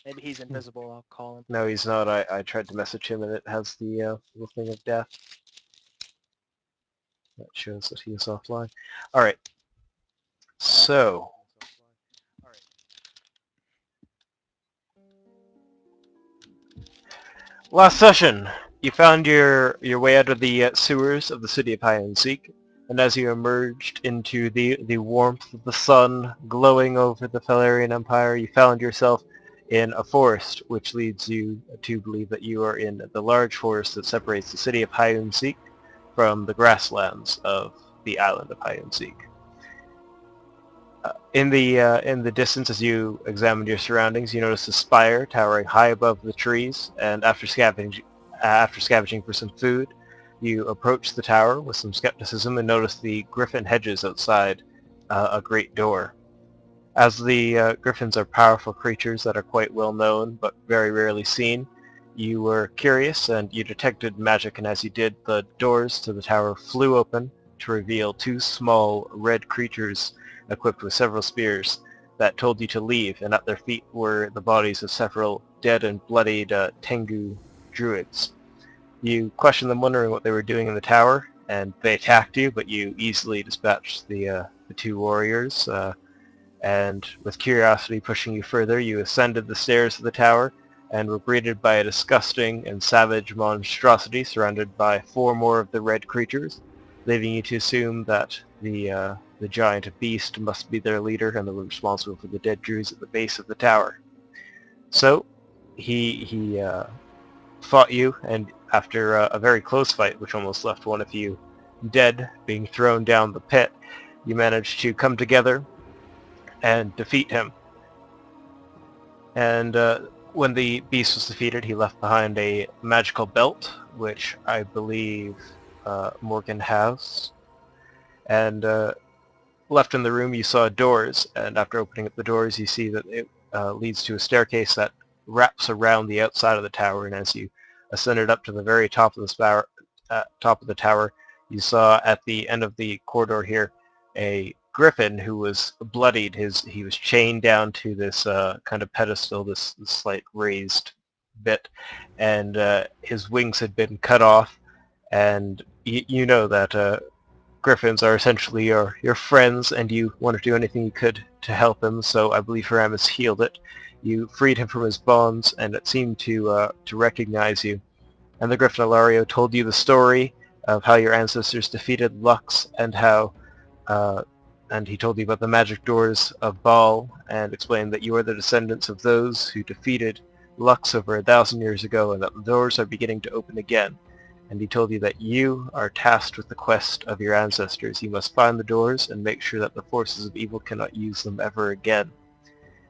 Maybe he's invisible. I'll call him. No, he's not. I tried to message him, and it has the little thing of death. That shows that he is offline. All right. So, last session, you found your way out of the sewers of the city of Hide-and-Seek, and as you emerged into the warmth of the sun glowing over the Felarian Empire, you found yourself in a forest, which leads you to believe that you are in the large forest that separates the city of Hide-and-Seek from the grasslands of the island of Hide-and-Seek. In the distance, as you examined your surroundings, you noticed a spire towering high above the trees, and after scavenging for some food, you approached the tower with some skepticism and noticed the griffin hedges outside a great door. As the griffins are powerful creatures that are quite well known but very rarely seen, you were curious and you detected magic, and as you did, the doors to the tower flew open to reveal two small red creatures equipped with several spears that told you to leave, and at their feet were the bodies of several dead and bloodied Tengu druids. You questioned them, wondering what they were doing in the tower, and they attacked you, but you easily dispatched the two warriors, and with curiosity pushing you further, you ascended the stairs of the tower and were greeted by a disgusting and savage monstrosity surrounded by four more of the red creatures, leaving you to assume that the giant beast must be their leader and they were responsible for the dead druids at the base of the tower. So he fought you, and after a very close fight, which almost left one of you dead, being thrown down the pit, you managed to come together and defeat him. And when the beast was defeated, he left behind a magical belt, which I believe Morgan has. And left in the room, you saw doors, and after opening up the doors, you see that it leads to a staircase that wraps around the outside of the tower. And as you ascended up to the very top of the tower, you saw at the end of the corridor here a griffin who was bloodied. He was chained down to this kind of pedestal, this slight raised bit, and his wings had been cut off. And you know that griffins are essentially your friends, and you want to do anything you could to help him. So I believe Haramis healed it. You freed him from his bonds, and it seemed to recognize you. And the Griffin Alario told you the story of how your ancestors defeated Lux, and how and he told you about the magic doors of Baal, and explained that you are the descendants of those who defeated Lux over 1,000 years ago, and that the doors are beginning to open again. And he told you that you are tasked with the quest of your ancestors. You must find the doors and make sure that the forces of evil cannot use them ever again.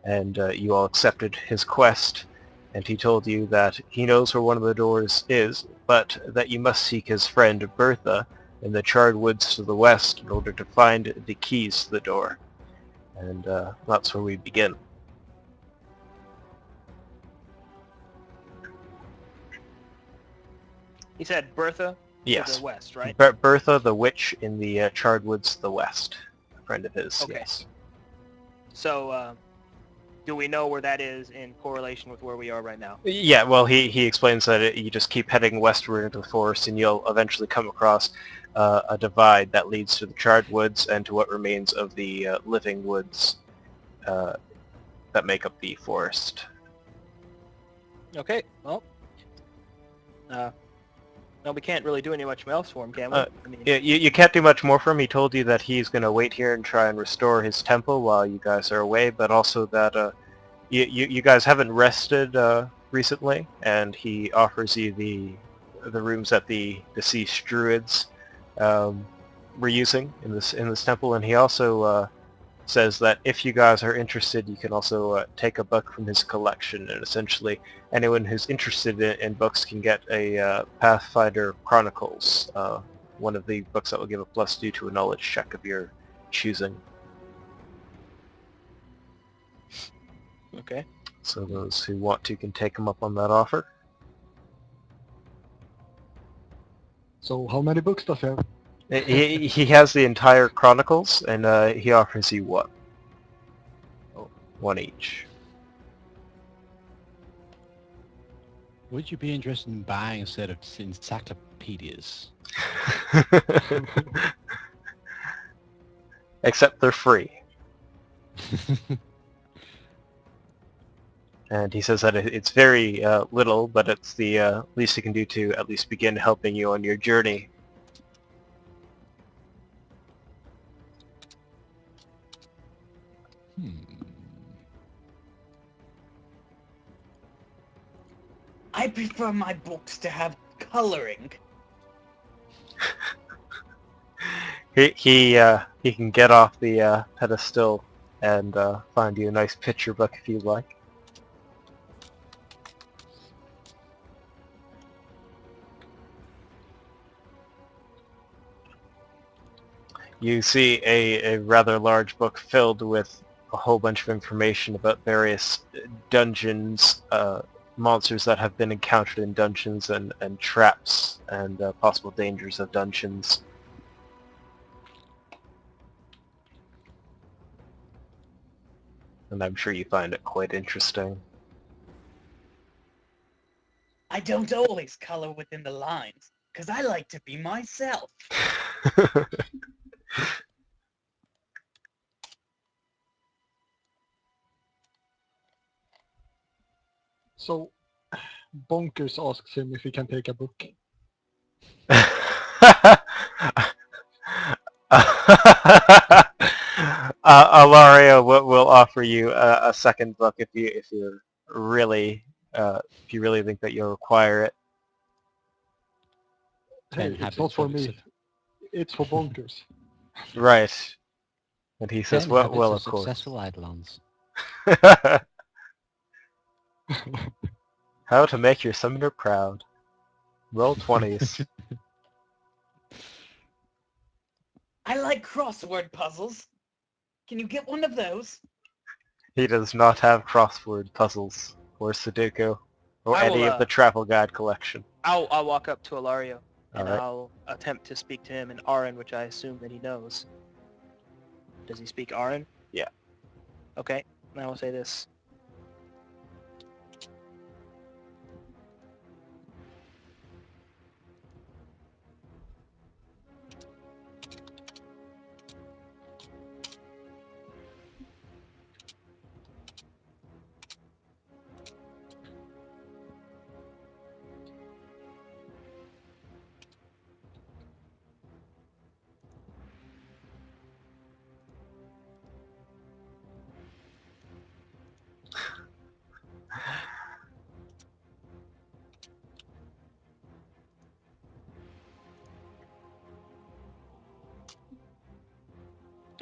And you all accepted his quest, and he told you that he knows where one of the doors is, but that you must seek his friend Bertha in the charred woods to the west in order to find the keys to the door. And that's where we begin. He said Bertha Yes. to the west, right? Bertha, the witch in the charred woods to the west. A friend of his, Okay. yes. So, do we know where that is in correlation with where we are right now? Yeah, well, he explains that you just keep heading westward into the forest, and you'll eventually come across a divide that leads to the charred woods and to what remains of the living woods that make up the forest. Okay, well, no, we can't really do any much else for him, can we? I mean, You can't do much more for him. He told you that he's going to wait here and try and restore his temple while you guys are away, but also that you guys haven't rested recently, and he offers you the rooms that the deceased druids were using in this temple, and he also says that if you guys are interested, you can also take a book from his collection, and essentially anyone who's interested in books can get a Pathfinder Chronicles, one of the books that will give a +2 to a knowledge check of your choosing. okay. So those who want to can take him up on that offer. So how many books does he have? He has the entire Chronicles, and he offers you what? Oh, one each. Would you be interested in buying a set of encyclopedias? Except they're free. And he says that it's very little, but it's the least he can do to at least begin helping you on your journey. I prefer my books to have coloring. He can get off the pedestal and find you a nice picture book if you'd like. You see a rather large book filled with a whole bunch of information about various dungeons, monsters that have been encountered in dungeons, and traps and possible dangers of dungeons. And I'm sure you find it quite interesting. I don't always color within the lines, because I like to be myself. So, Bonkers asks him if he can take a book. Alaria will offer you a second book if you really think that you'll require it. Hey, 10 it's habits not for of me. It's for Bonkers. Right. And he says, 10 well, habits of of course. successful Eidolons. How to make your summoner proud. Roll 20s. I like crossword puzzles. Can you get one of those? He does not have crossword puzzles or Sudoku or I will, any of the travel guide collection. I'll walk up to Ilario and Alright. I'll attempt to speak to him in Aran, which I assume that he knows. Does he speak Aran? Yeah. Okay, and I will say this.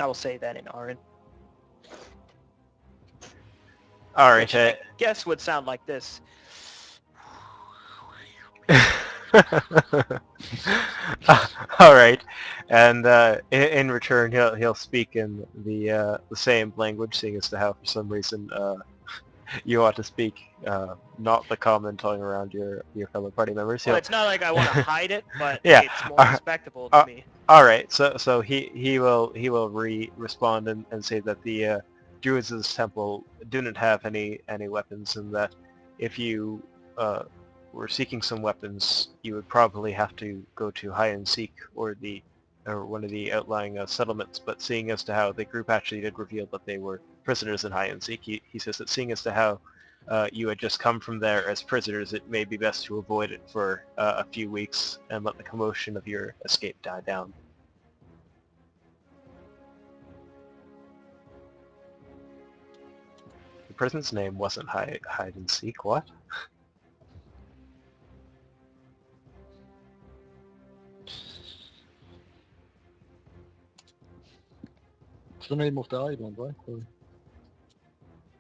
I will say that in Aran. Alright. Which I guess would sound like this. Alright. And in return, he'll speak in the same language, seeing as to how for some reason you ought to speak not the common tongue around your fellow party members. Well, it's not like I want to hide it, but Yeah. it's more respectable to me. All right, so he will respond and say that the druids of this temple do not have any weapons, and that if you were seeking some weapons, you would probably have to go to Hide and Seek or one of the outlying settlements. But seeing as to how the group actually did reveal that they were prisoners in Hide and Seek, he says that seeing as to how you had just come from there as prisoners, it may be best to avoid it for a few weeks and let the commotion of your escape die down. The prison's name wasn't Hide and Seek, what? It's the name of the island, right? Or...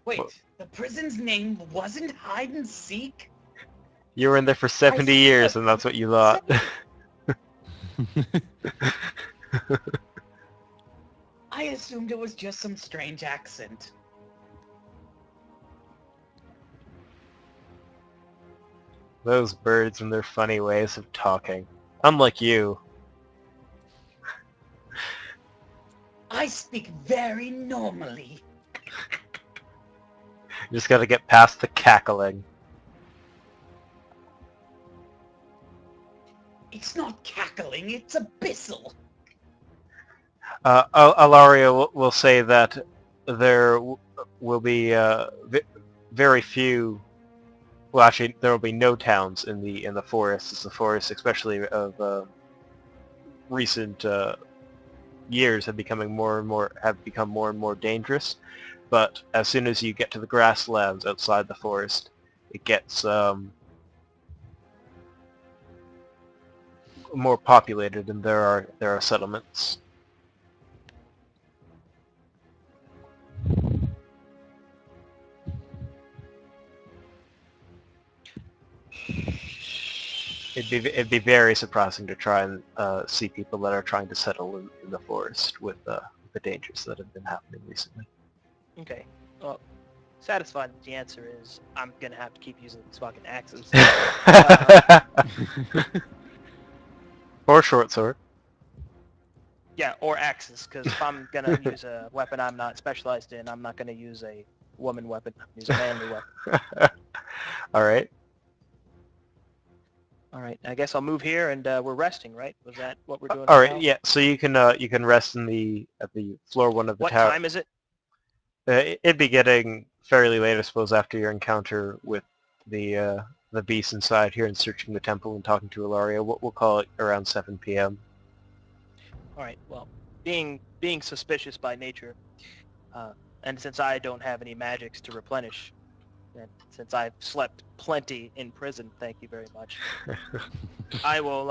Wait, the prison's name wasn't Hide and Seek? You were in there for 70 years and that's what you thought. I assumed it was just some strange accent. Those birds and their funny ways of talking. Unlike you. I speak very normally. You just gotta get past the cackling. It's not cackling, it's abyssal. Alaria will say that there will be very few. Well, actually, there will be no towns in the forests. As the forests, especially of recent years, have become more and more dangerous. But as soon as you get to the grasslands outside the forest, it gets more populated, and there are settlements. It'd be very surprising to try and see people that are trying to settle in the forest with the dangers that have been happening recently. Okay. Well, satisfied that the answer is I'm gonna have to keep using these fucking axes. Or short sword. Yeah, or axes, because if I'm gonna use a weapon I'm not specialized in, I'm not gonna use a woman weapon. I'm gonna use a manly weapon. All right. All right, I guess I'll move here, and we're resting, right? Was that what we're doing All right right. now? Yeah. So you can rest in at the floor one of the What tower. time is it? It'd be getting fairly late, I suppose, after your encounter with the beast inside here and searching the temple and talking to Ilaria. We'll call it around 7 p.m. All right. Well, being suspicious by nature, and since I don't have any magics to replenish, and since I've slept plenty in prison, thank you very much, I will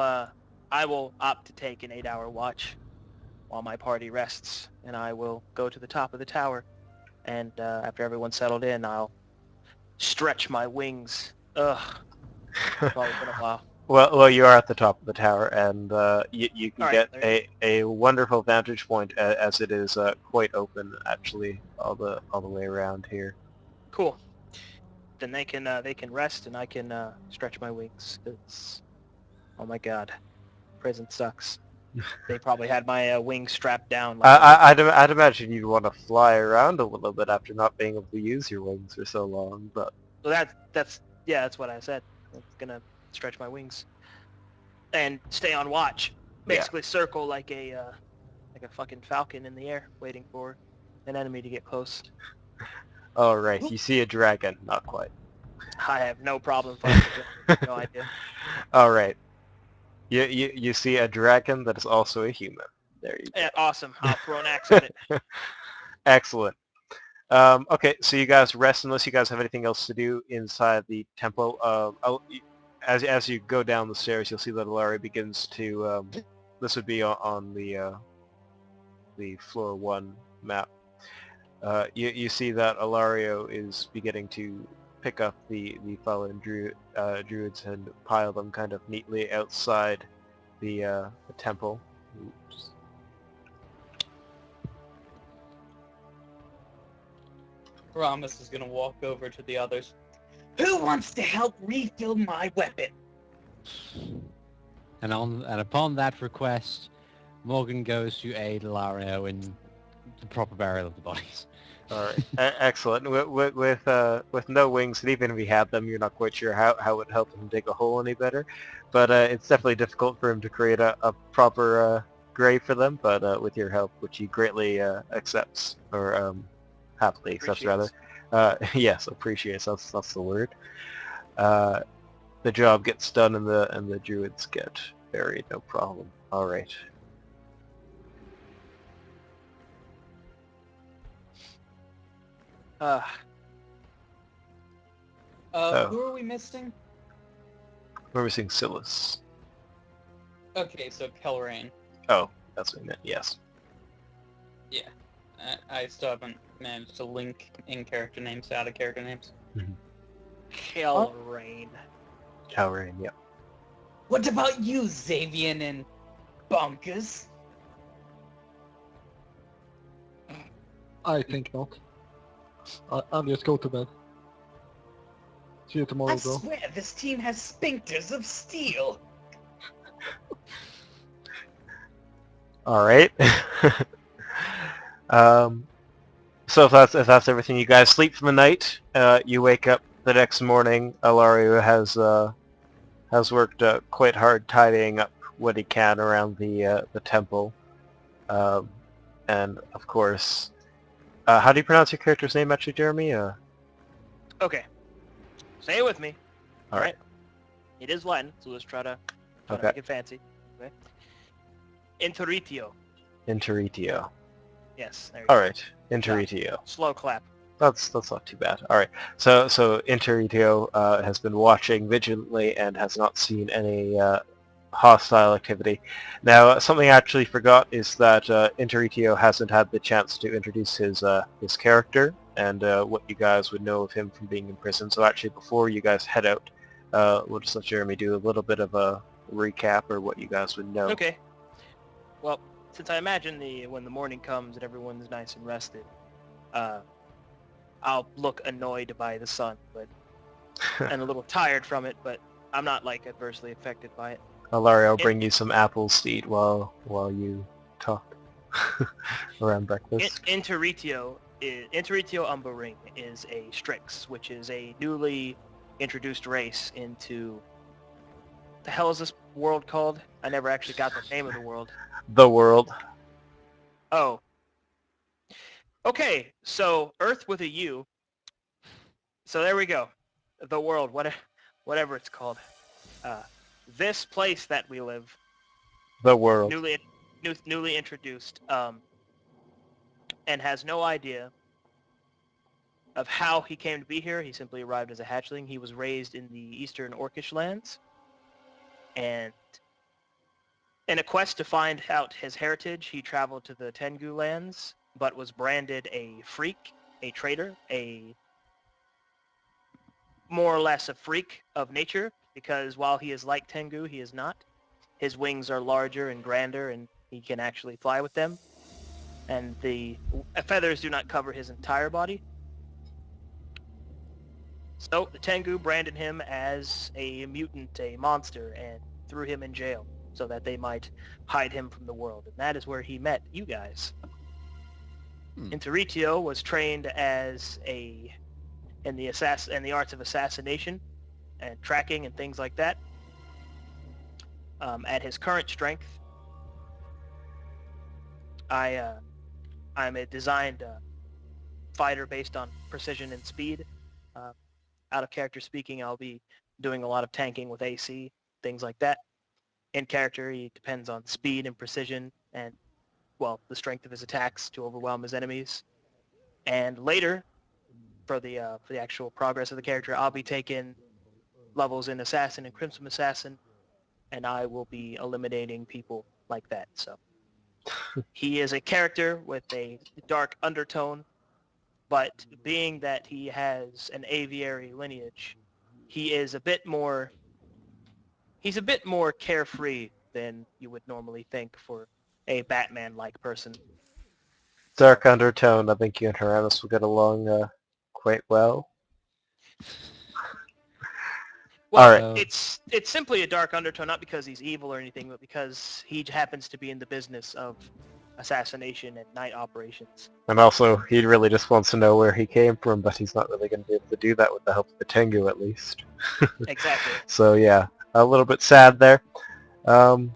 opt to take an 8-hour watch while my party rests, and I will go to the top of the tower, and after everyone's settled in, I'll stretch my wings. Ugh, it's probably been a while. Well, you are at the top of the tower, and you can All right, get a wonderful vantage point as it is quite open, actually, all the way around here. Cool. Then they can rest, and I can stretch my wings. 'Cause, oh my god, prison sucks. They probably had my wings strapped down like. I'd imagine you'd want to fly around a little bit after not being able to use your wings for so long, but Well, that's what I said. It's gonna stretch my wings and stay on watch. yeah. Basically, circle like a fucking falcon in the air, waiting for an enemy to get close. All right, you see a dragon, not quite. I have no problem fighting a dragon. No idea. All right, you see a dragon that is also a human. There you go. Yeah, awesome. I'll throw an axe at it. Excellent. Okay, so you guys rest unless you guys have anything else to do inside the temple. As you go down the stairs, you'll see that Ilaria begins to. This would be on the floor 1 map. You see that Ilario is beginning to pick up the fallen druids and pile them kind of neatly outside the temple. Oops. Ramos is gonna walk over to the others. Who wants to help refill my weapon? And upon that request, Morgan goes to aid Lario in the proper burial of the bodies. All right, excellent. With no wings, and even if he had them, you're not quite sure how it would help him dig a hole any better. But it's definitely difficult for him to create a proper grave for them. But with your help, which he greatly accepts, or happily accepts rather. Yes, appreciates. That's the word. The job gets done, and the druids get buried. No problem. All right. Oh. Who are we missing? We're missing Silas. Okay, so Kelrain. Oh, that's what I meant. Yes. Yeah. I still haven't managed to link in-character names to out-of-character names. Kelrain. Kelrain, yep. What about you, Xavian and Bonkers? I think not. I'll just go to bed. See you tomorrow, I bro. swear this team has sphincters of steel. All right. So if that's everything, you guys sleep for the night. You wake up the next morning. Alario has worked quite hard tidying up what he can around the temple. Um, and of course, how do you pronounce your character's name actually, Jeremy? Okay, say it with me. All right. It is Latin, so let's try to Okay. make it fancy. Okay. Interitio. Interitio. Yes, there you All go. right. Interitio. Slow clap. That's not too bad. All right. So Interitio has been watching vigilantly and has not seen any hostile activity. Now, something I actually forgot is that Interitio hasn't had the chance to introduce his character and what you guys would know of him from being in prison. So actually, before you guys head out, we'll just let Jeremy do a little bit of a recap or what you guys would know. Okay. Well, since I imagine when the morning comes and everyone's nice and rested, I'll look annoyed by the sun, and a little tired from it, but I'm not like adversely affected by it. Larry, I'll bring you some apples to eat while you talk around breakfast. Interitio Umbaring is a Strix, which is a newly introduced race into... The hell is this world called? I never actually got the name of the world. The world. Oh. Okay, so Earth with a U. So there we go. The world, whatever it's called. This place that we live, The world. newly introduced, and has no idea of how he came to be here. He simply arrived as a hatchling. He was raised in the eastern Orcish lands, and in a quest to find out his heritage, he traveled to the Tengu lands, but was branded a freak, a traitor, more or less a freak of nature, because while he is like Tengu, he is not. His wings are larger and grander, and he can actually fly with them, and the feathers do not cover his entire body. So the Tengu branded him as a mutant, a monster, and threw him in jail so that they might hide him from the world. And that is where he met you guys. Interitio was trained as in the arts of assassination and tracking and things like that. At his current strength, I'm a designed fighter based on precision and speed. Uh, Out of character speaking, I'll be doing a lot of tanking with AC, things like that. In character, he depends on speed and precision and, well, the strength of his attacks to overwhelm his enemies. And later, for the actual progress of the character, I'll be taking levels in Assassin and Crimson Assassin, and I will be eliminating people like that. So he is a character with a dark undertone, but being that he has an aviary lineage, he is a bit more he's a bit more carefree than you would normally think for a Batman-like person. So, Dark undertone. I think you and Haramis will get along quite well. well, All right. So, it's simply a dark undertone, not because he's evil or anything, but because he happens to be in the business of assassination and night operations. And also, he really just wants to know where he came from, but he's not really going to be able to do that with the help of the Tengu, at least. Exactly. So yeah, a little bit sad there. on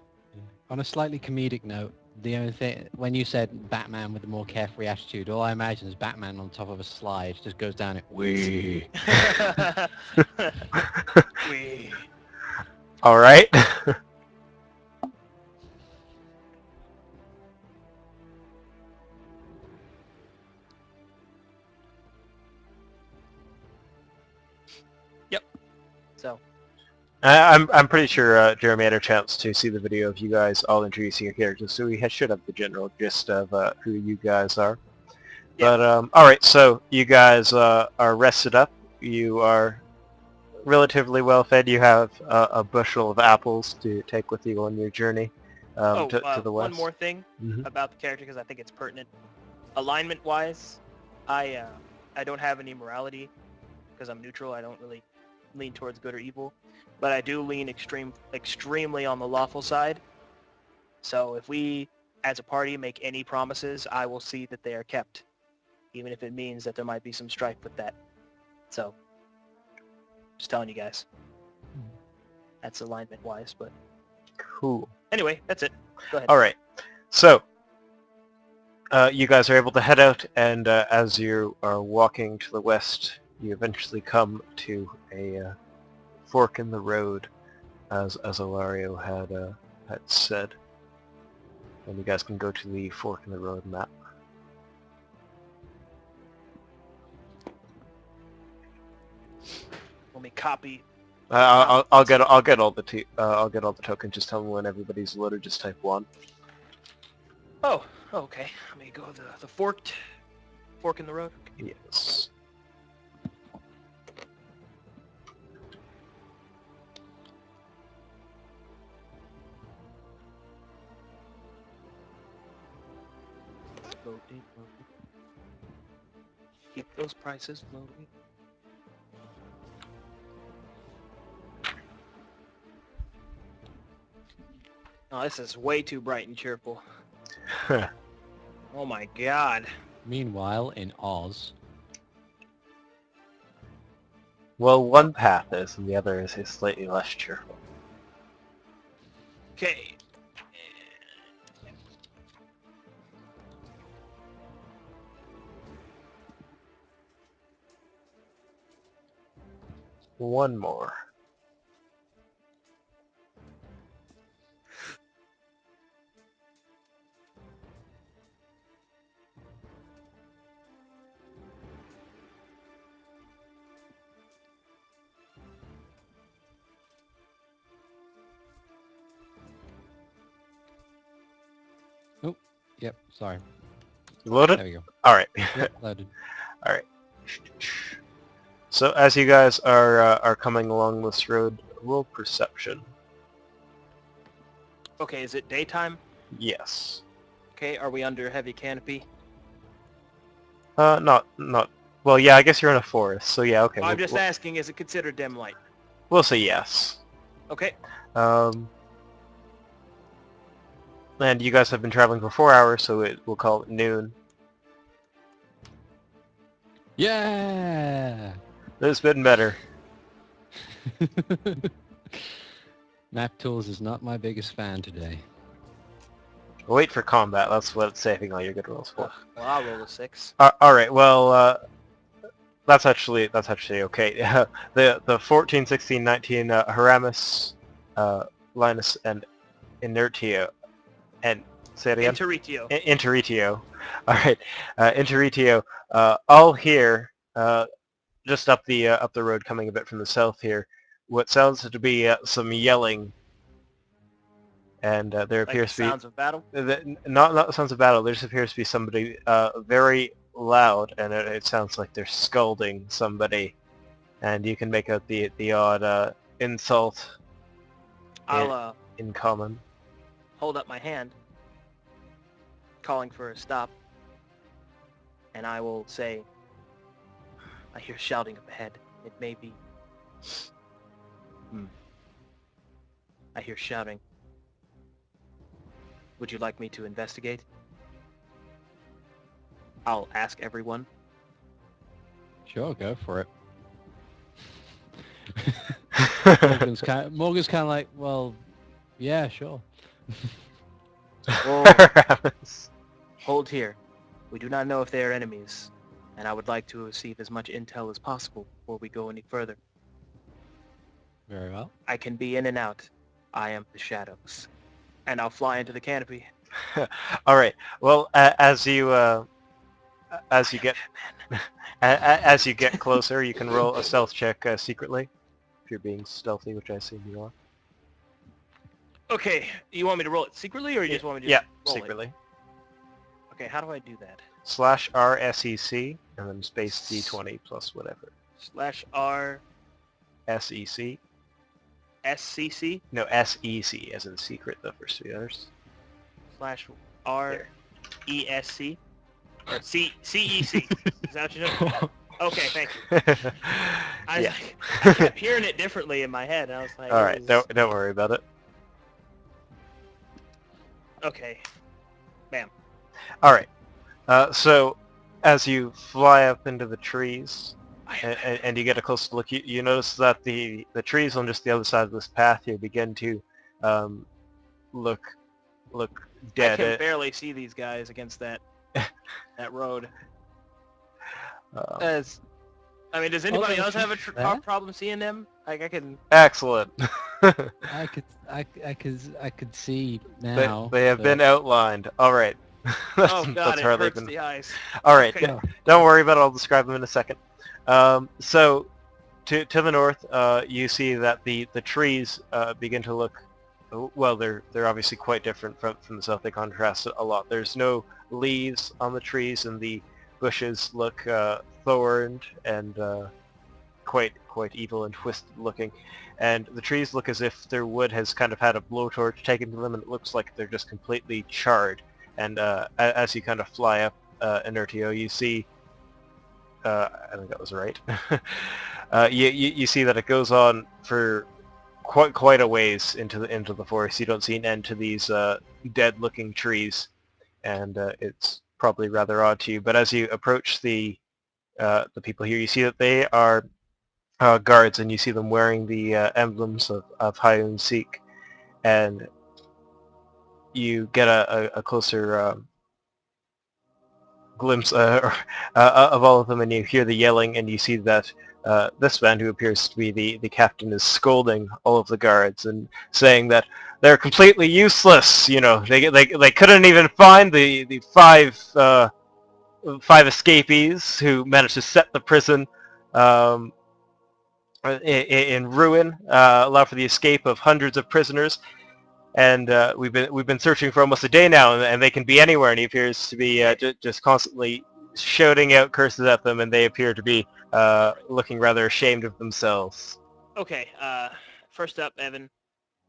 a slightly comedic note, the only thing, when you said Batman with a more carefree attitude, all I imagine is Batman on top of a slide, just goes down it, wee. We. All right. Yep. So, I'm pretty sure Jeremy had a chance to see the video of you guys all introducing your characters, so we should have the general gist of who you guys are. yeah. But all right, so you guys are rested up. You are relatively well fed. You have a bushel of apples to take with you on your journey to the One west. more thing Mhm. about the character because I think it's pertinent. Alignment-wise, I don't have any morality because I'm neutral. I don't really lean towards good or evil, but I do lean extremely on the lawful side. So if we, as a party, make any promises, I will see that they are kept, even if it means that there might be some strife with that. So, just telling you guys. That's alignment-wise, but Cool. anyway, that's it. Go ahead. All right. So, you guys are able to head out, and as you are walking to the west, you eventually come to a fork in the road, as Ilario had said. And you guys can go to the fork in the road map. Let me copy. I'll get all the tokens. Just tell me when everybody's loaded. Just type 1. Oh, okay. Let me go the fork in the road. Okay. Yes. Loaded. Keep those prices loaded. Oh, this is way too bright and cheerful. Oh my god. Meanwhile, in Oz, Well, one path is, and the other is slightly less cheerful. Okay. One more. yep, sorry. You loaded? There we go. All right. Yep, loaded. All right. So as you guys are coming along this road, roll perception. Okay, is it daytime? Yes. Okay, are we under heavy canopy? Not. Well, yeah. I guess you're in a forest, so yeah. Okay. I'm just asking, is it considered dim light? We'll say yes. Okay. And you guys have been traveling for 4 hours, so we'll call it noon. Yeah! It's been better. maptools is not my biggest fan today. Wait for combat. That's what it's saving all your good rolls for. Well, I'll roll a 6. All right. Well, that's actually okay. The 14, 16, 19 Haramis, Linus, and Inertio, and say it again. Interitio. Interitio. All right. Interitio. All here. Just up the road, coming a bit from the south here. What sounds to be some yelling. And there appears to be sounds of battle. not sounds of battle. There just appears to be somebody very loud, and it sounds like they're scolding somebody. And you can make out the odd insult I'll in common. hold up my hand, calling for a stop, and I will say, I hear shouting up ahead. It may be... I hear shouting. Would you like me to investigate? I'll ask everyone. Sure, go for it. Morgan's kind of like, well, yeah, sure. Hold here. We do not know if they are enemies, and I would like to receive as much intel as possible before we go any further. Very well. I can be in and out. I am the shadows. And I'll fly into the canopy. All right. Well, as you get closer, you can roll a stealth check secretly, if you're being stealthy, which I assume you are. Okay, you want me to roll it secretly, or you just want me to Yeah, roll secretly. it? Okay, how do I do that? /RSEC and then space D20 plus whatever. /R SEC. SCC No, SEC as in secret. The first 3 letters. /RESC or CEC. Is that what you're doing? Okay, thank you. I kept hearing it differently in my head, and I was like, all right, don't worry about it. Okay, bam. All right. So as you fly up into the trees, and you get a closer look, you notice that the trees on just the other side of this path here begin to look I dead. can barely see these guys against that road. Um, I mean, does anybody there's else have a there? problem seeing them? Like I can. excellent. I could see they, now. they have been outlined. All right. Oh God, That's it hardly hurts been. the eyes. All right. Okay. Yeah. Don't worry about it. I'll describe them in a second. So to the north, you see that the trees begin to look. Well, they're obviously quite different from the south. They contrast a lot. There's no leaves on the trees, and the bushes look thorned and quite evil and twisted looking. And the trees look as if their wood has kind of had a blowtorch taken to them, and it looks like they're just completely charred. And as you kind of fly up Inertio, you see. I think that was right. You see that it goes on for quite a ways into the forest. You don't see an end to these dead-looking trees, and it's probably rather odd to you. But as you approach the people here, you see that they are guards, and you see them wearing the emblems of Hayun Sikh, and you get a closer glimpse of all of them, and you hear the yelling, and you see that this man, who appears to be the captain, is scolding all of the guards and saying that they're completely useless. You know, they couldn't even find the five escapees who managed to set the prison um, in ruin, allow for the escape of hundreds of prisoners. And we've been searching for almost a day now, and they can be anywhere. And he appears to be just constantly shouting out curses at them, and they appear to be looking rather ashamed of themselves. Okay. First up, Evan,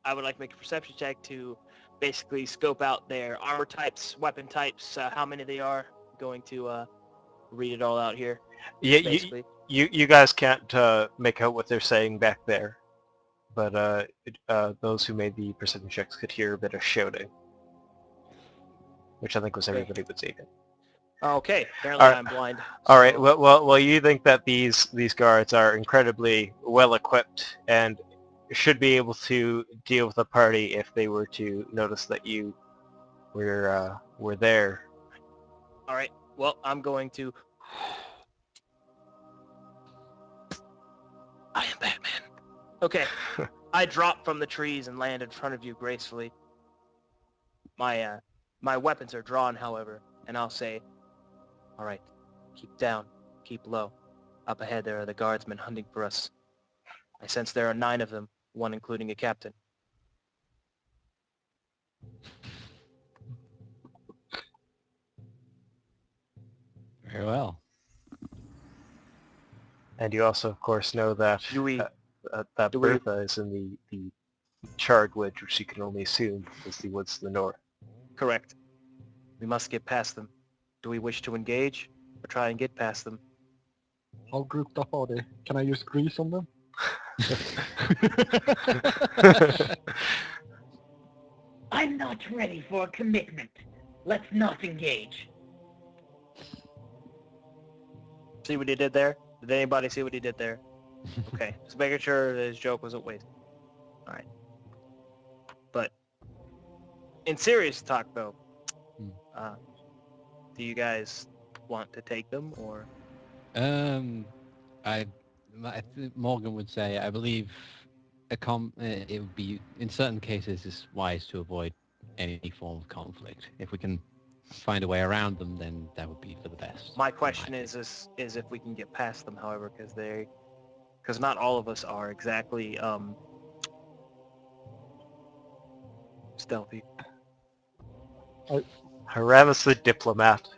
I would like to make a perception check to basically scope out their armor types, weapon types, how many they are. Going to read it all out here. You, Basically. you guys can't make out what they're saying back there, but those who made the perception checks could hear a bit of shouting, which I think was Okay. everybody but Xavier. Okay. Apparently, All right. I'm blind. All right. so- Well, you think that these guards are incredibly well equipped and should be able to deal with a party if they were to notice that you were there. All right. Well, I'm going to. I am Batman. Okay. I drop from the trees and land in front of you gracefully. My weapons are drawn, however, and I'll say, all right, keep down, keep low. Up ahead there are the guardsmen hunting for us. I sense there are 9 of them, one including a captain. Very well. And you also, of course, know that Do we- that do we- Bertha is in the charred woods, which you can only assume is the woods to the north. Correct. We must get past them. Do we wish to engage or try and get past them? How grouped up are they? Can I use grease on them? I'm not ready for a commitment. Let's not engage. See what he did there? Did anybody see what he did there? Okay, just making sure that his joke wasn't wasted. All right. But in serious talk, though, Hmm. do you guys want to take them or? I think Morgan would say, I believe it would be, in certain cases, it's wise to avoid any form of conflict. If we can find a way around them, then that would be for the best. My in question opinion. is if we can get past them, however, because not all of us are exactly stealthy. Haramus the diplomat.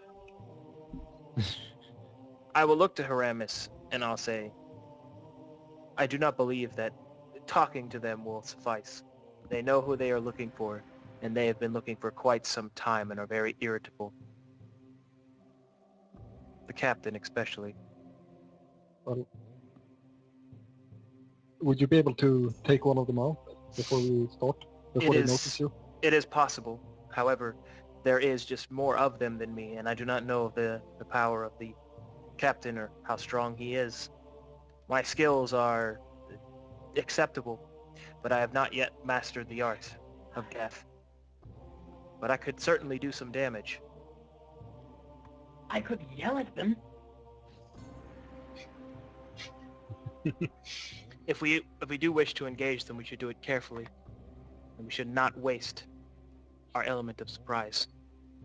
I will look to Haramis and I'll say, I do not believe that talking to them will suffice. They know who they are looking for, and they have been looking for quite some time and are very irritable. The captain especially. Well, would you be able to take one of them out before we start? Before they notice you? It is possible. However, there is just more of them than me, and I do not know the power of the captain or how strong he is. My skills are acceptable, but I have not yet mastered the art of death. But I could certainly do some damage. I could yell at them. If we do wish to engage them, we should do it carefully, and we should not waste our element of surprise.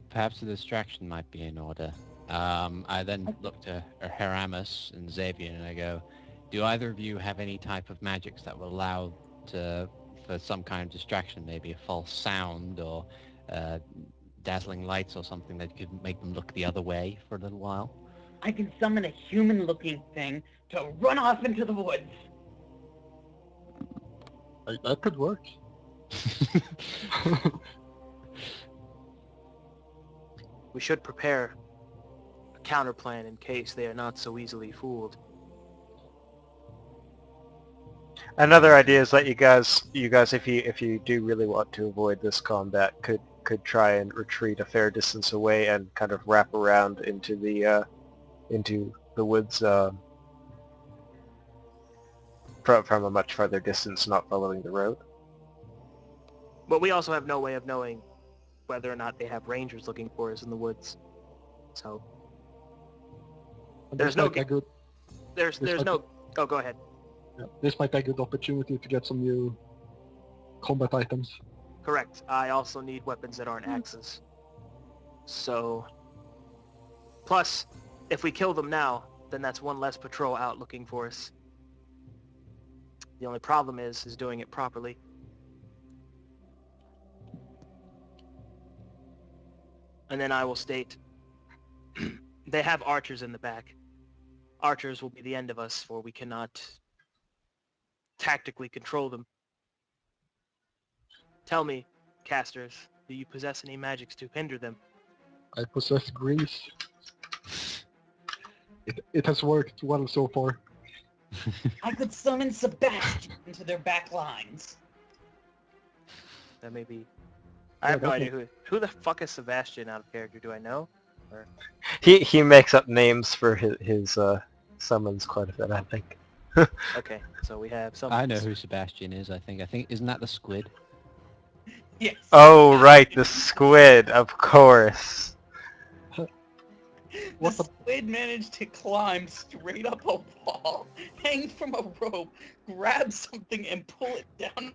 Perhaps a distraction might be in order. I then look to Heramus and Xavier and I go, do either of you have any type of magics that will allow for some kind of distraction, maybe a false sound or dazzling lights or something that could make them look the other way for a little while? I can summon a human-looking thing to run off into the woods. That could work. We should prepare a counterplan in case they are not so easily fooled. Another idea is that you guys, if you do really want to avoid this combat, could try and retreat a fair distance away and kind of wrap around into the woods from a much farther distance, not following the road. But we also have no way of knowing whether or not they have rangers looking for us in the woods. So And there's this no might be a good. there's this might no. Oh, go ahead. Yeah, this might be a good opportunity to get some new combat items. Correct. I also need weapons that aren't axes. So, plus, if we kill them now, then that's one less patrol out looking for us. The only problem is doing it properly. And then I will state, they have archers in the back. Archers will be the end of us, for we cannot tactically control them. Tell me, casters, do you possess any magics to hinder them? I possess grease. It has worked well so far. I could summon Sebastian into their back lines. That may be... Yeah, I have no that idea who the fuck is Sebastian out of character. Do I know? Or... He makes up names for his summons quite a bit, I think. Okay, so we have some... I know who Sebastian is, I think. Isn't that the squid? Yes. Oh, right, the squid, of course. The What the- squid managed to climb straight up a wall, hang from a rope, grab something, and pull it down.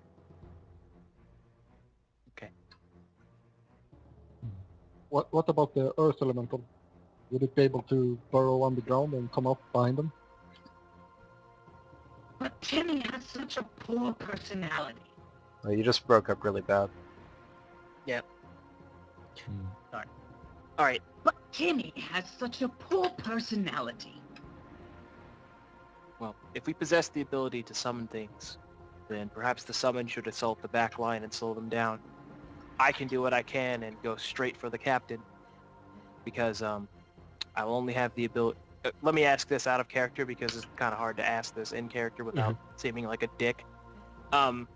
Okay. What about the earth elemental? Would it be able to burrow underground and come up behind them? But Timmy has such a poor personality. Oh, you just broke up really bad. Yep. Hmm. Alright, But Timmy has such a poor personality. well, if we possess the ability to summon things, then perhaps the summon should assault the back line and slow them down. I can do what I can and go straight for the captain, because I will only have the ability... let me ask this out of character, because it's kind of hard to ask this in character without seeming like a dick. How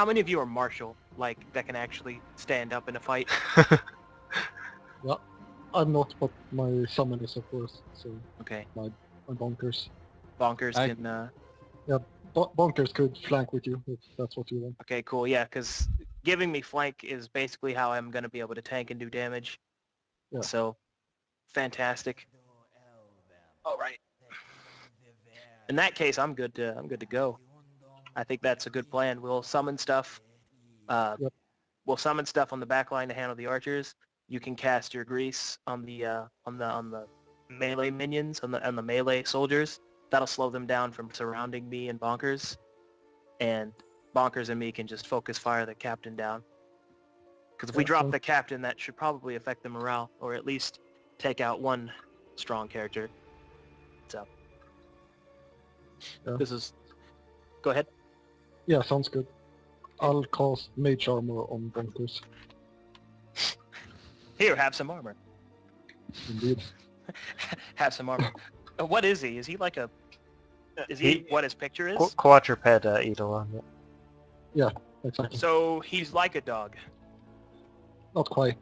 many of you are martial, like, that can actually stand up in a fight? Yeah, I'm not, but my summon is, of course. So Okay. my bonkers. Bonkers I- can... Yeah, bonkers could flank with you if that's what you want. Okay, cool. Yeah, because giving me flank is basically how I'm going to be able to tank and do damage. Yeah. So, fantastic. All right. In that case, I'm good to go. I think that's a good plan. We'll summon stuff. Yep. We'll summon stuff on the back line to handle the archers. You can cast your grease on the melee minions, on the melee soldiers. That'll slow them down from surrounding me and Bonkers. And Bonkers and me can just focus fire the captain down. Because if we Yeah, drop so- the captain, that should probably affect the morale, or at least take out one strong character. So, Yeah. this is... Go ahead. Yeah, sounds good. I'll cast Mage Armor on bonkers. Here, have some armor. Indeed. Have some armor. What is he? Is he like a... Is he what his picture is? Quadruped Eidolon. Yeah, exactly. So he's like a dog. Not quite.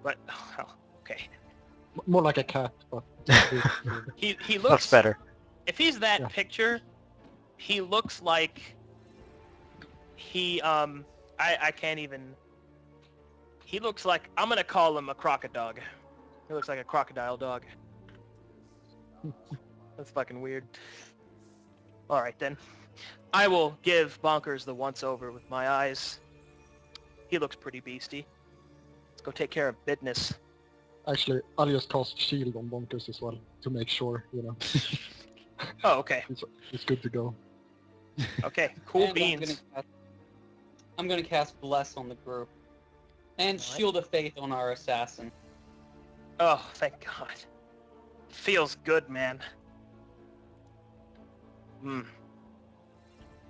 But, oh, okay. More like a cat, but... He That's looks... better. If he's that Yeah. picture, he looks like he I can't even. He looks like, I'm gonna call him a crocodile. He looks like a crocodile dog. That's fucking weird. All right then. I will give Bonkers the once over with my eyes. He looks pretty beastie. Let's go take care of business. Actually, I'll just cast shield on Bonkers as well to make sure, Oh, okay. it's good to go. Okay, cool And beans. I'm gonna cast Bless on the group. And Alright. Shield of Faith on our assassin. Oh, thank God. Feels good, man. Hmm.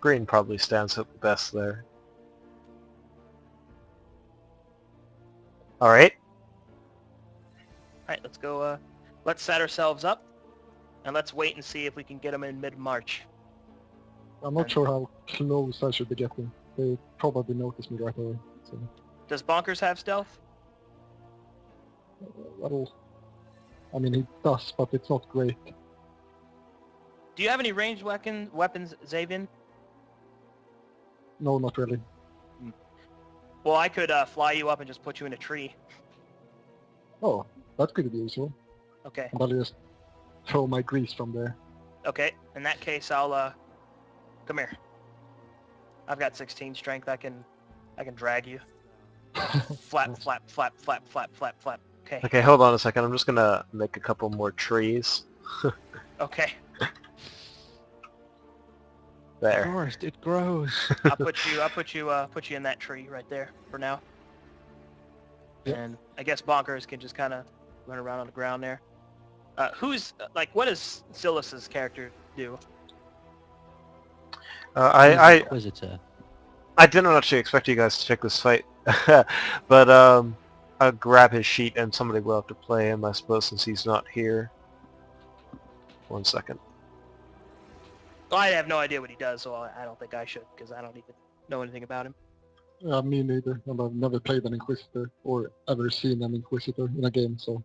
Green probably stands up the best there. Alright. Alright, let's go, let's set ourselves up, and let's wait and see if we can get them in mid-March. I'm not sure how close I should be getting. They probably notice me right away. So, Does Bonkers have stealth? that'll... I mean, he does, but it's not great. Do you have any ranged weapons, Xavian? No, not really. Well, I could fly you up and just put you in a tree. Oh, that could be useful. Okay. And I'll just throw my grease from there. Okay. In that case, I'll come here. I've got 16 strength. I can drag you. Flap, flap, flap, flap, flap, flap, flap. Okay. Okay, hold on a second. I'm just gonna make a couple more trees. Okay. There. Forest, it grows. I'll put you in that tree right there for now. Yep. And I guess Bonkers can just kind of run around on the ground there. What does Silas's character do? He's I Inquisitor. I didn't actually expect you guys to pick this fight, but I'll grab his sheet and somebody will have to play him, I suppose, since he's not here. 1 second. Well, I have no idea what he does, so I don't think I should, because I don't even know anything about him. Me neither, and I've never played an Inquisitor, or ever seen an Inquisitor in a game, so...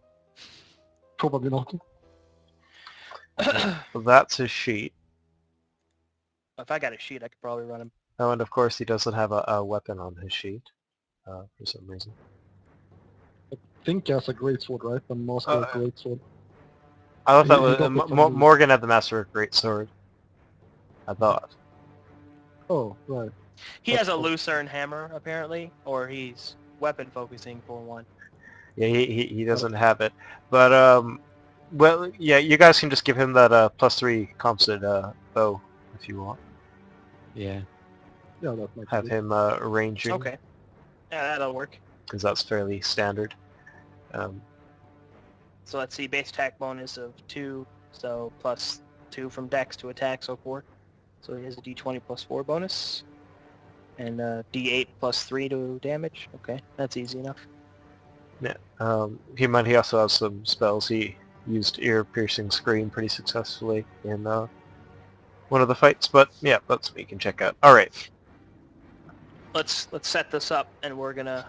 Probably not. Well, that's his sheet. If I got a sheet, I could probably run him. Oh, and of course he doesn't have a weapon on his sheet, for some reason. I think he has a greatsword, right? A master of greatsword. I thought that He was got it from you. Morgan had the Master of Greatsword. I thought. Oh, right. He has a Lucerne hammer, apparently, or he's weapon focusing for one. Yeah, he doesn't have it, but well, yeah, you guys can just give him that +3 composite bow if you want. Yeah. Yeah, that might Have be. him ranging. Okay. Yeah, that'll work. Because that's fairly standard. So let's see, base attack bonus of 2, so plus 2 from dex to attack, so 4. So he has a d20 plus 4 bonus. And d8 plus 3 to damage. Okay, that's easy enough. Yeah. He also has some spells. He used ear-piercing scream pretty successfully in one of the fights, but yeah, that's what you can check out. All right. Let's set this up, and we're gonna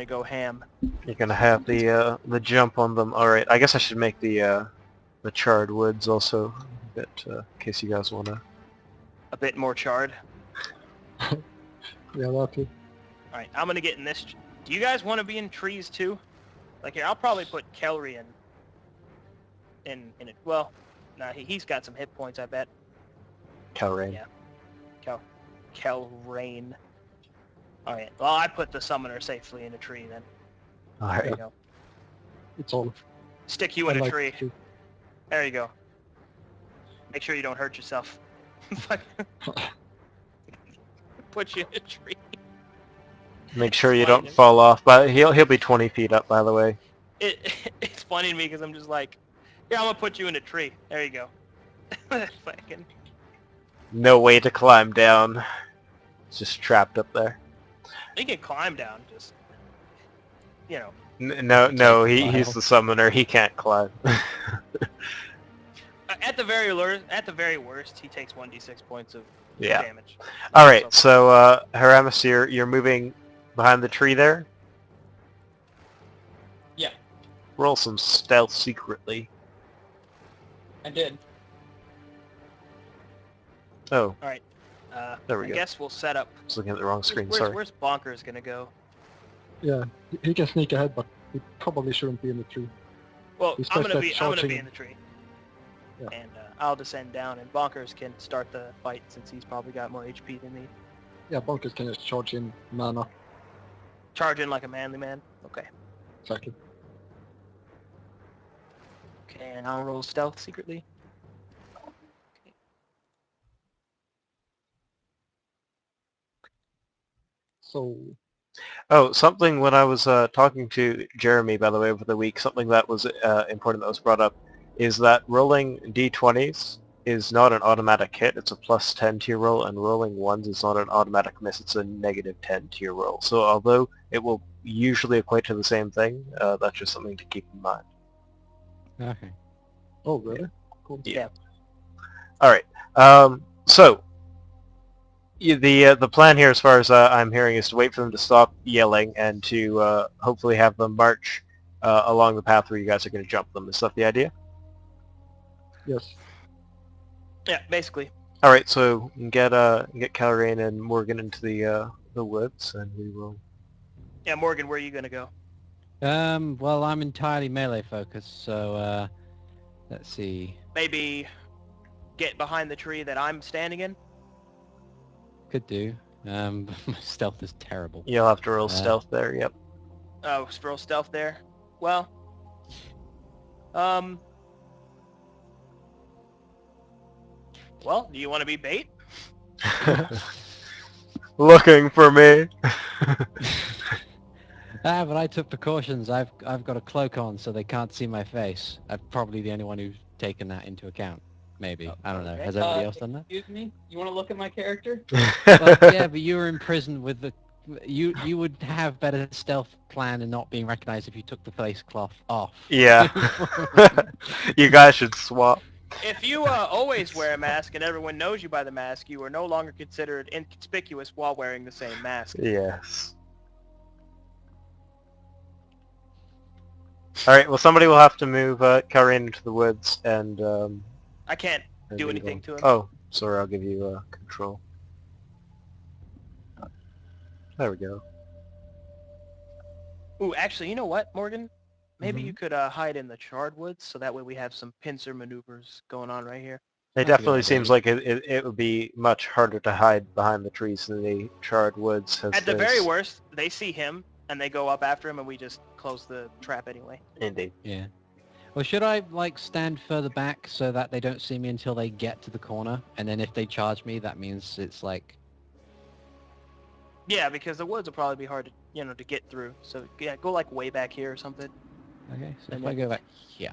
go ham. You're gonna have the jump on them. All right. I guess I should make the charred woods also a bit in case you guys wanna. A bit more charred. Yeah, that too. All right, I'm gonna get in this. Do you guys want to be in trees too? Like here, I'll probably put Kelry in it. Well, nah, he's got some hit points, I bet. Calrain. Yeah. Kelrain. All right. Well, I put the summoner safely in a tree then. All There you right. go. It's all. Stick you I in a like tree. to- There you go. Make sure you don't hurt yourself. Put you in a tree. Make sure you Explain don't it. fall off. But he'll be 20 feet up, by the way. It's funny to me because I'm just like, here, I'm gonna put you in a tree. There you go. Fucking. No way to climb down. It's just trapped up there. He can climb down, just No, Take a he's while. the summoner. He can't climb. at the very worst, he takes 1d6 points of Yeah. damage. All right. So, Haramis, you're moving behind the tree there. Yeah, Roll some stealth secretly. I did. Oh, All right. There we I go. guess we'll set up. I was looking at the wrong screen, sorry. Where's Bonkers gonna go? Yeah, he can sneak ahead, but he probably shouldn't be in the tree. Well, He's I'm best gonna at be charging. in the tree, Yeah. and I'll descend down, and Bonkers can start the fight since he's probably got more HP than me. Yeah, Bonkers can just charge in mana. Charge in like a manly man. Okay. Exactly. Okay, and I'll roll stealth secretly. So, Oh, something when I was talking to Jeremy, by the way, over the week, something that was important that was brought up is that rolling d20s is not an automatic hit. It's a plus 10 to your roll, and rolling ones is not an automatic miss. It's a negative 10 to your roll. So although it will usually equate to the same thing, that's just something to keep in mind. Okay. oh really? Cool. Yeah. All right. So the plan here, as far as I'm hearing, is to wait for them to stop yelling and to hopefully have them march along the path where you guys are going to jump them. Is that the idea? Yes. Yeah, basically. All right. So get Calrain and Morgan into the woods, and we will. Yeah, Morgan, where are you gonna go? Well, I'm entirely melee focused, so let's see. Maybe get behind the tree that I'm standing in. Could do. My stealth is terrible. You'll have to roll stealth there. Yep. Oh, roll stealth there. Well, well, do you want to be bait? Looking for me. But I took precautions. I've got a cloak on, so they can't see my face. I'm probably the only one who's taken that into account. Maybe. I don't know. Okay. Has everybody else done that? Excuse me? You want to look at my character? Well, yeah, but you were in prison with the... You would have better stealth plan and not being recognized if you took the face cloth off. Yeah. You guys should swap. If you always wear a mask and everyone knows you by the mask, you are no longer considered inconspicuous while wearing the same mask. Yes. All right. Well, somebody will have to move Calrain into the woods and. I can't and do lead anything on. to him. Oh, sorry. I'll give you control. There we go. Ooh, actually, you know what, Morgan? Maybe Mhm. you could hide in the charred woods, so that way we have some pincer maneuvers going on right here. It That's a good definitely idea. seems like it would be much harder to hide behind the trees in the charred woods. As At the very there's- worst, they see him and they go up after him, and we just close the trap anyway. Indeed. Yeah. Well, should I, like, stand further back so that they don't see me until they get to the corner? And then if they charge me, that means it's like... Yeah, because the woods will probably be hard to, to get through. So yeah, go like way back here or something. Okay, so And if I then- go back here...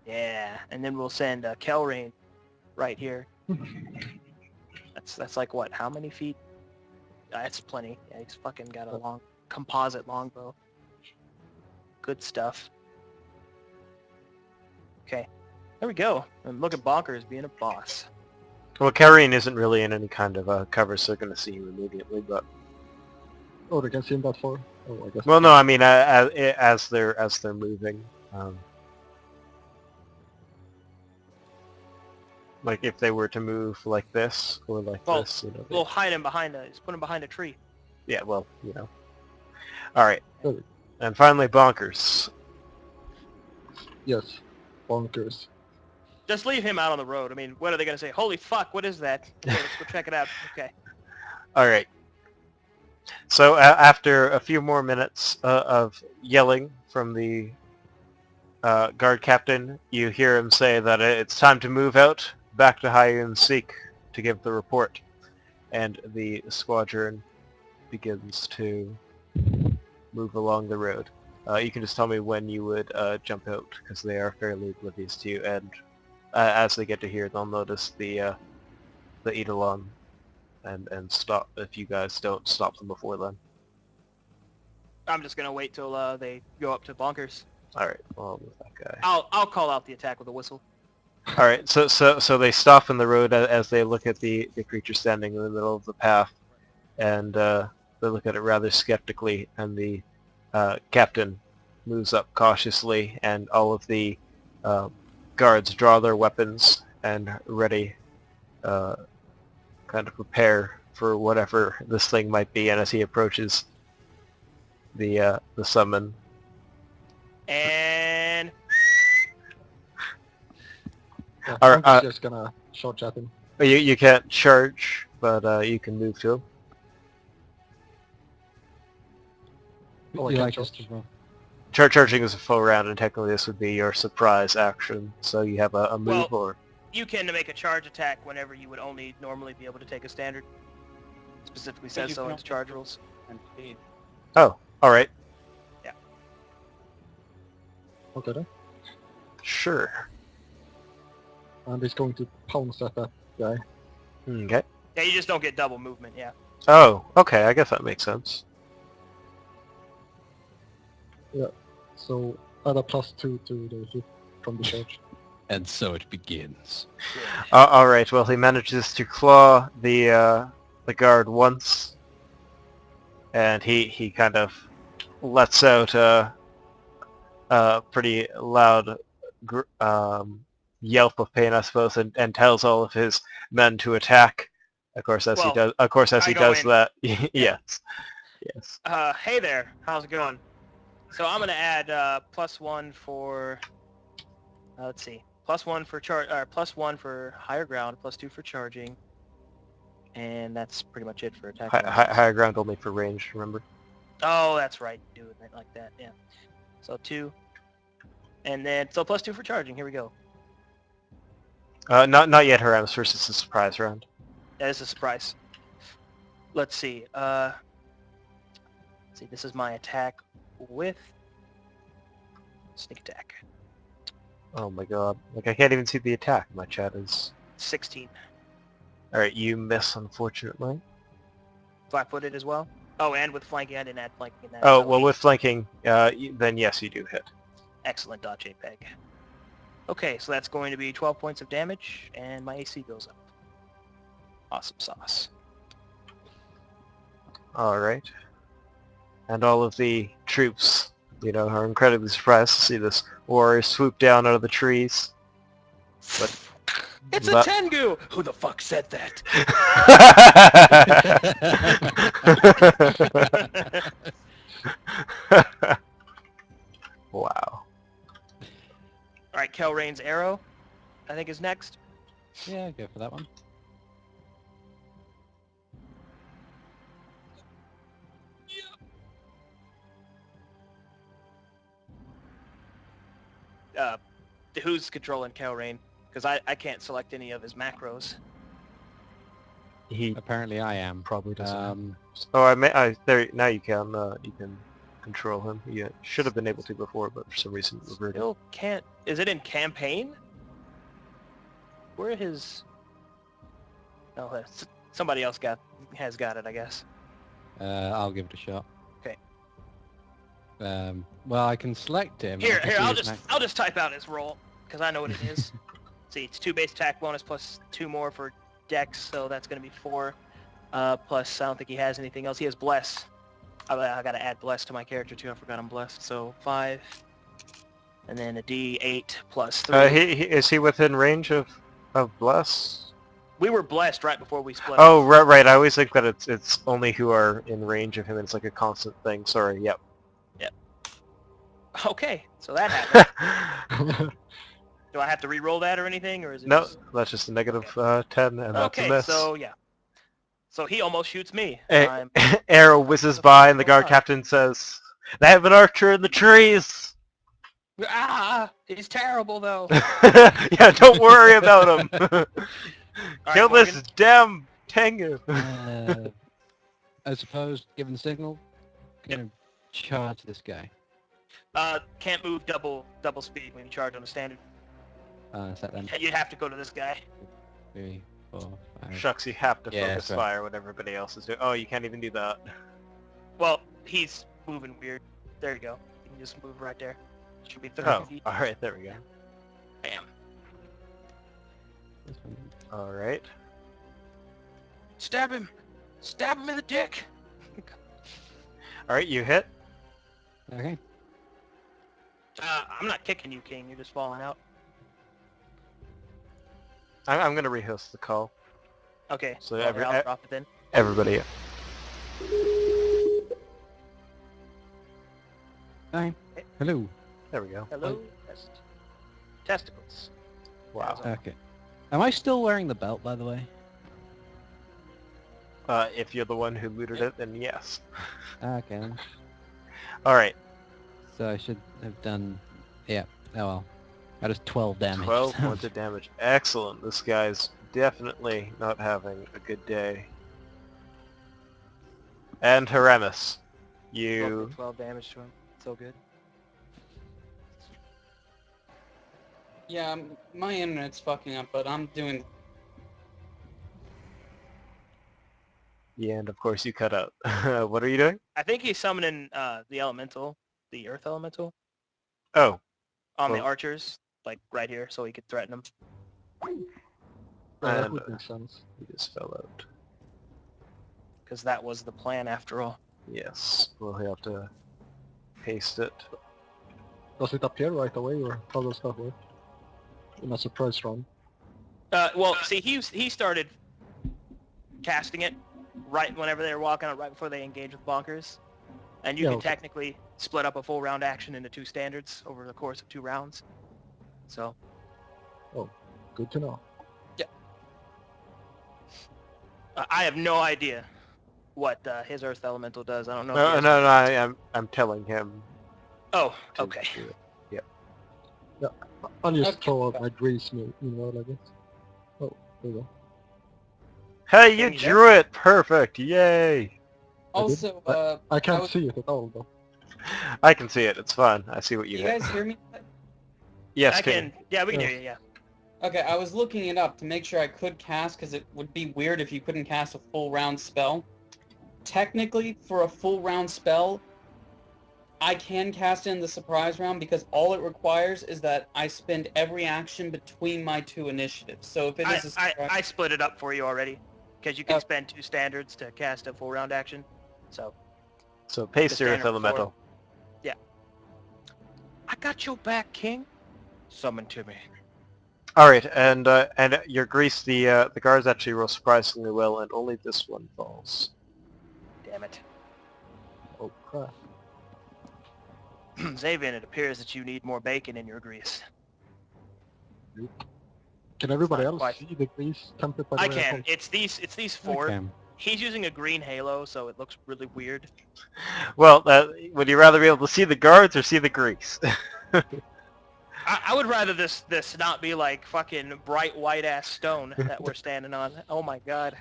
Yeah, and then we'll send Kelrain right here. That's like what? How many feet? That's plenty. Yeah, he's fucking got a long composite longbow. Good stuff. Okay, there we go. And look at Bonkers being a boss. Well, Calrain isn't really in any kind of cover, so they're going to see you immediately. But Oh, they can see him that far. Oh, I guess. well, no, I mean as they're moving. Like if they were to move like this or like Well, this, we'll hide him behind just put him behind a tree. yeah, well, All right. Oh, And finally, Bonkers. yes. Bonkers. Just leave him out on the road. I mean, what are they gonna say? Holy fuck, what is that? Okay, let's go check it out. Okay. All right. So after a few more minutes of yelling from the guard captain, you hear him say that it's time to move out back to Hayun Seek to give the report. And the squadron begins to move along the road. You can just tell me when you would jump out, because they are fairly oblivious to you, and as they get to here, they'll notice the Eidolon and stop if you guys don't stop them before then. I'm just gonna wait till they go up to Bonkers. All right, well, with that guy. I'll call out the attack with a whistle. All right, so they stop in the road as they look at the creature standing in the middle of the path, and they look at it rather skeptically, and the captain moves up cautiously, and all of the guards draw their weapons and ready kind of prepare for whatever this thing might be, and as he approaches the summon. And Yeah, Alright, Mongo's just gonna charge at him. you can't charge, but you can move to him. Oh, I Would you can't like us to charge. roll? Charging is a full round, and technically this would be your surprise action. So you have a move, Well- or you can make a charge attack whenever you would only normally be able to take a standard. Specifically says you so can in its also charge do- rules. And speed. oh, all right, Okay then. sure, And he's going to pounce at that guy. okay. Yeah, you just don't get double movement. Yeah. Oh, okay, I guess that makes sense. So add a +2 to the hit from the charge. And so it begins. All right. Well, he manages to claw the guard once, and he kind of lets out a pretty loud yelp of pain, I suppose, and tells all of his men to attack. Of course, as he Well, does. Of course, as I he go does in. that. Yes. Yes. Hey there. How's it going? So I'm gonna add +1 for. Let's see. +1 for +1 for higher ground, +2 for charging, and that's pretty much it for attack. bonuses. Higher ground only for range. Remember. Oh, that's right. Do it like that. Yeah. So 2, and then so +2 for charging. Here we go. Not yet, Haramis. First, it's a surprise round. That is a surprise. Let's see. See, this is my attack with sneak attack. Oh my god. Like, I can't even see the attack. My chat is... 16. Alright, you miss, unfortunately. Flat-footed as well. Oh, and with flanking, I didn't add flanking in that. Oh, so well, 8. with flanking, then yes, you do hit. Excellent dot JPEG. Okay, so that's going to be 12 points of damage, and my AC goes up. Awesome sauce. Alright. And all of the troops, are incredibly surprised to see this warrior swoop down out of the trees. But It's that- a Tengu! Who the fuck said that? Wow. Alright, Kelrain's arrow, I think is next. Yeah, go for that one. Who's controlling Kelrain? Because I can't select any of his macros. He Apparently I am. probably doesn't. Um, There, now you can control him. You should have been able to before, but for some reason it reverted. Still can't... Is it in campaign? Where are his... Oh, somebody else has got it, I guess. I'll give it a shot. Okay. Well, I can select him. Here, I can see I'll his just type out his roll because I know what it is. See, it's 2 base attack bonus plus 2 more for Dex, so that's going to be 4. Plus, I don't think he has anything else. He has Bless. I got to add Bless to my character too. I forgot I'm Blessed. So 5, and then a D8 plus 3. Is he within range of Bless? We were Blessed right before we split. Oh, off. right. I always think that it's only who are in range of him. It's like a constant thing. Sorry. Yep. Okay, so that happened. Do I have to re-roll that or anything, or is it? No, Just... that's just a negative 10, and that's a Okay, miss. so yeah. So he almost shoots me. Arrow whizzes by, and the guard captain says, "They have an archer in the trees." Ah, he's terrible though. Yeah, don't worry about him. Kill Morgan. this damn Tengu. I suppose, given the signal, gonna charge this guy. Can't move double speed when you charge on a standard. Set then. You have to go to this guy. 3, 4, 5. Shucks, you have to Yeah, focus that's right. fire when everybody else is doing. Oh, you can't even do that. Well, he's moving weird. There you go. You can just move right there. Should be 30 Oh, feet. all right, there we go. Bam. This one. All right. Stab him. Stab him in the dick. All right, you hit. Okay. I'm not kicking you, King. You're just falling out. I'm gonna rehost the call. Okay. So Well, here, I'll drop it then. everybody. Hi. Hello. There we go. Hello. Test. Testicles. Wow. Okay. Am I still wearing the belt, by the way? If you're the one who looted it, then yes. Okay. Then. All right. So I should have done... Yeah. Oh well. That is 12 damage. 12 points of damage. Excellent. This guy's definitely not having a good day. And Haramis, Both you... did 12 damage to him. So good. Yeah, my internet's fucking up, but I'm doing... Yeah, and of course you cut out. What are you doing? I think he's summoning the elemental, the earth elemental, Oh, on the well, archers, like right here, so he could threaten them. Yeah, that and would make sense. he just fell out. Because that was the plan after all. Yes, we'll have to paste it. Does it appear right away, or how does that work? In a surprise round? Well, see, he started casting it right whenever they were walking out, right before they engaged with bonkers. And you Yeah, can okay. technically split up a full round action into 2 standards over the course of 2 rounds. So, Oh, good to know. I have no idea what his earth elemental does. I don't know if he No, has... no, no, I'm telling him Oh, to okay. do it. I'll just Okay. throw out my grease meanwhile, I guess. Oh, there you go. Hey, you King, you there? drew it! Perfect! Yay! Also, I can't was- see it at all, though. I can see it. It's fine. I see what you you hit. guys hear me? Yes, I King. can... Yeah, we can Yeah. hear you, yeah. Okay, I was looking it up to make sure I could cast, because it would be weird if you couldn't cast a full round spell. Technically, for a full round spell, I can cast it in the surprise round because all it requires is that I spend every action between my 2 initiatives. So if it is a surprise... I split it up for you already, because you can Oh. spend 2 standards to cast a full round action. So, So paste The your Earth standard before. Elemental. I got your back, King. Summon to me. All right, and your grease, the guards actually roll surprisingly well, and only this one falls. Damn it. Oh, crap. Xavier, it appears that you need more bacon in your grease. Can everybody not else quite- see the grease template, by the I way? can. It's these 4. Okay. He's using a green halo, so it looks really weird. Well, would you rather be able to see the guards or see the grease? I would rather this not be like fucking bright white ass stone that we're standing on. Oh my god.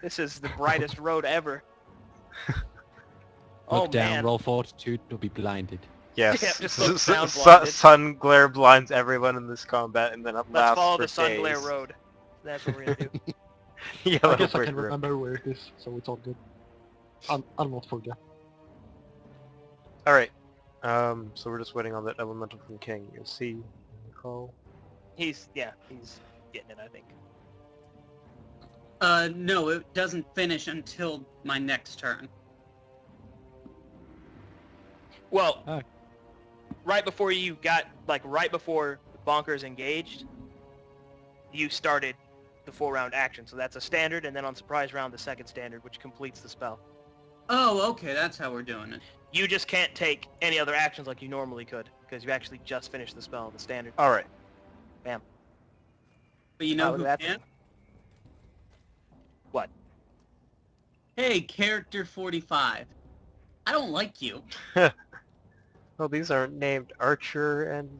This is the brightest road ever. Oh Look down, man. roll fortitude, you'll be blinded. Yes. Yeah, just look down blinded. Sun glare blinds everyone in this combat, and then it Let's lasts follow for the sun days. glare road. That's what we're gonna do. I Yellow guess I brick can road. remember where it is, so it's all good. I'll not forget. All right. So we're just waiting on that elemental from King. You'll see. Call. He's getting it, I think. No, it doesn't finish until my next turn. Well, Oh. right before you got, like right before Bonkers engaged, you started the 4 round action. So that's a standard, and then on surprise round, the second standard, which completes the spell. Oh, okay, that's how we're doing it. You just can't take any other actions like you normally could, because you actually just finished the spell, the standard. All right. Bam. But you know Look who at that can? thing. What? Hey, character 45. I don't like you. Well, these aren't named Archer and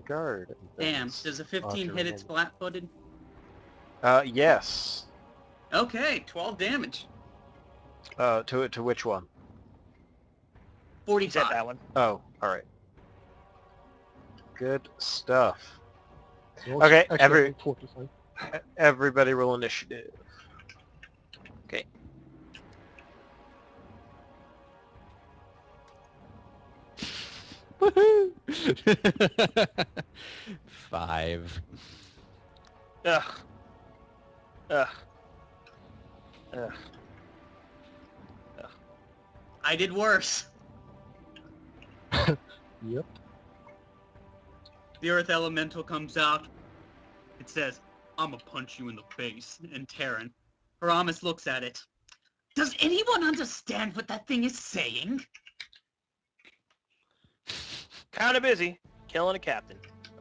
Guard. And Damn, things. does a 15 Archer hit and- its flat-footed? Yes. Okay, 12 damage. To which one? He said 45. that one. Oh, all right. Good stuff. So Okay, actually, I think 45. Everybody roll initiative. Okay. Woohoo! 5. Ugh. Ugh. Ugh. I did worse. Yep. The Earth Elemental comes out. It says, I'ma punch you in the face. And Taryn, Aramis looks at it. Does anyone understand what that thing is saying? Kind of busy killing a captain.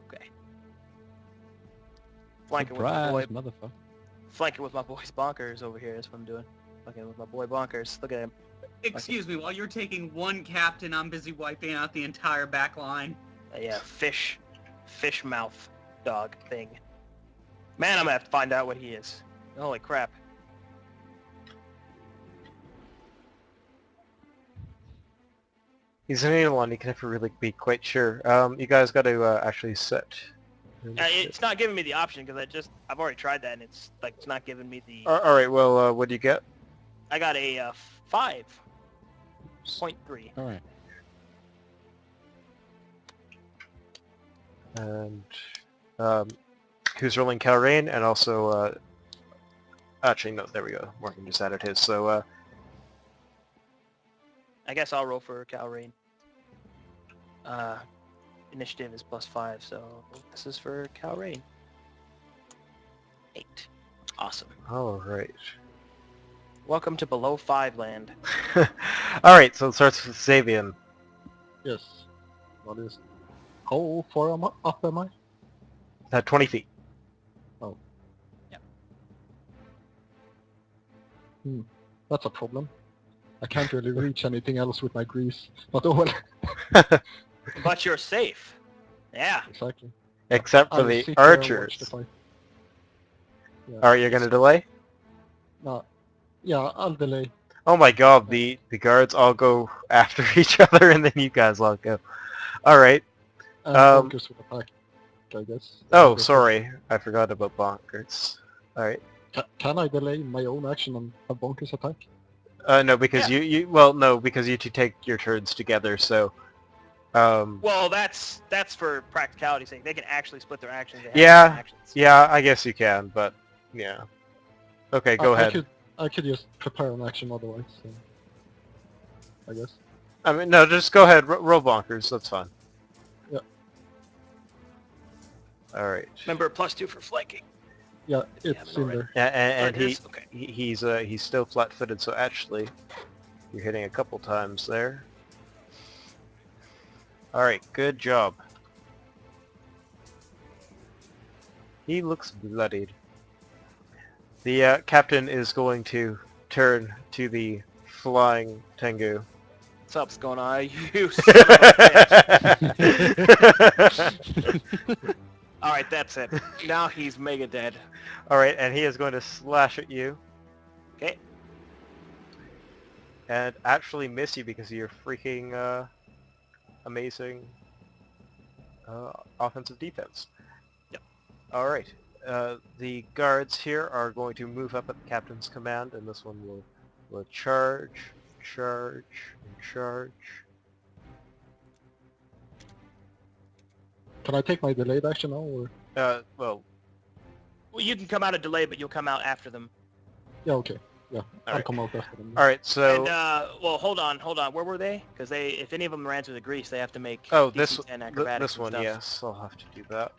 Okay. Flanking with my boy. Surprise, motherfucker. Flanking with my boy's bonkers over here. That's what I'm doing. Flanking with my boy bonkers. Look at him. Excuse me, while you're taking one captain, I'm busy wiping out the entire back line. Yeah, fish mouth dog thing. Man, I'm gonna have to find out what he is. Holy crap. He's an alien, you can never really be quite sure. You guys got to actually set. It's not giving me the option because I've already tried that and it's like it's not giving me the. All right. Well, what do you get? I got a 5.3. All right. And who's rolling Calrain? And also, actually, no, there we go. Morgan just added his. So, I guess I'll roll for Calrain. Initiative is +5, so this is for Calrain. 8. Awesome. all right. Welcome to Below 5 land. All right. So it starts with Sabian. Yes. What is... How far up am I? 20 feet. Oh. Yep. That's a problem. I can't really reach anything else with my grease. But oh well. But you're safe. Yeah. Exactly. Except for I'll the sit here and watch archers. the fight. Yeah. All right, you're gonna delay? No. Yeah, I'll delay. Oh my god, the guards all go after each other and then you guys all go. Alright. And focus with attack, I guess. Oh, sorry. I forgot about bonkers. Alright. Can I delay my own action on a bonkers attack? No, because no, because you two take your turns together, so... Well, that's for practicality's sake. They can actually split their actions. They have Yeah, different actions. yeah, I guess you can, but... Yeah. Okay, go ahead. I could just prepare an action otherwise, so... I guess. I mean, no, just go ahead. Roll bonkers. That's fine. Yeah. Alright. Remember, +2 for flanking. Yeah, it's in there. And Oh, it is? Okay. he's still flat-footed, so actually, you're hitting a couple times there. Alright, good job. He looks bloodied. The captain is going to turn to the flying Tengu. What's up's going on? You son of a bitch. Alright, that's it. Now he's mega dead. Alright, and he is going to slash at you. Okay. And actually miss you because of your freaking amazing offensive defense. Yep. Alright. The guards here are going to move up at the captain's command, and this one will charge, and charge. Can I take my delayed action now, or...? Well, Well, you can come out of delay, but you'll come out after them. Yeah, okay. Yeah, I'll Alright. come out after them. Alright, so... And, well, hold on. Where were they? Because if any of them ran through the grease, they have to make Oh, DC 10 acrobatics this and one, stuff. yes. I'll have to do that.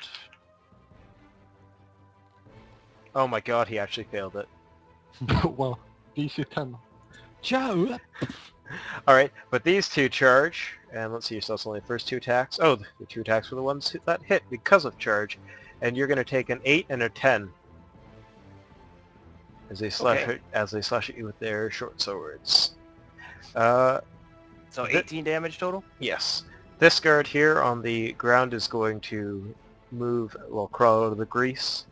Oh my god, he actually failed it. Well, DC 10. Joe! Alright, but these two charge, and let's see, so that's only the first two attacks. Oh, the two attacks were the ones that hit because of charge, and you're going to take an 8 and a 10 as they slash at you with their short swords. So 18 damage total? Yes. This guard here on the ground is going to move, well, crawl out of the grease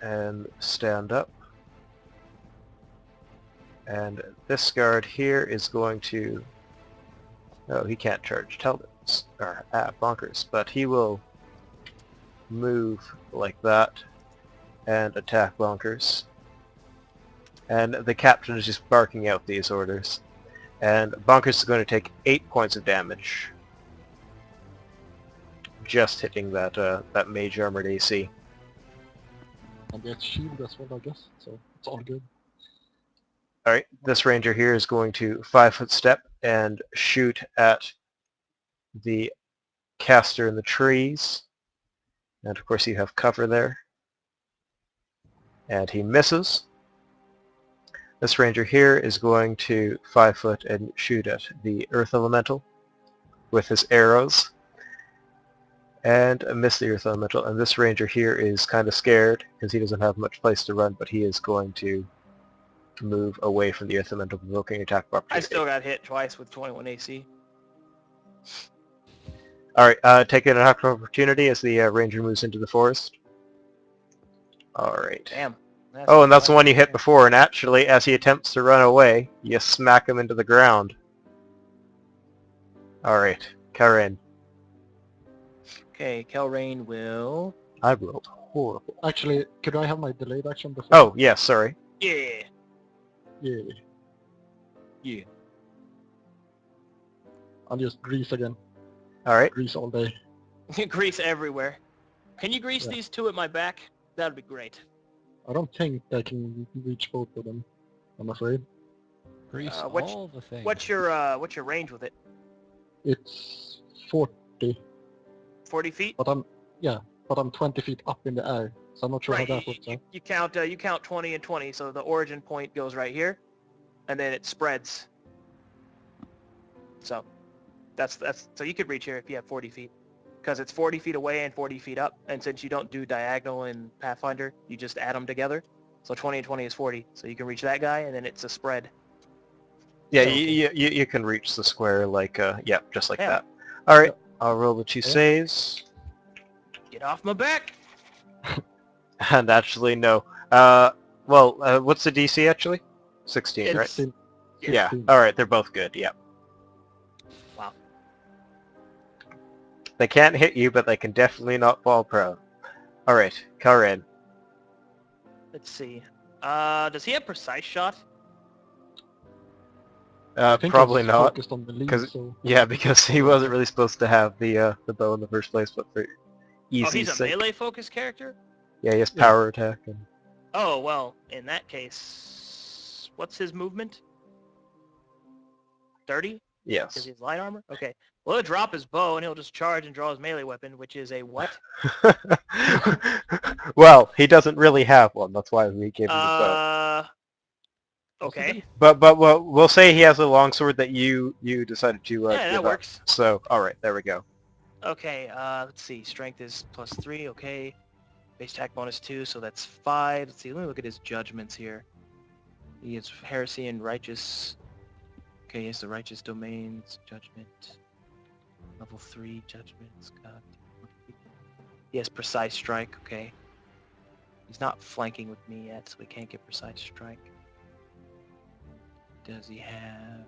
and stand up. And this guard here is going to... Oh, he can't charge Talbot's, or Bonkers, but he will move like that and attack Bonkers. And the captain is just barking out these orders. And Bonkers is going to take 8 points of damage. Just hitting that that mage armored AC. And get shield as well, I guess, so it's all good. Alright, this ranger here is going to 5-foot step and shoot at the caster in the trees. And of course you have cover there. And he misses. This ranger here is going to 5 foot and shoot at the earth elemental with his arrows. And miss the earth elemental. And this ranger here is kind of scared because he doesn't have much place to run, but he is going to move away from the earth elemental, provoking attack of I opportunity. still got hit twice with 21 AC. Alright, take an attack of opportunity as the ranger moves into the forest. Alright. Damn. Oh, and that's the one you hit before, and actually, as he attempts to run away, you smack him into the ground. Alright, Karen. Okay, Kelrain will... I rolled horrible. Actually, could I have my delayed action before? Oh, yes, sorry. Yeah. Yeah. Yeah. I'll just grease again. Alright. Grease all day. Grease everywhere. Can you grease Yeah. these two at my back? That'd be great. I don't think I can reach both of them, I'm afraid. Grease What's- all the things. What's your range with it? It's 40, 40 feet? but I'm 20 feet up in the air, so I'm not sure Right. how that works out. You count 20 and 20, so the origin point goes right here, and then it spreads. So that's so you could reach here if you have 40 feet, because it's 40 feet away and 40 feet up, and since you don't do diagonal in Pathfinder, you just add them together. So 20 and 20 is 40, so you can reach that guy, and then it's a spread. Yeah, Okay. you can reach the square like, just like Yeah. that. Alright, Yep. I'll roll the 2 Yeah. saves. Get off my back! And actually, no. What's the DC actually? 16, right? 16. Yeah. 16. Alright, they're both good, yeah. Wow. They can't hit you, but they can definitely not fall prone. Alright, Karen. Let's see. Does he have precise shot? I think Probably it's not. focused on the lead, 'cause- so... Yeah, because he wasn't really supposed to have the bow in the first place, but for easy Oh, he's a sake. melee focused character? Yeah, he has Yeah. power attack. And... Oh, well, in that case, what's his movement? 30? Because Yes. he has light armor? Okay. Well, he'll drop his bow and he'll just charge and draw his melee weapon, which is a what? Well, he doesn't really have one. That's why we gave him the bow. Okay. But we'll say he has a longsword that you decided to Yeah, give that up. works. So, all right, there we go. Okay, let's see. Strength is +3, okay. Base attack bonus 2, so that's 5. Let's see, let me look at his judgments here. He has heresy and righteous. Okay, he has the righteous domains, judgment. Level 3 judgments, god. He has precise strike, okay. He's not flanking with me yet, so he can't get precise strike. Does he have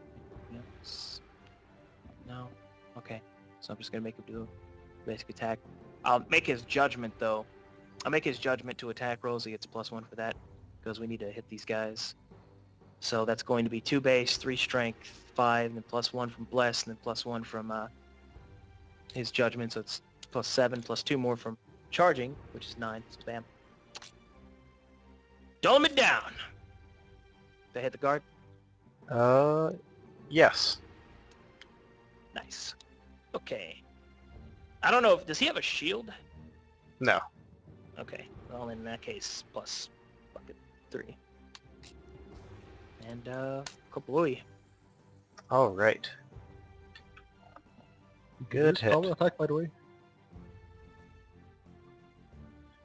anything else? No? Okay. So I'm just gonna make him do basic attack. I'll make his judgment though. I'll make his judgment to attack rolls. He gets +1 for that because we need to hit these guys. So that's going to be 2 base, 3 strength, 5, and then +1 from bless, and then +1 from his judgment. So it's +7, +2 more from charging, which is 9. So bam. Dome it down. They hit the guard. Yes. Nice. Okay. I don't know if does he have a shield? No. Okay. Well, in that case, plus bucket 3. And kablooey. All right. Good Use hit. power attack, by the way.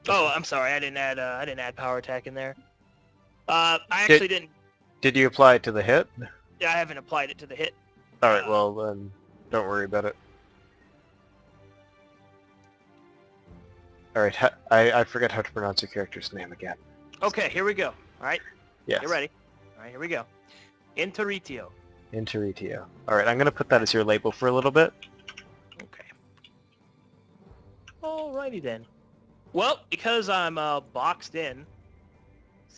Oh, I'm sorry. I didn't add power attack in there. I actually didn't. Did you apply it to the hit? Yeah, I haven't applied it to the hit. All right. Well, then don't worry about it. All right. I forget how to pronounce your character's name again. Okay, here we go. All right, Yes. get ready. All right, here we go. Interitio. Interitio. All right. I'm gonna put that as your label for a little bit. Okay. Alrighty then. Well, because I'm boxed in.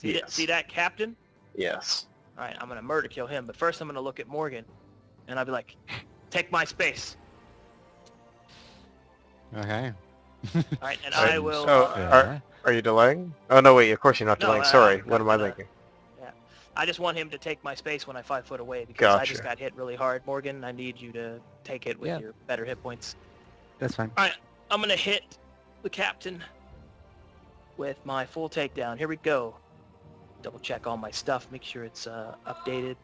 Yes. See that captain? Yes. All right, I'm gonna murder kill him, but first I'm gonna look at Morgan, and I'll be like, "Take my space." Okay. All right, and Right, I will. so- Are you delaying? Oh no, wait. Of course you're not No, delaying. Sorry. I'm What not am I gonna- thinking? I just want him to take my space when I 5 foot away because I just Gotcha. got hit really hard, Morgan. I need you to take it with Yeah. your better hit points. That's fine. I'm gonna hit the captain with my full takedown. Here we go. Double check all my stuff, make sure it's updated.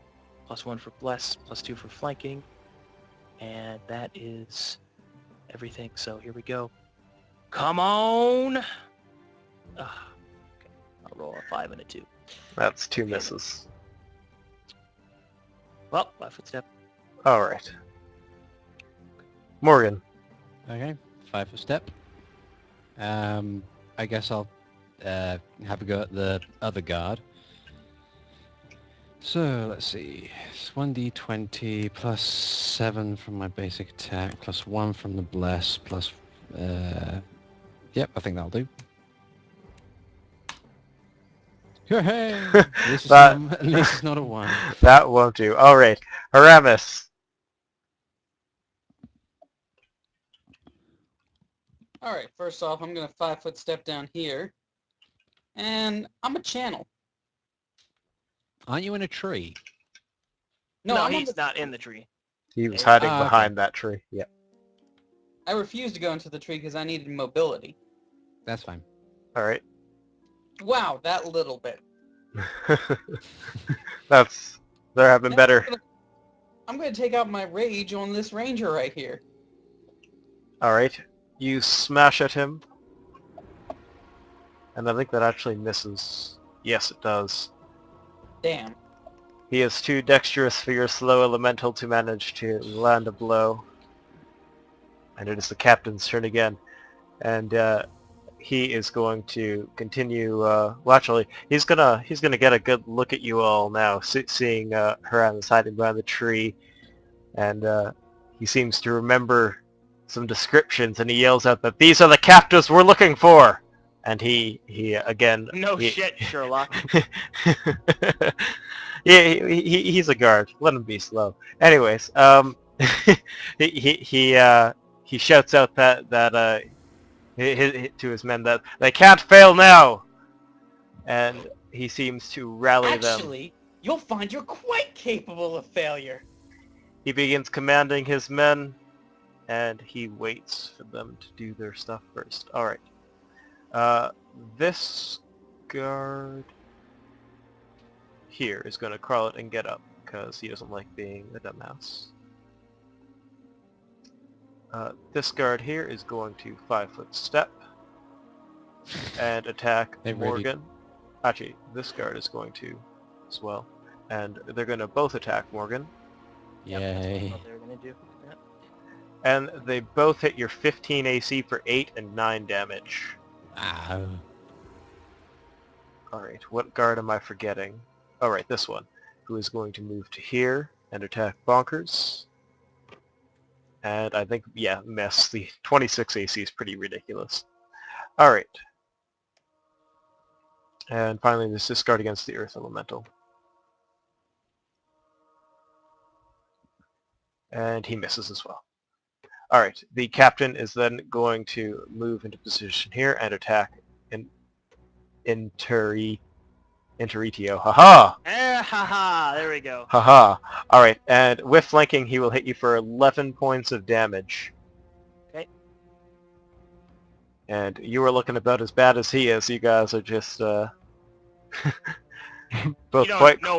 +1 for bless, +2 for flanking. And that is everything. So here we go. Come on! Okay. I'll roll a 5 and a 2. That's 2 Okay. misses. Well, 5 foot step. All right. Morgan. Okay, 5 foot step. I guess I'll have a go at the other guard. So let's see. It's 1d20 plus 7 from my basic attack, plus 1 from the bless, plus. Yep, I think that'll do. Hey! At least it's not a 1. That won't do. All right. Aramis. Alright, first off, I'm going to 5 foot step down here. And I'm a channel. Aren't you in a tree? No, I'm on he's the- not in the tree. He was hiding okay. behind that tree. Yeah. I refused to go into the tree because I needed mobility. That's fine. All right. Wow, that little bit. There have been better. I'm going to take out my rage on this ranger right here. All right. You smash at him. And I think that actually misses. Yes, it does. Damn. He is too dexterous for your slow elemental to manage to land a blow. And it is the captain's turn again. And he is going to continue. Well, actually, he's gonna get a good look at you all now, seeing Haramis hiding behind the tree, and he seems to remember some descriptions, and he yells out that these are the captives we're looking for. And he again. No shit, Sherlock. Yeah, he's a guard. Let him be slow. Anyways, he shouts out that to his men that they can't fail now, and he seems to rally them. Actually, you'll find you're quite capable of failure. He begins commanding his men, and he waits for them to do their stuff first. All right. This guard here is going to crawl it and get up because he doesn't like being a dumbass. This guard here is going to 5 foot step and attack Morgan. Actually, this guard is going to as well, and they're going to both attack Morgan. Yep, that's what I Yay. thought they were gonna do. Yep. And they both hit your 15 AC for 8 and 9 damage. Ow. Alright, what guard am I forgetting? Alright, this one, who is going to move to here and attack Bonkers. And I think, yeah, miss. The 26 AC is pretty ridiculous. Alright. And finally, this discard against the Earth Elemental. And he misses as well. Alright, the captain is then going to move into position here and attack Interitio. Haha! Haha, there we go. Haha! Alright, and with flanking, he will hit you for 11 points of damage. Okay. And you are looking about as bad as he is. You guys are just, both quite... No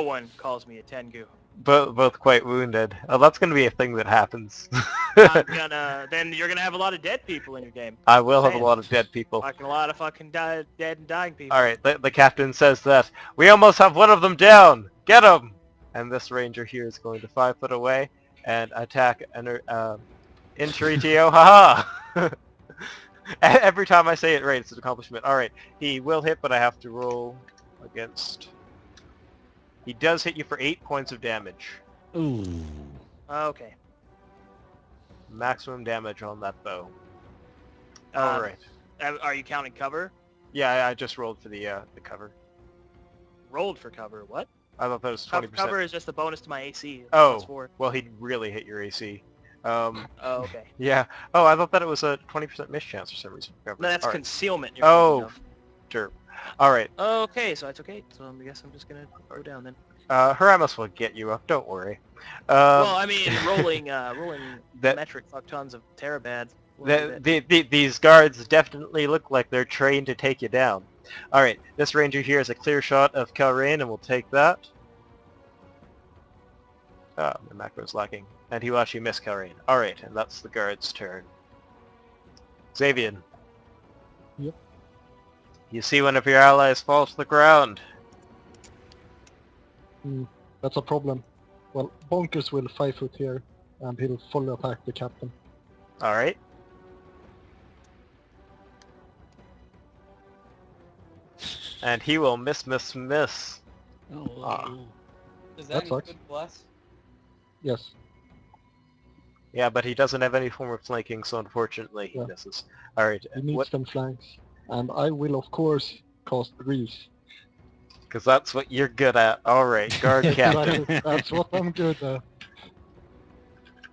one calls me a Tengu. Both quite wounded. Oh, that's going to be a thing that happens. Then you're gonna have a lot of dead people in your game. I will have a lot of dead people. Fucking a lot of fucking dead and dying people. Alright, the captain says that, we almost have one of them down! Get him! And this ranger here is going to 5 foot away and attack Interitio. Haha! Every time I say it right, it's an accomplishment. Alright, he will hit, but I have to roll against... He does hit you for 8 points of damage. Ooh. Okay. Maximum damage on that bow. Alright. Are you counting cover? Yeah, I just rolled for the cover. Rolled for cover. What? I thought that was 20%. Cover is just the bonus to my AC. Oh, +4. well, he'd really hit your AC. Oh, okay. Yeah. Oh, I thought that it was a 20% miss chance for some reason. No, that's All right. concealment. You're Oh, sure. All right. Okay, so it's okay. So I guess I'm just gonna go down then. Haramis will get you up. Don't worry. Well, I mean, rolling that- metric fuck tons of terabad. We'll leave it. These guards definitely look like they're trained to take you down. Alright, this ranger here is a clear shot of Calrain, and we'll take that. Ah, the macro's lacking. And he will actually miss Calrain. Alright, and that's the guard's turn. Xavian. Yep. You see one of your allies fall to the ground. That's a problem. Well, Bonkers will 5 foot here, and he'll fully attack the captain. Alright. And he will miss. Oh, Ah. Does That that sucks. include bless? Yes. Yeah, but he doesn't have any form of flanking, so unfortunately he Yeah. misses. Alright, He needs what? them flanks. And I will, of course, cast Grease. Because that's what you're good at. Alright, guard captain. Exactly. That's what I'm good at.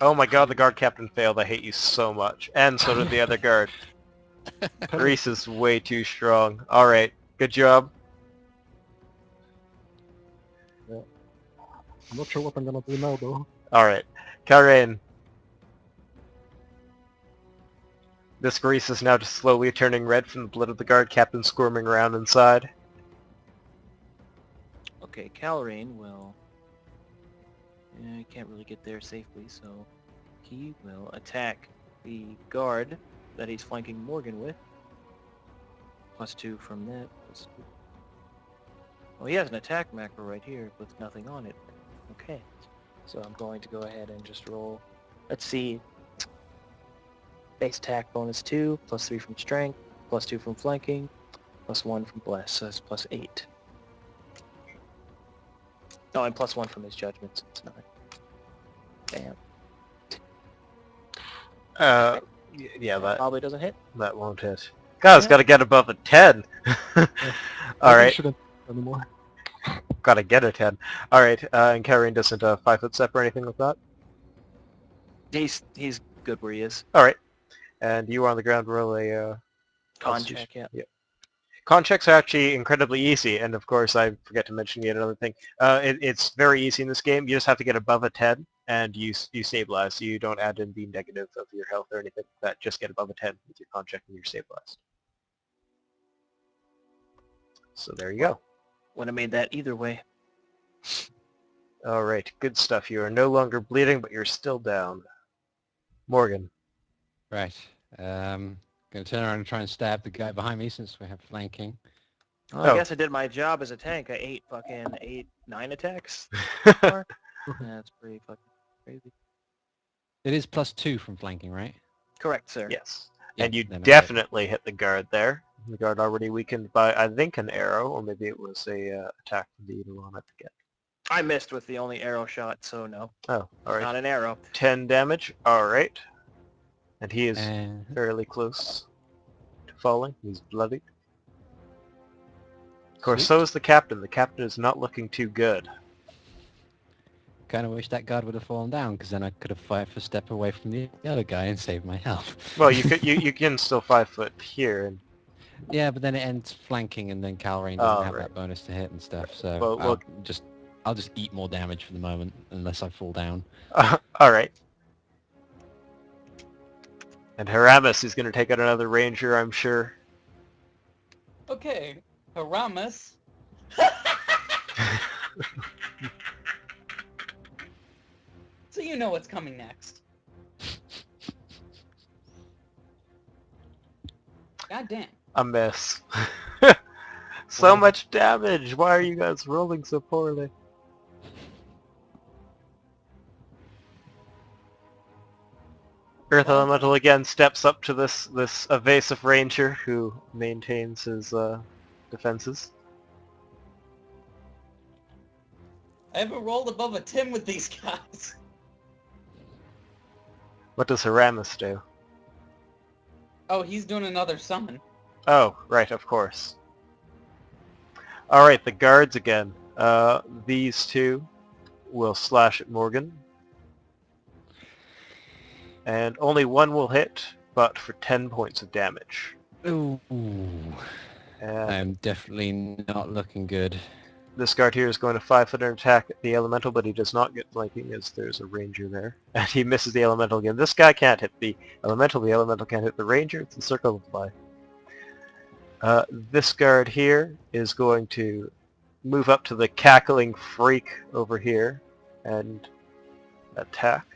Oh my god, the guard captain failed. I hate you so much. And so did the other guard. Tell me. Grease is way too strong. Alright, good job. I'm not sure what I'm gonna do now, though. Alright, Karen. This grease is now just slowly turning red from the blood of the guard captain squirming around inside. Okay, Calrain will... Yeah, he can't really get there safely, so he will attack the guard that he's flanking Morgan with. +2 from that. Oh, he has an attack macro right here with nothing on it. Okay, so I'm going to go ahead and just roll. Let's see. Base attack -2, +3 from strength, +2 from flanking, +1 from bless, so that's +8. Oh, and +1 from his judgment, so it's 9. Bam. Yeah, that Probably doesn't hit. won't hit. God, it's Yeah. got to get above a 10. I Alright, shouldn't anymore. gotta get a 10. Alright, and Karen doesn't 5-foot step or anything like that? He's good where he is. Alright, and you are on the ground, roll a... Con Constitution. check, yeah. Yeah. Con checks are actually incredibly easy, and of course I forget to mention yet another thing. It's very easy in this game. You just have to get above a 10, and you stabilize. So you don't add in the negative of your health or anything like that. Just get above a 10 with your con check and you're stabilized. So there you go. Would have made that either way. Alright, good stuff. You are no longer bleeding, but you're still down. Morgan. Right. Gonna turn around and try and stab the guy behind me since we have flanking. Well, I Oh. guess I did my job as a tank. I ate fucking 9 attacks so far. That's pretty fucking crazy. It is +2 from flanking, right? Correct, sir. Yes. Yeah, And you then I hit. definitely hit the guard there. The guard already weakened by, I think, an arrow, or maybe it was a attack from the evil one, I forget. I missed with the only arrow shot, so no. Oh, alright. Not an arrow. 10 damage, alright. And he is And fairly close to falling. He's bloodied. Of course, Sweet. so is the captain. The captain is not looking too good. kind of wish that guard would have fallen down, because then I could have 5-foot step away from the other guy and saved my health. Well, you could you can still 5-foot here, and Yeah, but then it ends flanking, and then Calrain doesn't have that bonus to hit and stuff. So Well, I'll just eat more damage for the moment, unless I fall down. alright. And Haramis is going to take out another ranger, I'm sure. Okay, Haramis. So you know what's coming next. God damn. A miss. So much damage! Why are you guys rolling so poorly? Earth Well, Elemental again steps up to this evasive ranger who maintains his defenses. I haven't rolled above a 10 with these guys. What does Haramis do? Oh, he's doing another summon. Oh, right, of course. Alright, the guards again. These two will slash at Morgan. And only one will hit, but for 10 points of damage. Ooh. And I'm definitely not looking good. This guard here is going to 5-foot and attack the elemental, but he does not get flanking as there's a ranger there. And he misses the elemental again. This guy can't hit the elemental can't hit the ranger. It's a circle of life. This guard here is going to move up to the cackling freak over here and attack.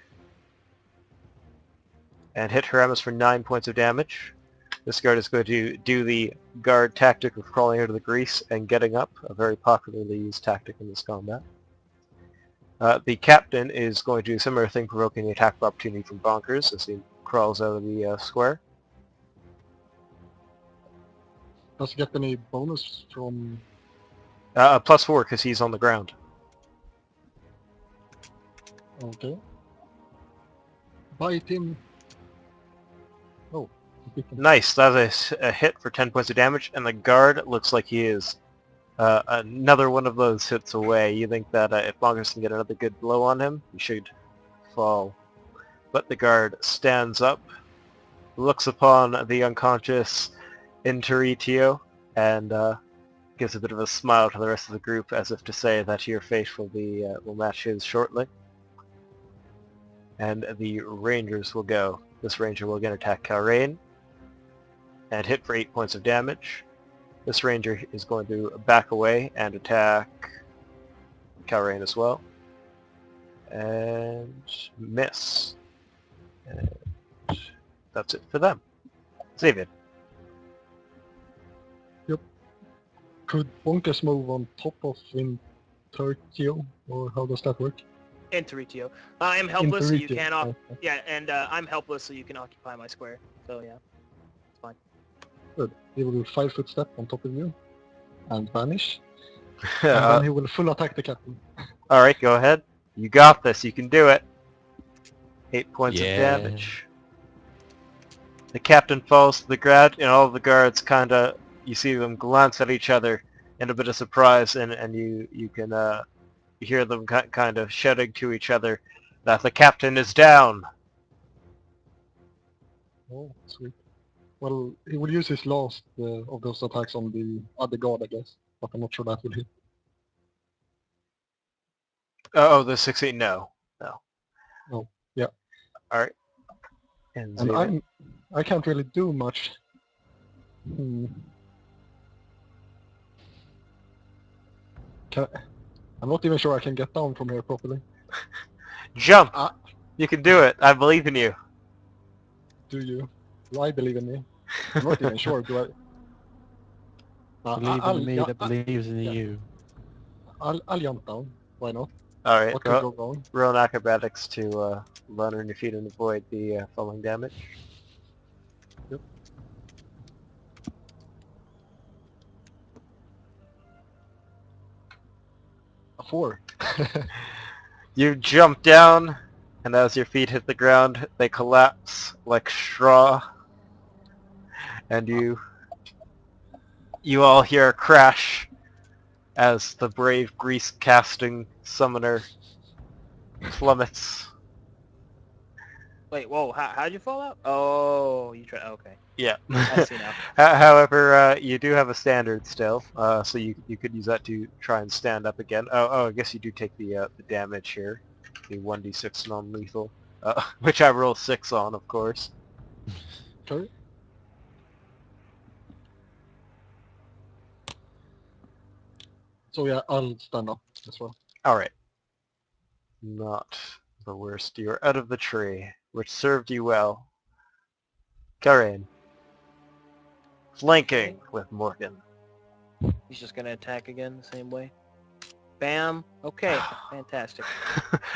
And hit Haramis for 9 points of damage. This guard is going to do the guard tactic of crawling out of the grease and getting up, a very popularly used tactic in this combat. The captain is going to do a similar thing, provoking the attack of opportunity from Bonkers as he crawls out of the square. Does he get any bonus from... +4 because he's on the ground. Okay. Bite him. Oh, he bit him. Nice, that's a hit for 10 points of damage, and the guard looks like he is another one of those hits away. You think that if Bonkers can get another good blow on him, he should fall. But the guard stands up, looks upon the unconscious Interitio, and gives a bit of a smile to the rest of the group as if to say that your fate will match his shortly. And the rangers will go. This ranger will again attack Kalrain and hit for 8 points of damage. This ranger is going to back away and attack Kalrain as well. And miss. And that's it for them. Xavier. Could Bonkers move on top of Intertio, or how does that work? Interitio. I am helpless, so you Interitio, can't... okay. Yeah, and I'm helpless, so you can occupy my square. So yeah, it's fine. Good. He will do 5-foot step on top of you and vanish. And then he will full attack the captain. Alright, go ahead. You got this. You can do it. 8 points of Yeah. damage. The captain falls to the ground, and all of the guards kind of, you see them glance at each other in a bit of surprise, and you can hear them kind of shouting to each other that the captain is down. Oh, sweet. Well, he will use his last of those attacks on the other guard, I guess. But I'm not sure that will hit. Oh, the 16? No. Oh, yeah. Alright. And And Xavier. I can't really do much. I'm not even sure I can get down from here properly. Jump! You can do it. I believe in you. Do you? Do I believe in me? I'm not even sure. Do I? Believe in me that believes in yeah. you. I'll jump down. Why not? Alright, What could go wrong? roll an acrobatics to land on your feet and avoid the falling damage. Yep. A 4. You jump down, and as your feet hit the ground, they collapse like straw. And you all hear a crash as the brave grease-casting summoner plummets. Wait, whoa, how'd you fall out? Oh, you tried... Okay, Yeah. I see now. However, you do have a standard still, so you could use that to try and stand up again. Oh, I guess you do take the damage here, the 1d6 non-lethal, which I roll 6 on, of course. Okay. So yeah, I'll stand up as well. Alright. Not the worst. You're out of the tree, which served you well. Karen. Flanking with Morgan. He's just gonna attack again the same way. Bam. Okay, fantastic.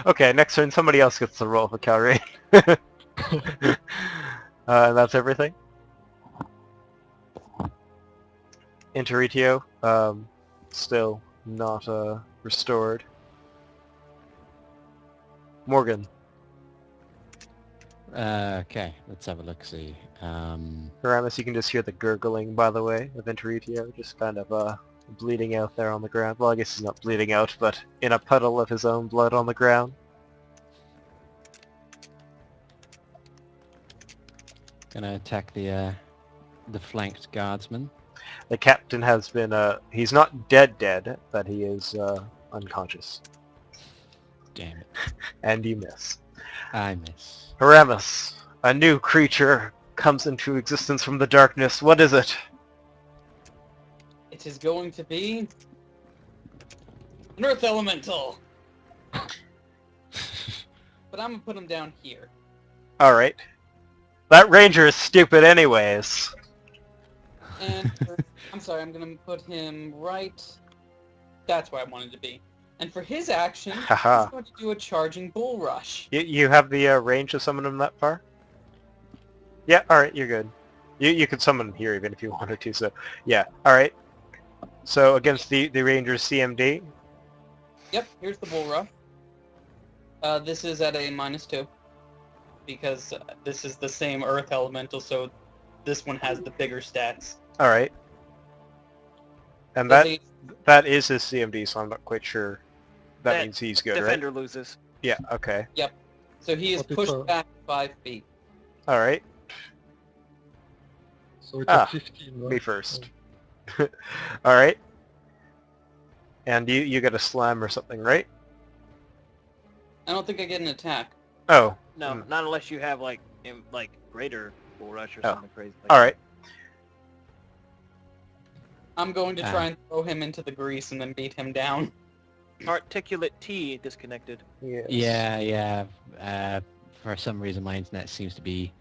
Okay, next turn somebody else gets the roll for Karen. And that's everything. Interitio, still not restored. Morgan. Okay, let's have a look-see. Haramis, you can just hear the gurgling, by the way, of Interitio, just kind of bleeding out there on the ground. Well, I guess he's not bleeding out, but in a puddle of his own blood on the ground. Gonna attack the flanked guardsman. The captain has been, he's not dead, but he is unconscious. Damn it. And you miss. I miss. Haramus, a new creature comes into existence from the darkness. What is it? It is going to be an Earth Elemental. But I'm gonna put him down here. Alright. That ranger is stupid anyways. And I'm sorry, I'm gonna put him right. That's where I wanted to be. And for his action, he's Haha. going to do a charging bull rush. You have the range to summon him that far? Yeah, alright, you're good. You could summon him here even if you wanted to, so yeah, alright. So against the ranger's CMD? Yep, here's the bull rush. This is at a -2 because this is the same Earth Elemental, so this one has the bigger stats. Alright. And So that is his CMD, so I'm not quite sure. That means he's good, Defender right? loses. Yeah, okay. So he is What is pushed her- back 5 feet. Alright, So it's Ah, at 15, right? me first. Alright. And you get a slam or something, right? I don't think I get an attack. Oh, No, Hmm. not unless you have like greater bull rush or Oh. something crazy. Like alright. I'm going to Ah. try and throw him into the grease and then beat him down. that. Articulate T disconnected. Yes. Yeah. For some reason, my internet seems to be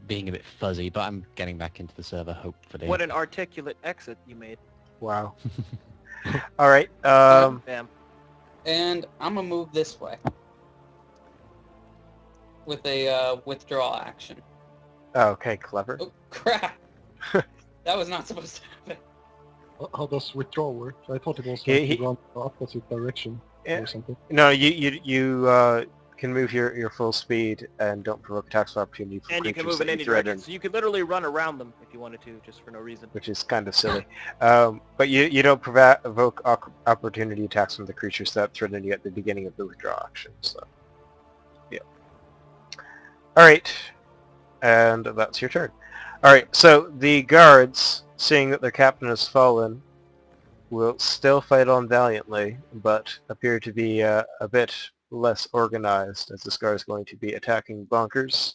being a bit fuzzy, but I'm getting back into the server, hopefully. What an articulate exit you made. Wow. Alright, Bam. And I'm gonna move this way with a withdrawal action. okay, clever. Oh crap! That was not supposed to happen. How does withdraw work? I thought it was He- like he- you run the opposite direction Yeah. or something. No, you can move your full speed and don't provoke attacks of opportunity for And you can creatures move in that any you threaten, direction. So you could literally run around them if you wanted to, just for no reason. which is kind of silly. But you don't provoke opportunity attacks from the creatures that threaten you at the beginning of the withdraw action. So, yeah. All right, and that's your turn. All right, so the guards, seeing that their captain has fallen, will still fight on valiantly, but appear to be a bit less organized, as this guard is going to be attacking Bonkers.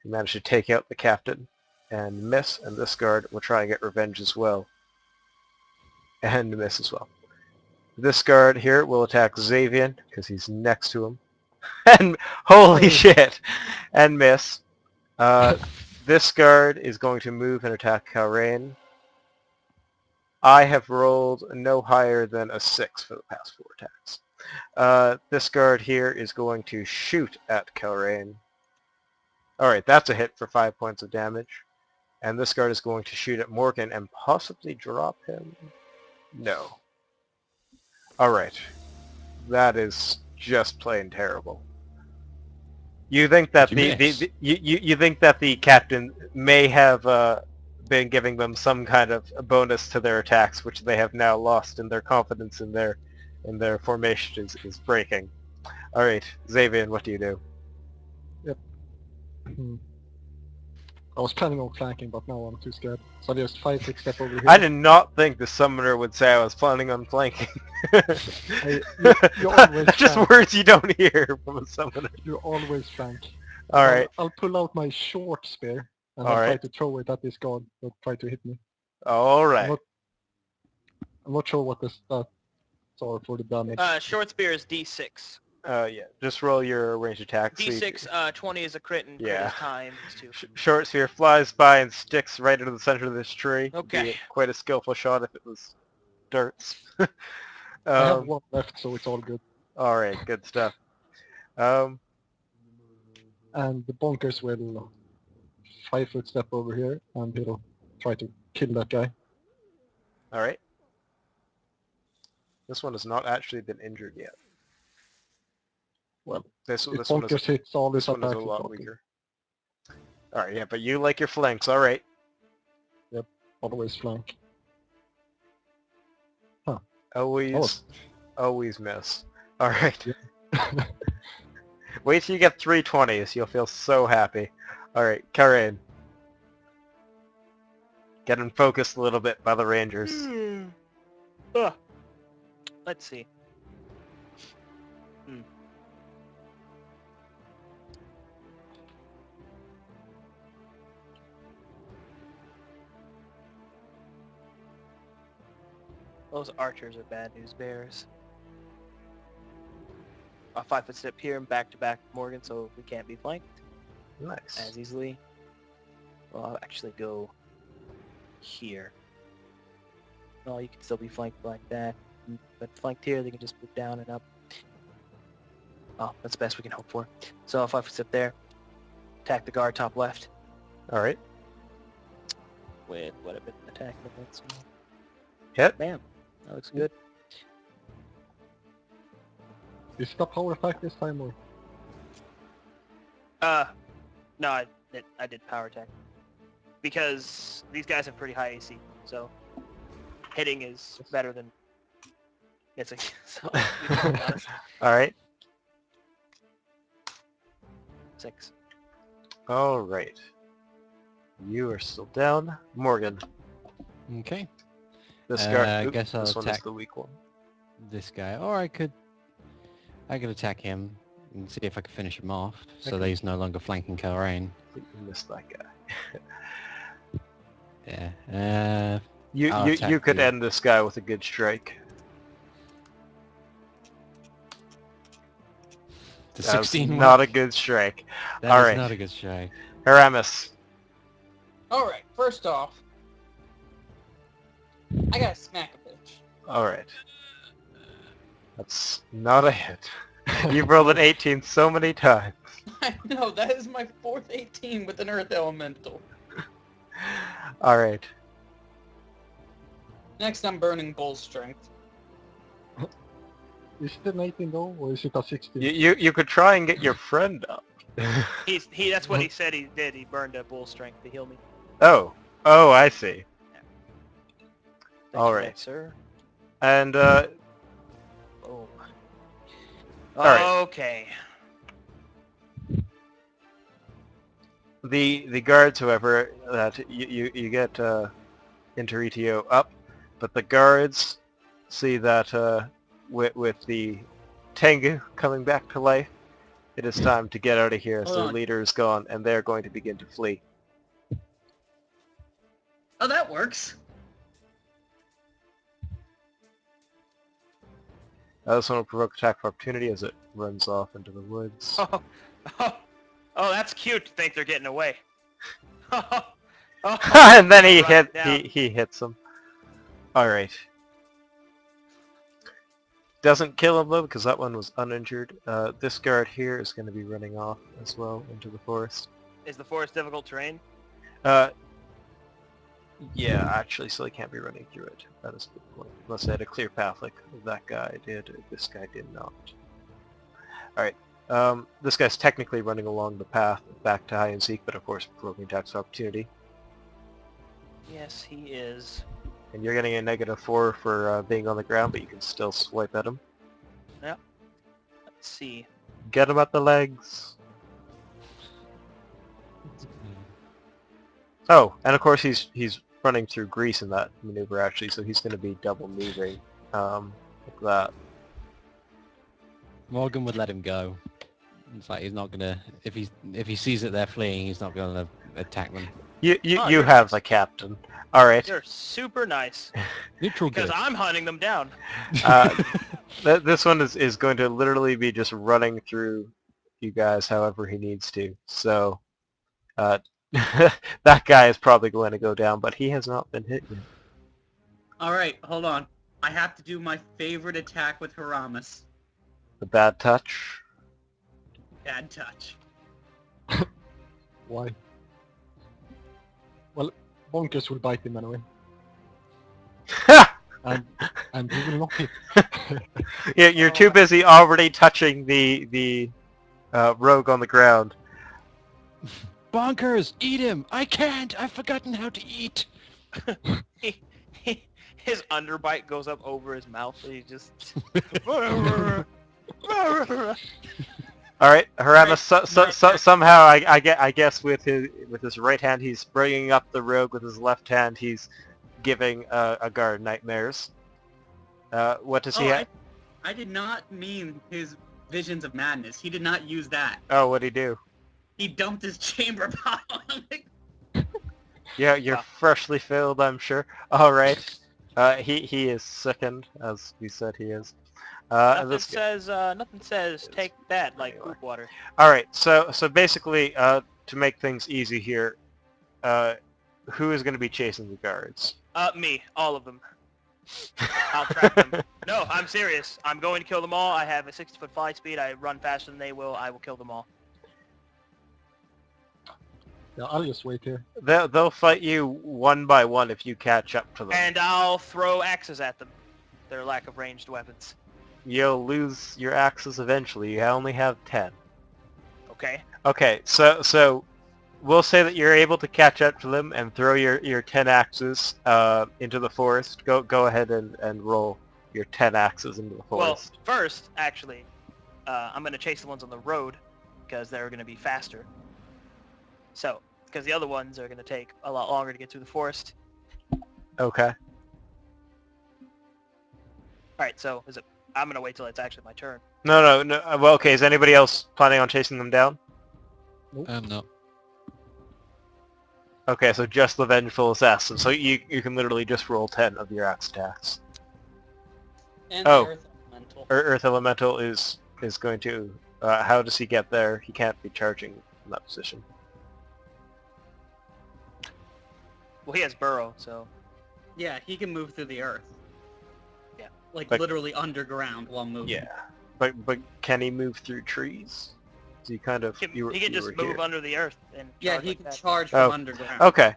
He managed to take out the captain and miss, and this guard will try and get revenge as well. And miss as well. This guard here will attack Xavian, because he's next to him. And holy Oh. shit! And miss. This guard is going to move and attack Kalrain. I have rolled no higher than a 6 for the past 4 attacks. This guard here is going to shoot at Kalrain. Alright, that's a hit for 5 points of damage. And this guard is going to shoot at Morgan and possibly drop him. No. Alright. That is just plain terrible. You think that Did you miss? you think that the captain may have been giving them some kind of bonus to their attacks, which they have now lost, and their confidence in their formation is breaking. All right, Xavian, what do you do? Hmm. I was planning on flanking, but now I'm too scared. So I just 5-6 step over here. I did not think the summoner would say I was planning on flanking. You always Just flank. words you don't hear from a summoner. You always flank. All right, I'll pull out my short spear and All I'll try right. to throw it at this guard. They'll try to hit me. all right. I'm not sure what the stats are for the damage. Short spear is D6. Yeah, just roll your range attack. See- D6, 20 is a crit and crit Yeah. is time. Is 2. Short spear flies by and sticks right into the center of this tree. Okay. Be quite a skillful shot if it was darts. I have one left, so it's all good. All right, good stuff. And the Bonkers will 5-foot step over here, and he'll try to kill that guy. All right. This one has not actually been injured yet. Well, This if one is Bonkers hits all his this one is attacks, a it's lot all good. weaker. All right, yeah, but you like your flanks. All right. Always flank. Always miss. All right. Yeah. Wait till you get 320s. You'll feel so happy. All right, Karen. Getting focused a little bit by the Rangers. Ugh. Let's see. Those archers are bad news bears. A 5-foot step here and back to back Morgan, so we can't be flanked Nice. as easily. Well, I'll actually go here. No, you can still be flanked like that. But flanked here, they can just move down and up. Oh, that's the best we can hope for. So if I step there, attack the guard top left All right. with what I've been attacking against. Hit. Bam. That looks good. Is it a power attack this time or? No, I did power attack. Because these guys have pretty high AC, so hitting is better than missing. So, to be totally honest. All right. 6. All right. You are still down. Morgan. Okay. This guy. I guess I'll this one is attack the weak one. this guy, or I could attack him and see if I can finish him off, so Okay. that he's no longer flanking Kelrain. You missed that guy. Yeah. You I'll attack you could the- end this guy with a good strike. The That's 16 not one? a good strike. That all is right. not a good strike. Aramis. Alright, first off, I gotta smack a bitch. All right. That's not a hit. You've rolled an 18 so many times. I know, that is my 4th 18 with an Earth Elemental. All right. Next, I'm burning Bull Strength. Is it an 18 though, or is it a 16? You could try and get your friend up. That's what he said he did. He burned a bull strength to heal me. Oh, I see. Thank All you, right. sir. And Boom. right. Okay. the guards, however, that you get Interitio up, but the guards see that with the Tengu coming back to life, it is time to get out of here as Hold their on. leader is gone, and they're going to begin to flee. Oh, that works. This one will provoke attack of opportunity as it runs off into the woods. Oh, that's cute to think they're getting away. And then he Run down. he hits him. All right. Doesn't kill him though because that one was uninjured. This guard here is going to be running off as well into the forest. Is the forest difficult terrain? Yeah, actually, so they can't be running through it. That is a good point. Unless they had a clear path like that guy did. This guy did not. Alright. This guy's technically running along the path back to hide and seek, but of course provoking attacks of opportunity. Yes, he is. And you're getting a -4 for being on the ground, but you can still swipe at him. Let's see. Get him at the legs! Oh, and of course he's running through grease in that maneuver actually, so he's going to be double moving like that. Morgan would let him go. It's like he's not gonna, if he sees that they're fleeing, he's not gonna attack them. You Oh, you you're have nice. the captain. All right. You're super nice. Neutral Because good. I'm hunting them down. This one is going to literally be just running through you guys however he needs to. So that guy is probably going to go down, but he has not been hit yet. Alright, hold on. I have to do my favorite attack with Haramis. The bad touch. Bad touch. Why? Well, Bonkers will bite him anyway. And he will not hit. Yeah, you're too busy already touching the rogue on the ground. Bonkers, eat him! I can't! I've forgotten how to eat! His underbite goes up over his mouth and he just... All right, Haramis. Right. Somehow, I guess with his right hand, he's bringing up the rogue. With his left hand, he's giving a guard nightmares. What does he Oh, have? I did not mean his visions of madness. He did not use that. Oh, what'd he do? He dumped his chamber bottle. Yeah, you're Wow. freshly filled, I'm sure. All right. He is sickened, as we said he is. And Nothing this guy. says take that like Anyway. poop water. All right. So basically, to make things easy here, who is going to be chasing the guards? Me, all of them. I'll track them. No, I'm serious. I'm going to kill them all. I have a 60-foot fly speed. I run faster than they will. I will kill them all. Yeah, I'll just wait here. They'll fight you one by one if you catch up to them. And I'll throw axes at them. Their lack of ranged weapons. You'll lose your axes eventually. You only have 10. Okay. Okay, so we'll say that you're able to catch up to them and throw your 10 axes into the forest. Go ahead and roll your 10 axes into the Well, forest. first, actually, I'm going to chase the ones on the road because they're going to be faster. So, because the other ones are going to take a lot longer to get through the forest. Okay. All right, so I'm going to wait till it's actually my turn. No. Well, okay. Is anybody else planning on chasing them down? No. Okay, so just the Vengeful Assassin. So you can literally just roll 10 of your axe attacks. And Oh. the Earth Elemental. Earth Elemental is going to... how does he get there? He can't be charging in that position. Well, he has burrow, so... Yeah, he can move through the Earth. Yeah. Like, Like- literally underground while moving. Yeah. But can he move through trees? So you kind of... He you can just were move here. under the earth and Yeah, charge he like can that. charge Oh. from underground. Okay.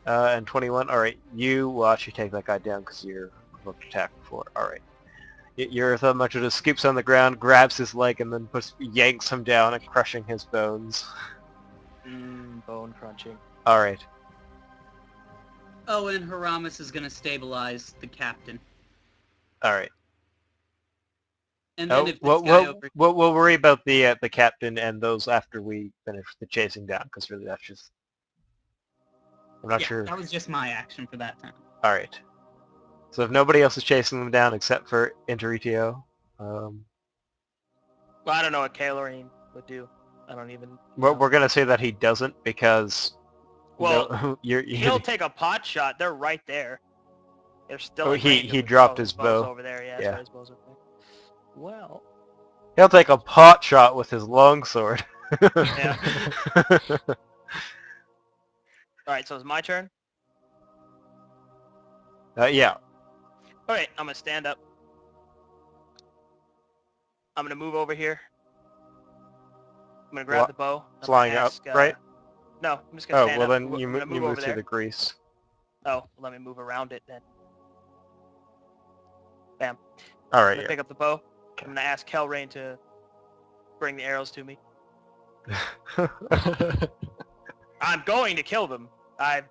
And 21. All right. You will actually take that guy down because you're provoked attack before. All right. Your Earth Elemental just scoops on the ground, grabs his leg, and then yanks him down and crushing his bones. Bone crunching. All right. Oh, and Haramis is gonna stabilize the captain. All right. And then if this guy over... we'll worry about the captain and those after we finish the chasing down, because really that's just... I'm not sure. that was just my action for that time. All right. So if nobody else is chasing them down except for Interitio, Well, I don't know what Kael'Reen would do. I don't even... we're gonna say that he doesn't because... Well, you're he'll take a pot shot. They're right there. They're still Oh, in he range of his dropped bow. his Bow's bow. over there, yeah. Yeah. Sorry, his bow's over there. Well... He'll take a pot shot with his longsword. Yeah. Alright, so it's my turn? Yeah. Alright, I'm gonna stand up. I'm gonna move over here. I'm gonna grab the bow. I'm Flying gonna up, ask, right? No, I'm just gonna Oh, stand well up. then I'm you gonna move over through there. the grease. Oh, let me move around it then. Bam. All I'm right. gonna pick up the bow. I'm gonna ask Kael'Reen to bring the arrows to me. I'm going to kill them. I'm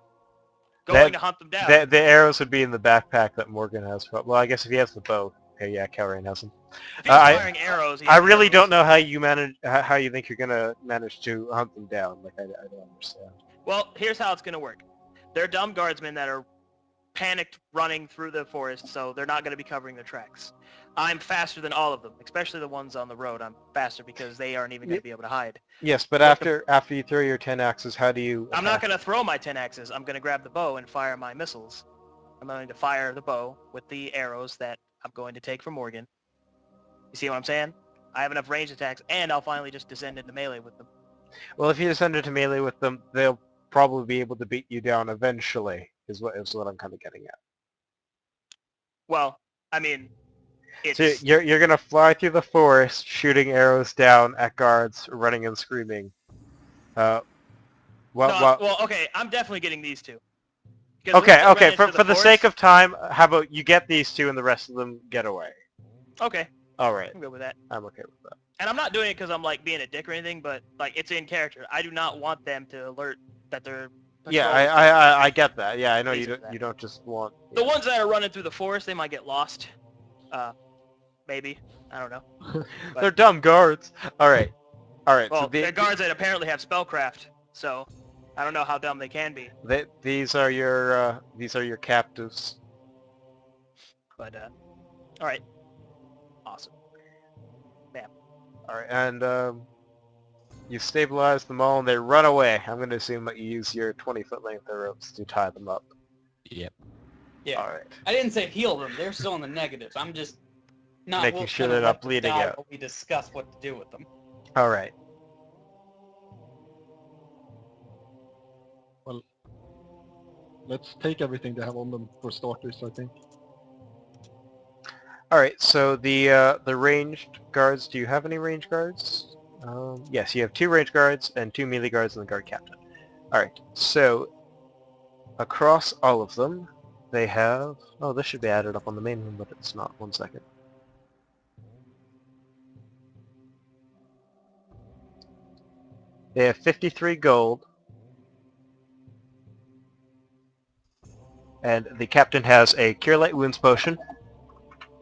going to hunt them down. The arrows would be in the backpack that Morgan has. But, well, I guess if he has the bow, okay, yeah, Kael'Reen has them. If he's firing arrows, he I has really arrows. don't know how you how you think you're gonna manage to hunt them down. Like I don't understand. Well, here's how it's gonna work. They're dumb guardsmen that are panicked running through the forest, so they're not gonna be covering their tracks. I'm faster than all of them, especially the ones on the road. I'm faster because they aren't even gonna be able to hide. Yes, but With after you throw your 10 axes, how do you? I'm not gonna throw my 10 axes. I'm gonna grab the bow and fire my missiles. I'm going to fire the bow with the arrows that I'm going to take from Morgan. You see what I'm saying? I have enough ranged attacks, and I'll finally just descend into melee with them. Well, if you descend into melee with them, they'll probably be able to beat you down eventually. Is what I'm kind of getting at. Well, I mean, it's... So you're gonna fly through the forest, shooting arrows down at guards, running and screaming. well, okay, I'm definitely getting these two. Okay. For the sake of time, how about you get these two and the rest of them get away? Okay, All right, I'm good with that. I'm okay with that. And I'm not doing it because I'm like being a dick or anything, but like it's in character. I do not want them to alert that they're... Yeah, I get that. Yeah, I know Reason for that. you don't just want... The ones that are running through the forest, they might get lost. maybe. I don't know. But- They're dumb guards. All right. So Well, they're guards that apparently have spellcraft, so I don't know how dumb they can be. these are your captives. But all right, awesome. All right, and you stabilize them all, and they run away. I'm going to assume that you use your 20-foot length of ropes to tie them up. Yep. Yeah. All right. I didn't say heal them. They're still in the negatives. I'm just not Making sure gonna they're let not them bleeding die out. while we discuss what to do with them. All right. Well, let's take everything they have on them for starters, I think. All right. So the ranged guards. Do you have any ranged guards? Yes, you have 2 ranged guards and 2 melee guards and the guard captain. All right. So across all of them, they have. Oh, this should be added up on the main one, but it's not. 1 second. They have 53 gold, and the captain has a Cure Light Wounds potion,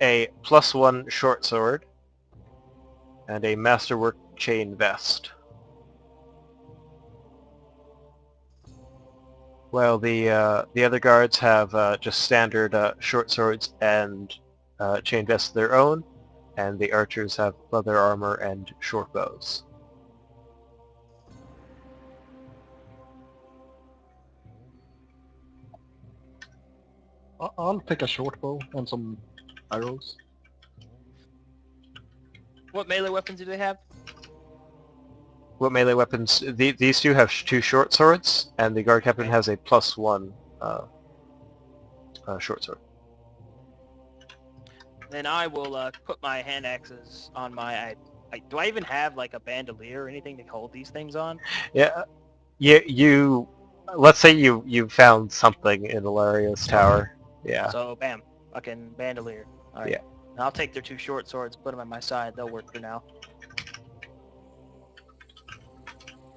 a +1 short sword, and a Masterwork chain vest. While the other guards have just standard short swords and chain vests of their own, and the archers have leather armor and short bows. I'll take a short bow and some arrows. What melee weapons do they have? What melee weapons? These 2 have 2 short swords, and the guard captain Okay. has a +1 short sword. Then I will put my hand axes on my. Do I even have like a bandolier or anything to hold these things on? Yeah, you let's say you found something in Ilaria's tower. Yeah. So bam, fucking bandolier. All right. Yeah. And I'll take their 2 short swords, put them at my side. They'll work for now.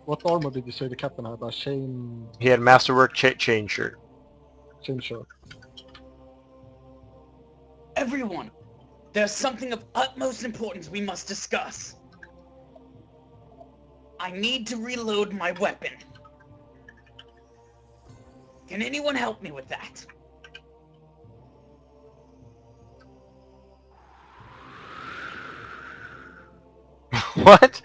What armor did you say the captain had? A chain He had Masterwork chain shirt. shirt. Everyone, there's something of utmost importance we must discuss. I need to reload my weapon. Can anyone help me with that? What?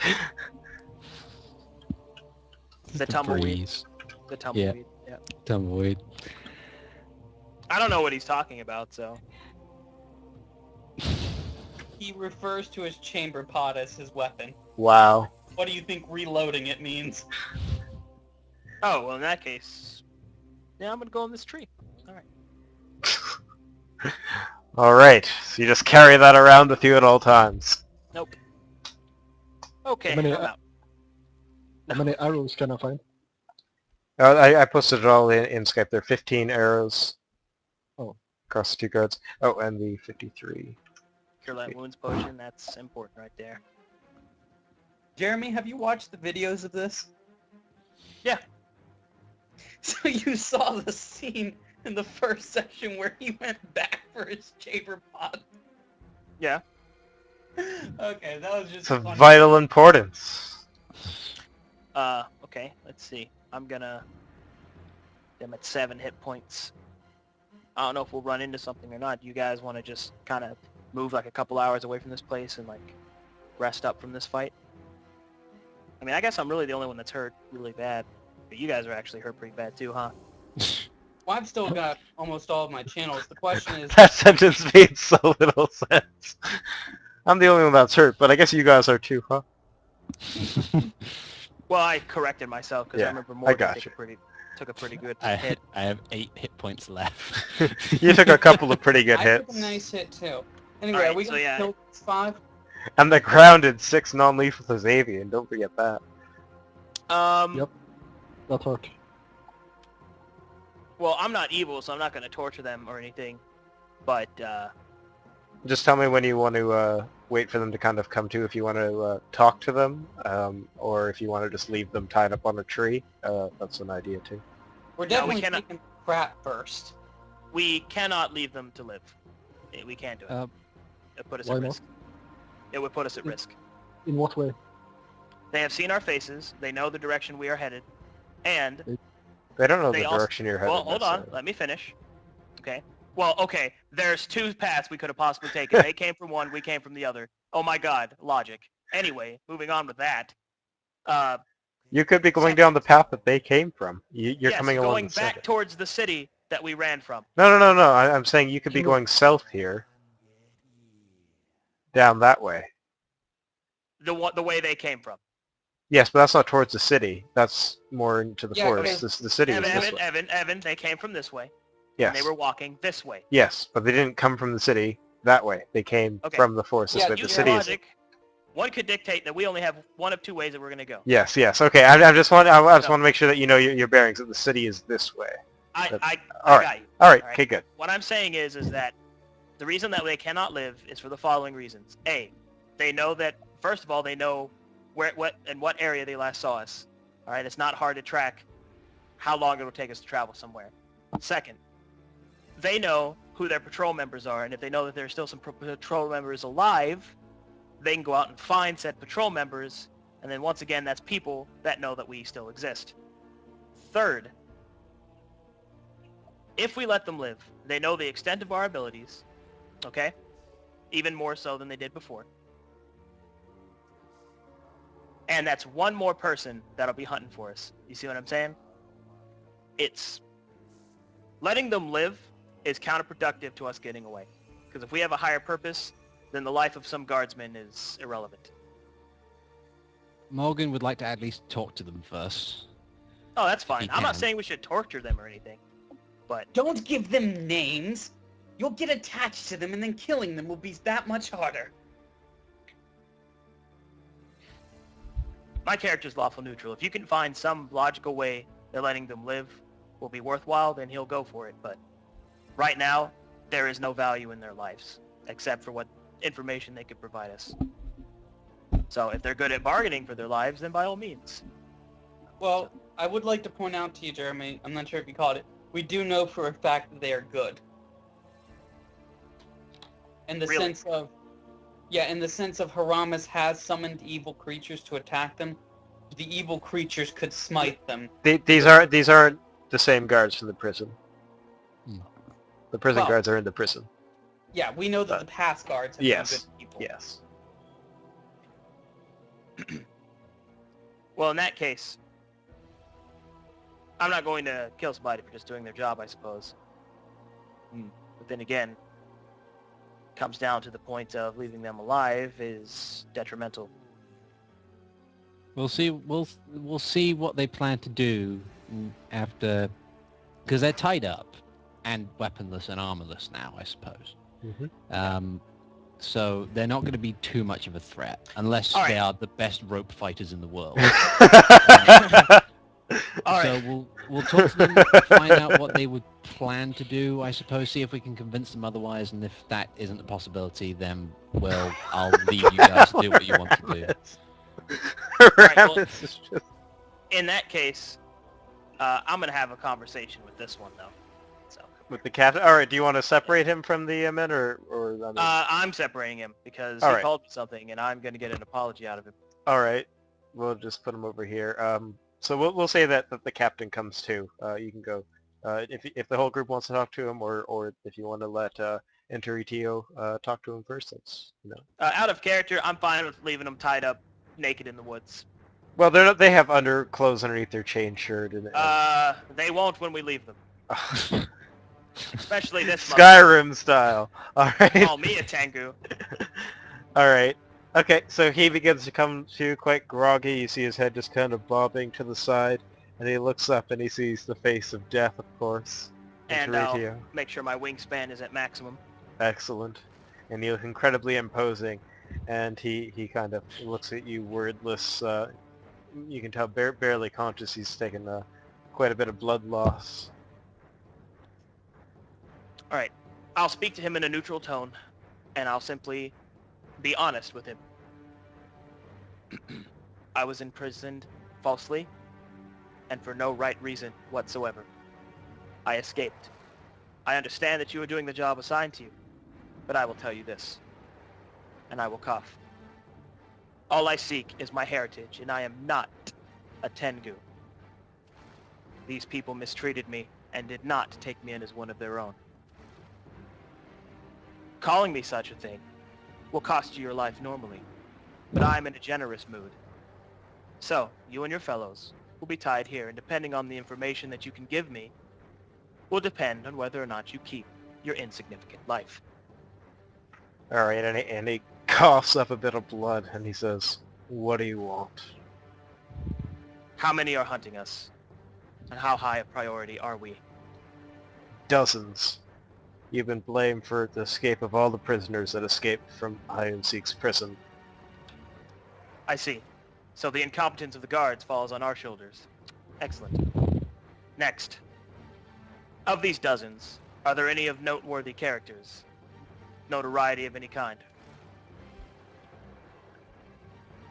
The The tumbleweed. breeze. The tumbleweed. Yeah. Tumbleweed. I don't know what he's talking about, so. He refers to his chamber pot as his weapon. Wow. What do you think reloading it means? Oh, well, in that case, yeah, I'm gonna go in this tree. All right. All right. So you just carry that around with you at all times. Nope. Okay, How many, I'm out. How many arrows can I find? I posted it all in Skype. There are 15 arrows. Oh. Across the 2 guards. Oh, and the 53. Cure Light Wounds potion, that's important right there. Jeremy, have you watched the videos of this? Yeah. So you saw the scene in the first session where he went back for his chamber pot. Yeah. Okay, that was just It's of funny. vital importance. Okay, let's see. I'm at 7 hit points. I don't know if we'll run into something or not. You guys want to just kind of move like a couple hours away from this place and like rest up from this fight? I mean, I guess I'm really the only one that's hurt really bad. But you guys are actually hurt pretty bad too, huh? Well, I've still got almost all of my channels. The question is, That sentence made so little sense. I'm the only one that's hurt, but I guess you guys are too, huh? Well, I corrected myself because Yeah, I remember I Morgan gotcha. took a pretty good I hit. have 8 hit points left. You took a couple of pretty good I hits. took a nice hit too. Anyway, Alright, are we so gonna yeah. kill these 5? And the grounded 6 non-lethal to Xavier, don't forget that. Yep. That hurt. Well, I'm not evil, so I'm not going to torture them or anything. But Just tell me when you want to wait for them to kind of come to, if you want to talk to them, or if you want to just leave them tied up on a tree. That's an idea too. We're No, we definitely cannot- taking crap first. we cannot leave them to live. We can't do it. It put us Why at not? risk. It would put us at risk. In what way? They have seen our faces. They know the direction we are headed, and They don't know they the also. direction you're headed. Well, hold on. necessarily. Let me finish. Okay. Well, okay. There's two paths we could have possibly taken. They came from one. We came from the other. Oh my God, logic. Anyway, moving on with that. Uh, You could be going second, down the path that they came from. You're yes, coming along going the back center. towards the city that we ran from. No. I'm saying you could be You- going south here, down that way. The way they came from. Yes, but that's not towards the city. That's more into the Yeah, forest. The city is this way. Evan, they came from this way. Yes. And they were walking this way. Yes, but they didn't come from the city that way. They came Okay. from the forest this Yeah, way. The Using city is... logic, one could dictate that we only have one of two ways that we're going to go. Yes. Okay. I just want So- to make sure that you know your bearings. That the city is this way. I All right. got you. All right. All right. Okay. Good. What I'm saying is that the reason that they cannot live is for the following reasons. A, they know that, first of all, they know what area they last saw us. All right, it's not hard to track how long it will take us to travel somewhere. Second, they know who their patrol members are, and if they know that there's still some patrol members alive, they can go out and find said patrol members, and then once again, that's people that know that we still exist. Third, if we let them live, they know the extent of our abilities, okay? Even more so than they did before. And that's one more person that'll be hunting for us. You see what I'm saying? It's letting them live is counterproductive to us getting away. Because if we have a higher purpose, then the life of some guardsman is irrelevant. Morgan would like to at least talk to them first. Oh, that's fine. He I'm not can. saying we should torture them or anything. But Don't give them names. You'll get attached to them, and then killing them will be that much harder. my character's lawful neutral. If you can find some logical way that letting them live will be worthwhile, then he'll go for it. But right now, there is no value in their lives, except for what information they could provide us. So if they're good at bargaining for their lives, then by all means. Well, I would like to point out to you, Jeremy, I'm not sure if you caught it, we do know for a fact that they are good. In the Really? sense of, yeah, in the sense of Haramis has summoned evil creatures to attack them. The evil creatures could smite them. These aren't the same guards from the prison. Hmm. The prison Well, guards are in the prison. Yeah, we know that the past guards have been Yes. good people. Yes. Well, in that case, I'm not going to kill somebody for just doing their job, I suppose. But then again, comes down to the point of leaving them alive is detrimental. We'll see. We'll see what they plan to do after, because they're tied up and weaponless and armorless now, I suppose. Mhm. So they're not going to be too much of a threat unless All right. they are the best rope fighters in the world. All So right. we'll talk to them, find out what they would plan to do, I suppose, see if we can convince them otherwise, and if that isn't a possibility, then I'll leave you guys to do what you want to do. right, well- Ramus is just... In that case, I'm going to have a conversation with this one, though. So With the captain. All right. Do you want to separate him from the men, or I mean... I'm separating him because All he right. called me something, and I'm going to get an apology out of him. All right. We'll just put him over here. So we'll say that the captain comes too. You can go. If the whole group wants to talk to him, or if you want to let Enteritio talk to him first, that's Out of character, I'm fine with leaving him tied up naked in the woods. Well, they have underclothes underneath their chain shirt and They won't when we leave them. Especially this Skyrim style. All right. Call me a Tengu. All right. Okay, so he begins to come to quite groggy. You see his head just kind of bobbing to the side, and he looks up and he sees the face of death, of course. And I'll Enteritio. make sure my wingspan is at maximum. Excellent. And he looks incredibly imposing, and he kind of looks at you wordless. You can tell barely conscious. He's taken quite a bit of blood loss. All right. I'll speak to him in a neutral tone, and I'll simply be honest with him. I was imprisoned falsely and for no right reason whatsoever. I escaped. I understand that you are doing the job assigned to you, but I will tell you this. and I will cough. All I seek is my heritage, and I am not a Tengu. These people mistreated me and did not take me in as one of their own. Calling me such a thing will cost you your life normally, but I'm in a generous mood. So, you and your fellows will be tied here, and depending on the information that you can give me, will depend on whether or not you keep your insignificant life. All right, and he coughs up a bit of blood, and he says, "What do you want?" How many are hunting us? And how high a priority are we? Dozens. You've been blamed for the escape of all the prisoners that escaped from Hide-and-Seek's prison. I see. So the incompetence of the guards falls on our shoulders. Excellent. Next. Of these dozens, are there any of noteworthy characters? Notoriety of any kind?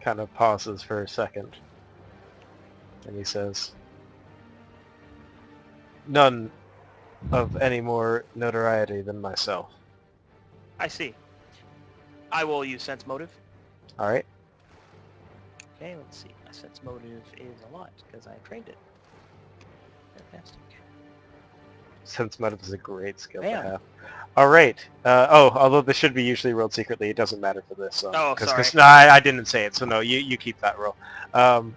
Kind of pauses for a second, and he says, "None of any more notoriety than myself." I see. I will use sense motive. All right. Okay, let's see. My sense motive is a lot, because I trained it. Fantastic. Sense motive is a great skill to Bam. have. All right. Although this should be usually rolled secretly, it doesn't matter for this. Oh, sorry. No, I didn't say it, so no, you keep that roll.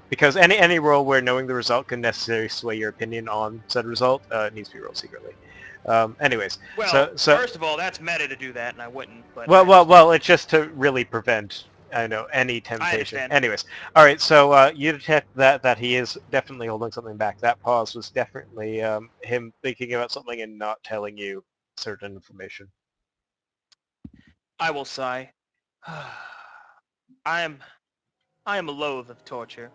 Because any roll where knowing the result can necessarily sway your opinion on said result, it needs to be rolled secretly. Anyways, Well, so first of all, that's meta to do that, and I wouldn't, but... well, it's just to really prevent, any I temptation. understand. Anyways, all right. So you detect that he is definitely holding something back. That pause was definitely him thinking about something and not telling you certain information. I will sigh. I am loath of torture,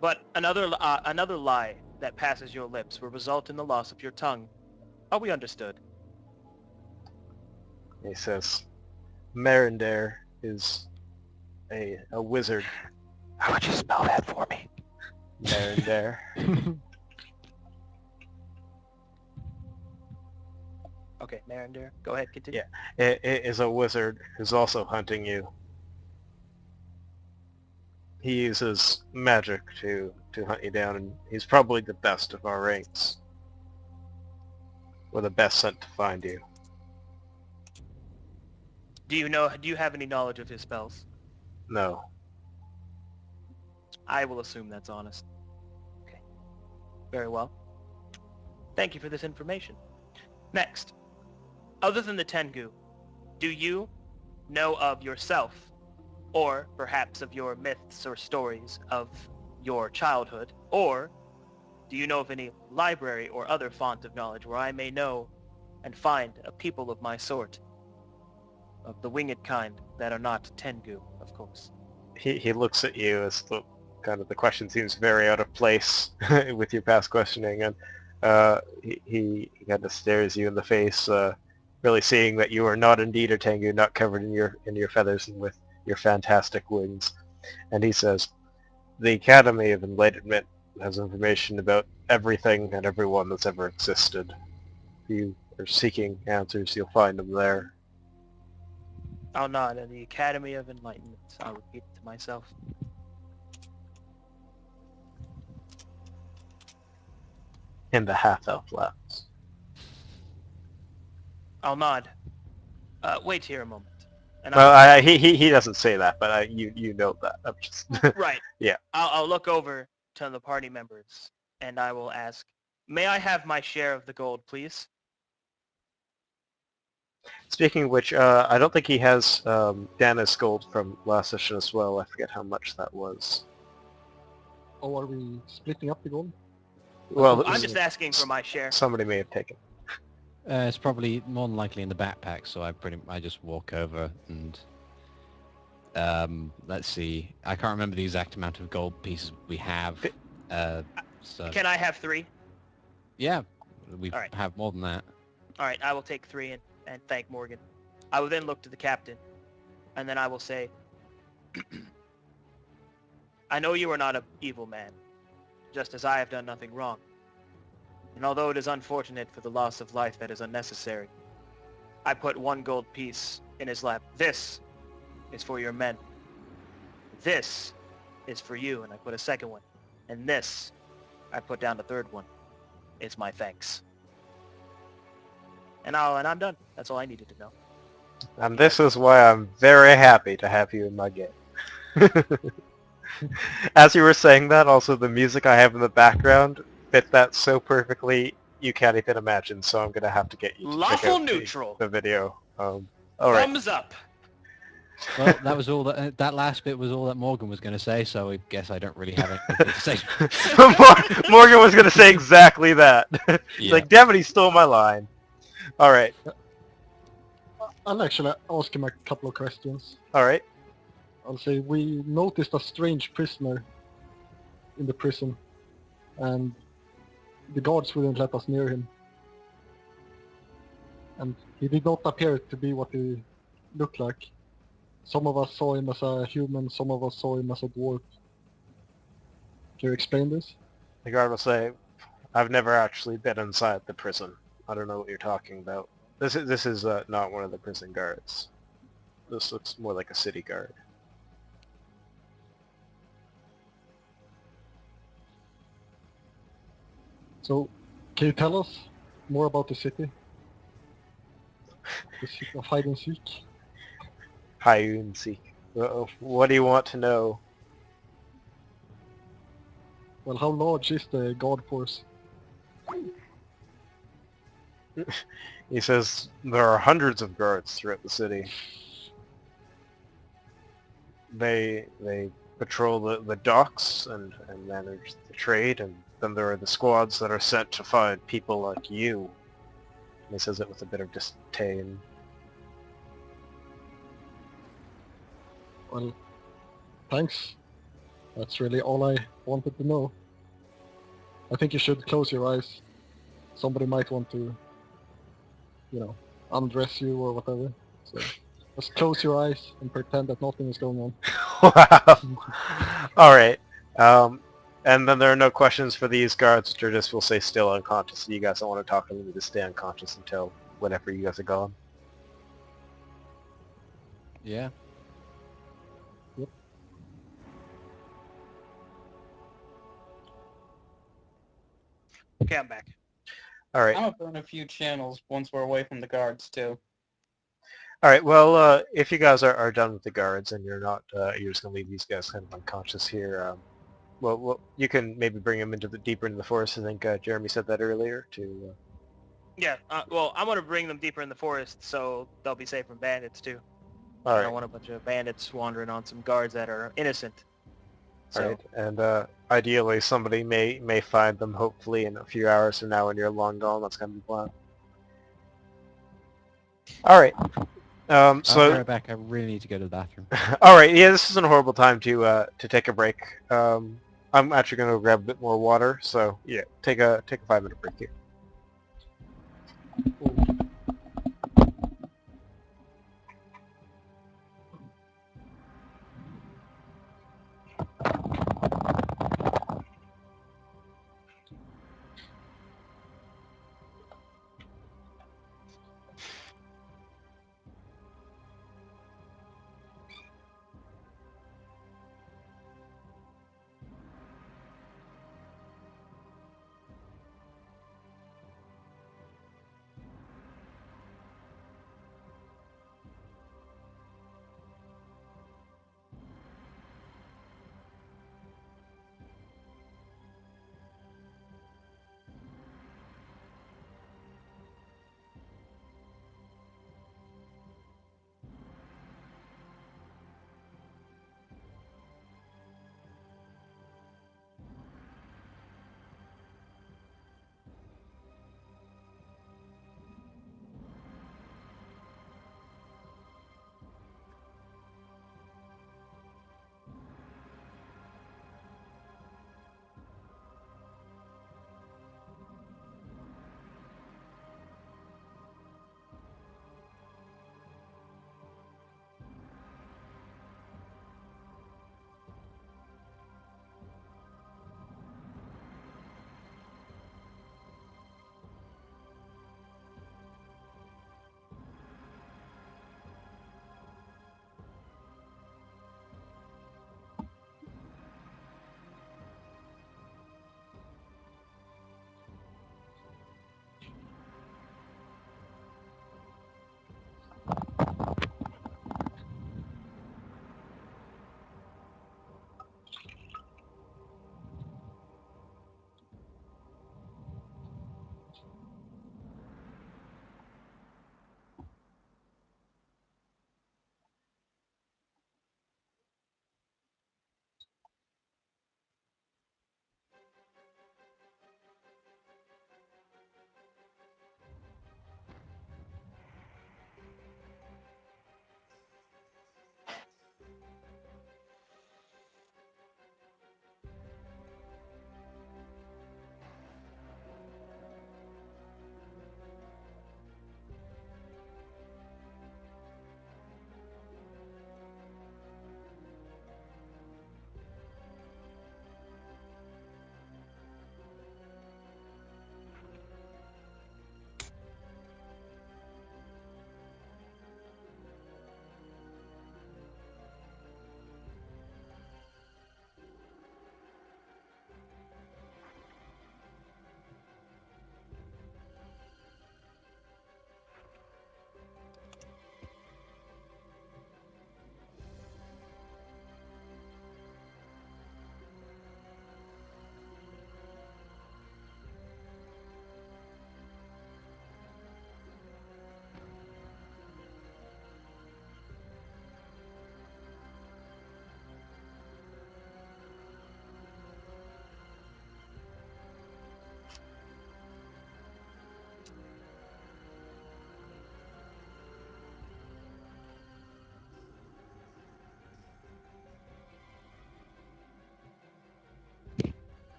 but another lie that passes your lips will result in the loss of your tongue. Are we understood? He says, "Marinder is a wizard." How would you spell that for me? Marinder. Okay, Marinder, go ahead, continue. Yeah, is a wizard who's also hunting you. He uses magic to hunt you down, and he's probably the best of our ranks. We're the best sent to find you. Do you have any knowledge of his spells? No. I will assume that's honest. Okay, very well. Thank you for this information. Next, other than the Tengu, do you know of yourself, or perhaps of your myths or stories of your childhood, or do you know of any library or other font of knowledge where I may know and find a people of my sort, of the winged kind that are not Tengu, of course? He looks at you as the question seems very out of place with your past questioning, and he kind of stares you in the face, really seeing that you are not indeed a Tengu, not covered in your feathers and with your fantastic wings. And he says, "The Academy of Enlightenment has information about everything and everyone that's ever existed. If you are seeking answers, you'll find them there." I'll nod at the Academy of Enlightenment. I'll repeat it to myself. In the half-elf laughs. I'll nod. Wait here a moment. And Well, I'll he doesn't say that, but you know that. I'm just right. yeah. I'll look over to the party members and I will ask, may I have my share of the gold, please? Speaking of which, I don't think he has Dana's gold from last session as well. I forget how much that was. Oh, are we splitting up the gold? Well, I'm just asking for my share. somebody may have taken. It's probably more than likely in the backpack, so I just walk over and let's see. I can't remember the exact amount of gold pieces we have. So Can I have 3? yeah, we All right. have more than that. All right, I will take 3 and thank Morgan. I will then look to the captain, and then I will say, I know you are not an evil man, just as I have done nothing wrong. And although it is unfortunate for the loss of life that is unnecessary, I put 1 gold piece in his lap. This is for your men. This is for you, and I put a second one. And this, I put down the third one. It's my thanks. And I'm done. That's all I needed to know. And this is why I'm very happy to have you in my game. As you were saying that, also the music I have in the background fit that so perfectly you can't even imagine, so I'm going to have to get you to check Lawful out neutral. the video. Alright. Thumbs up. Well, that was all that. That last bit was all that Morgan was going to say, so I guess I don't really have anything to say. Morgan was going to say exactly that. He's Yeah. like, damn it, he stole my line. Alright. I'll actually ask him a couple of questions. Alright. I'll say we noticed a strange prisoner in the prison, and the guards wouldn't let us near him. And he did not appear to be what he looked like. Some of us saw him as a human, some of us saw him as a dwarf. Can you explain this? The guard will say, I've never actually been inside the prison. I don't know what you're talking about. This is not one of the prison guards. This looks more like a city guard. So, can you tell us more about the city? The city of hide and seek? Hide and seek. What do you want to know? Well, how large is the guard force? He says there are hundreds of guards throughout the city. They patrol the docks and manage the trade, and then there are the squads that are sent to find people like you. He says it with a bit of disdain. Well, thanks. That's really all I wanted to know. I think you should close your eyes. Somebody might want to, undress you or whatever. So just close your eyes and pretend that nothing is going on. Wow. Alright. And then there are no questions for these guards, which are just, will say, still unconscious. So you guys don't want to talk to them, just stay unconscious until whenever you guys are gone. Yeah. Okay, I'm back. Alright. I'm gonna burn a few channels once we're away from the guards too. Alright, well, if you guys are done with the guards and you're not, you're just going to leave these guys kind of unconscious here, well, you can maybe bring them deeper into the forest. I think Jeremy said that earlier, to... Yeah, well, I'm going to bring them deeper in the forest so they'll be safe from bandits, too. I Alright, don't want a bunch of bandits wandering on some guards that are innocent. So, alright. And ideally somebody may find them, hopefully, in a few hours from now when you're long gone. That's kind of the plan. Alright. I'll be So... right back. I really need to go to the bathroom. Alright, yeah, this isn't a horrible time to take a break. I'm actually going to grab a bit more water, so yeah, take a 5-minute break here.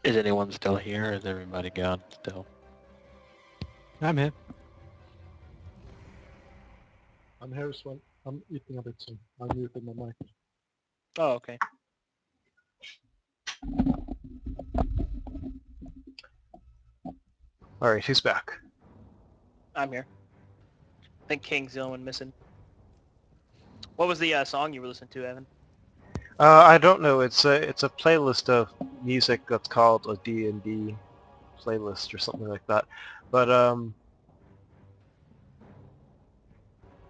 Is anyone still here? Is everybody gone still? I'm here. I'm here as well. I'm eating a bit, so I'm muting my mic. Oh, okay. Alright, who's back? I'm here. I think King's the only one missing. What was the song you were listening to, Evan? I don't know. It's a playlist of music that's called a D&D playlist or something like that. But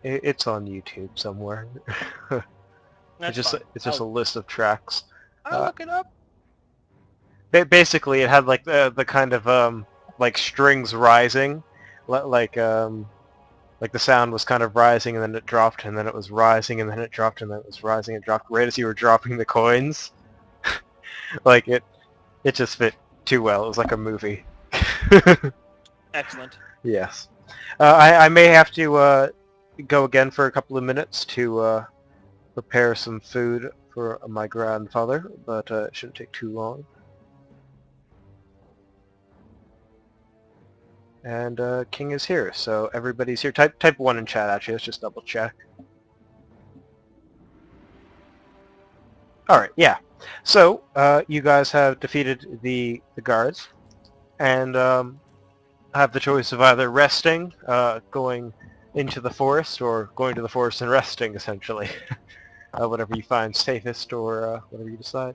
it's on YouTube somewhere. That's fine. It's just a list of tracks. I'll look it up. Basically, it had like the kind of like strings rising, like the sound was kind of rising and then it dropped and then it was rising and then it dropped and then it was rising and dropped right as you were dropping the coins. Like it just fit too well. It was like a movie. Excellent. Yes. I may have to go again for a couple of minutes to prepare some food for my grandfather, but it shouldn't take too long. And King is here, so everybody's here. Type 1 in chat, actually. Let's just double check. Alright, yeah. So, you guys have defeated the guards, and have the choice of either resting, going into the forest, or going to the forest and resting, essentially. Whatever you find safest, or whatever you decide.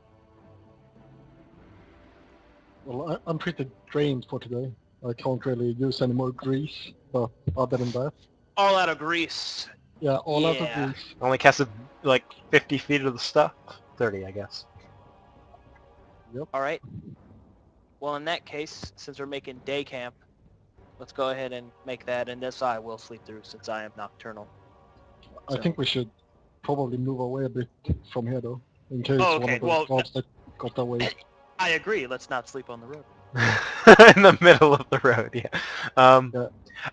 Well, I'm pretty drained for today. I can't really use any more grease, but other than that, All out of grease. yeah, all out of Yeah. grease. Only casted, like, 50 feet of the stuff? 30, I guess. Yep. All right. Well, in that case, since we're making day camp, let's go ahead and make that, and this I will sleep through since I am nocturnal. I So- think we should probably move away a bit from here, though, in case Oh, one okay. of the Well, guards that got away. I agree. Let's not sleep on the road. In the middle of the road, yeah. Yeah.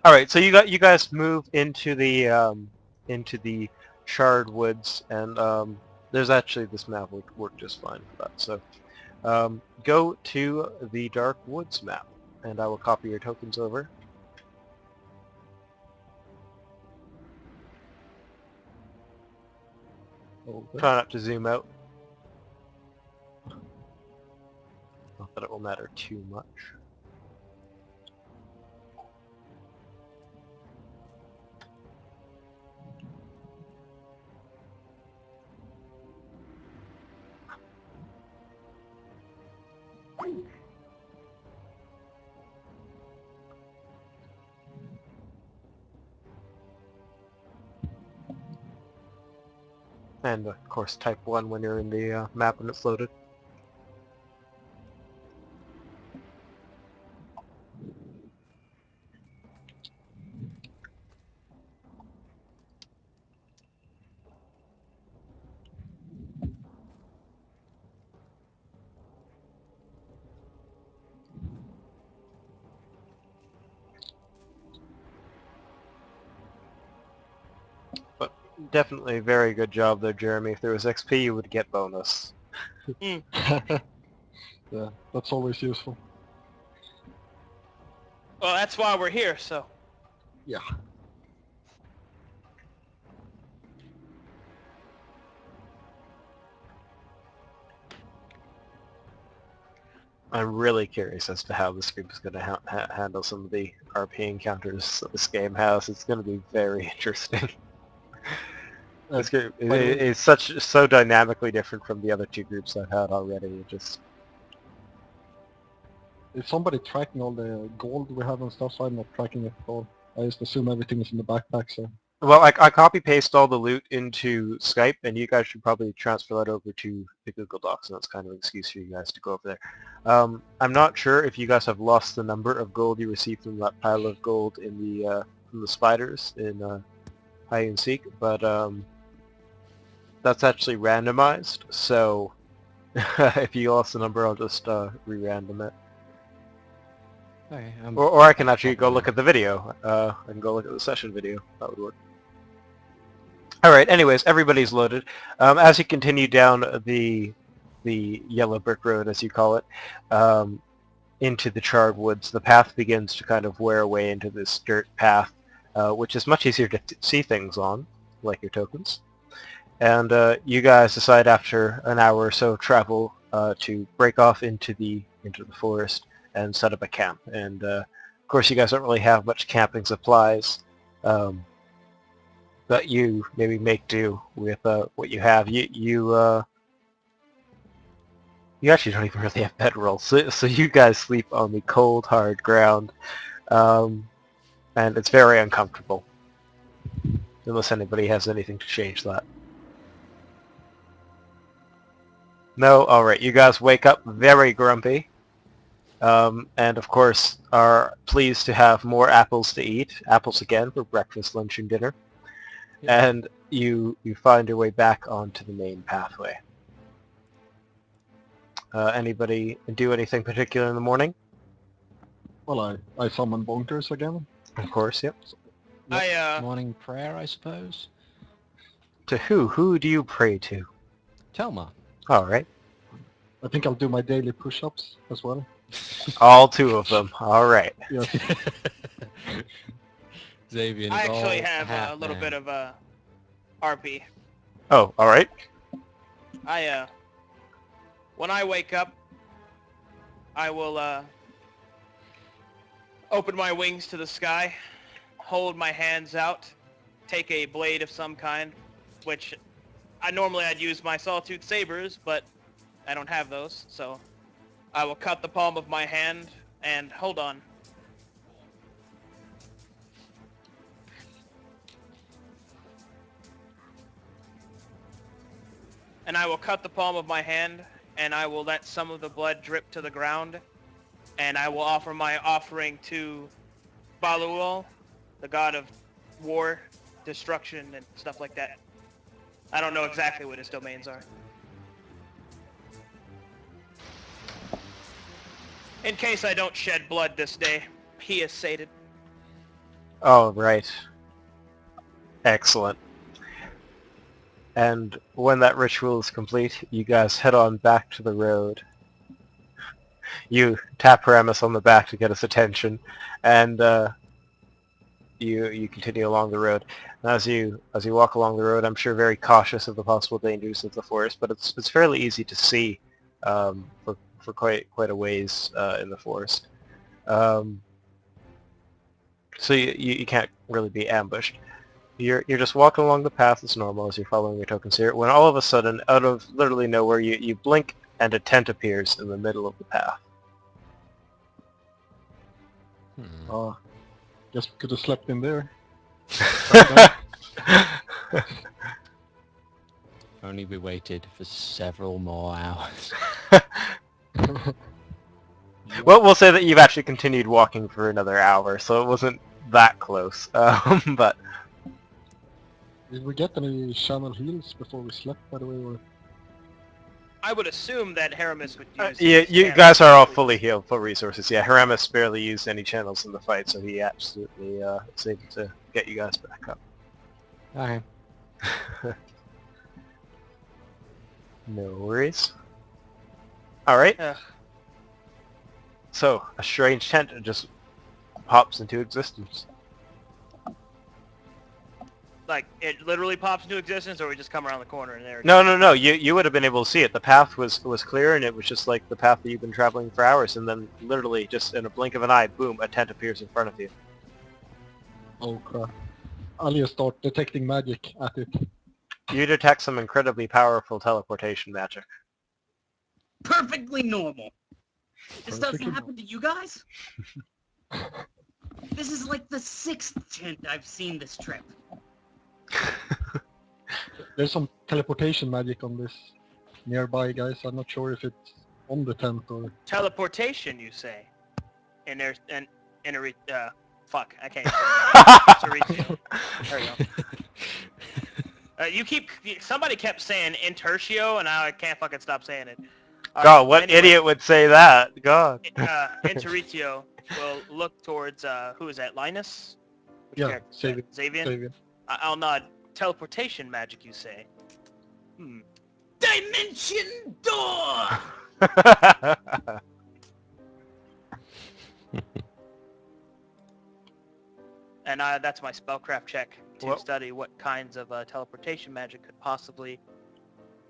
All right, so you guys move into the charred woods, and there's actually this map would work just fine for that. So go to the dark woods map, and I will copy your tokens over. Okay. Try not to zoom out. Not that it will matter too much. And of course type 1 when you're in the map and it's loaded. But definitely very good job there, Jeremy. If there was XP, you would get bonus. Mm. Yeah, that's always useful. Well, that's why we're here, so. Yeah. I'm really curious as to how this group is going to handle some of the RP encounters that this game has. It's going to be very interesting. This group by the way- is so dynamically different from the other two groups I've had already. It just Is somebody tracking all the gold we have and stuff? I'm not tracking it at all. I just assume everything is in the backpack, so... well, I copy paste all the loot into Skype, and you guys should probably transfer that over to the Google Docs, and that's kind of an excuse for you guys to go over there. I'm not sure if you guys have lost the number of gold you received from that pile of gold in the from the spiders in hide and seek, but that's actually randomized. So if you lost the number, I'll just re-random it. Okay, Or I can actually go look at the video. I can go look at the session video. That would work. Alright, anyways, everybody's loaded. As you continue down the the yellow brick road, as you call it, into the charred woods, the path begins to kind of wear away into this dirt path, which is much easier to see things on, like your tokens. And you guys decide after an hour or so of travel to break off into the forest and set up a camp. And of course, you guys don't really have much camping supplies, but you maybe make do with what you have. You actually don't even really have bedrolls, so you guys sleep on the cold, hard ground, and it's very uncomfortable. Unless anybody has anything to change that. No? Alright, you guys wake up very grumpy, and of course are pleased to have more apples to eat. Apples again for breakfast, lunch, and dinner. Yeah. And you find your way back onto the main pathway. Anybody do anything particular in the morning? Well, I summon Bonkers again. Of course, yep. Morning prayer, I suppose. To who? Who do you pray to? Telma. Alright. I think I'll do my daily push-ups as well. All two of them. Alright. Yes. Xavier. I is actually all have half a little man. bit of RP. Oh, alright. When I wake up, I will open my wings to the sky, hold my hands out, take a blade of some kind, which I'd use my sawtooth sabers, but I don't have those, so I will cut the palm of my hand and hold on. And I will cut the palm of my hand, and I will let some of the blood drip to the ground, and I will offer my offering to Baluul, the god of war, destruction, and stuff like that. I don't know exactly what his domains are. In case I don't shed blood this day, he is sated. Oh, right. Excellent. And when that ritual is complete, you guys head on back to the road. You tap Paramus on the back to get his attention, and you continue along the road. And as you walk along the road, I'm sure very cautious of the possible dangers of the forest, but it's fairly easy to see for quite a ways in the forest. So you can't really be ambushed. You're just walking along the path as normal as you're following your tokens here, when all of a sudden, out of literally nowhere, you blink and a tent appears in the middle of the path. Guess we could have slept in there. Only we waited for several more hours. Well, we'll say that you've actually continued walking for another hour, so it wasn't that close. But Did we get any channel heals before we slept, by the way? Or... I would assume that Haramis would use yeah, his you channel guys are all to fully healed, full resources. Yeah, Haramis barely used any channels in the fight, so he absolutely is able to get you guys back up. Okay. No worries. Alright. Ugh. So, a strange tent just pops into existence. Like, it literally pops into existence, or we just come around the corner and there it No, is? no, no, you would have been able to see it. The path was clear, and it was just like the path that you've been traveling for hours, and then literally, just in a blink of an eye, boom, a tent appears in front of you. Oh crap. I'll just start detecting magic at it. You detect some incredibly powerful teleportation magic. Perfectly normal. This doesn't Perfectly happen to you guys? This is like the 6th tent I've seen this trip. There's some teleportation magic on this nearby, guys. I'm not sure if it's on the tent or... Teleportation, you say? And there's fuck, I can't. Territio. There we go. Somebody kept saying intertio, and now I can't fucking stop saying it. All God, right, what anyway, idiot would say that? God. Interritio will look towards, who is that, Linus? Which Yeah, character is Xavier. that? Xavier? Xavier. I'll nod. Teleportation magic, you say? dimension door! And that's my spellcraft check to Well- study what kinds of teleportation magic could possibly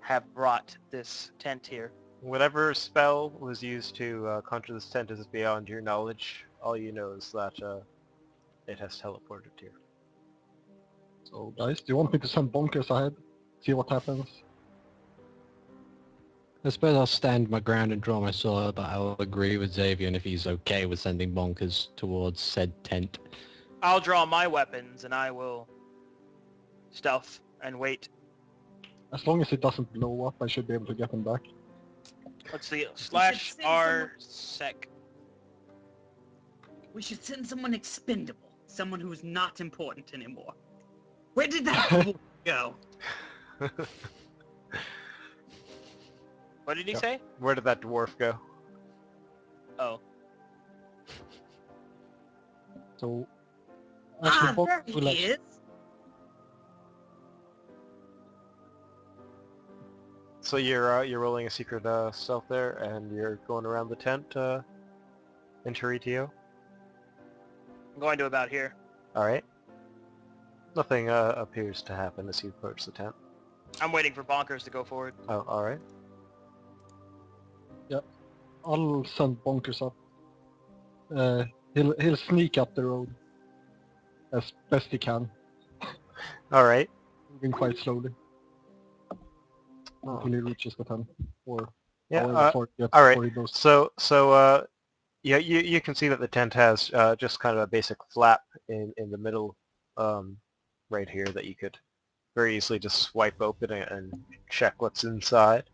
have brought this tent here. Whatever spell was used to conjure this tent is beyond your knowledge. All you know is that it has teleported here. So guys, do you want me to send Bonkers ahead? See what happens? I suppose I'll stand my ground and draw my sword, but I'll agree with Xavier if he's okay with sending Bonkers towards said tent. I'll draw my weapons and I will stealth and wait. As long as it doesn't blow up, I should be able to get him back. Let's see. send /r sec. We should send someone expendable. Someone who's not important anymore. Where did that go? What did he Yep. say? Where did that dwarf go? Oh. So actually, There Bonkers will he is. So you're rolling a secret stealth there, and you're going around the tent into Retio. I'm going to about here. All right. Nothing appears to happen as you approach the tent. I'm waiting for Bonkers to go forward. Oh, all right. I'll send Bonkers up. He'll sneak up the road as best he can, All right. moving quite slowly Oh. until he reaches the tent, or Yeah. however far he gets all right. before he goes. So yeah, you can see that the tent has just kind of a basic flap in the middle, right here that you could very easily just swipe open and check what's inside,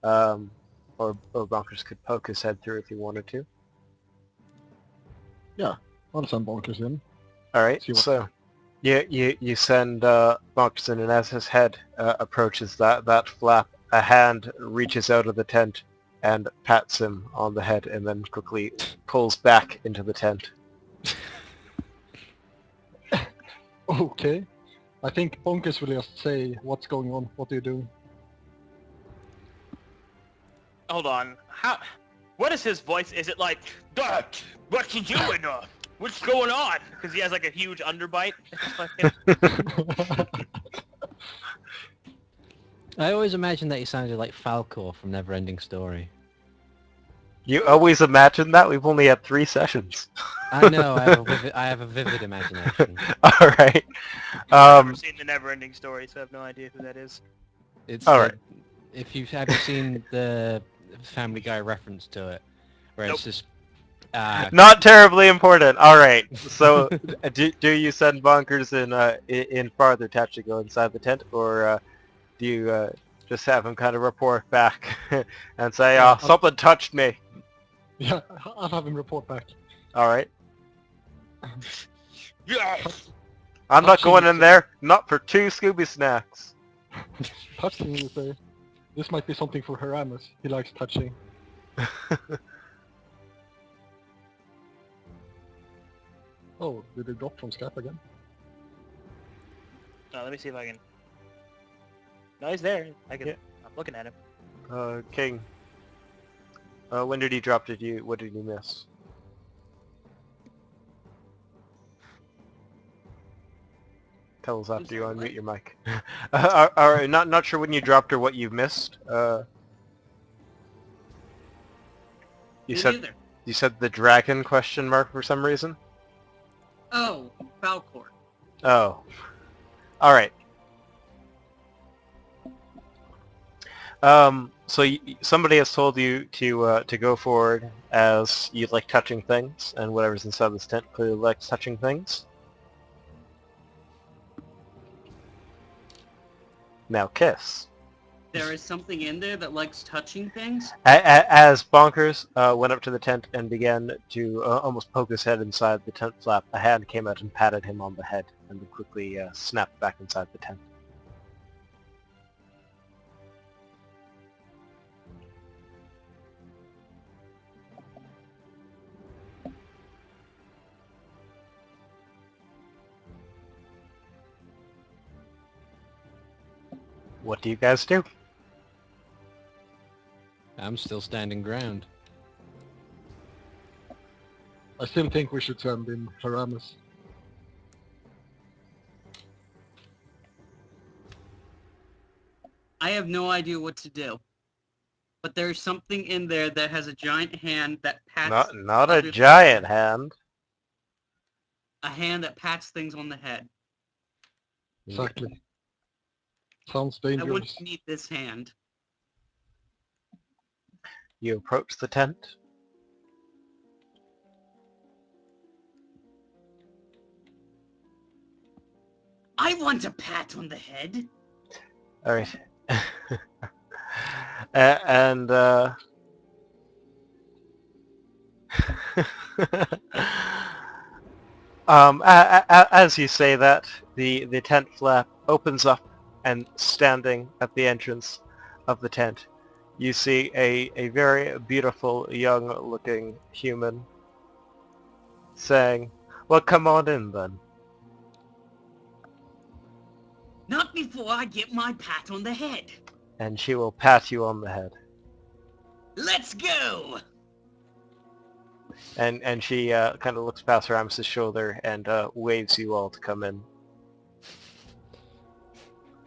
or Bonkers could poke his head through if he wanted to. I'll send Bonkers in. All right. See what- So you send Bonkers in, and as his head approaches that flap, a hand reaches out of the tent and pats him on the head, and then quickly pulls back into the tent. Okay. I think Bonkers will just say, "What's going on? What are you doing?" Hold on. What is his voice? Is it like, "Dad, what you doing? What's going on?" Because he has like a huge underbite. I always imagined that he sounded like Falcor from Neverending Story. You always imagine that? We've only had 3 sessions. I know, I have a vivid imagination. All right. I've never seen the Neverending Story, so I have no idea who that is. It's All right. If you've ever seen the Family Guy reference to it, where Nope. it's just Not terribly important. All right. So, do you send Bonkers in farther to actually go inside the tent, or do you just have him kind of report back and say, Yeah, something touched me"? Yeah, I'll have him report back. All right. Yes. I'm not Touching going is in there. Not for 2 Scooby snacks. Touching, you say. This might be something for Heramus. He likes touching. Oh, did it drop from Skype again? Let me see if I can. No, he's there. I can. Yeah. I'm looking at him. King. When did he drop? What did you miss? Tell us after you sorry, unmute what? your mic. All right, not sure when you dropped or what you missed. You Me said neither. you said the dragon question mark for some reason. Oh, Falcor. Oh, all right. So somebody has told you to go forward as you like touching things, and whatever's inside this tent clearly likes touching things. Now kiss. There is something in there that likes touching things? As Bonkers went up to the tent and began to almost poke his head inside the tent flap, a hand came out and patted him on the head, and then quickly snapped back inside the tent. What do you guys do? I'm still standing ground. I still think we should send in Haramis. I have no idea what to do. But there's something in there that has a giant hand that pats Not a other giant things- hand. A hand that pats things on the head. Exactly. Sounds I want dangerous. to meet this hand. You approach the tent. I want a pat on the head. All right. And as you say that, the tent flap opens up, and standing at the entrance of the tent, you see a very beautiful young-looking human saying, "Well, come on in then." Not before I get my pat on the head. And she will pat you on the head. Let's go! And she kind of looks past Rames's shoulder and waves you all to come in.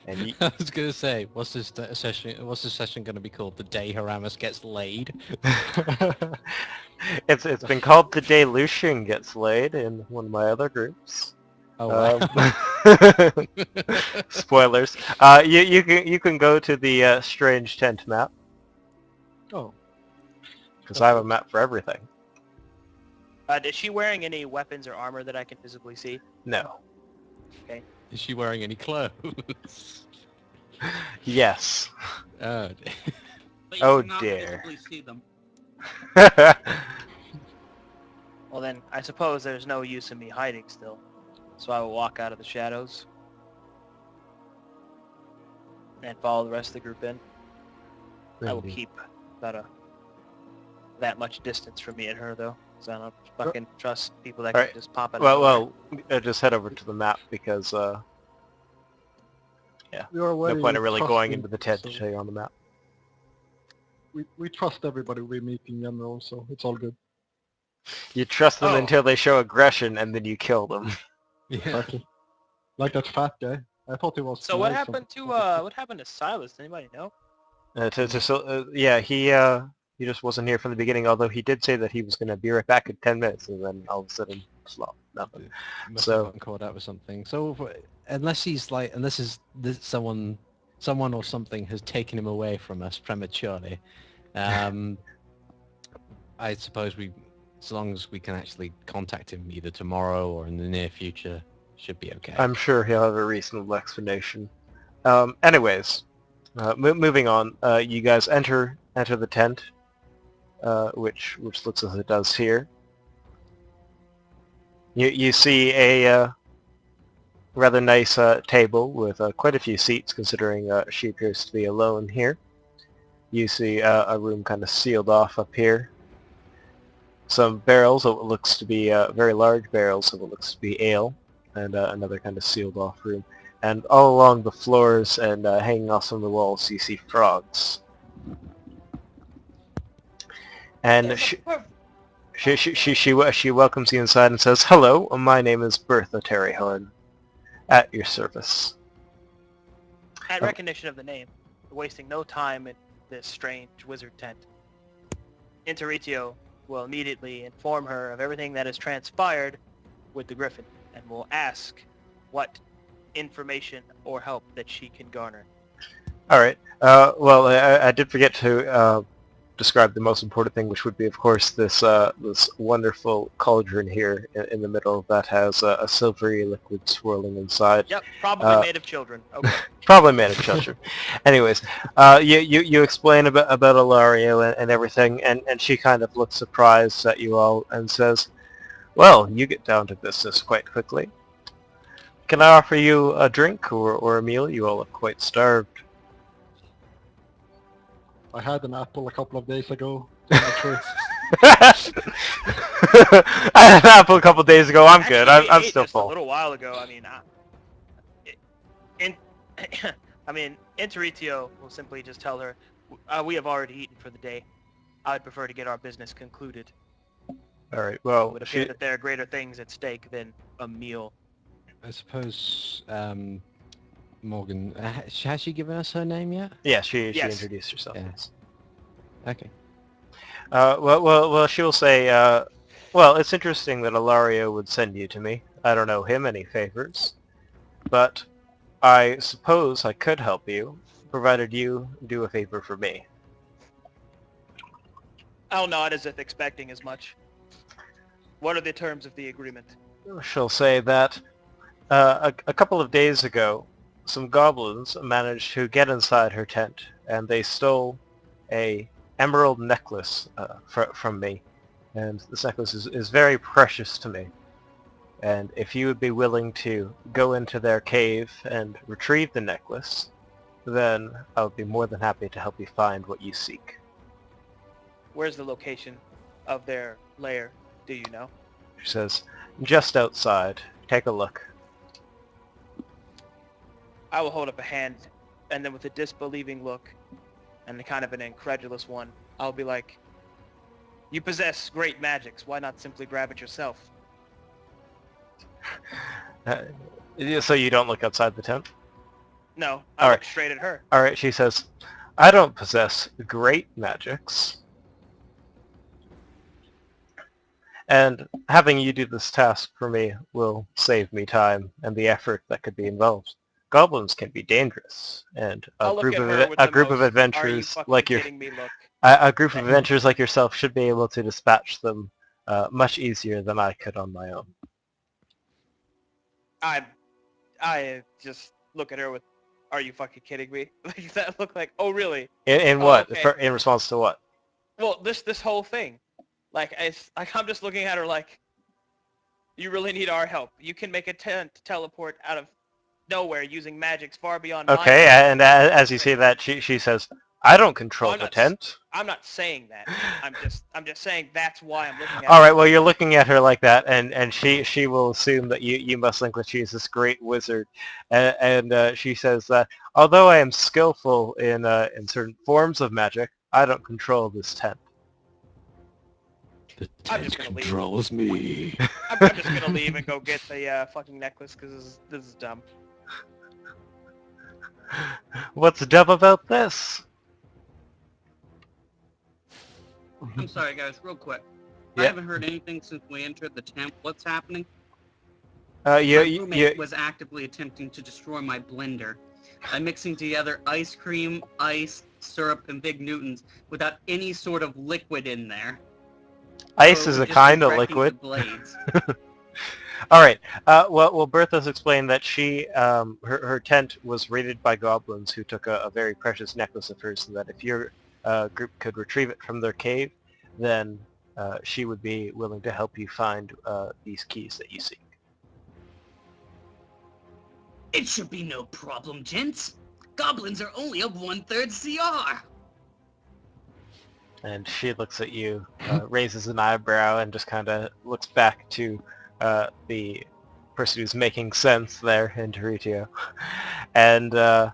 And you, I was gonna say, what's this session? What's this session gonna be called? The day Haramis gets laid. it's been called The Day Lucian Gets Laid in one of my other groups. Oh wow. Spoilers. You can go to the strange tent map Oh, because I have a map for everything. Is she wearing any weapons or armor that I can physically see? No. Is she wearing any clothes? Yes. Oh, dear. But you Oh, cannot dear. visibly see them. Well then, I suppose there's no use in me hiding still. So I will walk out of the shadows and follow the rest of the group in. I will keep about that much distance from me and her though, so I don't fucking trust people that can Alright. just pop out of nowhere. Well, just head over to the map because we are no very point of really going trusting, into the tent to so show you on the map. we trust everybody we meet in general, so it's all good. You trust them Oh. until they show aggression, and then you kill them. Yeah. Exactly. Like that fat guy. I thought he was So what nice happened to and- what happened to Silas? Anybody know? Yeah, he just wasn't here from the beginning. Although he did say that he was going to be right back in 10 minutes, and then all of a sudden, slop, nothing. Must So- have gotten caught up with something. So unless someone or something has taken him away from us prematurely, I suppose as long as we can actually contact him either tomorrow or in the near future, should be okay. I'm sure he'll have a reasonable explanation. Anyways, moving on. You guys enter the tent, which looks as it does here. You see a rather nice table with quite a few seats, considering she appears to be alone here. You see a room kind of sealed off up here. Some barrels of what looks to be very large barrels of what looks to be ale, and another kind of sealed off room. And all along the floors and hanging off some of the walls, you see frogs. And There's a she welcomes you inside and says, "Hello, my name is Bertha Terryhorn. At your service." At Oh. recognition of the name, wasting no time in this strange wizard tent, Interitio will immediately inform her of everything that has transpired with the Griffin, and will ask what information or help that she can garner. All right. Well, I did forget to describe the most important thing, which would be, of course, this wonderful cauldron here in the middle that has a silvery liquid swirling inside. Yep, probably made of children. Okay. Probably made of children. Anyways, you explain about Ilario and everything, and she kind of looks surprised at you all and says, "Well, you get down to business quite quickly. Can I offer you a drink or a meal? You all look quite starved." I had an apple a couple of days ago. I'm not sure. I had an apple a couple days ago. I'm good. Actually, we I'm ate still just full. a little while ago. I mean, Interitio will simply just tell her, We have already eaten for the day. I would prefer to get our business concluded. All right. It Well, would appear that there are greater things at stake than a meal. I suppose Morgan, has she given us her name yet? yeah, she Yes. introduced herself. Yeah. Yes. Okay. Well, she will say, well, it's interesting that Ilario would send you to me. I don't owe him any favors, but I suppose I could help you, provided you do a favor for me. I'll nod as if expecting as much. What are the terms of the agreement? She'll say that a couple of days ago, some goblins managed to get inside her tent, and they stole a emerald necklace from me. And this necklace is very precious to me. And if you would be willing to go into their cave and retrieve the necklace, then I would be more than happy to help you find what you seek. Where's the location of their lair? Do you know? She says, just outside. Take a look. I will hold up a hand, and then with a disbelieving look and kind of an incredulous one, I'll be like, you possess great magics. Why not simply grab it yourself? So you don't look outside the tent? No, I All look right. straight at her. All right, she says, I don't possess great magics. And having you do this task for me will save me time and the effort that could be involved. Goblins can be dangerous, and I'll look at her with a the group of most, are you adventurers fucking like kidding me look. a group of adventurers like yourself should be able to dispatch them much easier than I could on my own. I just look at her with, are you fucking kidding me? Like that look like, oh really? In Oh, what? okay. In response to what? Well, this whole thing. Like, I'm just looking at her like, you really need our help. You can make a tent teleport out of nowhere using magics far beyond mine. Okay, and as you say that, she says, I don't control I'm the not tent. I'm not saying that. I'm just saying that's why I'm looking at All her. right, well, you're looking at her like that, and she will assume that you must think that she is this great wizard, and she says that although I am skillful in certain forms of magic, I don't control this tent. The I'm just tent gonna leave. controls me. I'm just gonna leave and go get the fucking necklace because this is dumb. What's dumb about this? I'm sorry, guys, real quick. Yeah. I haven't heard anything since we entered the tent. What's happening? My My roommate was actively attempting to destroy my blender by mixing together ice cream, ice, syrup, and Big Newtons without any sort of liquid in there. ice So it is would a just be kind of wrecking liquid. The blades. All right. Well, Bertha's explained that she, her tent was raided by goblins who took a very precious necklace of hers, and that if your group could retrieve it from their cave, then she would be willing to help you find these keys that you seek. It should be no problem, gents. Goblins are only a 1/3 CR. And she looks at you, raises an eyebrow, and just kind of looks back to the person who's making sense there in Torritio. And I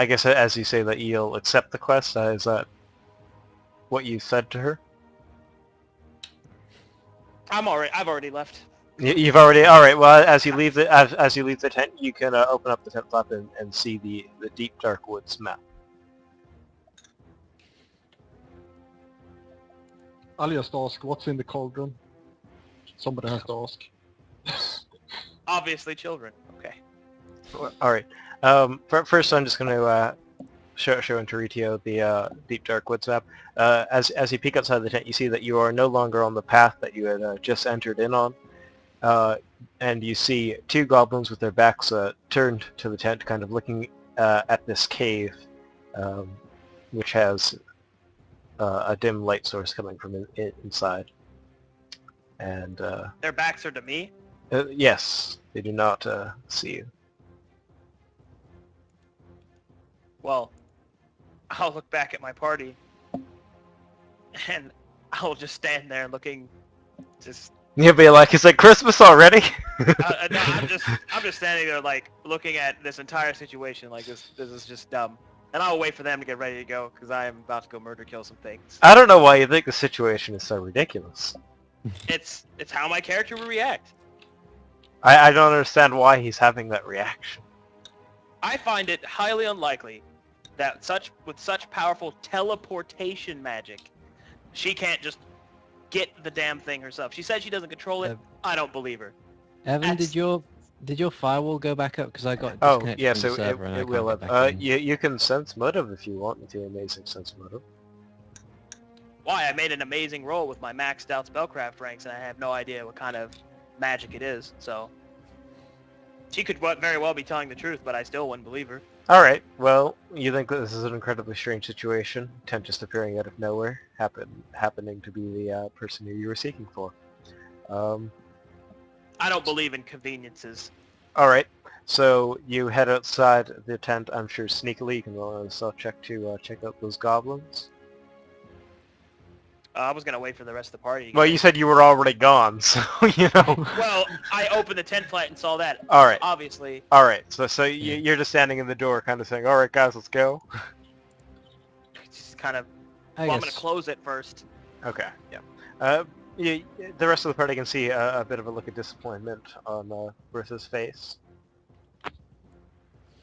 guess as you say that you'll accept the quest, is that what you said to her? I've already left. You've already. All right. Well, as you leave the tent, you can open up the tent flap and see the deep dark woods map. I'll just ask, what's in the cauldron? Somebody has to ask. Obviously, children. Okay. All right. First, I'm just going to show in Torritio the deep dark woods map. As you peek outside the tent, you see that you are no longer on the path that you had just entered in on. And you see two goblins with their backs turned to the tent, kind of looking at this cave, which has a dim light source coming from inside. And Their backs are to me. yes, they do not see you. Well, I'll look back at my party, and I'll just stand there looking, just. You'll be like, "Is it Christmas already?" No, I'm just standing there like looking at this entire situation like this is just dumb. And I'll wait for them to get ready to go, because I am about to go murder kill some things. I don't know why you think the situation is so ridiculous. It's how my character will react. I don't understand why he's having that reaction. I find it highly unlikely that with such powerful teleportation magic, she can't just get the damn thing herself. She said she doesn't control it. I don't believe her. Evan, That's- did your firewall go back up? Because I got Oh, disconnected yes, from the server and I it can't will get have. back in. You can sense motive if you want with your amazing sense motive. Why? I made an amazing roll with my maxed out spellcraft ranks, and I have no idea what kind of magic it is. So she could very well be telling the truth, but I still wouldn't believe her. Alright, well, you think that this is an incredibly strange situation, Tent just appearing out of nowhere, happening to be the person who you were seeking for. I don't believe in conveniences. Alright, so you head outside the tent, I'm sure sneakily, you can roll a stealth check to check out those goblins. I was gonna wait for the rest of the party to get Well, you ready. said you were already gone, so, you know. Well, I opened the tent flap and saw that. Alright. Obviously. Alright, so you're just standing in the door kind of saying, alright guys, let's go. Just kind of. I Well, I'm guess. gonna close it first. Okay, yeah. The rest of the party can see a bit of a look of disappointment on Bertha's face.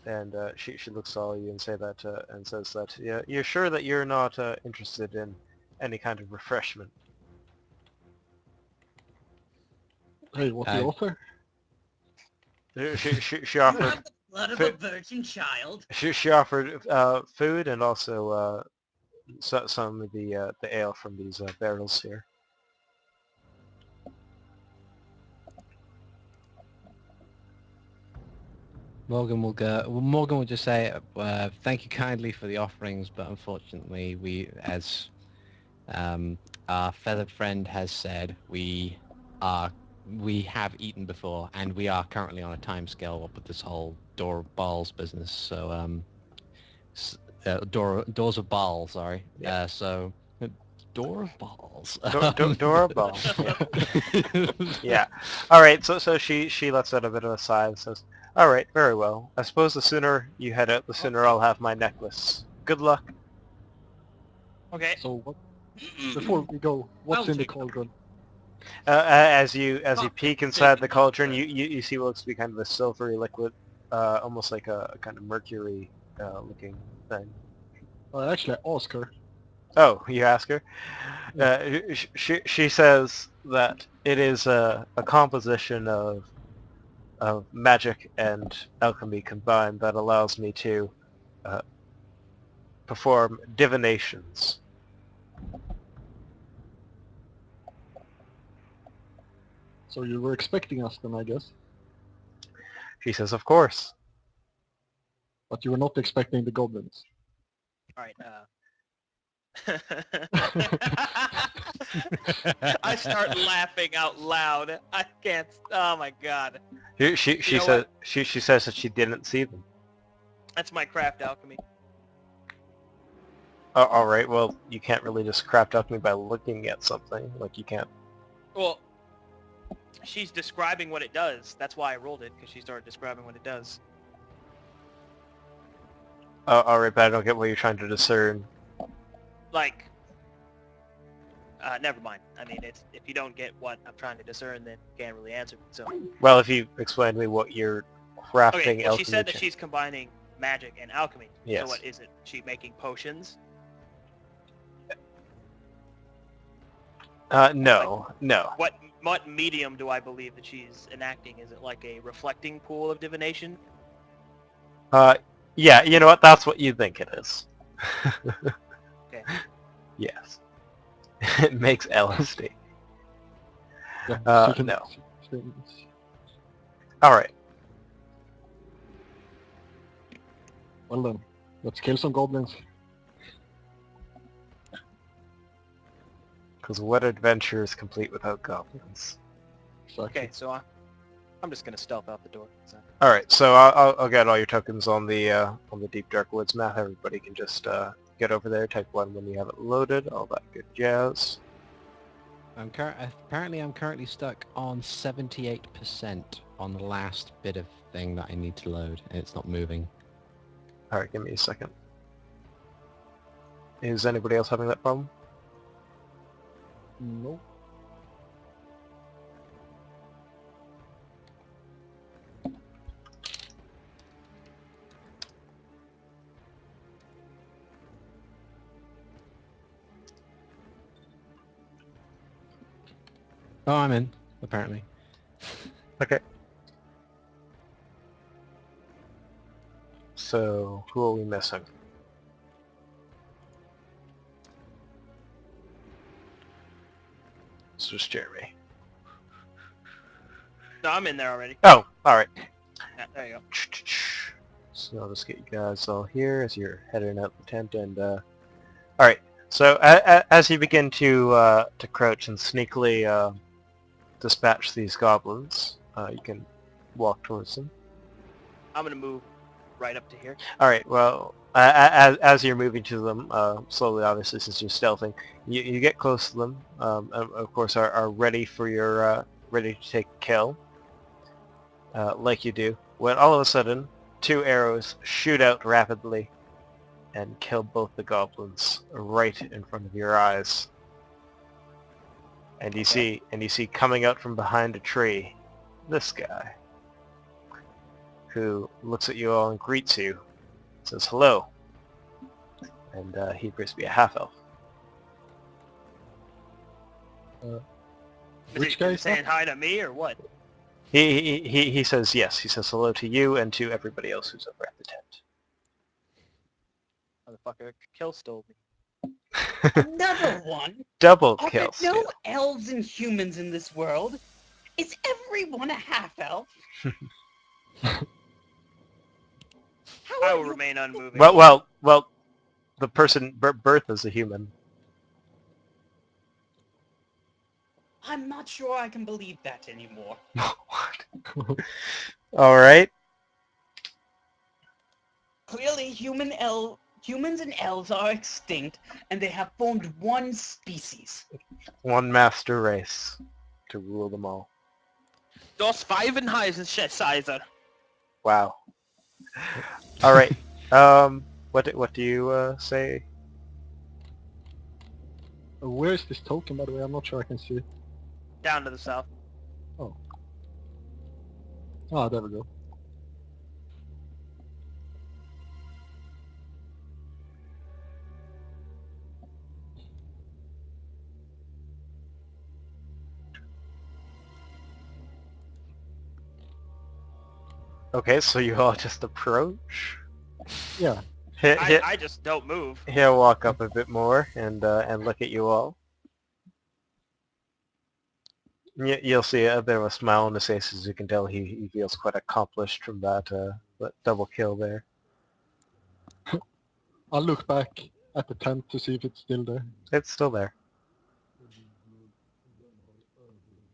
And she looks at all you and and says that, yeah, you're sure that you're not interested in any kind of refreshment. Hey, what do you offer? She You offered have the blood of a virgin child. she offered food and also some of the ale from these barrels here. Morgan will go. Well, Morgan will just say, "Thank you kindly for the offerings, but unfortunately, as our feathered friend has said, we have eaten before, and we are currently on a time scale with this whole Door of Baal's business. So, Doors of Baal, sorry. Yeah. So, Door of Balls. Door of Baal. Yeah. Yeah. All right. So she lets out a bit of a sigh and says, "All right, very well. I suppose the sooner you head out, the sooner I'll have my necklace. Good luck." Okay. So what? Before we go, what's I'll in the take it. cauldron? As you Well, peek it's inside the sick, cauldron, but- you see what looks to be kind of a silvery liquid, almost like a kind of mercury looking thing. I actually asked her. Oh, you ask her? Yeah. She says that it is a composition of magic and alchemy combined that allows me to uh, perform divinations. So you were expecting us then, I guess. She says, of course. But you were not expecting the goblins. All right. I start laughing out loud. I can't. Oh my god. She know says what? she says that she didn't see them. That's my craft alchemy. Oh, all right. Well, you can't really just craft alchemy by looking at something. Like you can't. Well, she's describing what it does. That's why I rolled it, because she started describing what it does. Oh, all right, but I don't get what you're trying to discern. Like, never mind. I mean, if you don't get what I'm trying to discern, then you can't really answer. So, Well, if you explain to me what you're crafting okay. Well, alchemy. she said that she's combining magic and alchemy. Yes. So what is it? She making potions? No, no. What medium do I believe that she's enacting? Is it like a reflecting pool of divination? Yeah, you know what? That's what you think it is. Okay. Yes. It makes LSD. Yeah, she can, no. she- All right. Well then, let's kill some goblins. Because what adventure is complete without goblins? Exactly. Okay, so I'm just gonna stealth out the door. So. All right, so I'll get all your tokens on the Deep Dark Woods map. Everybody can just get over there, type 1 when you have it loaded, all that good jazz. Apparently I'm currently stuck on 78% on the last bit of thing that I need to load, and it's not moving. All right, give me a second. Is anybody else having that problem? No. Oh, I'm in, apparently. Okay. So, who are we missing? It's just Jeremy. No, I'm in there already. Oh, alright. Yeah, there you go. So I'll just get you guys all here as you're heading out the tent and, alright. So, as you begin to crouch and sneakily, dispatch these goblins, you can walk towards them. I'm gonna move right up to here. Alright, well, as you're moving to them, slowly obviously since you're stealthing, you get close to them, of course are ready for your, ready to take a kill, like you do, when all of a sudden, 2 arrows shoot out rapidly and kill both the goblins right in front of your eyes. And you see coming out from behind a tree, this guy, who looks at you all and greets you, says hello, and he appears to be a half-elf. Which Is guy he is that? saying hi to me or what? He says yes. He says hello to you and to everybody else who's over at the tent. Motherfucker, kill stole me. Another one? Double Are kill there no steal. elves and humans in this world? Is everyone a half-elf? How I are will you remain unmoving. Well, the person Bertha's a human. I'm not sure I can believe that anymore. What? All right. Clearly, humans and elves are extinct, and they have formed one species. One master race to rule them all. Dos Scheiße. Wow. All right. What do you say? Where's this token, by the way? I'm not sure I can see it. Down to the south. Oh. Ah, there we go. Okay, so you all just approach. Yeah. I just don't move. He'll walk up a bit more and look at you all. You'll see a bit of a smile on his face as you can tell he feels quite accomplished from that double kill there. I'll look back at the tent to see if it's still there. It's still there.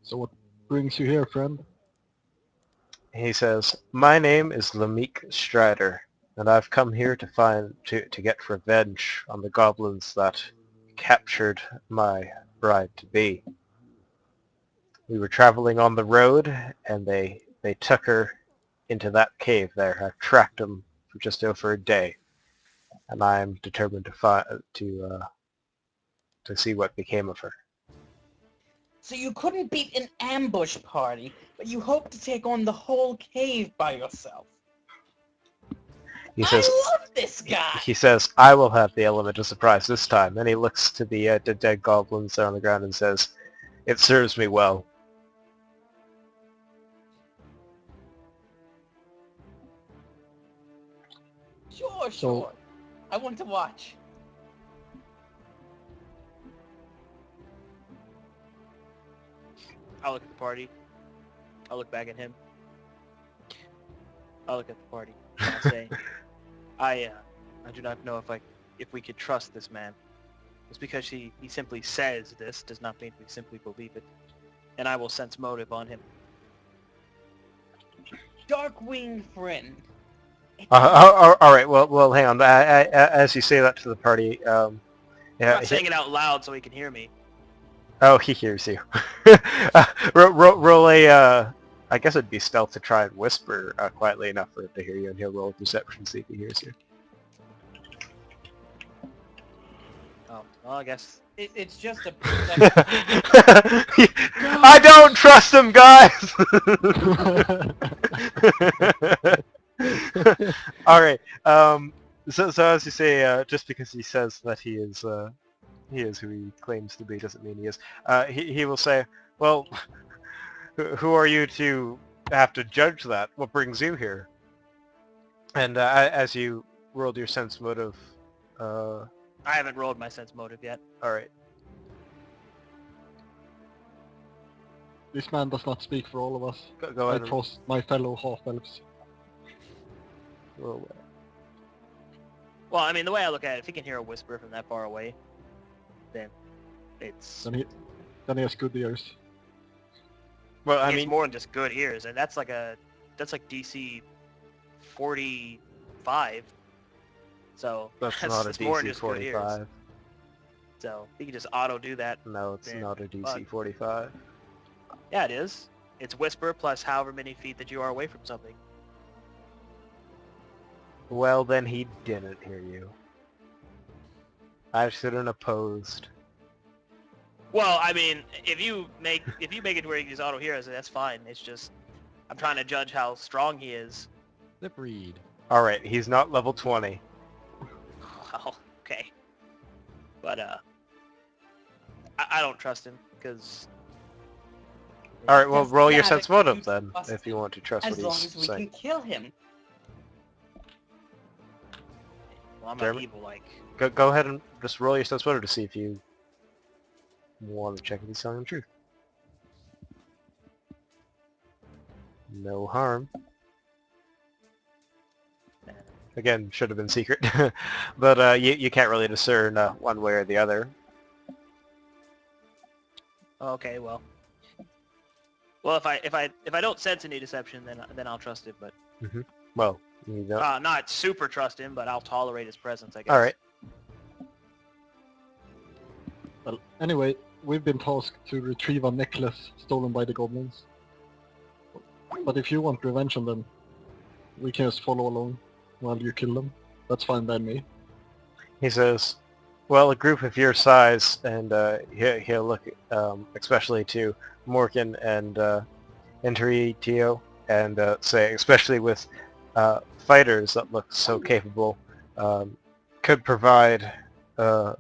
So what brings you here, friend? He says, "My name is Lamik Strider, and I've come here to get revenge on the goblins that captured my bride-to-be. We were traveling on the road, and they took her into that cave there. I've tracked them for just over a day, and I'm determined to see what became of her." So you couldn't beat an ambush party, but you hope to take on the whole cave by yourself. He says, I love this guy! He says, "I will have the element of surprise this time." And he looks to the dead goblins there on the ground and says, "It serves me well." Sure. I want to watch. I'll look at the party. I'll look back at him. I'll look at the party. I'll say, I do not know if we could trust this man. Just because he simply says this does not mean we simply believe it. And I will sense motive on him. Darkwing friend. All right. Well, hang on. As you say that to the party, I'm yeah, not saying it out loud so he can hear me. oh, he hears you. Roll a, I guess it'd be stealth to try and whisper quietly enough for him to hear you, and he'll roll a perception to see if he hears you. Oh, well, I guess. It's just a perception. I don't trust him, guys. All right. So as you say, just because he says that he is who he claims to be doesn't mean he is. He will say, well, who are you to have to judge that? What brings you here? And as you rolled your sense motive, I haven't rolled my sense motive yet. all right. This man does not speak for all of us. Go I ahead and trust my fellow half-elves. roll away. Well, I mean, the way I look at it, if he can hear a whisper from that far away, then it's Then he has good ears. Well, I it's mean, more than just good ears, and that's like DC 45. So that's not a it's more than DC just good ears. 45. So he can just auto do that. No, it's Then not a DC fuck. 45. Yeah, it is. It's whisper plus however many feet that you are away from something. Well, then he didn't hear you. I shouldn't have opposed. Well, I mean, if you make it where you can just auto hear us, that's fine. It's just I'm trying to judge how strong he is. Lip read. All right, he's not level 20. Well, okay. But I don't trust him because All right, well, Yes, roll your yeah, sense but you motive then, trust if you him want to trust as what long he's as we saying. can kill him. well, I'm not Jeremy? evil like. Go ahead and just roll your sense motive to see if you want to check if he's telling the truth. No harm. Again, should have been secret, but you can't really discern one way or the other. Okay, well, if I don't sense any deception, then I'll trust him. But Well, you don't. not super trust him, but I'll tolerate his presence, I guess. All right. Well, anyway, we've been tasked to retrieve a necklace stolen by the goblins. But if you want revenge on them, we can just follow along while you kill them. That's fine by me. He says, well, a group of your size, and he'll look especially to Morgan and Interitio, and say, especially with fighters that look so capable, could provide, for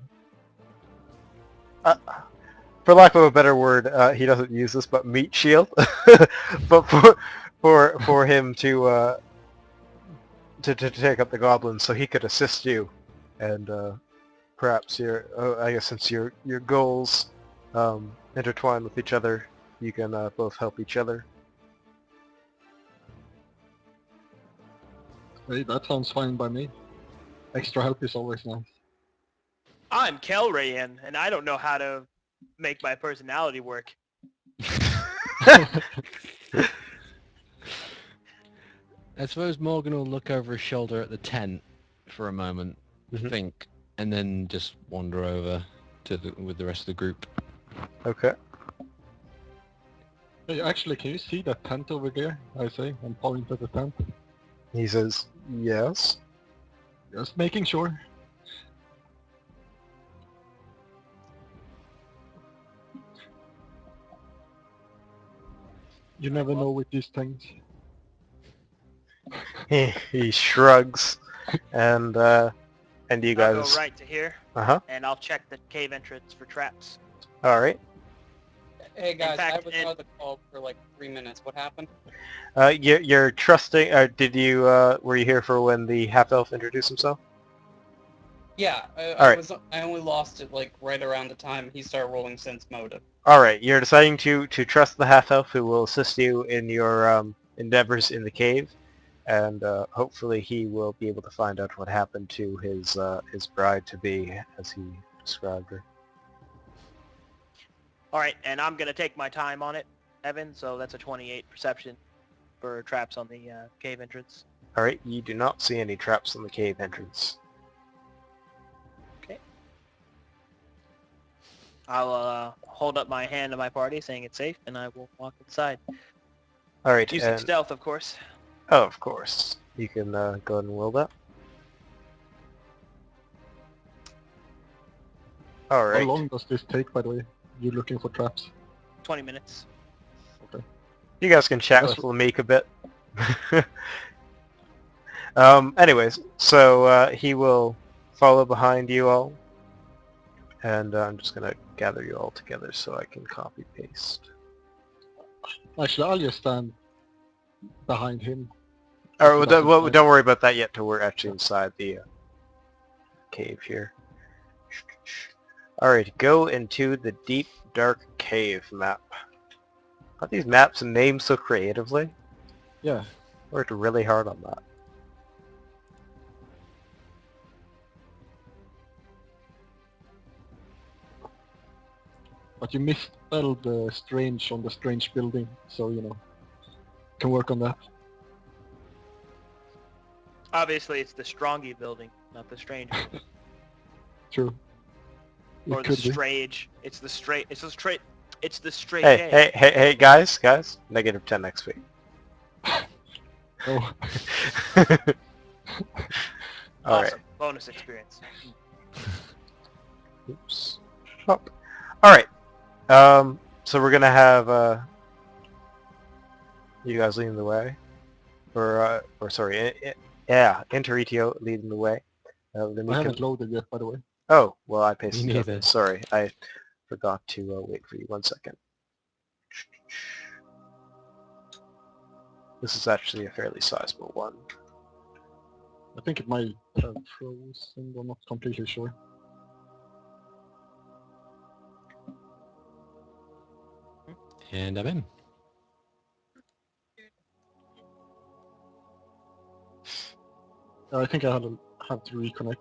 lack of a better word, he doesn't use this, but meat shield, but for him to take up the goblins, so he could assist you, and perhaps I guess since your goals intertwine with each other, you can both help each other. Hey, that sounds fine by me. Extra help is always nice. I'm Kelrayan, and I don't know how to make my personality work. I suppose Morgan will look over his shoulder at the tent for a moment, Mhm. think, and then just wander over to with the rest of the group. Okay. Hey, actually, can you see that tent over there? I say, and point at the tent. He says, yes. Just making sure. You never know with these things. He shrugs, and you I'll go guys. right to here, Uh-huh. and I'll check the cave entrance for traps. All right. Hey guys, fact, I was out of the call for like 3 minutes. What happened? You're trusting. Did you? Were you here for when the half elf introduced himself? Yeah, All right. I only lost it like right around the time he started rolling sense motive. All right. You're deciding to trust the half elf who will assist you in your endeavors in the cave, and hopefully he will be able to find out what happened to his bride to be, as he described her. All right, and I'm gonna take my time on it, Evan. So that's a 28 perception for traps on the cave entrance. All right. You do not see any traps on the cave entrance. Okay. I'll hold up my hand to my party, saying it's safe, and I will walk inside. All right. Using And stealth, of course. oh, of course, you can go ahead and roll that. How Alright. long does this take, by the way? You looking for traps? 20 minutes. Okay. You guys can chat Yes. with Lamik a bit. Anyways, so he will follow behind you all. And I'm just going to gather you all together so I can copy-paste. Actually, I'll just stand behind him. Alright, he doesn't fight. don't worry about that yet till we're actually inside the cave here. Alright, go into the deep, dark cave map. Are these maps named so creatively? Yeah. Worked really hard on that. But you misspelled the strange on the strange building, so you know. Can work on that. Obviously, it's the Strongy building, not the Strange building. True. It Or the could be. Strage. It's the straight. It's the straight. It's the straight. Hey, guys, negative 10 XP. Oh. Alright. Awesome. Bonus experience. Oops. Up. Alright. So we're gonna have, you guys leading the way. Or sorry, yeah, Interitio leading the way. I Lamika. haven't loaded yet, by the way. Oh, well, I pasted it up. neither. Sorry, I forgot to wait for you 1 second. This is actually a fairly sizable one. I think it might have frozen, I'm not completely sure. And I'm in. I think I have to reconnect.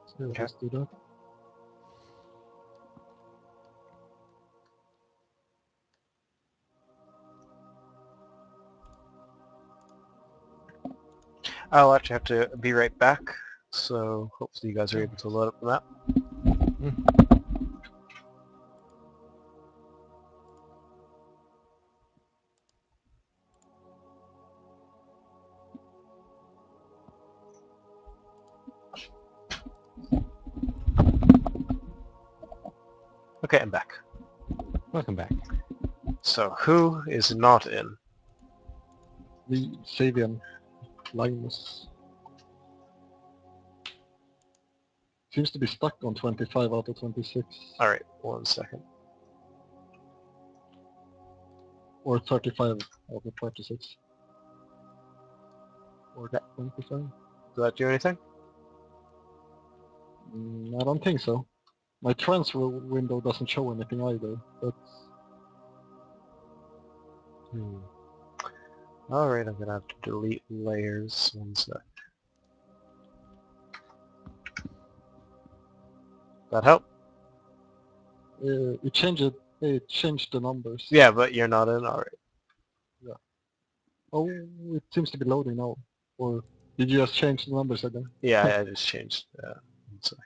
So Okay. let's do that. I'll actually have to be right back, so hopefully you guys are able to load up the map. Okay, I'm back. Welcome back. So, who is not in? The Savian Linus seems to be stuck on 25 out of 26. Alright, 1 second. Or 35 out of 36. Or 25. Does that do anything? I don't think so. My transfer window doesn't show anything either, but Alright, I'm gonna have to delete layers. 1 sec. That help? it changed the numbers. Yeah, but you're not in? Alright. Oh, it seems to be loading now. Or did you just change the numbers again? Yeah, I just changed. 1 sec.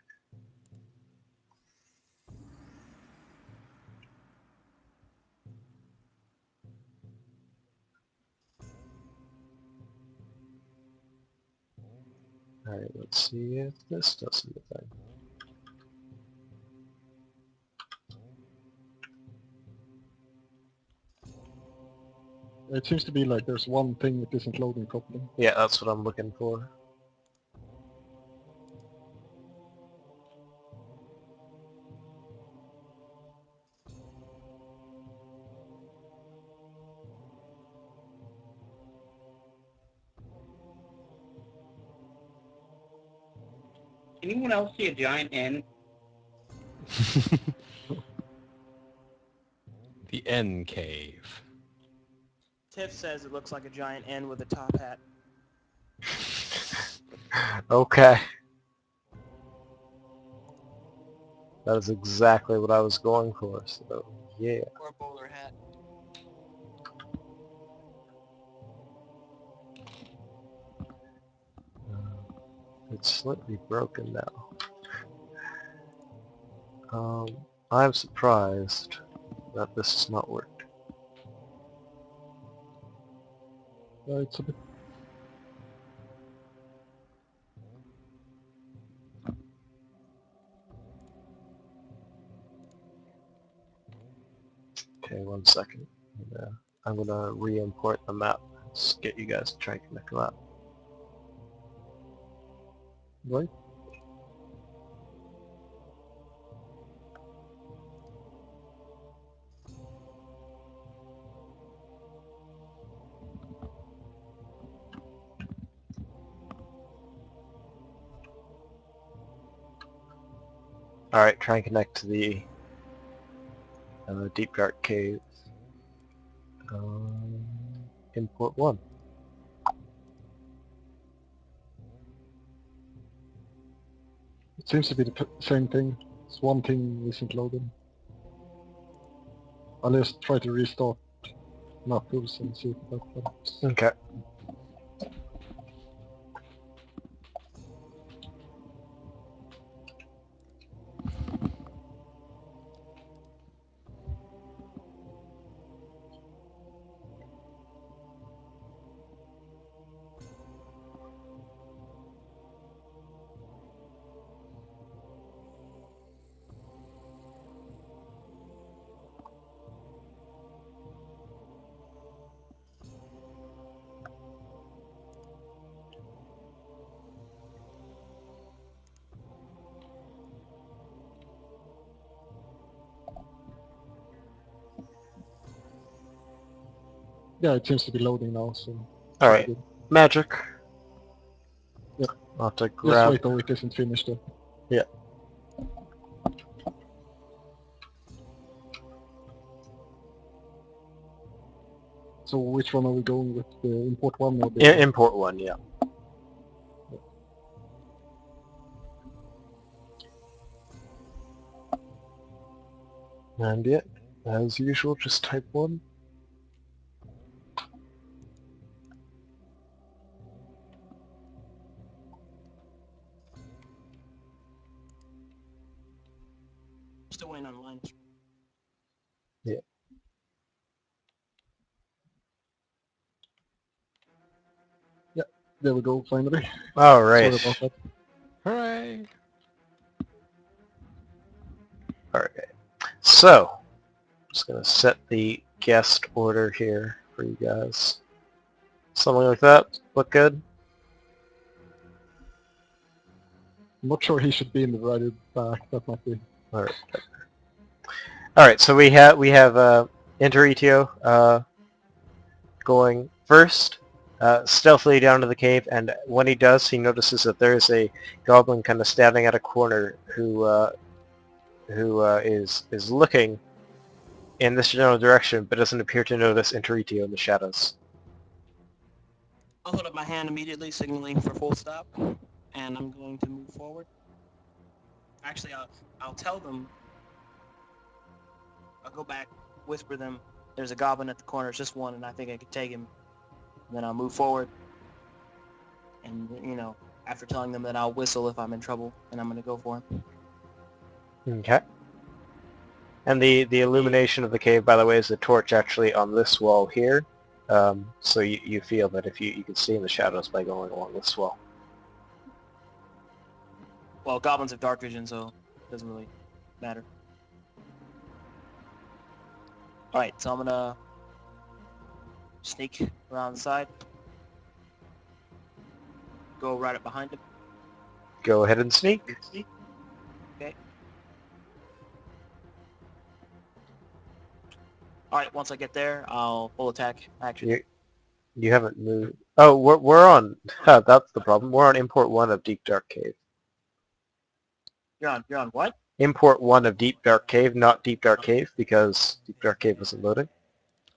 Alright, let's see if this does anything. It seems to be like there's one thing that isn't loading properly. Yeah, that's what I'm looking for. Anyone else see a giant N? The N cave. Tiff says it looks like a giant N with a top hat. Okay. That is exactly what I was going for, so yeah. Or a bowler hat. It's slightly broken now. I'm surprised that this has not worked. It's a bit... Okay, 1 second. I'm gonna re-import the map. Let's get you guys to try and connect to that. Right? Alright, try and connect to the deep dark cave. Import 1. It seems to be the same thing. It's one thing isn't loading. I'll just try to restart maptools and see if that helps. Okay. Yeah, it seems to be loading now, so... Alright, good. magic. Yeah. I'll have to Just grab... wait though, it isn't finished yet. Yeah. So which one are we going with? The import 1 or the... Import 1, yeah. And yeah, as usual, just type 1. Still waiting on Linus. Yeah. There we go, finally. Alright. Sorry about that. Hooray! Alright. So, just gonna set the guest order here for you guys. Something like that. Look good? I'm not sure he should be invited back, that might be... Alright. Alright, so we have Interitio going first, stealthily down to the cave, and when he does, he notices that there is a goblin kind of standing at a corner who is looking in this general direction, but doesn't appear to notice Interitio in the shadows. I'll hold up my hand immediately, signaling for full stop, and I'm going to move forward. Actually, I'll tell them. I'll go back, whisper them. There's a goblin at the corner. It's just one, and I think I could take him. And then I'll move forward. And after telling them that I'll whistle if I'm in trouble, and I'm going to go for him. Okay. And the illumination of the cave, by the way, is a torch actually on this wall here. So you feel that if you can see in the shadows by going along this wall. Well, goblins have dark vision, so it doesn't really matter. Alright, so I'm going to sneak around the side. Go right up behind him. Go ahead and sneak. Okay. Alright, once I get there, I'll full attack action. You haven't moved. Oh, we're on. That's the problem. We're on import 1 of Deep Dark Cave. You're on what? Import 1 of Deep Dark Cave, not Deep Dark Cave, because Deep Dark Cave wasn't loading.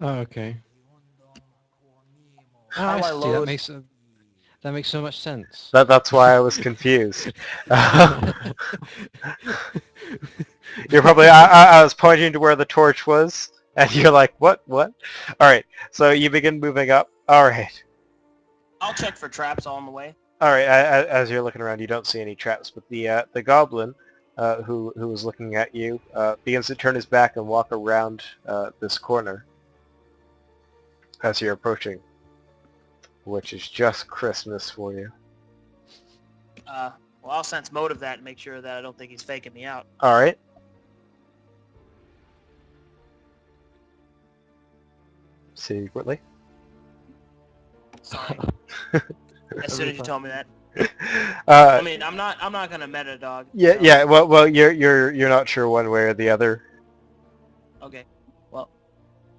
Oh, okay. Oh, How do I I see. load? That makes so much sense. That's why I was confused. You're probably, I was pointing to where the torch was, and you're like, what? Alright, so you begin moving up. Alright. I'll check for traps on the way. Alright, as you're looking around, you don't see any traps, but the goblin, who was looking at you, begins to turn his back and walk around this corner as you're approaching, which is just Christmas for you. Well, I'll sense motive that and make sure that I don't think he's faking me out. Alright. secretly. Sorry. As soon as you told me that. uh, I mean, I'm not gonna meta dog. yeah, So, yeah. Well, you're not sure one way or the other. okay. Well,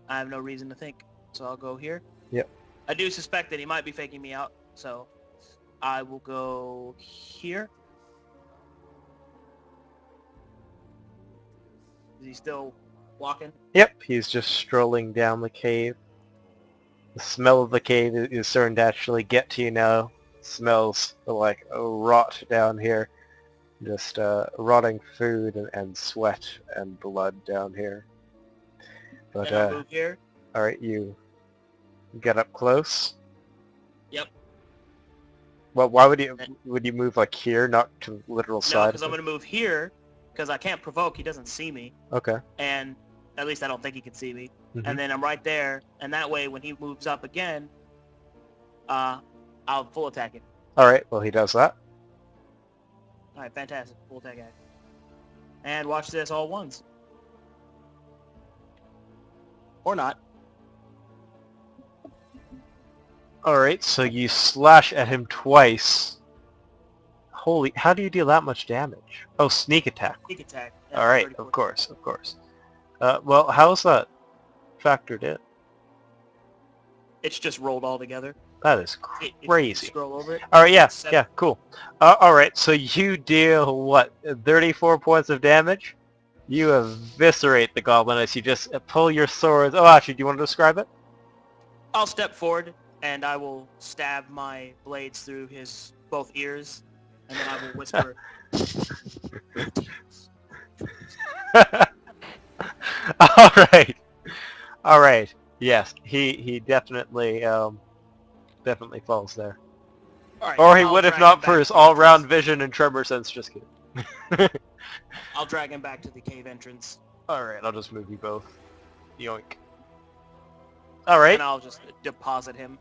I have no reason to think, so I'll go here. Yep. I do suspect that he might be faking me out, so I will go here. Is he still walking? Yep. He's just strolling down the cave. The smell of the cave is starting to actually get to you now. It smells like rot down here. Just rotting food and sweat and blood down here. But Then I'll move here. all right, you get up close. Yep. Well, why would you move like here, not to the literal No, side? because I'm gonna move here, because I can't provoke. He doesn't see me, Okay. and at least I don't think he can see me. Mhm. And then I'm right there, and that way when he moves up again, I'll full attack him. All right. Well, he does that. All right, fantastic. Full attack action. And watch this, all ones. Or not. All right. So you slash at him twice. Holy! How do you deal that much damage? Oh, sneak attack. Sneak attack. All right. 34. Of course. Of course. Well, how's that factored in? It's just rolled all together. That is If you crazy. scroll over it. All right, yeah, it's 7. yeah, cool. All right, so you deal, what, 34 points of damage? You eviscerate the goblin as you just pull your swords. Oh, actually, do you want to describe it? I'll step forward, and I will stab my blades through his both ears, and then I will whisper, All right. All right. Yes, he definitely definitely falls there. all right, Or he I'll would if drag him not back for his to the entrance. all-round vision and tremor sense. Just kidding. I'll drag him back to the cave entrance, All right, I'll just move you both. Yoink. All right. and I'll just deposit him.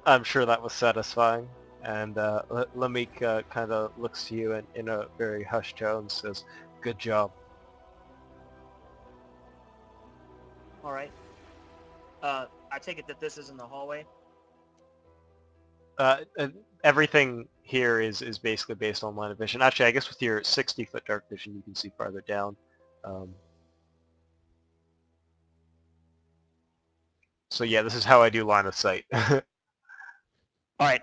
I'm sure that was satisfying. And Lamik kind of looks to you in a very hushed tone and says, "Good job." All right. I take it that this is in the hallway. Everything here is basically based on line of vision. Actually, I guess with your 60-foot dark vision, you can see farther down. So yeah, this is how I do line of sight. All right.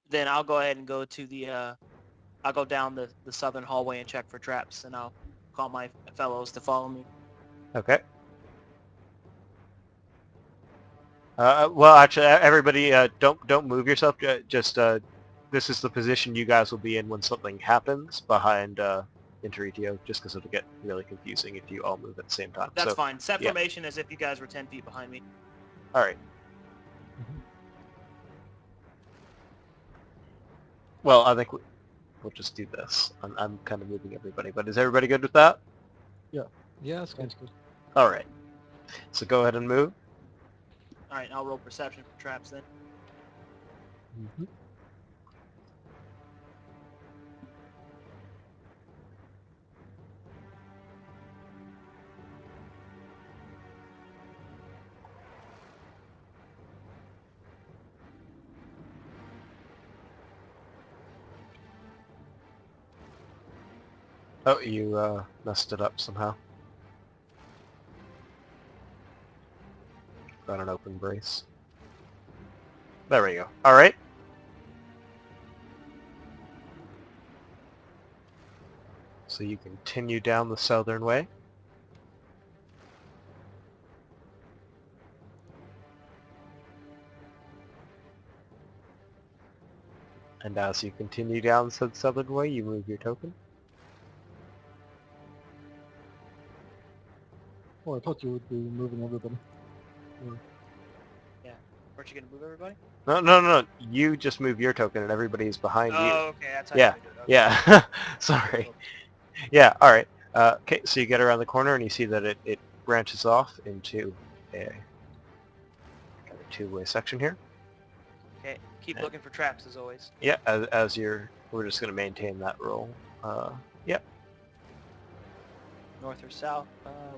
Then I'll go ahead and go to the. I'll go down the southern hallway and check for traps, and I'll call my fellows to follow me. Okay. Well, actually, everybody, don't move yourself. Just this is the position you guys will be in when something happens behind Interitio, just because it'll get really confusing if you all move at the same time. That's So, fine. Set yeah. formation as if you guys were 10 feet behind me. All right. Well, I think we'll just do this. I'm kind of moving everybody, but is everybody good with that? Yeah, sounds good. All right. So go ahead and move. All right, I'll roll perception for traps then. Mm-hmm. Oh, you messed it up somehow. Got an open brace. There we go. All right. So you continue down the southern way. And as you continue down said southern way, you move your token. Oh, I thought you would be moving everybody. Yeah. Weren't you going to move everybody? No. You just move your token and everybody is behind you. Oh, okay. That's how Yeah. you do it. Okay. Yeah. Sorry. Yeah, alright. Okay, so you get around the corner and you see that it branches off into a kind of two-way section here. Okay. Keep looking for traps as always. Yeah, we're just going to maintain that roll. Yep. North or south?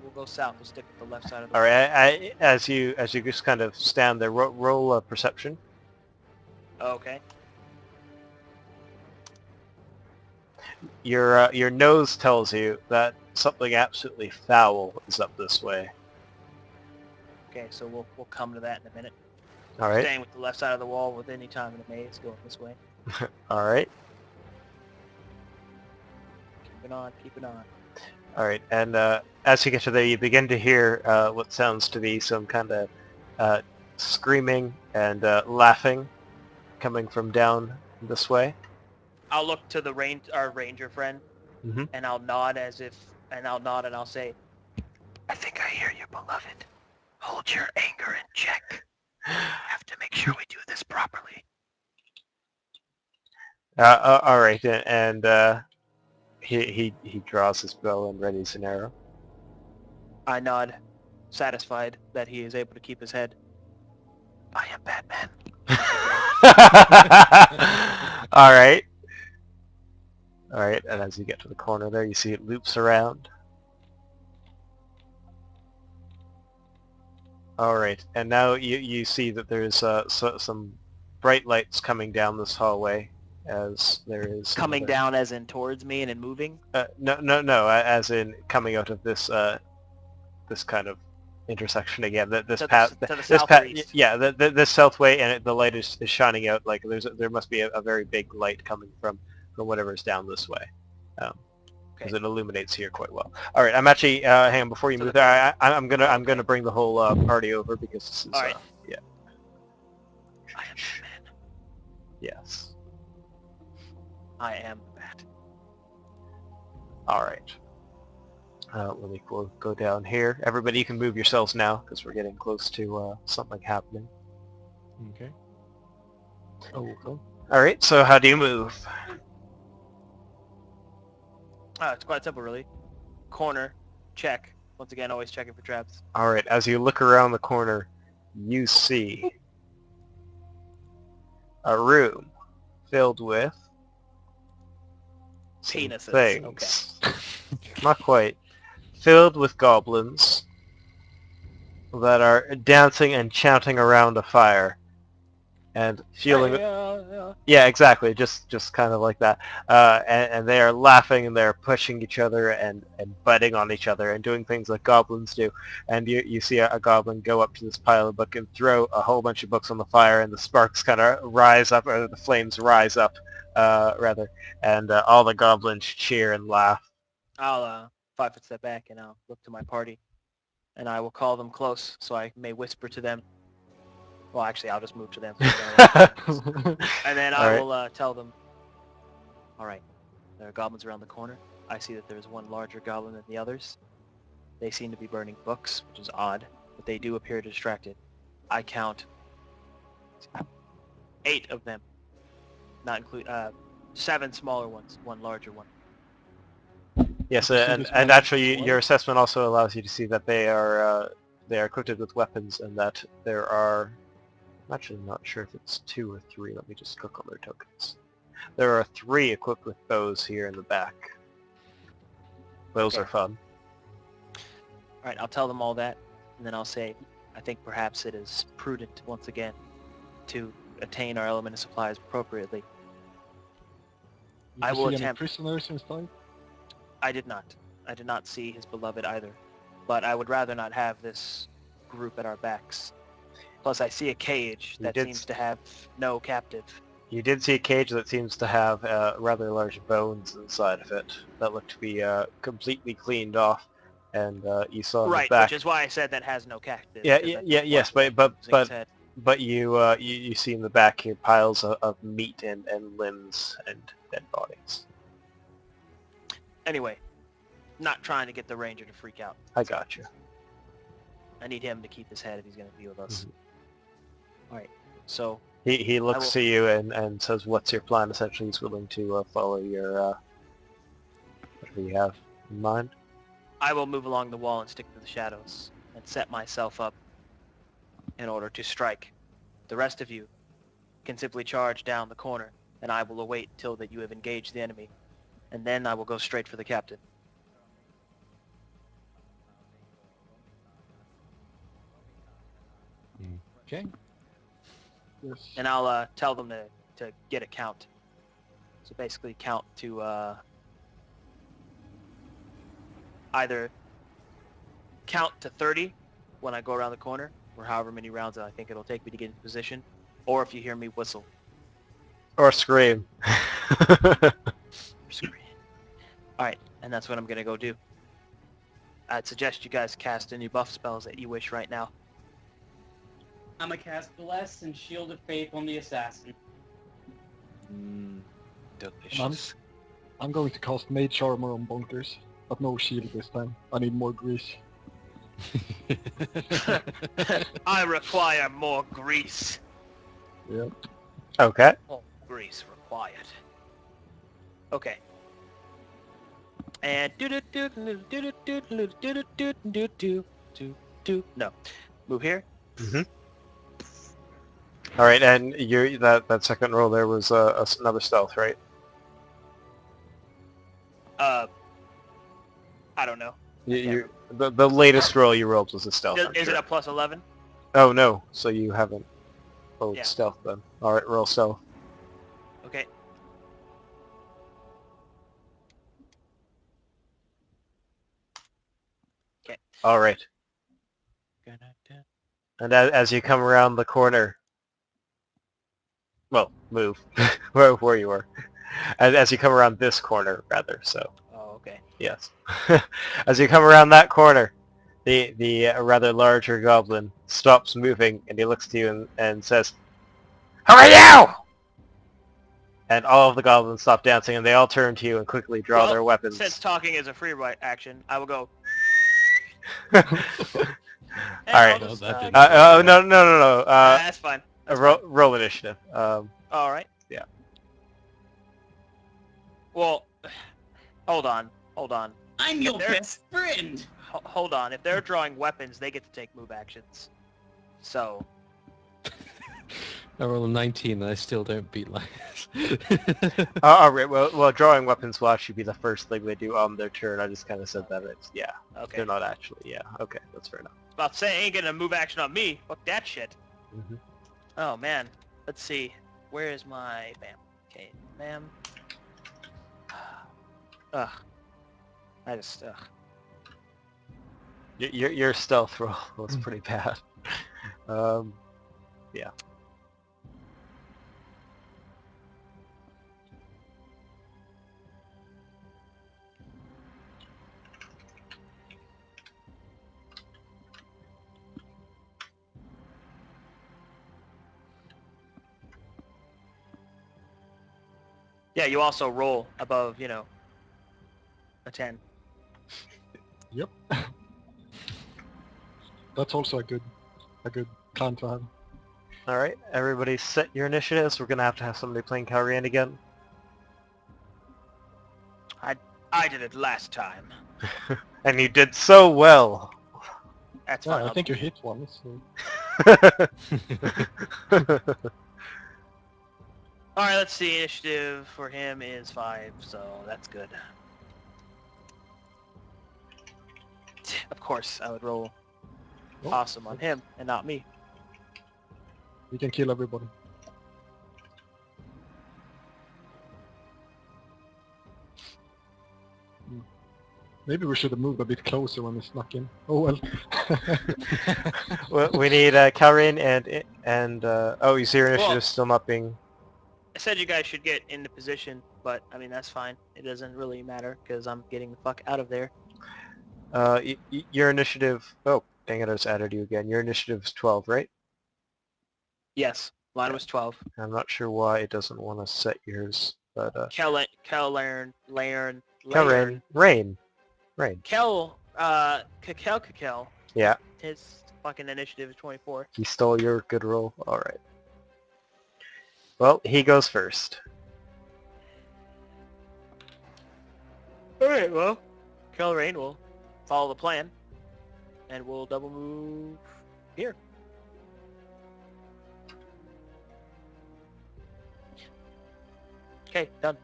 We'll go south. We'll stick with the left side of the All wall. right. As you just kind of stand there, roll a perception. Okay. Your nose tells you that something absolutely foul is up this way. Okay, so we'll come to that in a minute. All right. Staying with the left side of the wall with any time in the maze, going this way. All right. Keep it on, keep it on. All right. And as you get to there, you begin to hear what sounds to be some kind of screaming and laughing coming from down this way. I'll look to our ranger friend, Mhm. and I'll nod and I'll say, I think I hear you, beloved. Hold your anger in check. Have to make sure we do this properly. All right. And he draws his bow and readies an arrow. I nod, satisfied that he is able to keep his head. I am Batman. All right. All right. And as you get to the corner there, you see it loops around. All right. And now you see that there's some bright lights coming down this hallway, as there is Coming another- down as in towards me and then moving. No. As in coming out of this this kind of intersection again. This To the- path, to the this south or path, east? yeah, this south way, and the light is shining out. Like there must be a very big light coming from whatever's down this way, because Okay. it illuminates here quite well. All right, I'm actually hang on before you To move the there. I'm Okay. gonna bring the whole party over because this is All right. yeah. I am Batman. Yes. I am the Bat. All right. Let me go down here. Everybody, you can move yourselves now because we're getting close to something happening. Okay. Oh, okay. All right. So how do you move? It's quite simple, really. Corner, check. Once again, always checking for traps. All right. As you look around the corner, you see a room filled with some Penises. things. Not quite. Filled with goblins that are dancing and chanting around a fire and feeling. Yeah, exactly. Just kind of like that. And they are laughing and they're pushing each other and biting on each other and doing things like goblins do. And you see a goblin go up to this pile of books and throw a whole bunch of books on the fire, and the sparks kind of rise up, or the flames rise up, rather. And all the goblins cheer and laugh. I'll 5-foot step back and I'll look to my party, and I will call them close so I may whisper to them. Well, actually, I'll just move to them. And then I will tell them, all right, there are goblins around the corner. I see that there's one larger goblin than the others. They seem to be burning books, which is odd, but they do appear distracted. I count 8 of them, not include 7 smaller ones, 1 larger one. Yes, You see and this one actually, as well? your assessment also allows you to see that they are equipped with weapons, and that there are. I'm actually not sure if it's 2 or 3. Let me just click on their tokens. There are 3 equipped with bows here in the back. Bows Okay. are fun. All right, I'll tell them all that, and then I'll say, I think perhaps it is prudent, once again, to attain our element of supplies appropriately. Did I you will see attempt. any prisoners inside? I did not. I did not see his beloved either. But I would rather not have this group at our backs. Plus, I see a cage that seems to have no captive. You did see a cage that seems to have rather large bones inside of it that look to be completely cleaned off, and you saw in the Right, back. which is why I said that has no captive. Yeah, because that's yes, what but losing his head. you see in the back here piles of meat and limbs and dead bodies. Anyway, not trying to get the ranger to freak out. I got you. I need him to keep his head if he's going to be with us. Mhm. All right, so He looks will- to you and says, "What's your plan?" Essentially, he's willing to follow your whatever you have in mind. I will move along the wall and stick to the shadows and set myself up in order to strike. The rest of you can simply charge down the corner, and I will await till that you have engaged the enemy, and then I will go straight for the captain. Okay. Yes. And I'll tell them to get a count. So basically count to either count to 30 when I go around the corner, or however many rounds I think it'll take me to get into position, or if you hear me whistle Or scream. or scream. All right, and that's what I'm going to go do. I'd suggest you guys cast any buff spells that you wish right now. I'm gonna cast Bless and Shield of Faith on the assassin. Delicious. I'm going to cast Mage Armor on Bonkers, but no shield this time. I need more grease. I require more grease. Yeah. Okay. More grease required. Okay. And no, move here. Mm-hmm. All right, and that second roll there was another stealth, right? I don't know. The latest roll you rolled was a stealth. Is it a plus 11? Oh no, so you haven't rolled Yeah. stealth then. All right, roll stealth. Okay. Okay. All right. And as you come around the corner, well, move where you were. As you come around this corner, rather. So Oh, okay. yes. As you come around that corner, the rather larger goblin stops moving and he looks to you and says, "How are you?" And all of the goblins stop dancing and they all turn to you and quickly draw their weapons. Since talking is a free right action, I will go. All right. Well, that didn't Oh no. That's fine. That's fine. Roll initiative. All right. Yeah. Well, hold on. I'm your best friend. Hold on. If they're drawing weapons, they get to take move actions. So, I roll a 19 and I still don't beat Linus. All right. Well, drawing weapons will actually be the first thing they do on their turn. I just kind of said that. It's okay. They're not actually. Yeah. Okay. That's fair enough. About to say, ain't getting a move action on me. Fuck that shit. Mm-hmm. Oh, man. Let's see. Where is my... Bam. Okay, bam. Ugh. Ugh. Your stealth roll was pretty bad. Yeah. Yeah, you also roll above, a 10. Yep. That's also a good plan to have. All right. Everybody set your initiatives. We're gonna have somebody playing Calrian again. I did it last time. And you did so well. That's Yeah, fine. I think you hit one. So. All right, let's see. Initiative for him is 5, so that's good. Of course, I would roll awesome on him and not me. We can kill everybody. Maybe we should have moved a bit closer when we snuck in. Oh well. Well, we need Calrian and oh, you see your initiative still not being. I said you guys should get into position, but I mean that's fine. It doesn't really matter because I'm getting the fuck out of there. Your initiative. Oh, dang it! I just added you again. Your initiative is 12, right? Yes, mine was 12. I'm not sure why it doesn't want to set yours, but Rain. Kakel. Yeah. His fucking initiative is 24. He stole your good roll. All right. Well, he goes first. All right, well, Rain will follow the plan, and we'll double move here. Okay, done.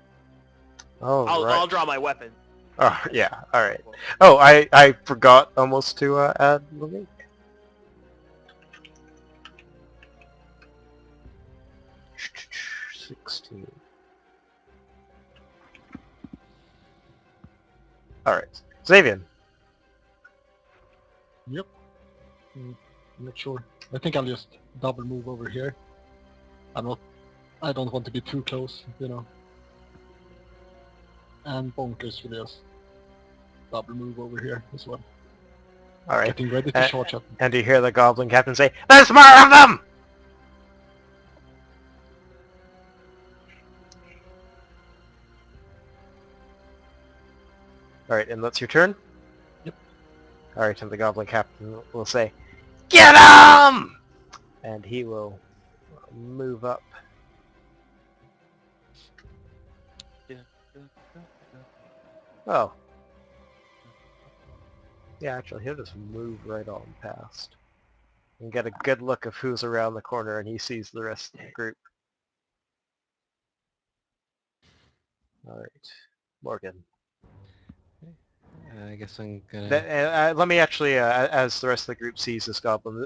Oh, I'll draw my weapon. Oh, yeah. All right. Oh, I forgot almost to add the link. 16. Alright. Xavian. Yep. I'm not sure. I think I'll just double move over here. I don't want to be too close, you know. And Bonkers will just double move over here as well. Alright. Getting ready to charge up. And you hear the Goblin Captain say, "There's more of them!" Alright, and that's your turn? Yep. Alright, and the Goblin Captain will say, "Get him!" And he will move up. Oh. Yeah, actually, he'll just move right on past. And get a good look of who's around the corner, and he sees the rest of the group. Alright. Morgan. I guess I'm gonna... Let me actually, as the rest of the group sees this goblin,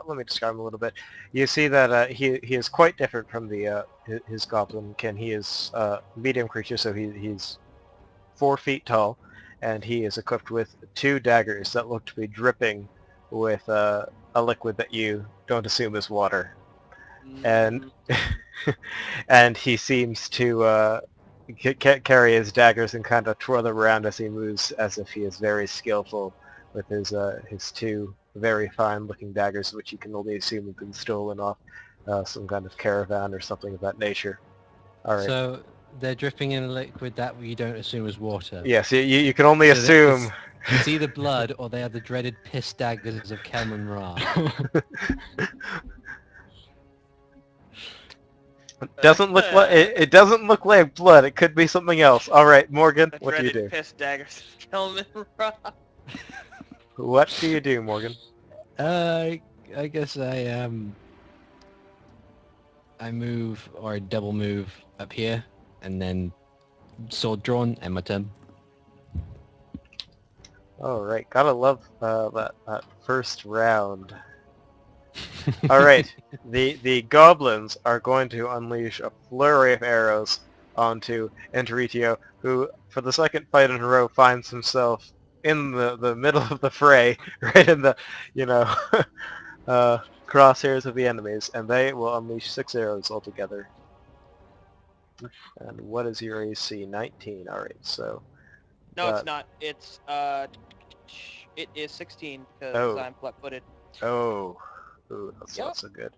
let me describe him a little bit. You see that he is quite different from the his goblin kin. He is a medium creature, so he's 4 feet tall, and he is equipped with 2 daggers that look to be dripping with a liquid that you don't assume is water. And and he seems to carry his daggers and kind of twirl them around as he moves, as if he is very skillful with his 2 very fine-looking daggers, which you can only assume have been stolen off some kind of caravan or something of that nature. All right. So they're dripping in a liquid that we don't assume is water. Yes, you can only So assume. It's either blood or they are the dreaded piss daggers of Kelman Ra. Doesn't look like it doesn't look like blood. It could be something else. All right, Morgan, The what do you dreaded do? piss daggers of Kelman Ra. What do you do, Morgan? I guess I move or double move up here and then sword drawn and my turn. All right, gotta love that first round. All right, the goblins are going to unleash a flurry of arrows onto Enteritio, who, for the second fight in a row, finds himself in the middle of the fray, right in the, crosshairs of the enemies, and they will unleash 6 arrows altogether. And what is your AC? 19. All right, so. No, it's not. It's it is 16 because Oh. I'm flat-footed. Oh. Ooh, that's not so good.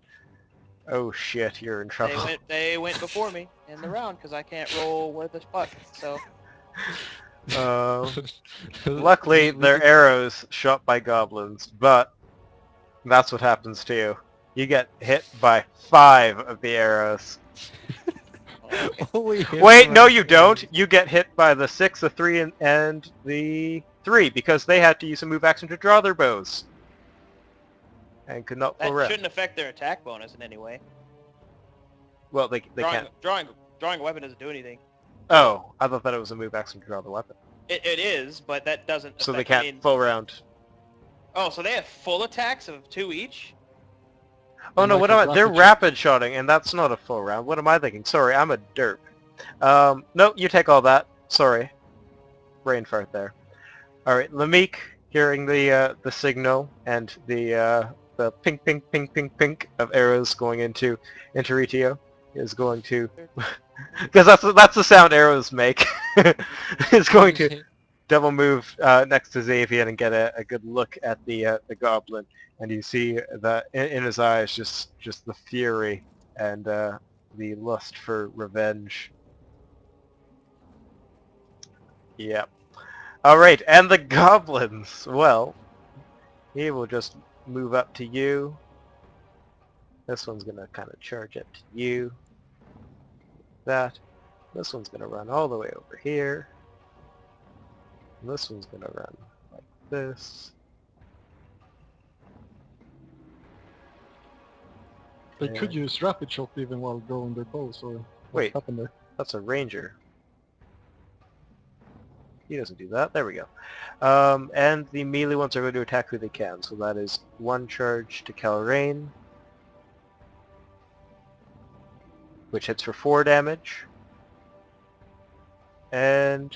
Oh shit, you're in trouble. They went before me in the round because I can't roll with the fuck. So. Luckily, they're arrows shot by goblins, but that's what happens to you. You get hit by 5 of the arrows. Wait, no you don't! You get hit by the 6, the 3, and the 3, because they had to use a move action to draw their bows. And could not full That rep. shouldn't affect their attack bonus in any way. Well, they can't. Drawing a weapon doesn't do anything. Oh, I thought that it was a move action to draw the weapon. It is, but that doesn't So affect, they can't full round. Oh, so they have full attacks of 2 each? Oh no, like what a am I? They're rapid shot. rapid shotting, and that's not a full round. What am I thinking? Sorry, I'm a derp. No, you take all that. Sorry. Brain fart there. Alright, Lamik, hearing the signal and the pink, pink, pink, pink, pink of arrows going into Ritio, is going to... Because that's the sound arrows make. Is going to double move next to Xavier and get a good look at the goblin, and you see that in his eyes just the fury and the lust for revenge. Yep. All right, and the goblins. Well, he will just move up to you. This one's gonna kind of charge up to you. That. This one's gonna run all the way over here. And this one's gonna run like this. They could use rapid shot even while drawing their bows, or what Wait, happened there? that's a ranger. He doesn't do that. There we go. And the melee ones are going to attack who they can. So that is 1 charge to Calrain. which hits for 4 damage. And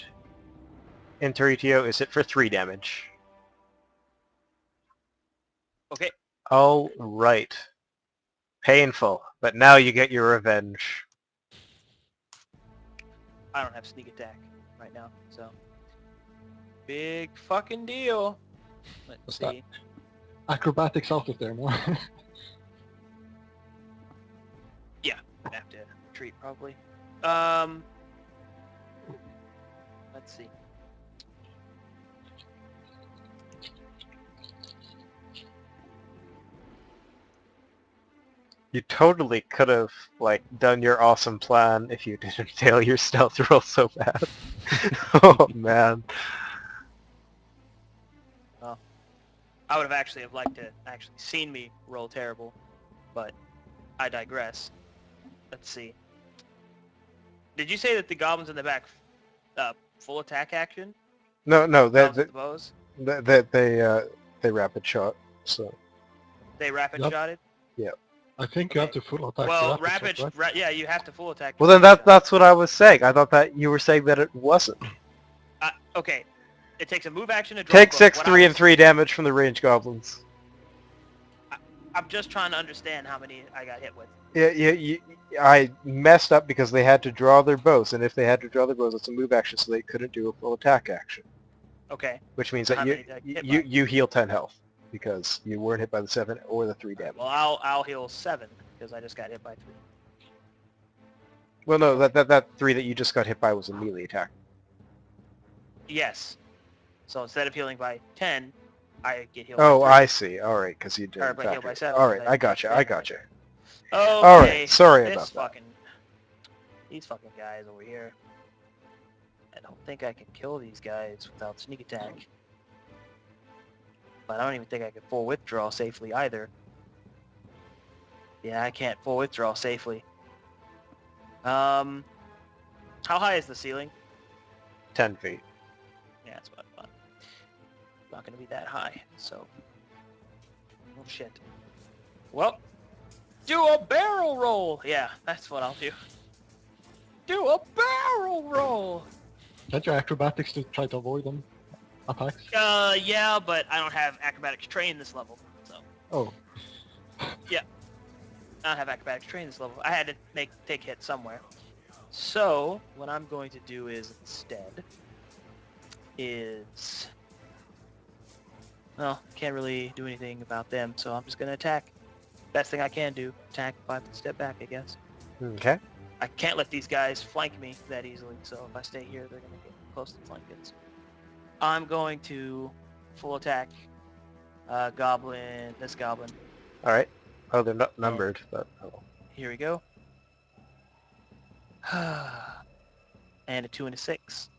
Interitio is hit for 3 damage. Okay. All right. Painful, but now you get your revenge. I don't have sneak attack right now, so big fucking deal. Let's What's that? see. Acrobatics out of there now. Yeah, I have to retreat probably. Let's see. You totally could have, like, done your awesome plan if you didn't fail your stealth roll so bad. Oh, man. Well, I would have actually liked to actually seen me roll terrible, but I digress. Let's see. Did you say that the goblins in the back, full attack action? No, Goblins with the bows? they rapid shot, so... They rapid Yep. shotted? I think you have Okay. to full attack. Well, the rapid shot, right? yeah, you have to full attack. Well, your then rapid shot. that's what I was saying. I thought that you were saying that it wasn't. Okay. It takes a move action to draw. Take a book. 6, What 3, and 3 damage from the ranged goblins. I'm just trying to understand how many I got hit with. Yeah, I messed up because they had to draw their bows, and if they had to draw their bows, it's a move action, so they couldn't do a full attack action. Okay. Which means So that how you many did I hit you by? you heal 10 health because you weren't hit by the 7 or the 3 damage. Well, I'll heal 7 because I just got hit by 3. Well, no, Okay. that 3 that you just got hit by was a melee attack. Yes. So instead of healing by 10, I get healed Oh, by 3. I see. All right, because you Or didn't by healed by factor. 7. All 'cause right, I didn't gotcha. I factor it. gotcha. Okay. All right, sorry about that. These fucking guys over here. I don't think I can kill these guys without sneak attack. But I don't even think I can full withdraw safely either. Yeah, I can't full withdraw safely. How high is the ceiling? 10 feet. Yeah, that's what I thought. Not gonna be that high, so. Oh shit. Well, do a barrel roll! Yeah, that's what I'll do. Do a barrel roll! Can't you acrobatics to try to avoid them attacks? Yeah, but I don't have acrobatics trained this level, so. Oh, I don't have acrobatics trained this level. I had to take hits somewhere. So, what I'm going to do is instead is... Well, can't really do anything about them, so I'm just going to attack. Best thing I can do, attack 5 foot step back, I guess. Okay. I can't let these guys flank me that easily, so if I stay here, they're going to get close to flanking. So I'm going to full attack this goblin. All right. Oh, they're not And numbered, but oh. here we go. And a 2 and a 6.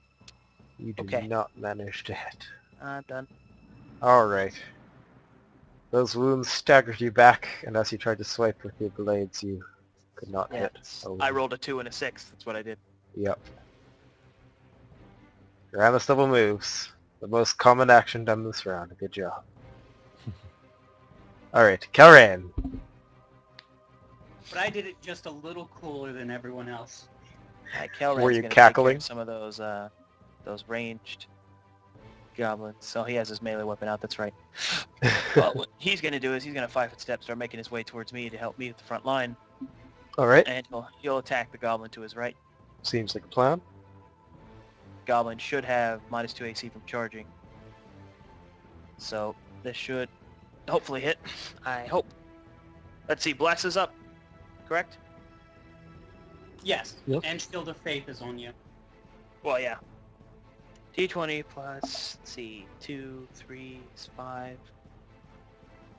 You do Okay. not manage to hit. I'm done. All right. Those wounds staggered you back, and as you tried to swipe with your blades, you could not Yeah, hit. Oh, I rolled a 2 and a 6. That's what I did. Yep. Ramus double moves. The most common action done this round. Good job. Alright, Kelran. But I did it just a little cooler than everyone else. Kelran's Were you going to take care cackling? of some of those ranged goblins. So he has his melee weapon out. That's right. Well, what he's going to do is he's going to 5 foot step, start making his way towards me to help me with the front line, Alright, and he'll attack the goblin to his right. seems like a plan. Goblin should have -2 AC from charging. So this should hopefully hit. I hope. Let's see. Bless is up. Correct? Yes, Yes. and Shield of Faith is on you. Well, yeah. D20 plus, let's see, 2, 3 is 5,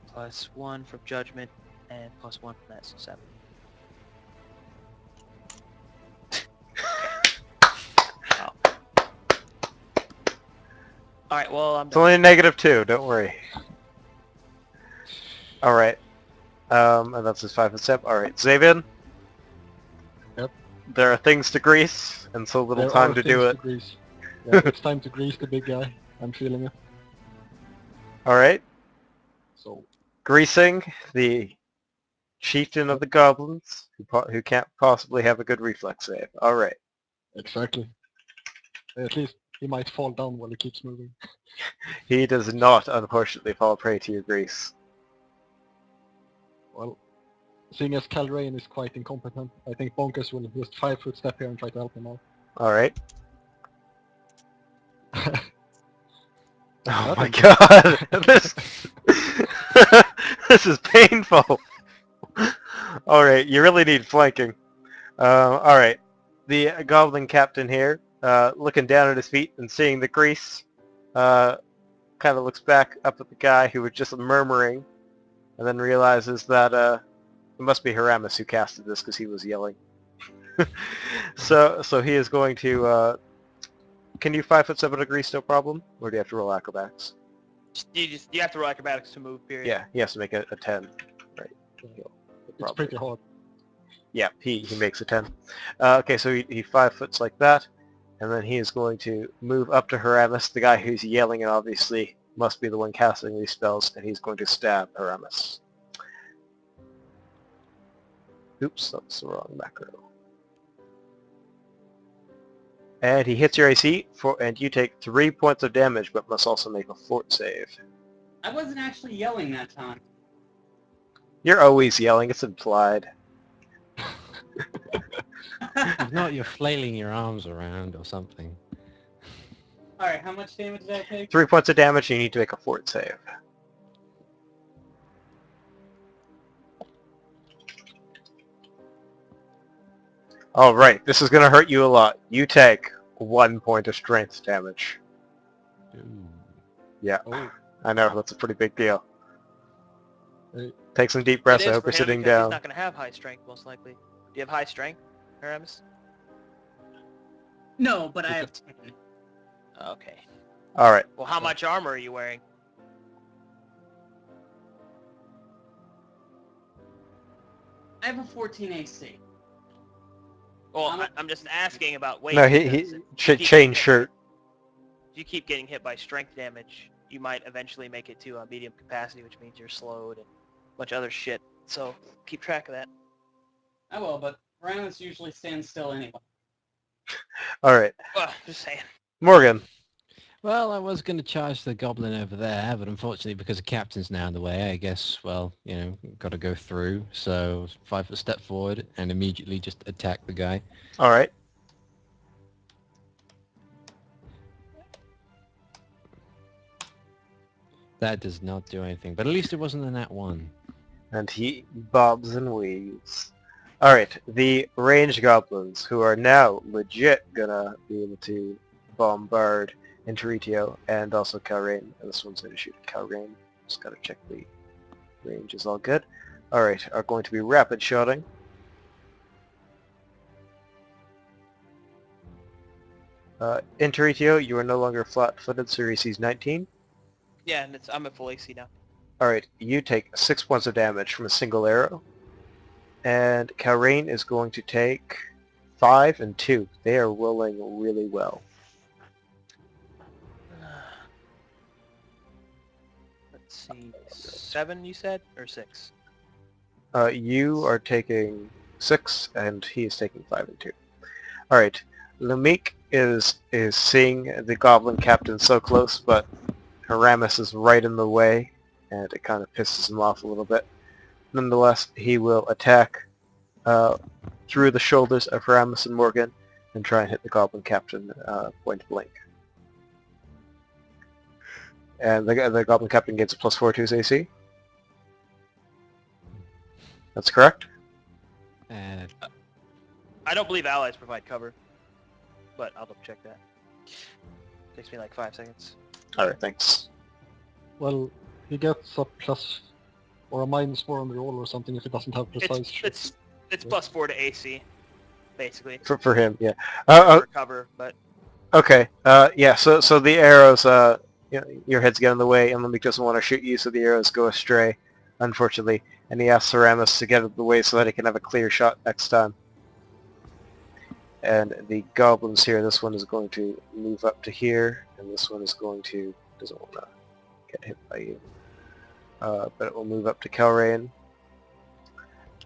plus 1 from Judgment, and plus 1 from that, so 7. Wow. Alright, well, I'm It's done. only a -2, don't worry. Alright. And that's his 5 foot step. Alright, Xavian? Yep. There are things to grease, and so little there time are to things do it. to grease. Yeah, it's time to grease the big guy. I'm feeling it. Alright, So greasing the Chieftain of the Goblins, who can't possibly have a good reflex save. Alright. Exactly. At least he might fall down while he keeps moving. He does not, unfortunately, fall prey to your grease. Well, seeing as Calrain is quite incompetent, I think Bonkers will just 5-foot step here and try to help him out. Alright. Oh That my didn't god! This... this is painful! Alright, you really need flanking. Alright. The Goblin Captain here, looking down at his feet and seeing the grease, kind of looks back up at the guy who was just murmuring, and then realizes that it must be Haramis who casted this because he was yelling. So he is going to... can you 5-foot 7 degrees no problem? Or do you have to roll acrobatics? You have to roll acrobatics to move, period. Yeah, he has to make a 10. Right. It's pretty hard. Yeah, he makes a 10. Okay, so he 5-foots like that, and then he is going to move up to Haramis, the guy who's yelling and obviously must be the one casting these spells, and he's going to stab Haramis. Oops, that's the wrong macro. And he hits your AC, and you take 3 points of damage, but must also make a fort save. I wasn't actually yelling that time. You're always yelling, it's implied. If not, you're flailing your arms around or something. Alright, how much damage did I take? 3 points of damage, and you need to make a fort save. Alright, this is going to hurt you a lot. You take 1 point of strength damage. Ooh. Yeah, Oh, I know, that's a pretty big deal. Hey. Take some deep It breaths, I is hope for you're him sitting because he's down. not going to have high strength, most likely. Do you have high strength, Aramis? No, but I have 10. Okay. Alright, Well, how much armor are you wearing? I have a 14 AC. Well, I'm- I'm just asking about weight. no, because he if you keep chain getting hit- shirt. If you keep getting hit by strength damage, you might eventually make it to a medium capacity, which means you're slowed and a bunch of other shit. So keep track of that. I will, but Ramus usually stands still anyway. Alright, Just saying. Morgan. Well, I was going to charge the goblin over there, but unfortunately, because the captain's now in the way, I guess, well, you know, got to go through. So 5-foot step forward and immediately just attack the guy. Alright, That does not do anything, but at least it wasn't a nat 1. and he bobs and weaves. Alright, the ranged goblins, who are now legit gonna be able to bombard Interitio and also Calrain. And this one's gonna shoot Calrain. Just gotta check the range is all good. Alright, are going to be rapid shotting. Interitio, you are no longer flat-footed, so your AC is 19. Yeah, and I'm at full AC now. Alright, you take 6 points of damage from a single arrow. And Calrain is going to take 5 and 2. They are rolling really well. Let's see. 7, you said? Or 6? You are taking 6, and he is taking 5 and 2. Alright, Lumik is seeing the Goblin Captain so close, but Haramis is right in the way, and it kind of pisses him off a little bit. Nonetheless, he will attack through the shoulders of Haramis and Morgan and try and hit the Goblin Captain point blank. And the Goblin Captain gets a +4 to his AC. That's correct. I don't believe allies provide cover, but I'll double check that. Takes me like 5 seconds. Alright, thanks. well, he gets a plus or a -4 on the roll or something if he doesn't have precise shit. It's +4 to AC, basically. For him, yeah. For cover, but Okay, yeah, so the arrows, you know, your head's getting in the way, and Lumik doesn't want to shoot you, so the arrows go astray, unfortunately. And he asks Ceramus to get out of the way so that he can have a clear shot next time. And the goblins here, this one is going to move up to here, and this one is going to, doesn't want to get hit by you. But it will move up to Calrain.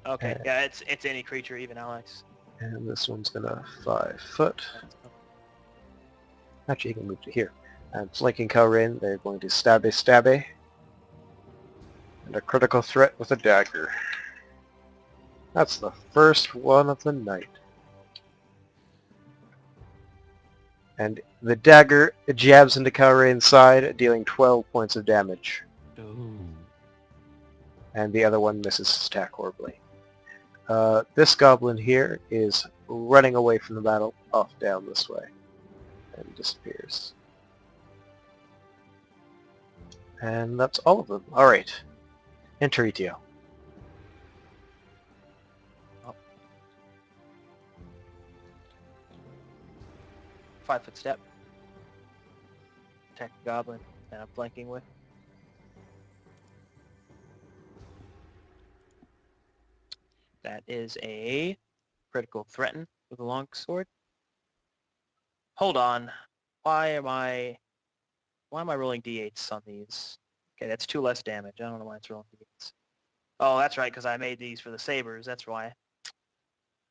Okay, And, yeah, it's any creature, even allies. and this one's gonna 5 foot. Actually, he can move to here. And flanking Calrain, they're going to stabby. And a critical threat with a dagger. That's the first one of the night. And the dagger jabs into Calrain's side, dealing 12 points of damage. Ooh. And the other one misses his attack horribly. This goblin here is running away from the battle, off down this way, and disappears. And that's all of them. Alright. Enter Etio. 5-foot step. Attack the goblin that I'm flanking with. That is a critical threaten with a longsword. Hold on. Why am I rolling d8s on these? Okay, that's 2 less damage. I don't know why it's rolling d8s. Oh, that's right, because I made these for the sabers. That's why.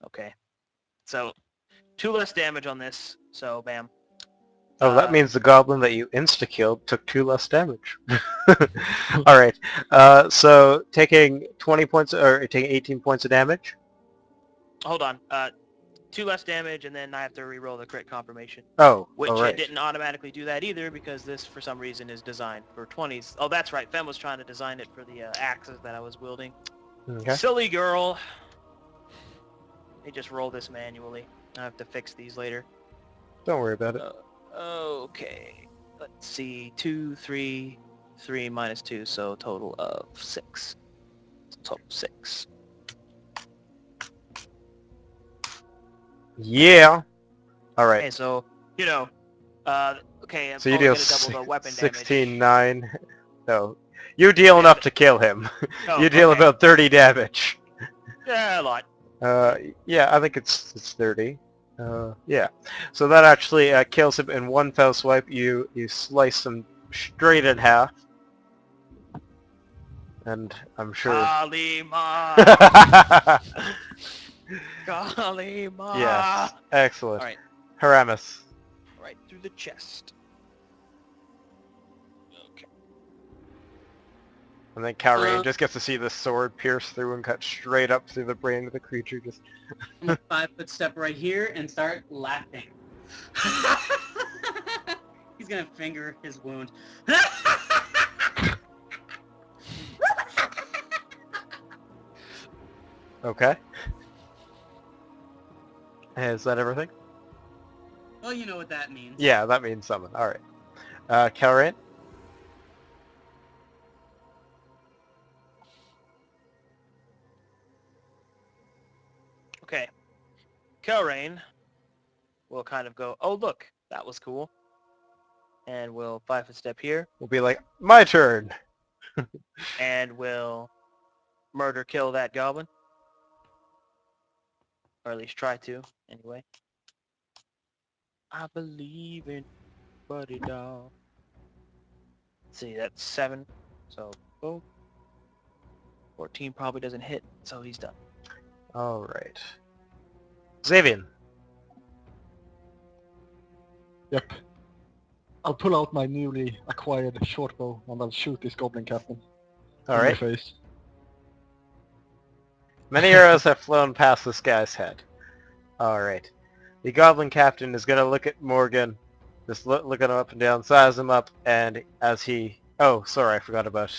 Okay. So, 2 less damage on this. So, bam. Oh, that means the goblin that you insta-killed took 2 less damage. Alright, so taking 20 points, or taking 18 points of damage? Hold on. 2 less damage, and then I have to re-roll the crit confirmation. Oh, Which alright. it didn't automatically do that either, because this, for some reason, is designed for 20s. Oh, that's right. Fem was trying to design it for the axes that I was wielding. Okay. Silly girl. They just roll this manually. I have to fix these later. Don't worry about it. Okay. Let's see. 2, 3, 3 minus 2, so total of 6. Total 6. Yeah! Okay, Alright, so, okay, I'm so you only deal going to double the weapon 16, damage. 9. No. You deal Yeah, enough to kill him. Oh, You deal okay. about 30 damage. Yeah, a lot. Yeah, I think it's 30. Yeah. So that actually kills him in one fell swipe. You slice him straight in half. And I'm sure... Kalima! Kalima! Yes. Excellent. Alright, Haramis. right through the chest. Okay. And then Calrain just gets to see the sword pierce through and cut straight up through the brain of the creature. Just I'm gonna 5-foot step right here and start laughing. He's gonna finger his wound. okay. Is that everything? Well, you know what that means. Yeah, that means summon. All right. Calrain. Okay. Kelrain will kind of go, oh look, that was cool. And we'll 5-foot step here, Will be like, my turn. and we'll murder kill that goblin. Or at least try to, anyway. I believe in Buddy Doll. Let's see, that's 7. So, boom. 14 probably doesn't hit, so he's done. All right. Xavian. Yep. I'll pull out my newly acquired shortbow and I'll shoot this goblin captain All in right. the face. Many arrows have flown past this guy's head. All right. The goblin captain is gonna look at Morgan, just looking him up and down, size him up, and as he... Oh, sorry, I forgot about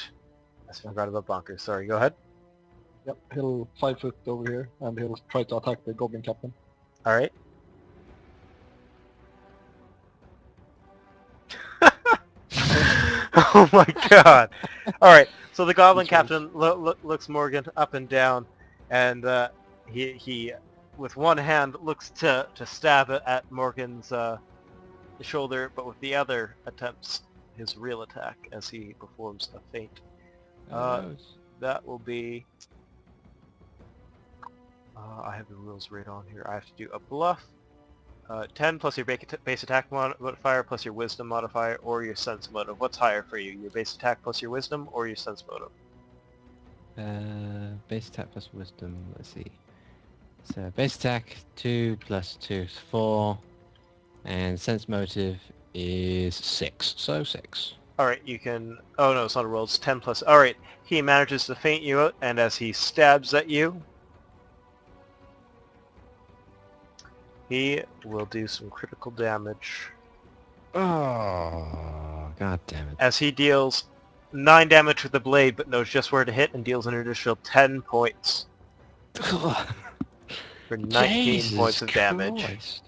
Bonkers. Sorry, go ahead. Yep, he'll 5-foot over here and he'll try to attack the goblin captain. All right. Oh my god. All right. So the goblin He's right. captain looks Morgan up and down, and he with one hand looks to stab at Morgan's shoulder, but with the other attempts his real attack as he performs a feint. That will be... I have the rules right on here. I have to do a bluff. 10 plus your base attack modifier plus your wisdom modifier or your sense motive. What's higher for you? Your base attack plus your wisdom or your sense motive? Base attack plus wisdom. Let's see. So base attack 2 plus 2 is 4, and sense motive is 6. So 6. Alright, you can... Oh no, it's not a roll, it's 10 plus... Alright, he manages to feint you out, and as he stabs at you, he will do some critical damage. Oh, god damn it. As he deals 9 damage with the blade, but knows just where to hit, and deals an additional 10 points for 19 Jesus points of damage. Christ.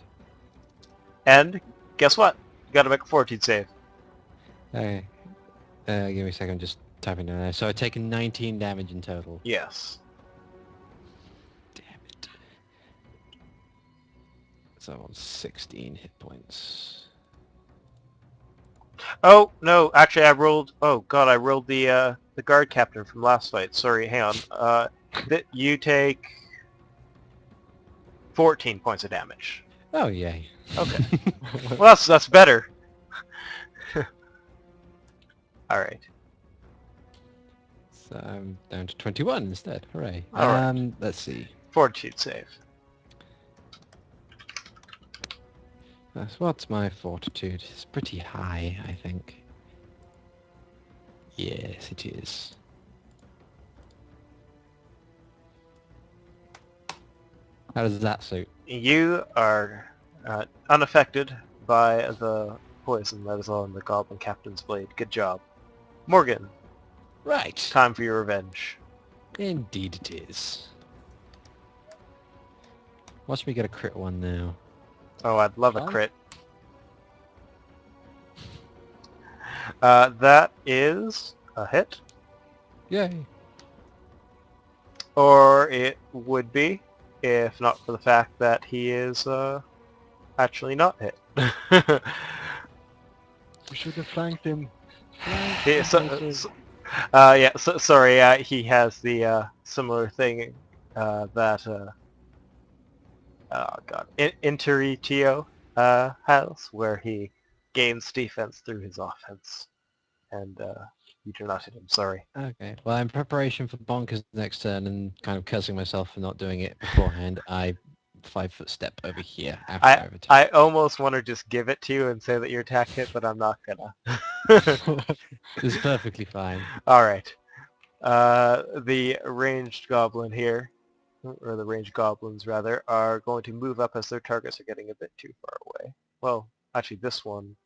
And, guess what? You gotta make a fortitude save. Okay. Give me a second, I'm just typing down there. So I've taken 19 damage in total. Yes. Damn it. So I'm on 16 hit points. Oh, no, actually I rolled... Oh god, I rolled the guard captain from last fight. Sorry, hang on. You take 14 points of damage. Oh, yay. Okay. Well, that's better. Alright. So I'm down to 21 instead. Hooray. All right. Let's see. Fortitude save. What's my fortitude? It's pretty high, I think. Yes, it is. How does that suit? You are unaffected by the poison that is on the Goblin Captain's blade. Good job. Morgan, Right. time for your revenge. Indeed it is. Watch me get a crit one now. Oh, I'd love a Oh. crit. That is a hit. Yay. Or it would be, if not for the fact that he is actually not hit. We should have flanked him. Flank Yeah, Bertha. yeah, sorry, he has the similar thing that, oh god, Interitio has, where he gains defense through his offense. And you do not hit him, sorry. Okay. Well, in preparation for Bonkers next turn and kind of cursing myself for not doing it beforehand, I 5-foot step over here after I've attacked. I almost want to just give it to you and say that your attack hit, but I'm not gonna. This is perfectly fine. Alright. The ranged goblin here, or the ranged goblins rather, are going to move up as their targets are getting a bit too far away. Well, actually this one,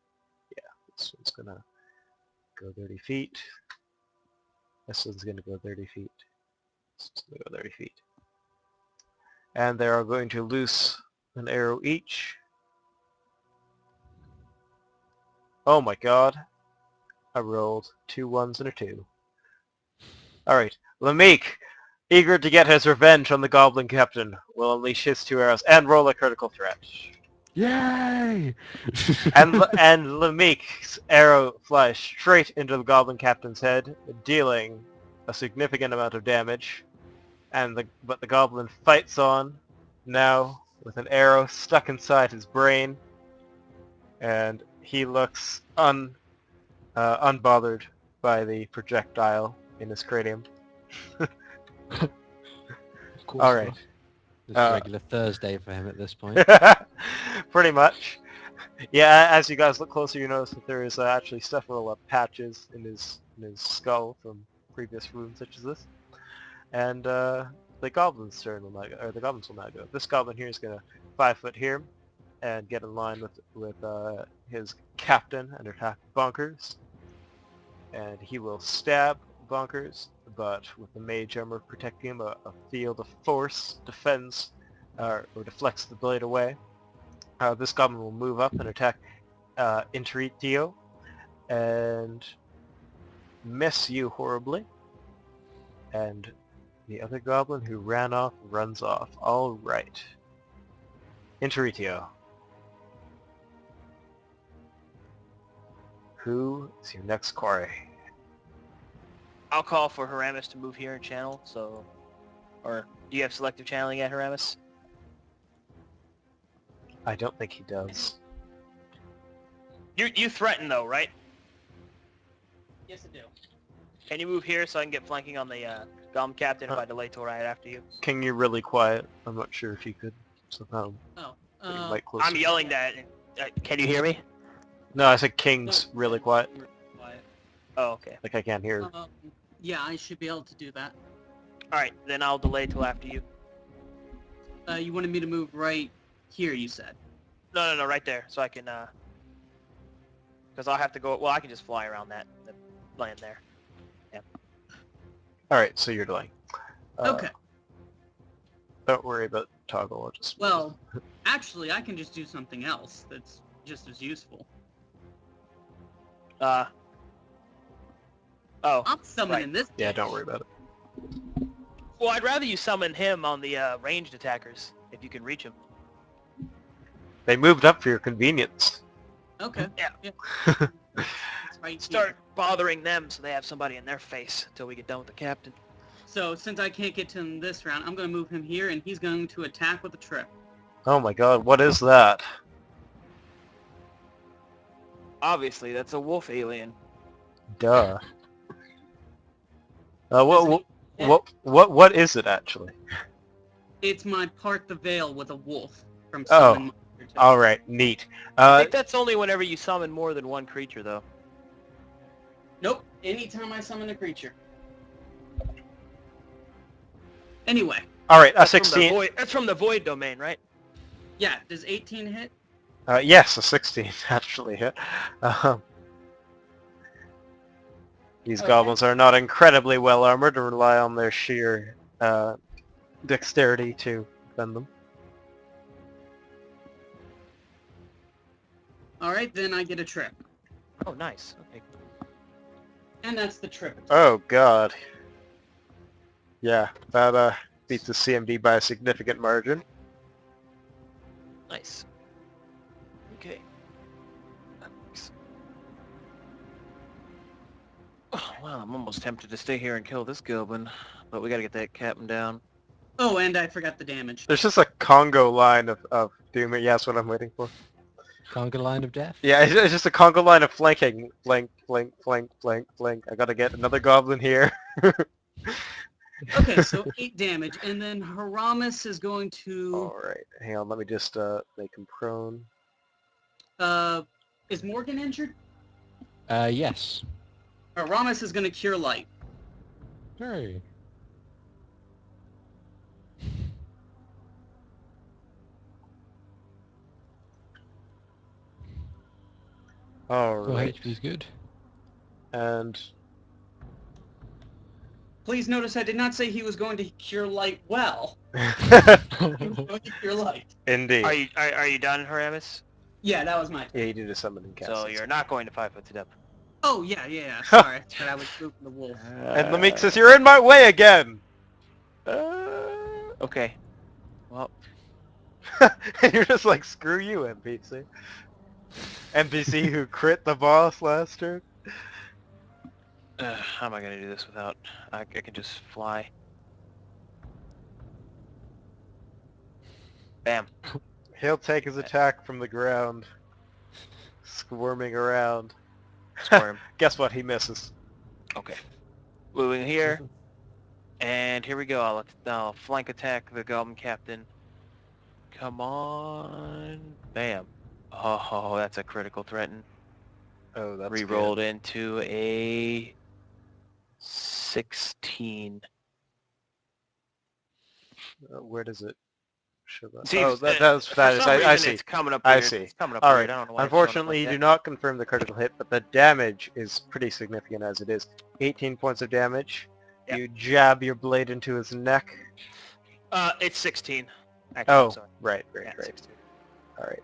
yeah, this one's gonna go 30 feet. This one's gonna go 30 feet. This one's gonna go 30 feet. And they are going to loose an arrow each. Oh my god. I rolled 2 1s and a 2. Alright, Lameek, eager to get his revenge on the Goblin Captain, will unleash his 2 arrows and roll a critical threat. Yay! And Lameek's arrow flies straight into the Goblin Captain's head, dealing a significant amount of damage. But the Goblin fights on, now with an arrow stuck inside his brain, and he looks unbothered by the projectile in his cranium. Of course. All right. It's regular Thursday for him at this point. Pretty much. Yeah, as you guys look closer, you notice that there is actually several patches in his skull from previous wounds such as this. And the goblins will now go. This goblin here is gonna 5-foot here and get in line with his captain and attack Bonkers. And he will stab Bonkers, but with the mage armor protecting him, a field of force defends or deflects the blade away. This goblin will move up and attack Interitio and miss you horribly. And the other goblin who ran off runs off. All right. Interitio. Who is your next quarry? I'll call for Haramis to move here and channel, so... Or, do you have selective channeling yet, Haramis? I don't think he does. You threaten, though, right? Yes, I do. Can you move here so I can get flanking on the Gum Captain if I delay till right after you? Can you really quiet? I'm not sure if you could somehow Oh, get your mic closer. I'm yelling that. Can you hear me? No, I said King's really quiet. quiet. Oh, okay. Like I can't hear. Yeah, I should be able to do that. All right, then I'll delay till after you. You wanted me to move right here, you said. No, right there, so I can, because I'll have to go. Well, I can just fly around that land there. All right, so you're delaying. Okay. Don't worry about toggle. I'll just. Well, actually, I can just do something else that's just as useful. Oh, I'm summoning right. this. Yeah, bitch. don't worry about it. Well, I'd rather you summon him on the ranged attackers if you can reach him. They moved up for your convenience. Okay. Yeah. It's right Start here. bothering them so they have somebody in their face until we get done with the captain. So since I can't get to him this round, I'm going to move him here, and he's going to attack with a trip. Oh my god, what is that? Obviously, that's a wolf alien. Duh. Does he- What is it actually? It's my part the veil with a wolf from Oh. Summon Monster Tales. All right, neat. I think that's only whenever you summon more than one creature, though. Nope. Anytime I summon a creature. Anyway. All right, a That's from the 16. void. That's from the void domain, right? Yeah. Does 18 hit? Yes, a 16 actually hit. These Okay. goblins are not incredibly well armored and rely on their sheer dexterity to defend them. All right. Then I get a trip. Oh, nice. Okay. And that's the trip. Oh god. Yeah, that beats the CMD by a significant margin. Nice. Okay. That works. Oh, well, I'm almost tempted to stay here and kill this goblin, but we gotta get that captain down. Oh, and I forgot the damage. There's just a Congo line of doom. Yeah, that's what I'm waiting for. Conga line of death. Yeah, it's just a Congo line of flanking. Flank, flank, flank, flank, flank. I gotta get another goblin here. Okay, so 8 damage, and then Haramis is going to... Alright, hang on, let me just make him prone. Is Morgan injured? Yes. Haramis is going to Cure Light. Hey. Alright. HP's good. And Please notice I did not say he was going to Cure Light well. He was going to Cure Light. indeed. Are you done, Haramis? Yeah, that was my turn. Yeah, you did a summoning cast. So you're not going to 5 foot to depth. Oh, yeah, sorry. But I was moving the wolf. And Lamik says, "You're in my way again!" Okay. Well, And you're just like, screw you, NPC. NPC who crit the boss last turn. how am I gonna do this without? I can just fly. Bam. He'll take his attack from the ground. Squirming around. Squirm. Guess what? He misses. Okay. Moving here. And here we go. I'll flank attack the Goblin Captain. Come on. Bam. Oh, that's a critical threaten. Oh, that's Rerolled into a 16. good. Where does it show that? See, Oh, that is. for some reason I see. it's coming up I weird. see. It's coming up All weird. right. I don't know why it's Unfortunately, you showing do up not confirm the critical hit, but the damage is pretty significant as it is. 18 points of damage. Yep. You jab your blade into his neck. like that. It's 16. Actually, Oh, I'm sorry. right. Yeah, 16. All right.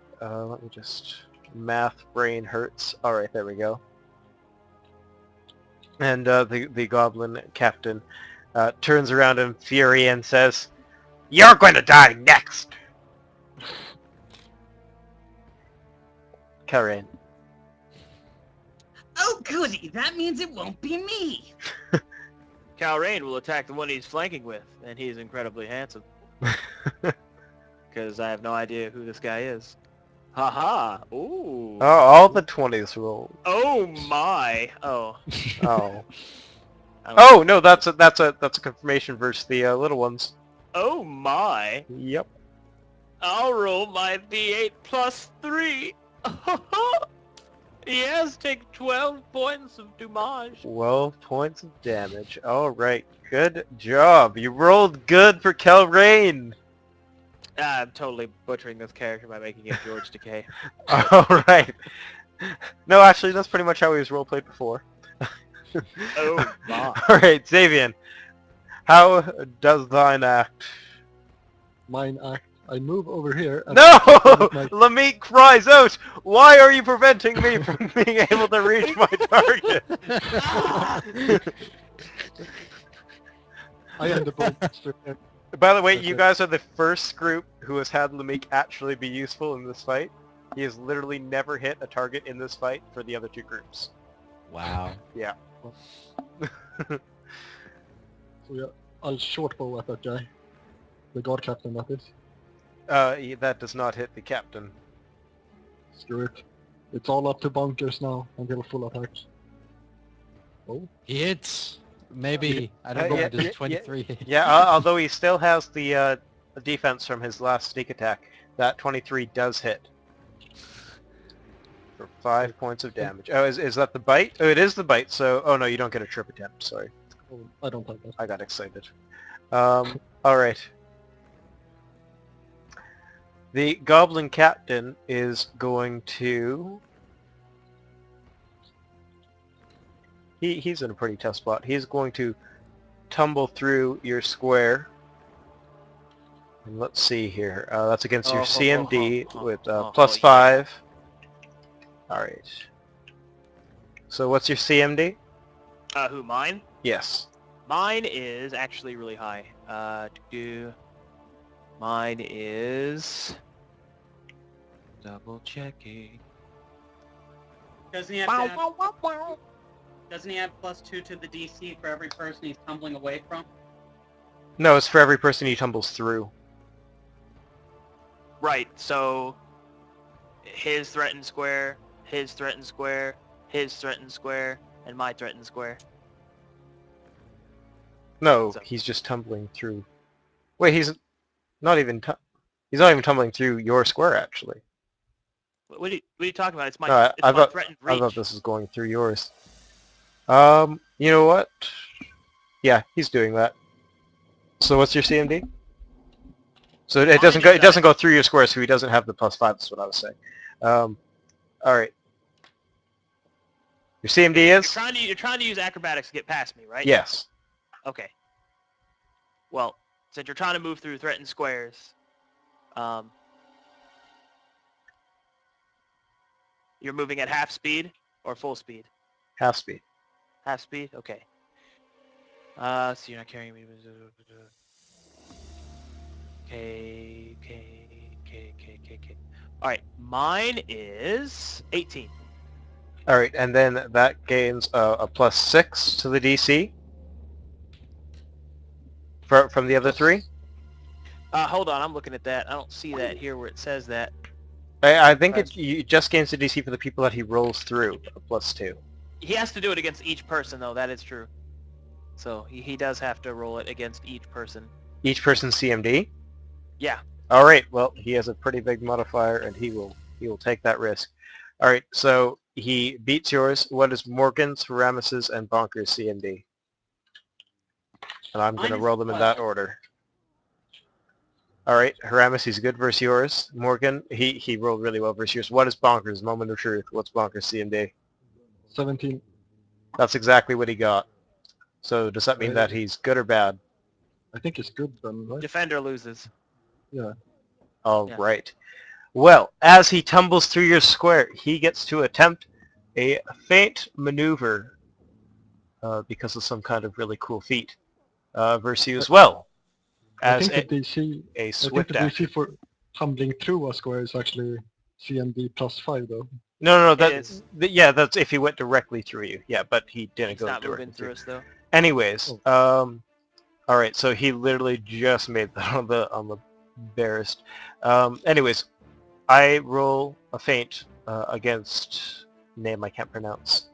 Let me just... Math brain hurts. All right, there we go. And the goblin captain turns around in fury and says, "You're going to die next!" Karen. Oh, goody. That means it won't be me. Calrain will attack the one he's flanking with, and he's incredibly handsome. Because I have no idea who this guy is. Haha. Ooh. Oh, all the 20s roll. Oh my. Oh. Oh. I don't Oh no, that's a confirmation versus the little ones. Oh my! Yep. I'll roll my d8 plus 3. Yes, take 12 points of damage. 12 points of damage. All right, good job. You rolled good for Kelrain. I'm totally butchering this character by making it George Decay. All right. No, actually, that's pretty much how he was roleplayed before. Oh my! All right, Xavian. How does thine act? Mine act. I move over here and No! I kick one of my... Lamik cries out, "Why are you preventing me from being able to reach my target?" I am the bolster here. By the way, That's you it. guys are the first group who has had Lamik actually be useful in this fight. He has literally never hit a target in this fight for the other two groups. Wow. Yeah. So yeah, I'll short bow at that guy. The guard captain, that is. That does not hit the captain. Screw it. It's all up to bunkers now until full attack. Oh, He hits. Maybe. I don't know. yeah, Does yeah, 23 hit? Yeah, although he still has the defense from his last sneak attack, that 23 does hit. For 5 points of damage. Oh, is that the bite? Oh, it is the bite, so... Oh no, you don't get a trip attempt, sorry. oh, I don't have that. I got excited. Alright. The goblin captain is going to... He's in a pretty tough spot. He's going to tumble through your square. And let's see here. That's against your CMD with plus 5. Alright. So what's your CMD? Who, mine? Yes. Mine is actually really high. Mine is... Double checking. Doesn't he have to add, doesn't he add +2 to the DC for every person he's tumbling away from? No, it's for every person he tumbles through. Right, so... His threatened square, his threatened square, his threatened square, and my threatened square. No, So- he's just tumbling through. Wait, he's not even he's not even tumbling through your square actually. What are you talking about? It's my, No, it's my threatened I reach. thought this was going through yours. You know what? Yeah, he's doing that. So what's your CMD? So it doesn't go. It doesn't go through your square, so he doesn't have the +5. That's what I was saying. All right. Your CMD is? You're trying to use acrobatics to get past me, right? Yes. Okay. Well, since you're trying to move through threatened squares, you're moving at half speed or full speed? Half speed. Half speed? Okay. So you're not carrying me. Okay. All right, mine is 18. All right, and then that gains a +6 to the DC from the other three. Hold on, I'm looking at that. I don't see that here where it says that. I think it just gains the DC for the people that he rolls through, a +2. He has to do it against each person, though. That is true. So he does have to roll it against each person. Each person's CMD? Yeah. All right, well, he has a pretty big modifier, and he will take that risk. All right, so he beats yours. What is Morgan's, Rames's, and Bonker's CMD? And I'm going to Mine is roll them in 12. that order. All right, Haramis, he's good versus yours. Morgan, he rolled really well versus yours. What is Bonker's? Moment of truth. What's Bonker's CMD? 17. That's exactly what he got. So does that mean that he's good or bad? I think it's good then, right? Defender loses. Yeah. All Yeah. right. Well, as he tumbles through your square, he gets to attempt a feint maneuver because of some kind of really cool feat versus you as well. I As think the DC. a I think swift the action. DC for tumbling through a square is actually CMD +5 though. No, is. yeah, that's if he went directly through you. Yeah, but he didn't He's go not directly moving through us, though. Anyways, all right, so he literally just made that on the barest. Anyways, I roll a feint against name I can't pronounce.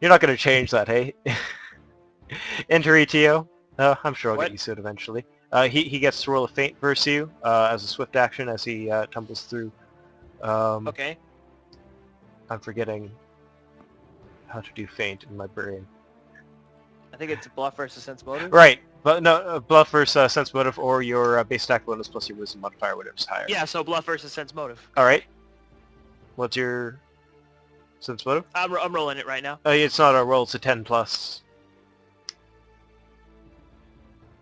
You're not going to change that, hey? Enter ETO. I'm sure I'll What? get used to it eventually. He gets to roll a feint versus you as a swift action as he tumbles through. Okay. I'm forgetting how to do feint in my brain. I think it's bluff versus sense motive. Right, but no, bluff versus sense motive or your base attack bonus plus your wisdom modifier, whatever's higher. Yeah, so bluff versus sense motive. All right. What's your sense motive? I'm rolling it right now. It's not a roll, it's a 10 plus.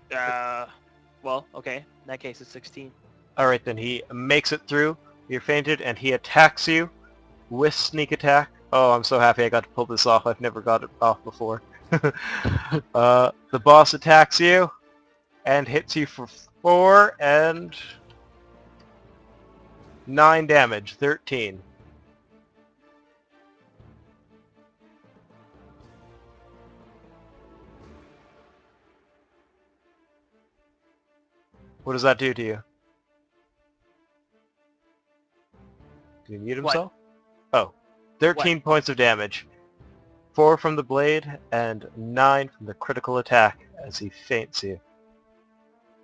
Well, okay. In that case, it's 16. All right, then he makes it through. You're fainted, and he attacks you with sneak attack. Oh, I'm so happy I got to pull this off. I've never got it off before. The boss attacks you and hits you for 4 and 9 damage, 13. What does that do to you? Did he mute What? himself? Oh, 13 points of damage. 4 from the blade and 9 from the critical attack as he feints you.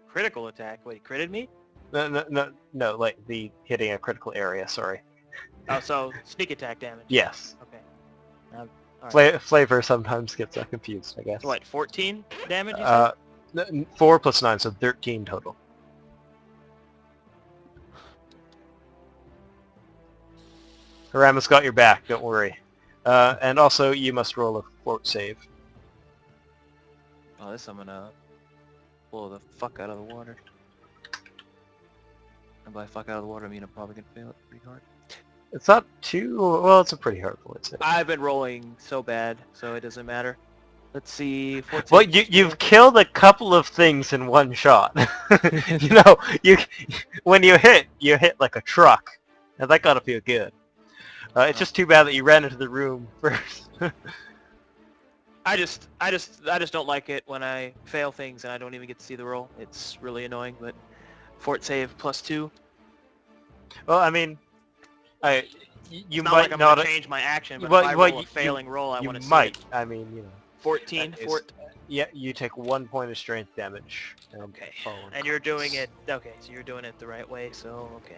Critical attack. Wait, critted me? No, like the hitting a critical area, sorry. Oh, so sneak attack damage. Yes. Okay. All right. Flavor sometimes gets confused, I guess. What, 14 damage, you said? 4 plus 9, so 13 total. Haramus got your back, don't worry. And also, you must roll a fort save. Oh, this I'm gonna blow the fuck out of the water. And by fuck out of the water, I mean I'm probably gonna fail it pretty hard. It's not too... well, it's a pretty hard fort save. I've been rolling so bad, so it doesn't matter. Let's see. 14. Well, you've killed a couple of things in one shot. You know, when you hit like a truck. And that gotta feel good. It's just too bad that you ran into the room first. I just don't like it when I fail things and I don't even get to see the roll. It's really annoying, but fort save +2. Well, I mean, you It's not might like I'm not... gonna change my action, but well, if I well, roll a failing roll, I you want to see might. it. I mean, you know. 14 That is- fort. Yeah, you take 1 point of strength damage. Okay. fall And you're doing unconscious. it. Okay, so you're doing it the right way. So okay.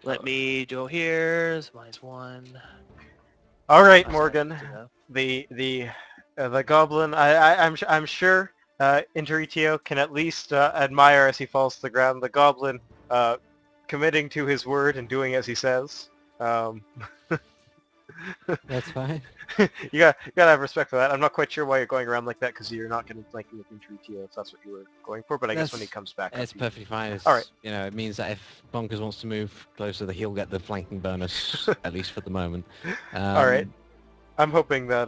Let me go here. So -1. All right, That's Morgan. not good enough. The goblin. I'm sure Interitio can at least admire as he falls to the ground. The goblin committing to his word and doing as he says. That's fine. you gotta have respect for that. I'm not quite sure why you're going around like that because you're not going to flank him with Interitio if that's what you were going for. But I guess when he comes back, It's up, perfectly fine. It's, All right. You know, it means that if Bonkers wants to move closer, that he'll get the flanking bonus, at least for the moment. All right. I'm hoping that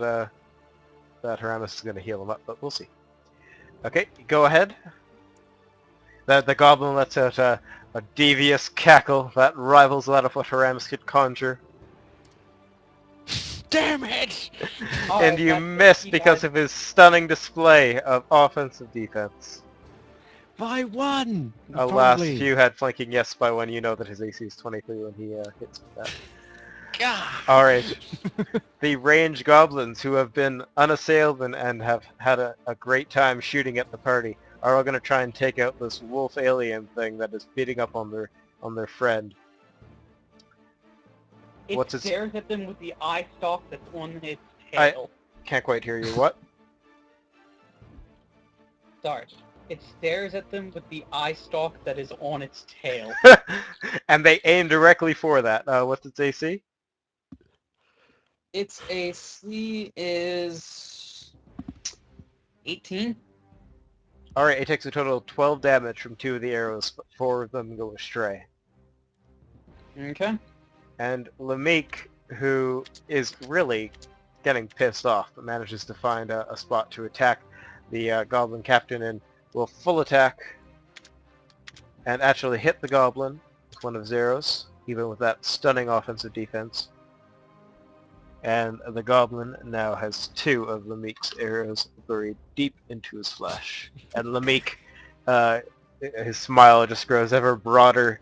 that Haramus is going to heal him up, but we'll see. Okay, go ahead. The goblin lets out a devious cackle that rivals that of what Haramus could conjure. Damn it! And you miss because of his stunning display of offensive defense. By 1! Alas, Probably. if you had flanking yes by 1, you know that his AC is 23 when he hits with that. God. Alright. The range goblins who have been unassailed and have had a great time shooting at the party are all going to try and take out this wolf alien thing that is beating up on their friend. It What's its... stares at them with the eye stalk that's on its I- tail. Can't quite hear you. What? Sorry. It stares at them with the eye stalk that is on its tail. And they aim directly for that. What's its AC? Its AC is 18. Alright, it takes a total of 12 damage from 2 of the arrows, but 4 of them go astray. Okay. And Lameek, who is really getting pissed off, but manages to find a spot to attack the goblin captain in, will full attack and actually hit the goblin with one of his arrows, even with that stunning offensive defense. And the goblin now has 2 of Lameek's arrows buried deep into his flesh. And Lameek, his smile just grows ever broader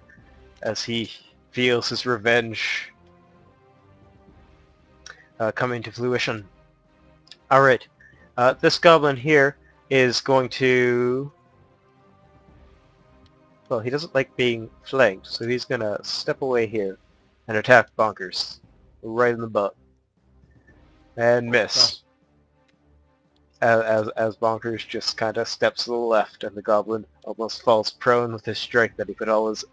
as he feels his revenge coming to fruition. Alright, this goblin here is going to... Well, he doesn't like being flanked, so he's going to step away here and attack Bonkers. Right in the butt. And miss. As Bonkers just kind of steps to the left, and the goblin almost falls prone with his strike that he put all his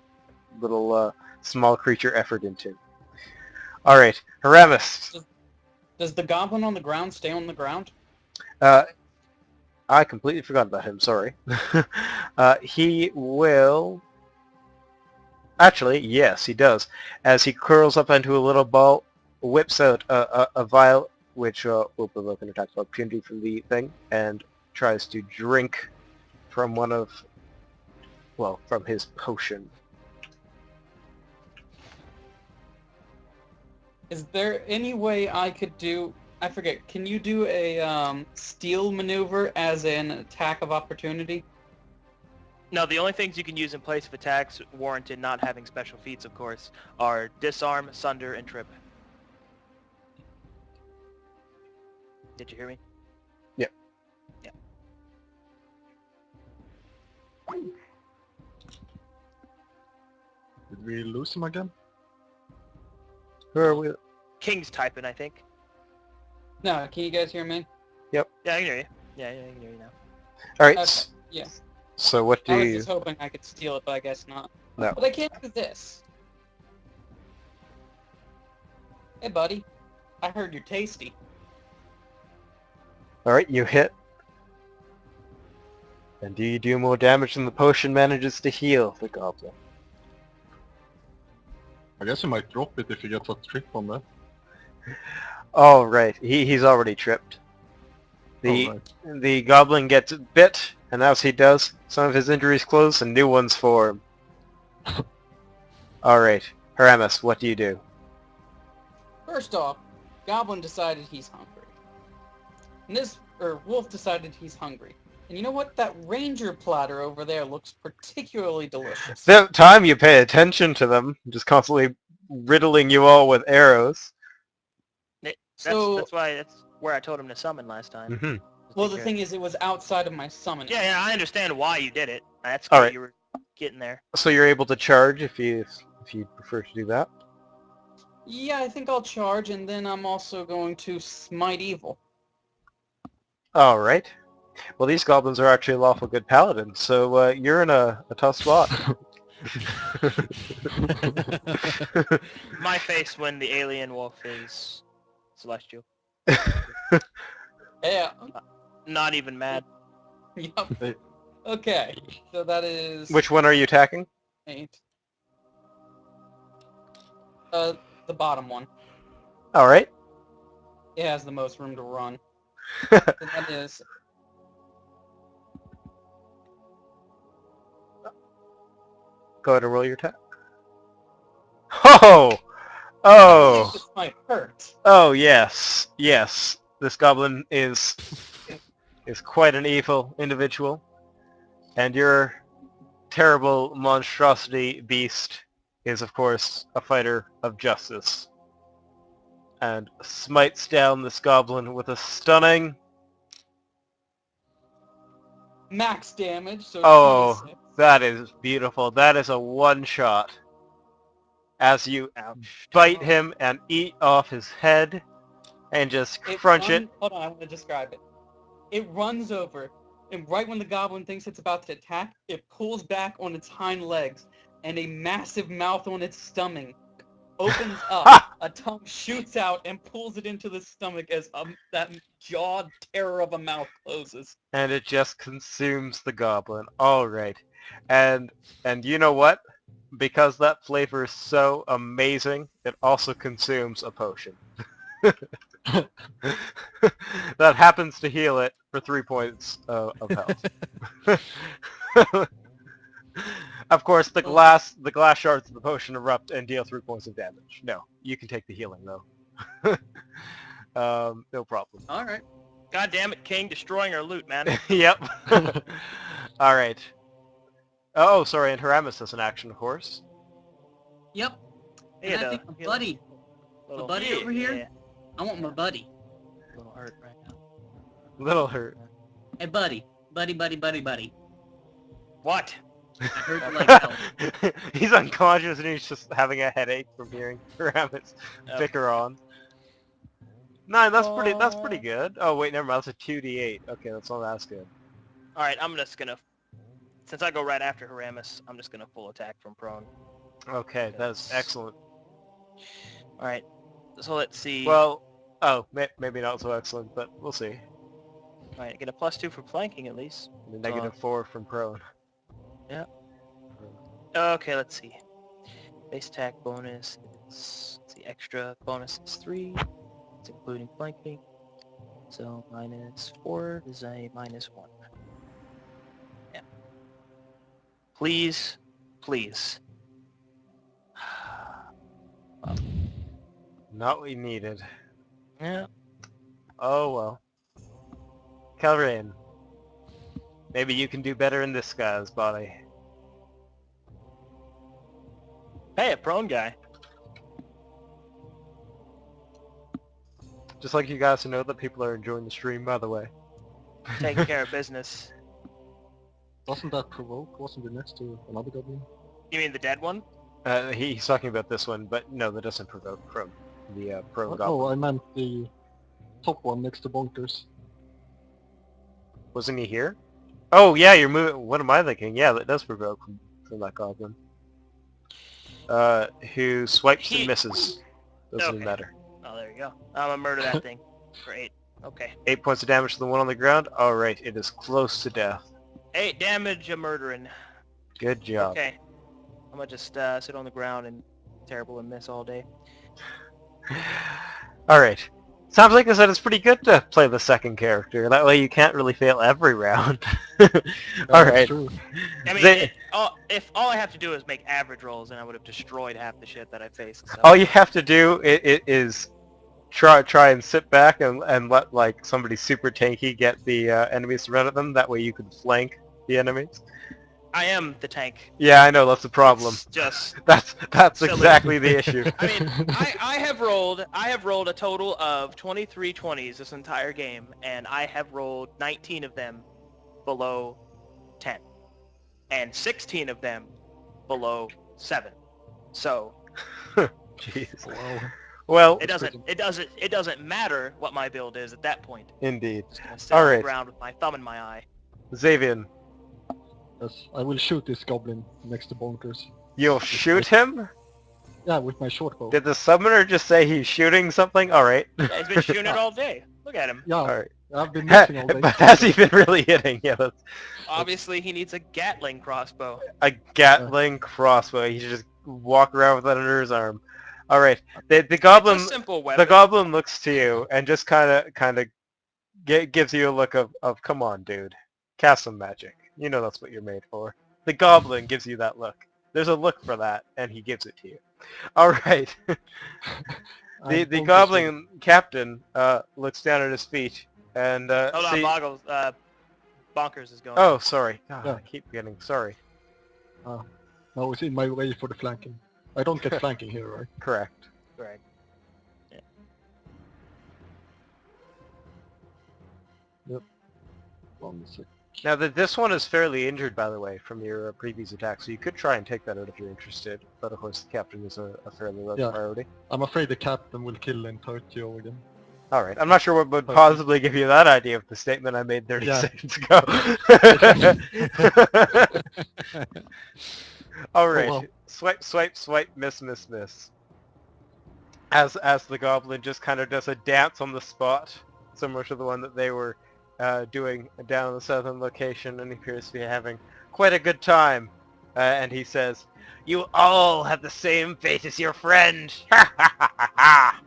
little small creature effort into. Alright, Haramis. Does the goblin on the ground stay on the ground? I completely forgot about him, sorry. He will... Actually, yes, he does. As he curls up into a little ball, whips out a vial, which will provoke an attack of opportunity from the thing, and tries to drink from one of... well, from his potion. Is there any way I could do... I forget, can you do a steal maneuver as an attack of opportunity? No, the only things you can use in place of attacks warranted not having special feats, of course, are disarm, sunder, and trip. Did you hear me? Yep. Yeah. Did we lose him again? Who are we? King's typing, I think. No, can you guys hear me? Yeah, I can hear you. Yeah, I can hear you now. Alright, Okay, yeah. so what do I was you... just hoping I could steal it, but I guess not. No. But I can't do this. Hey, buddy. I heard you're tasty. Alright, you hit. And do you do more damage than the potion manages to heal the goblin? I guess you might drop it if you get a trip on that. Oh, right. He's already tripped. The Right. the goblin gets bit, and as he does, some of his injuries close and new ones form. Alright, Haramis, what do you do? First off, Goblin decided he's hungry. And Wolf decided he's hungry. And you know what? That ranger platter over there looks particularly delicious. The time you pay attention to them, just constantly riddling you all with arrows. That's where I told him to summon last time. Mm-hmm. Well, the thing is, it was outside of my summoning. Yeah, I understand why you did it. That's good. Alright. You were getting there. So you're able to charge if you prefer to do that. Yeah, I think I'll charge, and then I'm also going to smite evil. Alright. Well, these goblins are actually lawful good paladins, so you're in a tough spot. My face when the alien wolf is celestial. Yeah. Not even mad. Yep. Okay, so that is... Which one are you attacking? 8. The bottom one. Alright. It has the most room to run. So that is... Go ahead and roll your attack. Oh! Oh! This might hurt. Oh, yes. Yes. This goblin is quite an evil individual. And your terrible monstrosity beast is, of course, a fighter of justice. And smites down this goblin with a stunning... Max damage, so Oh, 26. that is beautiful. That is a one-shot. As you bite him and eat off his head and just crunch it. Hold on, I want to describe it. It runs over, and right when the goblin thinks it's about to attack, it pulls back on its hind legs, and a massive mouth on its stomach opens up. A tongue shoots out and pulls it into the stomach as that jawed terror of a mouth closes. And it just consumes the goblin. Alright. And you know what? Because that flavor is so amazing, it also consumes a potion. That happens to heal it for 3 points of health. Of course, the glass shards of the potion erupt and deal 3 points of damage. No, you can take the healing though. No problem. All right. God damn it, King, destroying our loot, man. Yep. All right. Oh, sorry, and Haramis has an action, of course. Yep. He And had I a think my buddy. little, My buddy over here? yeah, I want my buddy. little hurt right now. Little hurt. Hey, buddy. Buddy. What? I heard you like help. He's unconscious and he's just having a headache from hearing Rabbits Okay. bicker on. 9, that's pretty good. Oh wait, never mind, that's a 2d8. Okay, that's not as good. All right, I'm just gonna. Since I go right after Haramis, I'm just gonna full attack from prone. Okay, that's Because- excellent. All right. So let's see. Well, maybe not so excellent, but we'll see. All right, get a +2 for flanking at least. The -4 from prone. Yeah. Okay, let's see. Base attack bonus is the extra bonus is 3. It's including flanking. So -4 is a -1. Yeah. Please. Not what you needed. Yeah. Oh well. Calrain, maybe you can do better in this guy's body. Hey, a prone guy. Just like you guys to know that people are enjoying the stream, by the way. Taking care of business. Doesn't that provoke? Wasn't it next to another goblin? You mean the dead one? He's talking about this one, but no, that doesn't provoke prone. The prone Oh, goblin. I meant the top one next to Bonkers. Wasn't he here? Oh yeah, you're moving. What am I thinking? Yeah, that does provoke from that goblin. Who swipes and misses. Doesn't even Okay. matter. Oh, there you go. I'm gonna murder that thing for 8. Okay. 8 points of damage to the one on the ground. Alright, it is close to death. 8 damage, a murdering. Good job. Okay. I'm gonna just sit on the ground and terrible and miss all day. Alright. Sounds like I said it's pretty good to play the second character. That way you can't really fail every round. That's Alright. true. I mean, if all I have to do is make average rolls, then I would have destroyed half the shit that I faced. So. All you have to do is try and sit back and let like somebody super tanky get the enemies to run at them. That way you can flank the enemies. I am the tank. Yeah, I know that's the problem. It's just that's silly. exactly the issue. I mean, I have rolled a total of 23 20s this entire game, and I have rolled 19 of them below 10, and 16 of them below 7. So Jeez. Wow. Well, it doesn't matter what my build is at that point. indeed. I'm just gonna sit on Alright. the ground with my thumb in my eye. Xavian, Yes, I will shoot this goblin next to Bonkers. you'll shoot him? Yeah, with my short bow. Did the summoner just say he's shooting something? Alright. Yeah, he's been shooting it all day. Look at him. Yeah, Alright. I've been missing all day. But has he been really hitting? Yeah, that's Obviously, he needs a Gatling crossbow. a Gatling crossbow. He should just walk around with that under his arm. Alright. The goblin It's a simple weapon. the goblin looks to you and just kinda gives you a look of come on, dude. Cast some magic. You know that's what you're made for. The goblin gives you that look. There's a look for that, and he gives it to you. Alright. the Bonkers goblin captain looks down at his feet and Hold on, see... Boggles. Bonkers is going. Oh, sorry. God, Yeah. I keep getting... Sorry. will- No, it's in my way for the flanking. I don't get flanking here, right? Correct. Correct. One sec. Now, this one is fairly injured, by the way, from your previous attack, so you could try and take that out if you're interested. But, of course, the captain is a fairly low Yeah. priority. I'm afraid the captain will kill in 30 again. Alright, I'm not sure what would Okay. possibly give you that idea of the statement I made 30 Yeah. seconds ago. Alright, well. swipe, miss. As the goblin just kind of does a dance on the spot, similar to the one that they were doing down in the southern location, and he appears to be having quite a good time. And he says, "You all have the same fate as your friend!" Ha ha ha ha ha!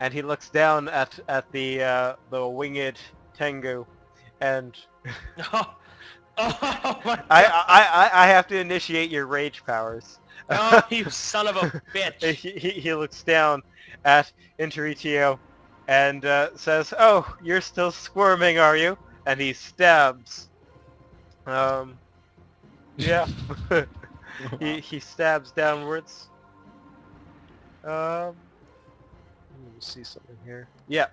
And he looks down at the winged Tengu, and Oh my god! I have to initiate your rage powers. Oh, you son of a bitch! He looks down at Interitio and says, "Oh, you're still squirming, are you?" And he stabs. Yeah. he stabs downwards. Let me see something here. Yeah.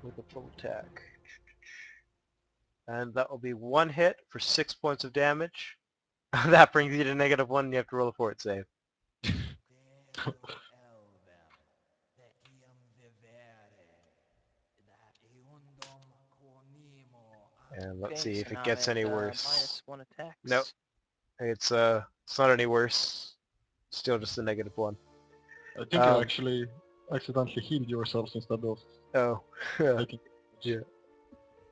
With a full attack. And that will be 1 hit for 6 points of damage. That brings you to -1, and you have to roll a fort save. And let's see if it gets any worse. -1 attacks. Nope. It's not any worse. Still just a -1. I think you actually accidentally healed yourself instead of Oh. taking. Yeah.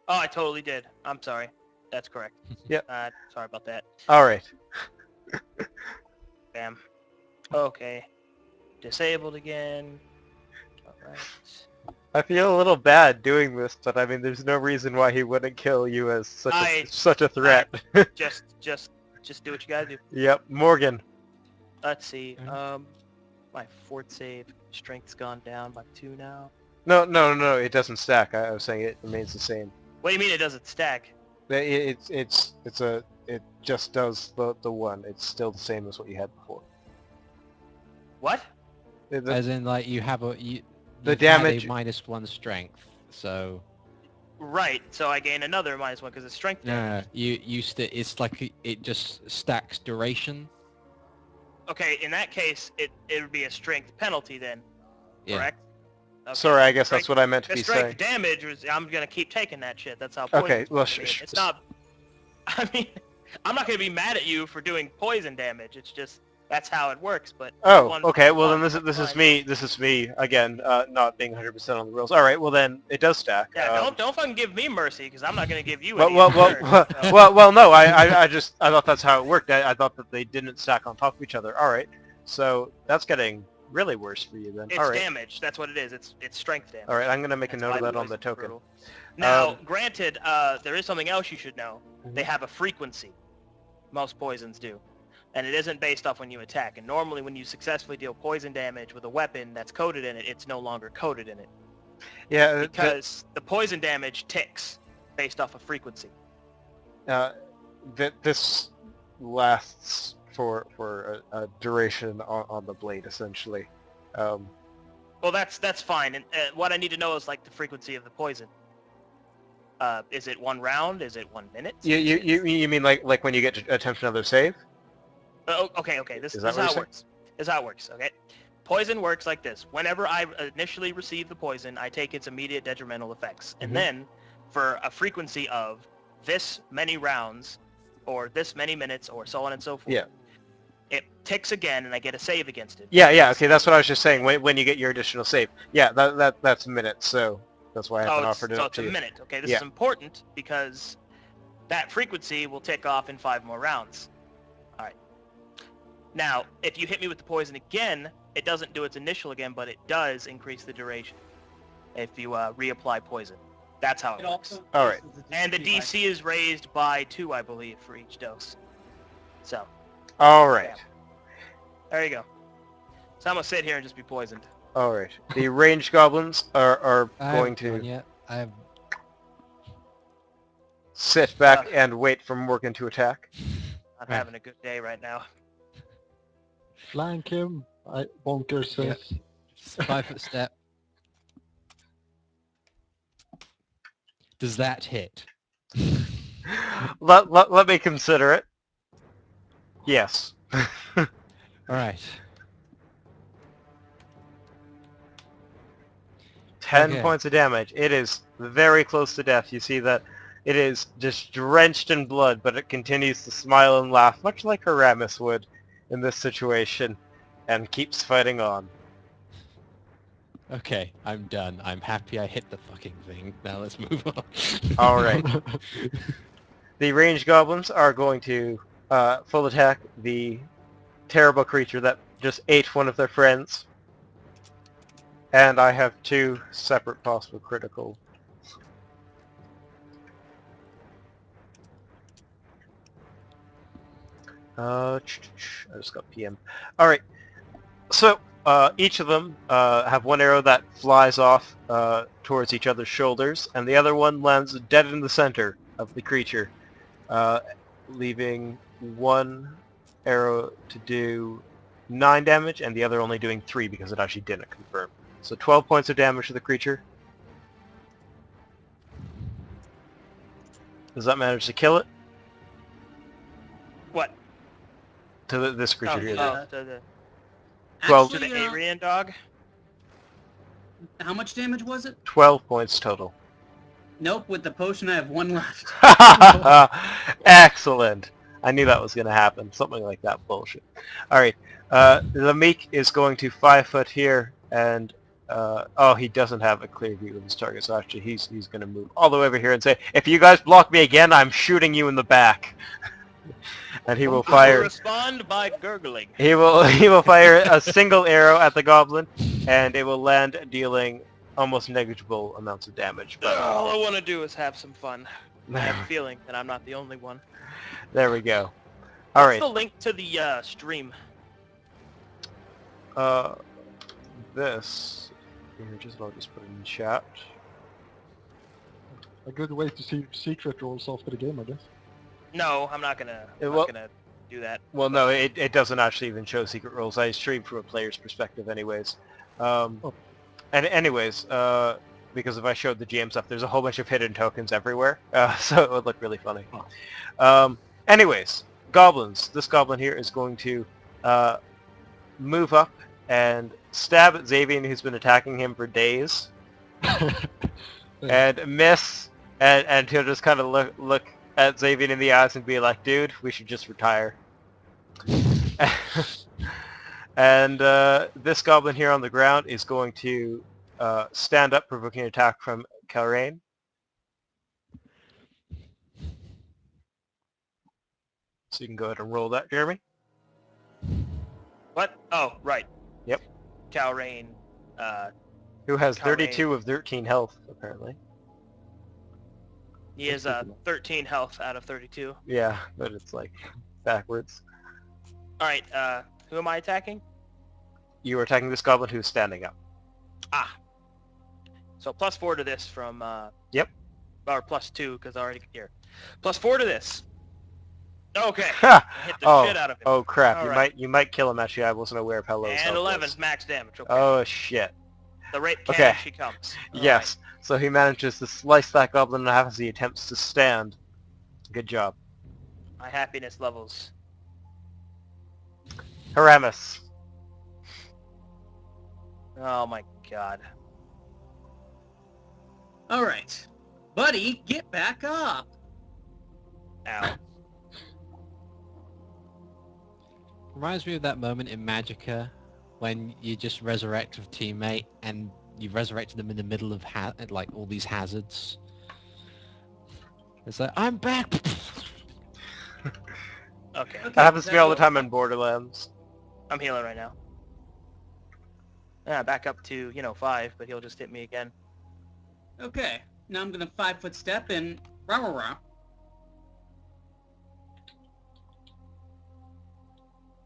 Oh, I totally did. I'm sorry. That's correct. Yep. Sorry about that. Alright. Bam. Okay. Disabled again. Alright. I feel a little bad doing this, but I mean, there's no reason why he wouldn't kill you as such a threat. Just do what you gotta do. Yep, Morgan. Let's see. My fort save strength's gone down by 2 now. No, it doesn't stack. I was saying it remains the same. What do you mean it doesn't stack? It just does the 1. It's still the same as what you had before. What? As in, like, you have the you've damage had a -1 strength, so... Right, so I gain another -1 because it's strength damage. No, it's like it just stacks duration. Okay, in that case, it would be a strength penalty then, Yeah. correct? Okay. Sorry, I guess that's what I meant to The be strength saying. damage was, I'm gonna keep taking that shit. That's how poison. Okay, well, it's not. I mean, I'm not gonna be mad at you for doing poison damage. It's just that's how it works. But Oh, okay. Well, then this is me. This is me again, not being 100% on the rules. All right. Well, then it does stack. Yeah, don't fucking give me mercy because I'm not gonna give you well, any. well, in well, return, well, so. well, no. I thought that's how it worked. I thought that they didn't stack on top of each other. All right. So that's getting really worse for you then. It's All right. damage. That's what it is. It's strength damage. All right. I'm gonna make a That's note of why that on the poison's token. brutal. Now, granted, there is something else you should know. They have a frequency. Most poisons do. And it isn't based off when you attack. And normally when you successfully deal poison damage with a weapon that's coded in it, it's no longer coded in it. Yeah. Because the poison damage ticks based off of frequency. This lasts for a duration on the blade essentially. Well, that's fine. And what I need to know is like the frequency of the poison. Is it 1 round? Is it 1 minute? You mean like when you get to attempt another save? Okay. This is how it works. This is how it works. Okay. Poison works like this. Whenever I initially receive the poison, I take its immediate detrimental effects. And then for a frequency of this many rounds or this many minutes or so on and so forth, it ticks again and I get a save against it. Yeah, okay, that's what I was just saying, when you get your additional save. Yeah, that's minutes, so that's why I haven't offered it up to you. So it's a minute. Okay, this is important because that frequency will tick off in 5 more rounds. All right. Now, if you hit me with the poison again, it doesn't do its initial again, but it does increase the duration if you reapply poison. That's how it works. All right. And the DC is raised by 2, I believe, for each dose. So. All right. Yeah. There you go. So I'm gonna sit here and just be poisoned. All right. The ranged goblins are going to sit back and wait for Morgan to attack. I'm having a good day right now. Flank him. Bonker says. 5-foot step. Does that hit? Let me consider it. Yes. All right. 10 points of damage. It is very close to death. You see that it is just drenched in blood, but it continues to smile and laugh, much like Aramis would in this situation, and keeps fighting on. Okay, I'm done. I'm happy I hit the fucking thing. Now let's move on. Alright. The ranged goblins are going to full attack the terrible creature that just ate one of their friends. And I have 2 separate possible critical. I just got PM. Alright, so each of them have 1 arrow that flies off towards each other's shoulders, and the other one lands dead in the center of the creature, leaving 1 arrow to do 9 damage, and the other only doing 3 because it actually didn't confirm. So 12 points of damage to the creature. Does that manage to kill it? What? To this creature here. Oh, to the 12. to Actually, the Arian dog. how much damage was it? 12 points total. Nope, with the potion I have 1 left. Excellent. I knew that was going to happen. Something like that bullshit. Alright. The Meek is going to 5 foot here, and oh, he doesn't have a clear view of his target, so actually he's going to move all the way over here and say, if you guys block me again, I'm shooting you in the back. And he will I will fire. respond by gurgling. He will fire a single arrow at the goblin, and it will land, dealing almost negligible amounts of damage. But All I want to do is have some fun. I have a feeling that I'm not the only one. there we go. What's All right. the link to the stream? This. Here, I'll just put it in chat. A good way to see secret rolls after the game, I guess. No, I'm not gonna. I'm well- not gonna do that. Well, no, it doesn't actually even show secret rolls. I stream from a player's perspective, anyways. And anyways, because if I showed the GM stuff, there's a whole bunch of hidden tokens everywhere, so it would look really funny. Anyways, goblins. This goblin here is going to move up and stab at Xavier, who's been attacking him for days, and miss, and he'll just kind of look at Xavier in the eyes and be like, dude, we should just retire. And this goblin here on the ground is going to stand up, provoking an attack from Kalrain. So you can go ahead and roll that, Jeremy. What? Oh, right. Yep. Kalrain. Who has Kalrain. 32 of 13 health, apparently. He has 13 health out of 32. Yeah, but it's like backwards. All right. Who am I attacking? You are attacking this goblin who's standing up. Ah. So +4 to this from. Yep. Or +2 because I already here. +4 to this. Okay. Ha! Hit the shit out of him. Oh crap! All right. You might kill him. Actually, I wasn't aware of how low his And health 11 was. max damage. Okay. Oh shit! The rape Okay. cannon she comes. All Yes. So he manages to slice that goblin in half as he attempts to stand. Good job, right. My happiness levels. Haramis. Oh my god. Alright. Buddy, get back up! Ow. Reminds me of that moment in Magicka when you just resurrect a teammate and you've resurrected them in the middle of like all these hazards. It's like, I'm back! Okay. That happens to me all the time in Borderlands. I'm healing right now. Yeah, back up to, 5, but he'll just hit me again. Okay, now I'm gonna 5-foot step and rah rah rah.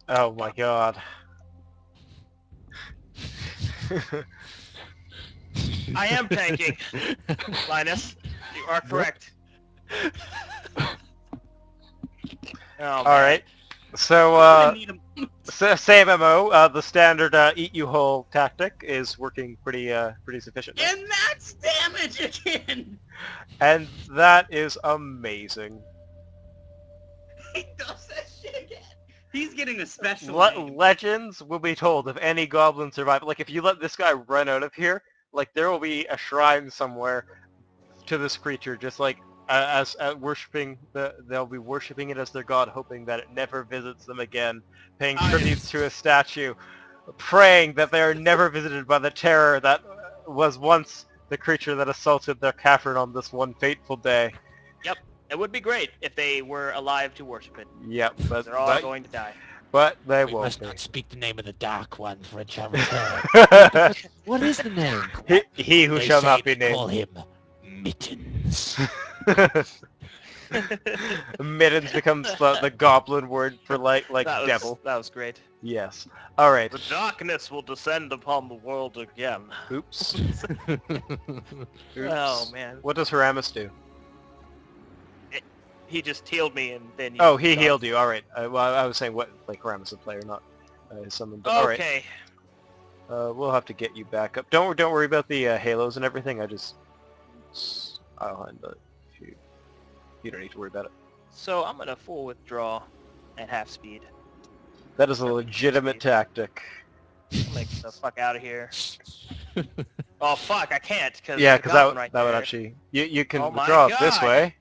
Oh my god. I am tanking, Linus. You are correct. Oh, Alright. So, I need 'em. same MO, the standard eat you whole tactic is working pretty sufficiently. And that's damage again! And that is amazing. He does that shit again! He's getting a special name. Legends will be told if any goblin survive. Like, if you let this guy run out of here, like, there will be a shrine somewhere to this creature, just like, as worshipping, they'll be worshipping it as their god, hoping that it never visits them again, paying tributes to a statue, praying that they are never visited by the terror that was once the creature that assaulted their cavern on this one fateful day. Yep. It would be great if they were alive to worship it. Yep, but They're all going to die. But they We won't must be. not speak the name of the Dark One for it shall return. What is the name? he who They shall say not be to named. call him Mittens. Mittens becomes the goblin word for like devil. That was great. Yes. All right. The darkness will descend upon the world again. Oops. Oh man. What does Haramis do? He just healed me and then. Oh, he healed you. All right. Well, I was saying what like Haramis would play or not. Someone. All right. Okay. We'll have to get you back up. Don't worry about the halos and everything. I'll handle it. You don't need to worry about it. So I'm gonna full withdraw at half speed. That is a Or legitimate speed. tactic. I'll make the fuck out of here. Oh fuck, I can't because Yeah, there's a because goblin right that would there. actually... You can Oh my withdraw it this God. way.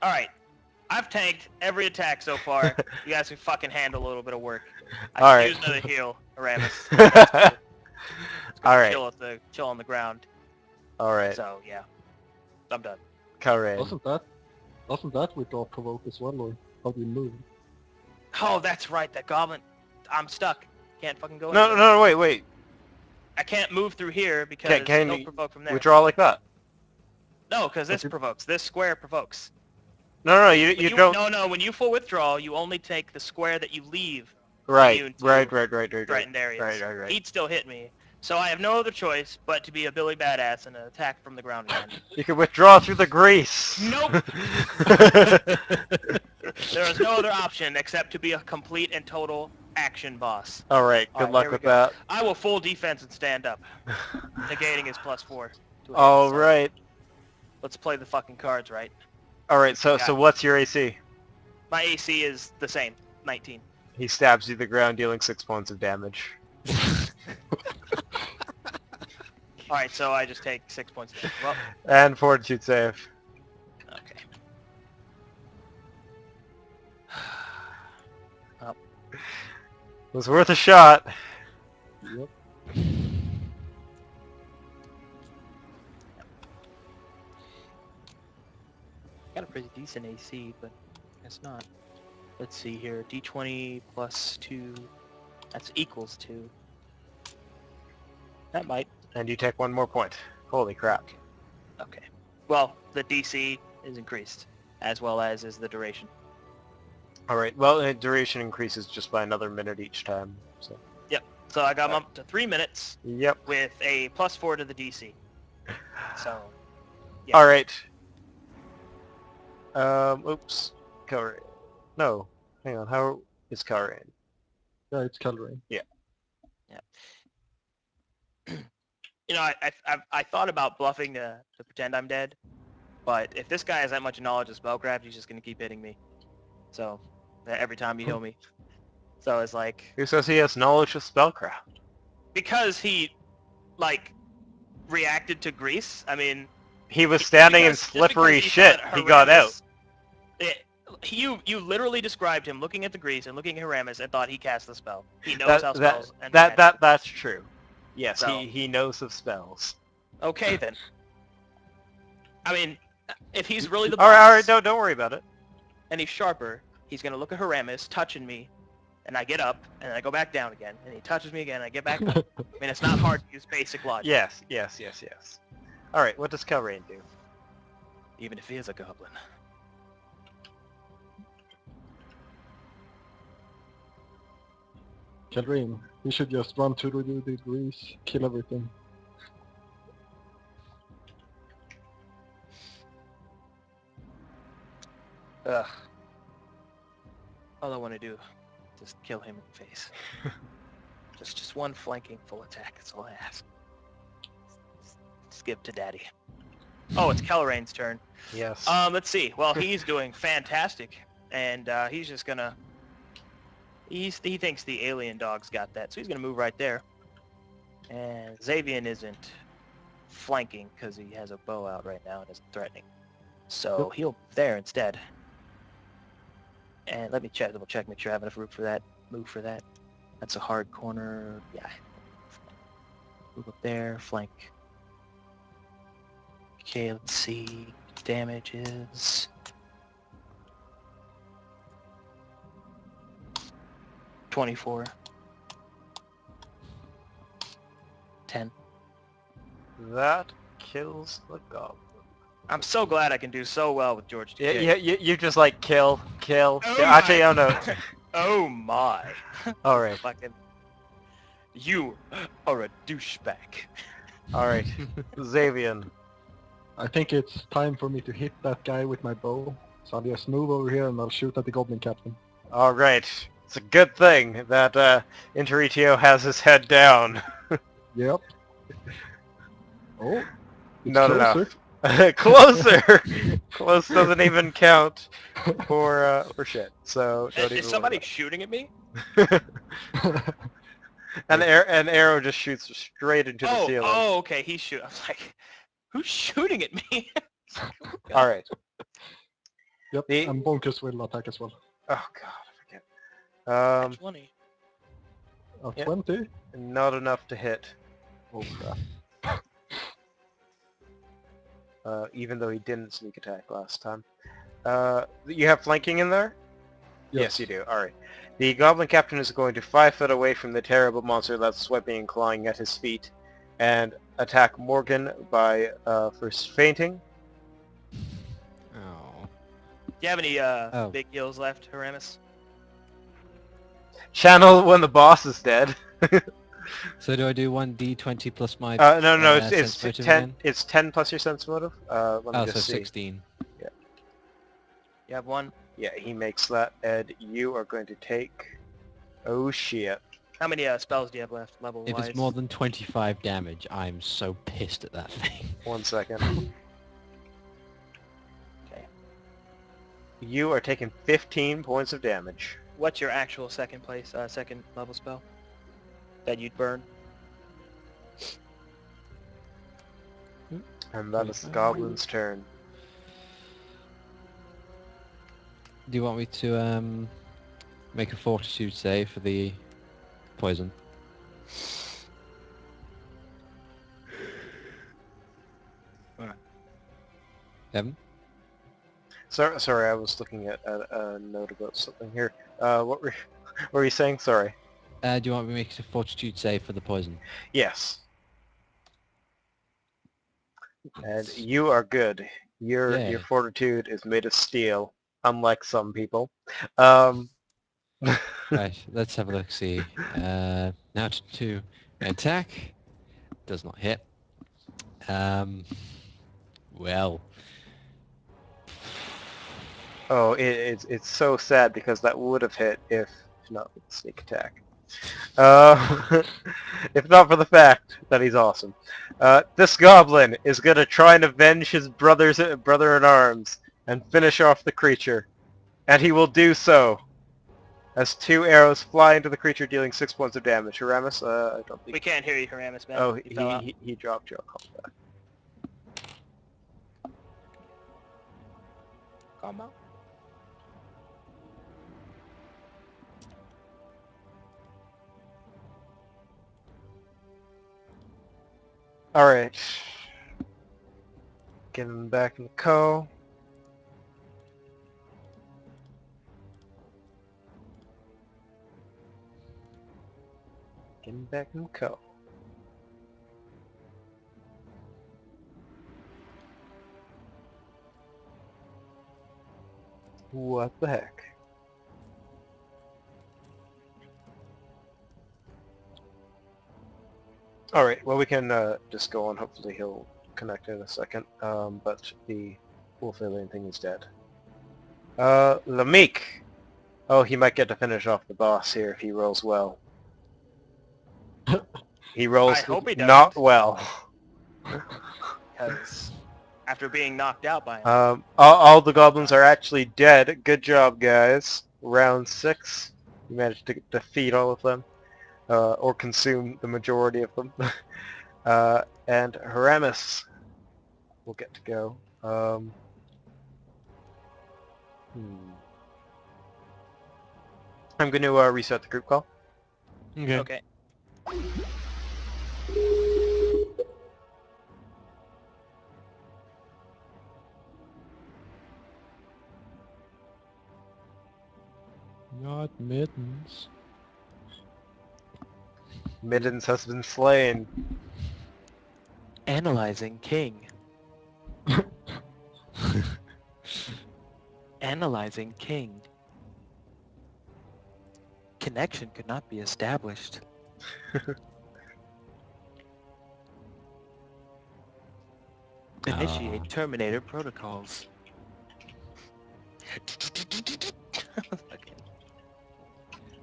All right, I've tanked every attack so far. You guys can fucking handle a little bit of work. I All can right. use another heal, Aramis. If that's cool. Just All gonna right. chill on the ground. All right. So yeah, I'm done. Calrain. Doesn't that withdraw provoke as well, or how do you move? Oh, that's right, that goblin. I'm stuck. Can't fucking go No, anywhere. no, wait. I can't move through here because Can he'll you provoke from there. withdraw like that? No, because this provokes. This square provokes. No, you don't. No, when you full withdraw, you only take the square that you leave Right, immune to right. threatened areas. Right. He'd still hit me. So I have no other choice but to be a Billy Badass and attack from the ground again. You can withdraw through the grease. Nope. There is no other option except to be a complete and total action boss. All right, good Alright, luck here we with go. that. I will full defense and stand up, negating his +4 to hit. All So right. let's play the fucking cards right. All right, so Got it. what's your AC? My AC is the same, 19. He stabs you to the ground, dealing 6 points of damage. Alright, so I just take 6 points of damage. Well, And fortitude save. okay. It was worth a shot. Yep. Got a pretty decent AC, but I guess not. Let's see here. D20 plus 2. That's equals 2. That might. And you take 1 more point. Holy crap. Okay. Well, the DC is increased, as well as is the duration. All right, well, the duration increases just by another minute each time. So. Yep. So I got him up to 3 minutes. Yep. With a +4 to the DC. So. Yeah. All right. Oops. Calrain. No. Hang on. How is Calrain? Yeah, it's Calrain. Yeah. You know, I thought about bluffing to pretend I'm dead, but if this guy has that much knowledge of spellcraft, he's just gonna keep hitting me. So every time you heal me. So it's like, Who says he has knowledge of spellcraft? because he like reacted to grease. I mean, He was standing in just slippery because he shit. thought He got out. You literally described him looking at the grease and looking at Haramis and thought he cast the spell. He knows how spells and magic. That's true. Yes, So. he knows of spells. Okay then. I mean, if he's really the boss, All right, no, don't worry about it. and he's sharper, he's gonna look at Haramis touching me, and I get up and I go back down again, and he touches me again, and I get back up. I mean, it's not hard to use basic logic. Yes. All right, what does Calrain do? Even if he is a goblin. Calrain, we should just run to the degrees, kill everything. Ugh. All I want to do, just kill him in the face. just one flanking full attack. That's all I ask. Skip to daddy. Oh, it's Calrain's turn. Yes. Let's see. Well, he's doing fantastic, and he's just gonna. He thinks the alien dog's got that, so he's gonna move right there. And Xavian isn't flanking because he has a bow out right now and isn't threatening. So he'll move there instead. And let me double check, make sure I have enough room for that. Move for that. That's a hard corner. Yeah. Move up there, flank. Okay, let's see. Damage is 24. 10. That kills the goblin. I'm so glad I can do so well with George TK. Yeah, you just like kill. Oh Actually, my. oh no. Oh my. All right. Fucking. You are a douchebag. All right. Xavian. I think it's time for me to hit that guy with my bow. So I'll just move over here and I'll shoot at the goblin captain. All right. It's a good thing that Interitio has his head down. Yep. Oh. It's No. closer. Closer! Close doesn't even count for shit, so don't Is even somebody worry shooting at me? about it. An arrow just shoots straight into the ceiling. Oh, okay. He's shooting. I'm like, who's shooting at me? All right. Yep, The- and Bonkers will attack as well. Oh god, I forget. 20. A Yep. 20? Not enough to hit. Oh crap. Even though he didn't sneak attack last time. You have flanking in there? Yes, you do. Alright. The Goblin Captain is going to 5 foot away from the terrible monster that's swiping and clawing at his feet and attack Morgan by first fainting. Oh. Do you have any Oh. big heals left, Haramis? Channel when the boss is dead. So do I do 1d20 plus my No, it's sense motive 10. again? It's 10 plus your sense motive. Let me Oh, just so see. 16. You have one? Yeah, he makes that, and you are going to take... Oh shit. How many spells do you have left, If level-wise? it's more than 25 damage, I'm so pissed at that thing. 1 second. Okay. You are taking 15 points of damage. What's your actual second level spell that you'd burn? And that is the 25. Goblin's turn. Do you want me to make a fortitude save for the poison? Evan? Sorry, I was looking at a note about something here. What were you saying? Sorry. Do you want me to make a fortitude save for the poison? Yes. And you are good. Your Yay. fortitude is made of steel, unlike some people. Um, Right, let's have a look, see. Now to attack. Does not hit. Well. oh, it's so sad because that would have hit if not with the sneak attack. If not for the fact that he's awesome. This goblin is gonna try and avenge his brother-in-arms and finish off the creature. And he will do so as 2 arrows fly into the creature, dealing 6 points of damage. Haramis, I don't think... We can't hear you, Haramis, man. Oh, You fell out. he dropped you. I'll call back. Calm out. Alright. Get him back in the co. Get him back in the co. What the heck? Alright, well we can just go on. Hopefully he'll connect in a second. But the wolf alien thing is dead. Lamik! Oh, he might get to finish off the boss here if he rolls well. He rolls I hope he not doesn't. well. Because after being knocked out by him. All the goblins are actually dead. Good job, guys. Round 6. You managed to defeat all of them. Or consume the majority of them. And Haramis will get to go. I'm going to reset the group call. Okay. Not mittens. Middens has been slain. Analyzing king. Analyzing king. Connection could not be established. Initiate Terminator protocols. Okay.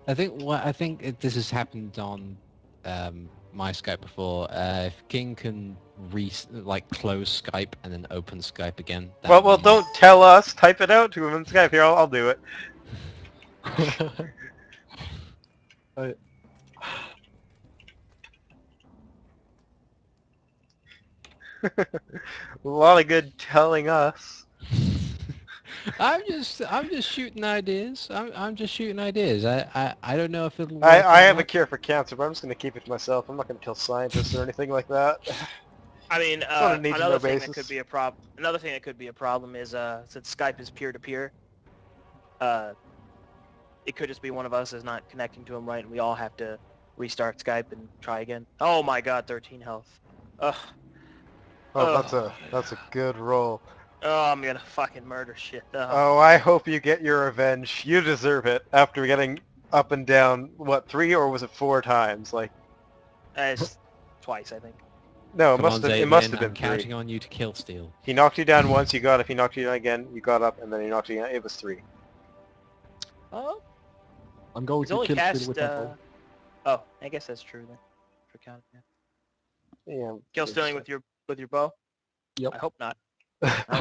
I think this has happened on my Skype before. If King can close Skype and then open Skype again. that Well, would be- don't tell us. Type it out to him in Skype. Here, I'll do it. I, A lot of good telling us. I'm just shooting ideas. I'm just shooting ideas. I don't know if it'll work I or have a not. cure for cancer, but I'm just going to keep it to myself. I'm not going to tell scientists or anything like that. I mean, It's on a need-to-know another thing that basis. could be a problem. Another thing that could be a problem is since Skype is peer-to-peer, it could just be one of us is not connecting to him right, and we all have to restart Skype and try again. Oh my God, 13 health. Ugh. Oh, Ugh. that's a good roll. Oh, I'm gonna fucking murder shit. Oh, I hope you get your revenge. You deserve it after getting up and down, what, 3 or was it 4 times? Like, It's twice, I think. no, Come on, it must have I'm been 3. counting on you to kill Steel. He knocked you down once, you got up. He knocked you down again, you got up, and then he knocked you down. It was 3. Oh, I'm going he's to only kill cast. Steel with my bow. Oh, I guess that's true then. For counting. Yeah. Yeah. Kill stealing with your bow. Yep. I hope not.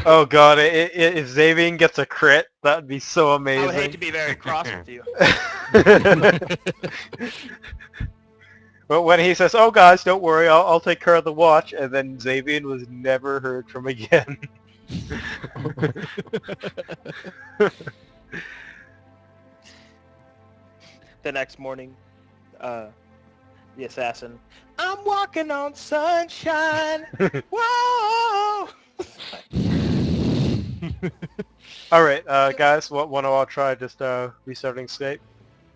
Oh god, if Xavier gets a crit, that would be so amazing. I would hate to be very cross with you. But when he says, "Oh guys, don't worry, I'll take care of the watch," and then Xavier was never heard from again. The next morning, the assassin. I'm walking on sunshine. Whoa! All right, guys, want to all try just restarting Skype?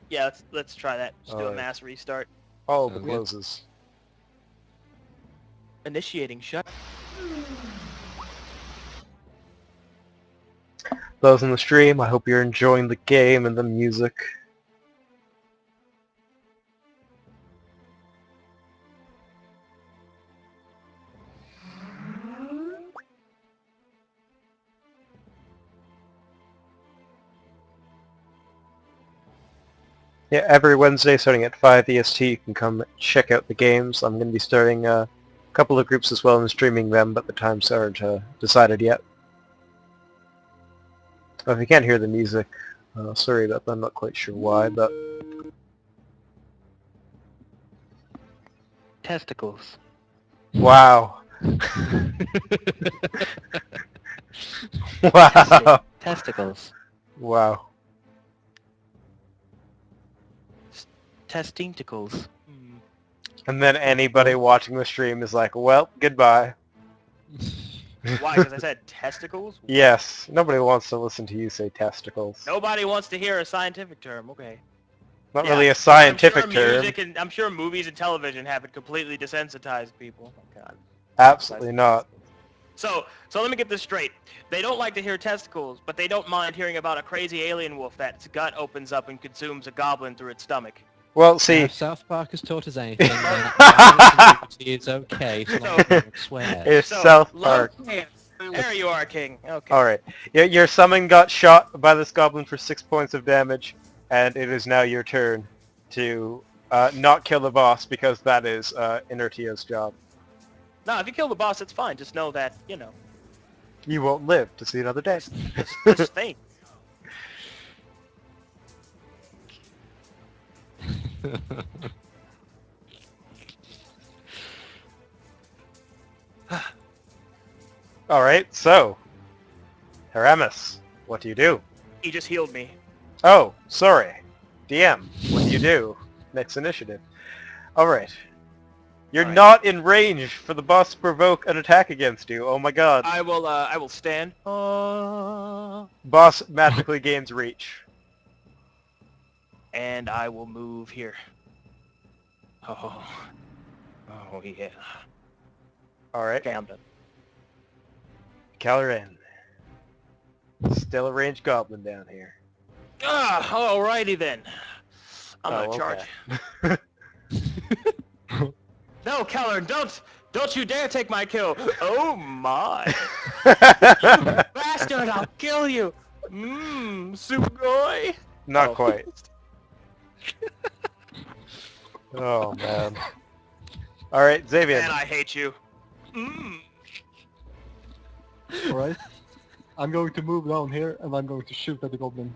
Yeah, let's try that. Just do a Alright. mass restart. All the Sounds good. closes. Initiating shut. Those in the stream, I hope you're enjoying the game and the music. Yeah, every Wednesday starting at 5 EST, you can come check out the games. I'm going to be starting a couple of groups as well and streaming them, but the times aren't decided yet. If you can't hear the music, sorry about that. I'm not quite sure why, but Testicles. wow. Wow. Testicles. Wow. Testicles. And then anybody watching the stream is like, well, goodbye. Why? Because I said testicles? Yes, nobody wants to listen to you say testicles. Nobody wants to hear a scientific term. Okay. Not Yeah, really a I'm scientific sure term. music and I'm sure movies and television have it completely desensitized people. Oh God. Absolutely not. So let me get this straight. They don't like to hear testicles, but they don't mind hearing about a crazy alien wolf that's gut opens up and consumes a goblin through its stomach. Well, see, If South Park has taught us anything, then violence and nudity is okay so long as no one swears. it's So, South love- Park. There you are, King. Okay. Alright. Your summon got shot by this goblin for 6 points of damage, and it is now your turn to not kill the boss, because that is Inertia's job. No, if you kill the boss, it's fine. Just know that, you know, You won't live to see another day. just think. Alright, so, Haramis, what do you do? He just healed me. Oh, sorry. DM, what do you do? Next initiative. Alright. You're Alright. not in range for the boss to provoke an attack against you. Oh my god. I will stand. Boss magically gains reach. And I will move here. Oh yeah. Alright. Okay, I'm done. Caloran. Still a ranged goblin down here. Alrighty then. I'm Oh, gonna charge. okay. No, Caloran, don't you dare take my kill. Oh my. Bastard, I'll kill you. Sugoi. Not Oh. quite. Oh man. All right, Xavier. And I hate you. Alright. I'm going to move down here and I'm going to shoot at the goblin.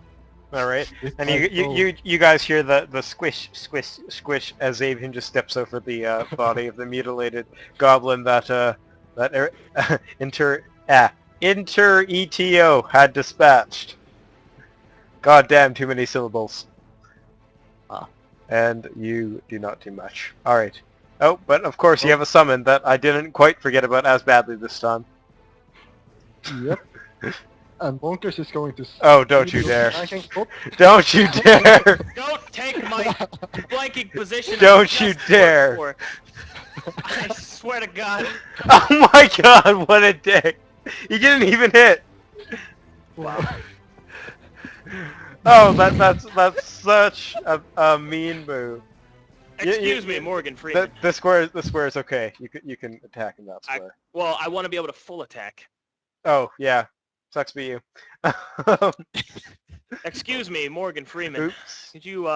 All right. With And my bow. you guys hear the squish, squish, squish as Xavier just steps over the body of the mutilated goblin that Inter ETO had dispatched. Goddamn, too many syllables. And you do not do much. All right. Oh, but of course you have a summon that I didn't quite forget about as badly this time. Yep. And Bonkers is going to... Oh, don't you see dare. the flanking spot. Don't you dare! Don't take my flanking position. Don't you dare! For. I swear to God. Oh my god, what a dick! You didn't even hit! Wow. Oh, that's such a mean move. Excuse me, Morgan Freeman. The square is okay. You can attack in that square. Well, I want to be able to full attack. Oh yeah, sucks be you. Excuse me, Morgan Freeman. Oops. Could you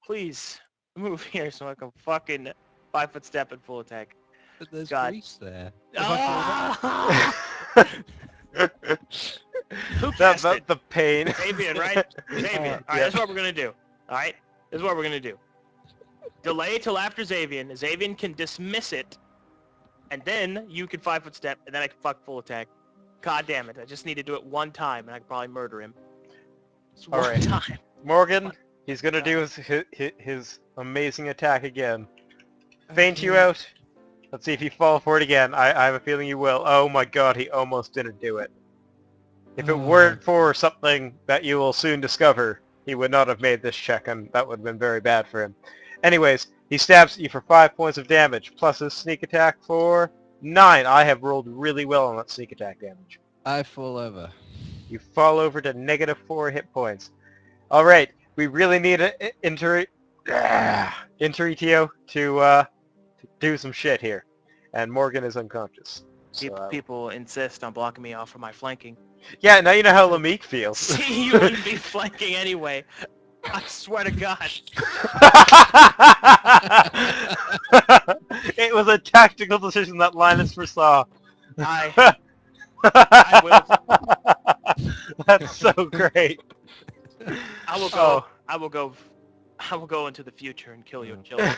please move here so I can fucking 5-foot step and full attack? But there's God. grease there. Who cast it? The pain. Xavier, right? Xavier. All right, this is what we're gonna do. All right, this is what we're gonna do. Delay till after Xavier. Xavier can dismiss it, and then you can 5-foot step, and then I can full attack. God damn it! I just need to do it one time, and I can probably murder him. Just All one right. time. Morgan, he's gonna do his amazing attack again. Feint you out. Let's see if you fall for it again. I have a feeling you will. Oh my god, he almost didn't do it. If it weren't for something that you will soon discover, he would not have made this check, and that would have been very bad for him. Anyways, he stabs at you for 5 points of damage, plus his sneak attack for 9. I have rolled really well on that sneak attack damage. I fall over. You fall over to -4 hit points. Alright, we really need an Inter-ETO to do some shit here. And Morgan is unconscious. So, People insist on blocking me off from my flanking. yeah, now you know how Lameek feels. See, you wouldn't be flanking anyway. I swear to God. It was a tactical decision that Linus foresaw. I will. That's so great. I will go. I will go into the future and kill your children.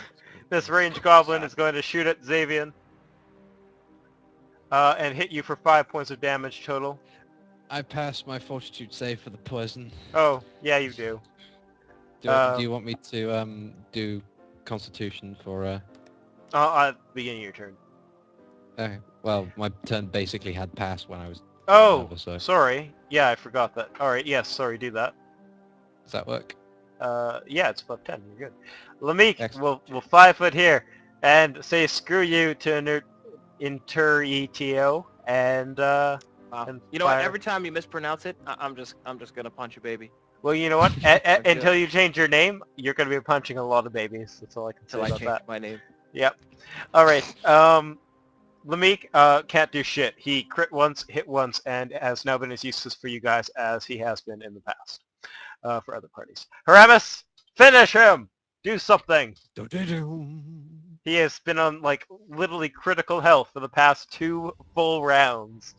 This ranged goblin is going to shoot at Xavier. And hit you for 5 points of damage total. I passed my fortitude save for the poison. Oh, yeah, you do. Do you want me to do Constitution for? At the beginning of your turn. Okay. Well, my turn basically had passed when I was. Oh, over, so. sorry. Yeah, I forgot that. All right, yes, sorry, do that. Does that work? Yeah, it's above 10. You're good. Lameek, Excellent. we'll 5 foot here and say screw you to Inter-ETO and you know what? Every time you mispronounce it, I'm just gonna punch you, baby. Well, you know what? Until you change your name, you're gonna be punching a lot of babies. That's all I can say Until I about change that. my name. Yep. All right. Lameek can't do shit. He crit once, hit once, and has now been as useless for you guys as he has been in the past for other parties. Haramis, finish him. Do something. He has been on like literally critical health for the past 2 full rounds.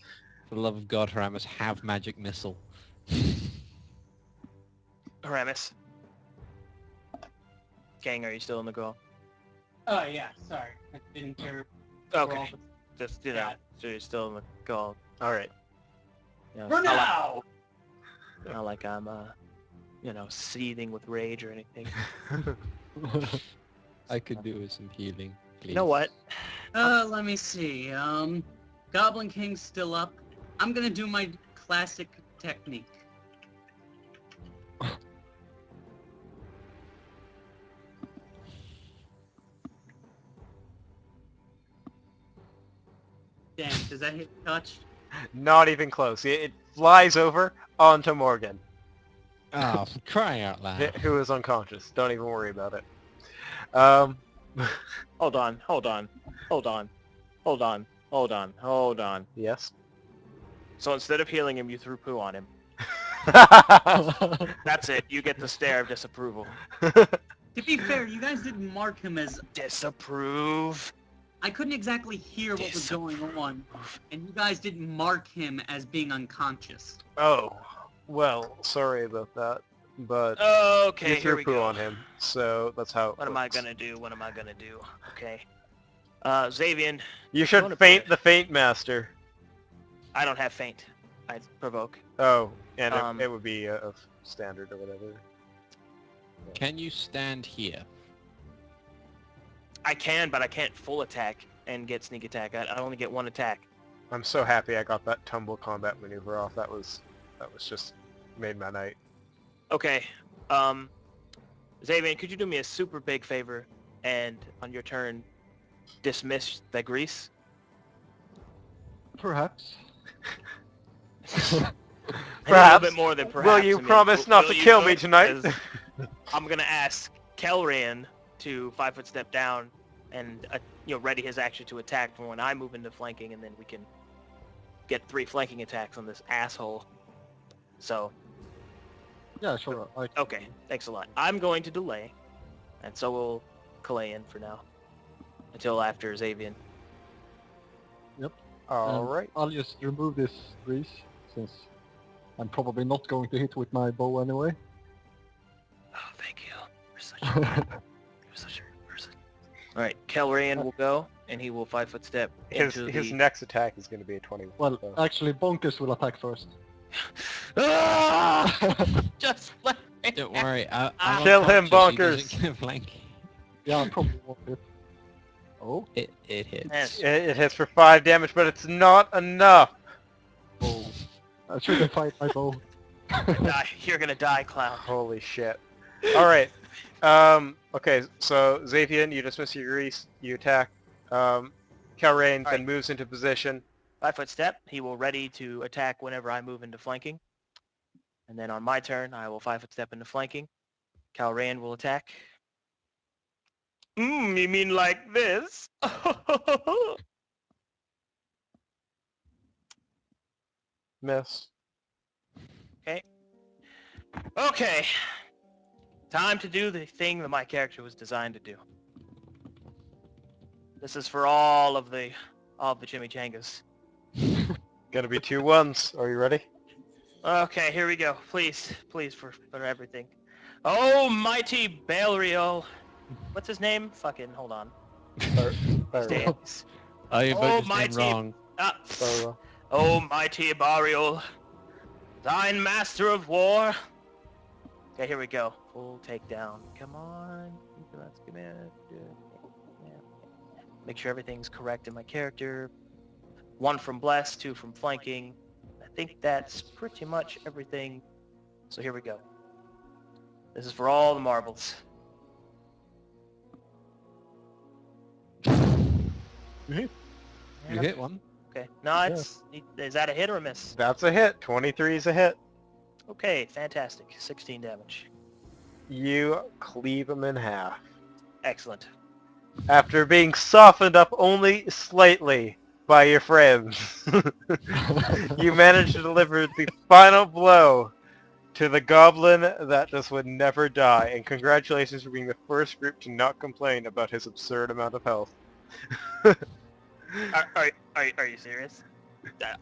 For the love of God, Haramis, have magic missile. Haramis. Gang, are you still in the call? Oh yeah, sorry, I didn't hear. Okay. Just, you know, so you're still in the call. All right. You know, For now. Not like I'm, you know, seething with rage or anything. I could do with some healing, please. You know what? Let me see. Goblin King's still up. I'm gonna do my classic technique. Dang, does that hit touch? Not even close. It flies over onto Morgan, Oh, for crying out loud. who is unconscious. Don't even worry about it. Hold on. Yes. So instead of healing him, you threw poo on him. That's it. You get the stare of disapproval. To be fair, you guys didn't mark him as... Disapprove. I couldn't exactly hear what was going on, and you guys didn't mark him as being unconscious. Oh, well, sorry about that, but Okay, you here threw we poo go. on him, so that's how it What am I works. gonna do? What am I gonna do? Okay. Xavian, You go should into faint position. the Faint Master. I don't have faint. I provoke. Oh, and Um, it would be a standard or whatever. Can you stand here? I can, but I can't full attack and get sneak attack. I only get one attack. I'm so happy I got that tumble combat maneuver off. That was just made my night. Okay. Xavian, could you do me a super big favor and on your turn dismiss the grease? Perhaps. A little Perhaps. bit more than Will perhaps. you I mean, promise not will to you kill do me it? tonight? 'Cause I'm gonna ask Kelran to 5-foot step down and ready his action to attack from when I move into flanking, and then we can get 3 flanking attacks on this asshole. So Yeah, sure. okay, thanks a lot. I'm going to delay, and so will Kalayan for now until after Xavian. All And right. I'll just remove this grease, since I'm probably not going to hit with my bow anyway. Oh, thank you. You're such a good person. All right, Kelran will go, and he will 5-foot step into His the. next attack is going to be a 20. Well, so. actually, Bonkers will attack first. Just let me. Don't worry, I'm Kill him, unconscious, Bonkers. He doesn't get flank. Yeah, I probably won't hit. Oh, It hits. Yes. It hits for 5 damage, but it's not enough. oh. I should have fired my bow. You're gonna die, clown. Holy shit. All right. Okay, so Xavian, you dismiss your grease, you attack. Kelrain All then right. moves into position. 5-foot step. He will ready to attack whenever I move into flanking. And then on my turn, I will 5-foot step into flanking. Kelran will attack. You mean like this? Miss. Okay. Okay. Time to do the thing that my character was designed to do. This is for all of the chimichangas. Gonna be 2 ones. Are you ready? Okay, here we go. Please for everything. Oh, mighty Balriel. What's his name? Fucking hold on. These days. I invoked his name mighty. wrong. Oh, mighty Barial, thine master of war. Okay, here we go. Full takedown. Come on. Make sure everything's correct in my character. 1 from bless, 2 from flanking. I think that's pretty much everything. So here we go. This is for all the marbles. You hit one. Okay. No, is that a hit or a miss? That's a hit. 23 is a hit. Okay, fantastic. 16 damage. You cleave him in half. Excellent. After being softened up only slightly by your friends, you managed to deliver the final blow to the goblin that just would never die. And congratulations for being the first group to not complain about his absurd amount of health. Are you serious?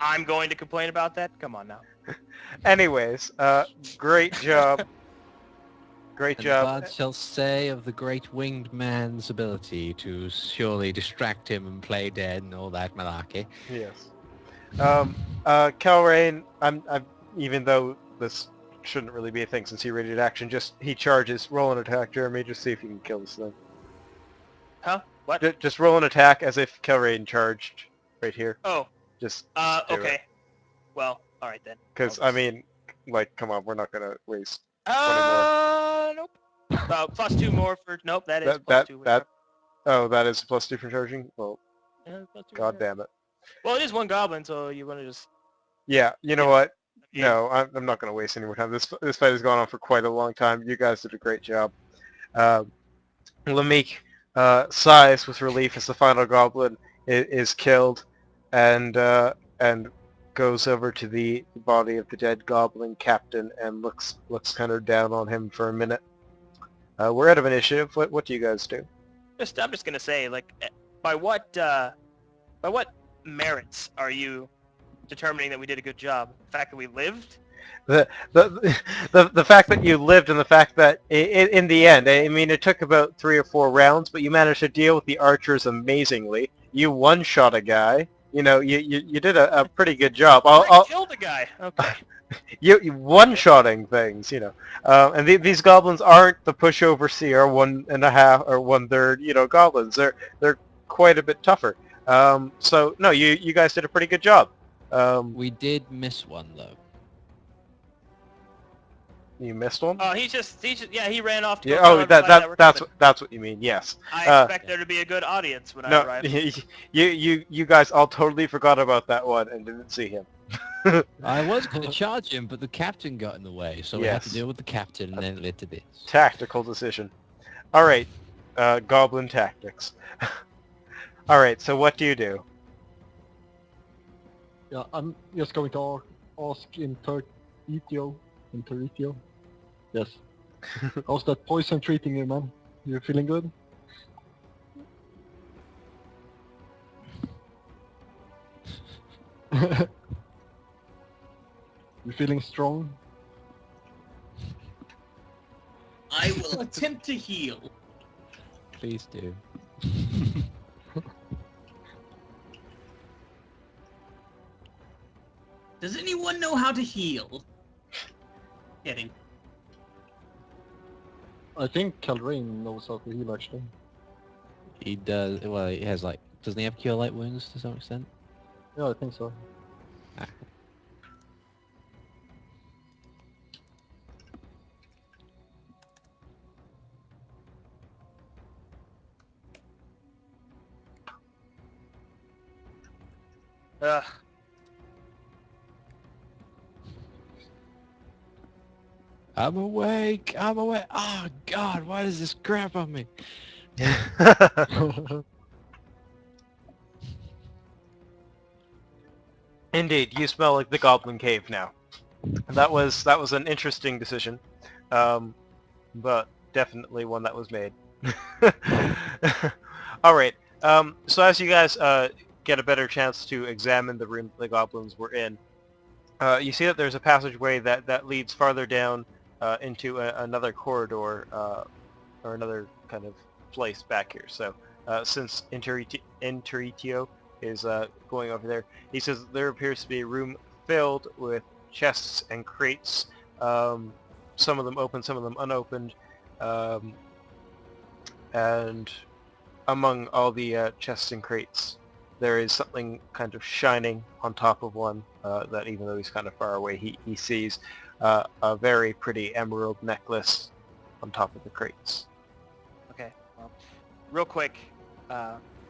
I'm going to complain about that? Come on now. Anyways, great job. Great And job. the bard shall say of the great winged man's ability to surely distract him and play dead and all that malarkey. Yes. Kelrain, even though this shouldn't really be a thing since he rated action, he charges, roll an attack, Jeremy, just see if you can kill this thing. Huh? What? Just roll an attack as if Kelrain charged right here. Oh. Just do okay. it. Well, all right then. Because, I mean, like, come on, we're not going to waste 20 Nope. +2 more for... Nope, that is +2. Oh, that is +2 for charging? Well, Yeah, +2, god damn it. Well, it is 1 goblin, so you want to just... Yeah, you know what? No, I'm not going to waste any more time. This fight has gone on for quite a long time. You guys did a great job. Lamik sighs with relief as the final goblin is killed, and goes over to the body of the dead goblin captain and looks kind of down on him for a minute. We're out of initiative. What do you guys do? I'm just gonna say, like, by what merits are you determining that we did a good job? The fact that we lived? The the fact that you lived and the fact that in the end, I mean, it took about 3 or 4 rounds, but you managed to deal with the archers amazingly. You one-shot a guy. You know, you did a pretty good job. I killed a guy. Okay. You one-shotting things, you know. And these goblins aren't the pushover CR 1.5 or 1/3, you know, goblins. They're quite a bit tougher. So no, you guys did a pretty good job. We did miss one though. You missed one. Oh, yeah, he ran off to go Yeah. tell Oh, everybody that we're coming. that's what you mean. Yes. I expect there to be a good audience when I No, arrive. you guys all totally forgot about that one and didn't see him. I was going to charge him, but the captain got in the way, so we had to Yes. deal with the captain, and then it led to this. Tactical decision. All right, goblin tactics. All right, so what do you do? Yeah, I'm just going to ask Interitio. Yes. How's that poison treating you, man? You feeling good? You feeling strong? I will attempt to heal. Please do. Does anyone know how to heal? Kidding. I think Calrain knows how to heal, actually. He does. Well, he has like. Doesn't he have cure light wounds to some extent? Yeah, I think so. Ah. Ugh. I'm awake. I'm awake. Oh God! Why does this crap on me? Indeed, you smell like the Goblin Cave now. That was an interesting decision, but definitely one that was made. All right. So as you guys get a better chance to examine the room the goblins were in, you see that there's a passageway that leads farther down into another corridor or another kind of place back here. So since Interitio is going over there, he says there appears to be a room filled with chests and crates, some of them open, some of them unopened, um, and among all the chests and crates, there is something kind of shining on top of one that even though he's kind of far away, he sees a very pretty emerald necklace on top of the crates. Okay. Well, real quick,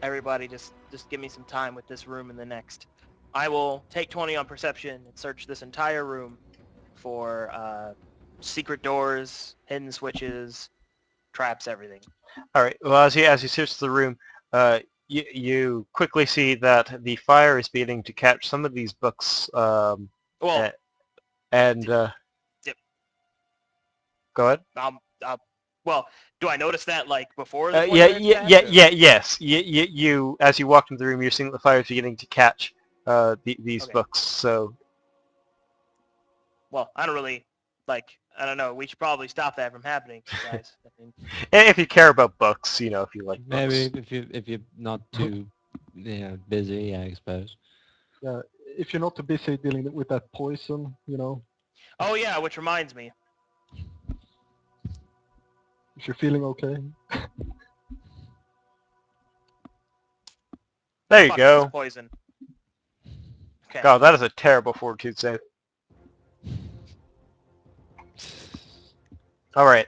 everybody, just give me some time with this room and the next. I will take 20 on perception and search this entire room for secret doors, hidden switches, traps, everything. All right. Well, as you search the room, you quickly see that the fire is beginning to catch some of these books. Well, and dip. Go ahead. Well, do I notice that like before the 20 Yeah, minutes yeah, passed, yeah, or? yeah, yes. You as you walk into the room, you're seeing that the fire is beginning to catch these Okay. books. So, Well, I don't really like. I don't know. We should probably stop that from happening, guys. I mean, if you care about books, you know, if you like Maybe books. if you're not too busy, I suppose. Yeah, if you're not too busy dealing with that poison, you know, oh yeah, which reminds me. if you're feeling okay. There you Fuck this go. poison. Okay. God, that is a terrible fortitude save. All right.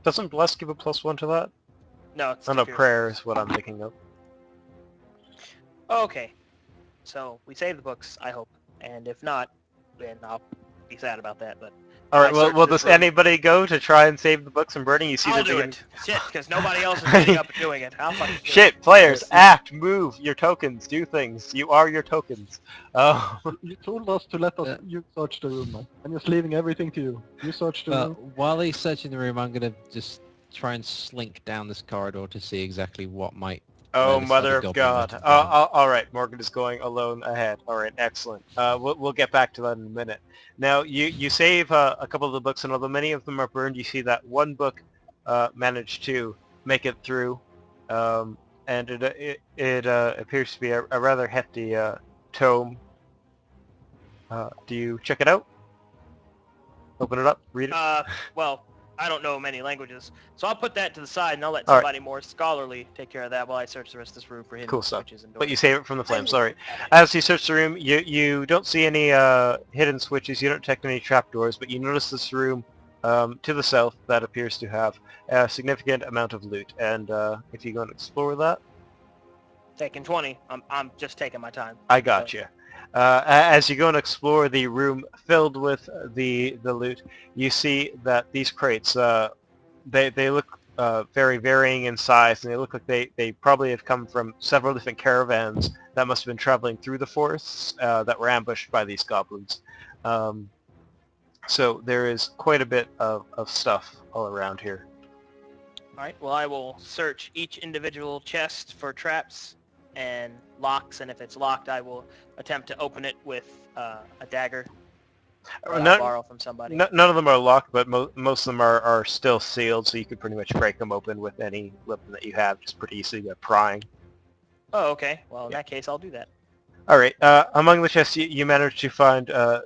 Doesn't bless give a +1 to that? No, it's Oh no, fear prayer saves. is what I'm thinking of. Okay. So we save the books, I hope, and if not, then I'll be sad about that. But All right. I Well, search will this does room. anybody go to try and save the books from burning? You see I'll they're do beginning. it. Shit, because nobody else is getting up and doing it. I'll fucking do it. Shit, players, Yeah, act, move, your tokens, do things. You are your tokens. you told us to let us Uh, you search the room, man. I'm just leaving everything to you. You search the room. While he's searching the room, I'm gonna just try and slink down this corridor to see exactly what might Oh, this other mother of goblin might God. have done. All right, Morgan is going alone ahead. All right, excellent. We'll get back to that in a minute. Now, you save a couple of the books, and although many of them are burned, you see that one book managed to make it through, and it appears to be a rather hefty tome. Do you check it out? Open it up, read it? Well, I don't know many languages, so I'll put that to the side and I'll let All right. somebody more scholarly take care of that while I search the rest of this room for hidden Cool stuff. switches and But you doors. save it from the flames. Sorry. As you search the room, you don't see any hidden switches. You don't detect any trapdoors, but you notice this room to the south that appears to have a significant amount of loot. And if you go and explore that, Taking 20. I'm just taking my time. I got you. As you go and explore the room filled with the loot, you see that these crates they look very varying in size, and they look like they probably have come from several different caravans that must have been traveling through the forests that were ambushed by these goblins. So there is quite a bit of stuff all around here. All right. Well, I will search each individual chest for traps and locks, and if it's locked, I will attempt to open it with a dagger that I'll borrow from somebody. None of them are locked, but most of them are still sealed, so you could pretty much break them open with any weapon that you have, just pretty easily by prying. Oh, okay. Well, in that case, I'll do that. All right. Among the chests, you managed to find a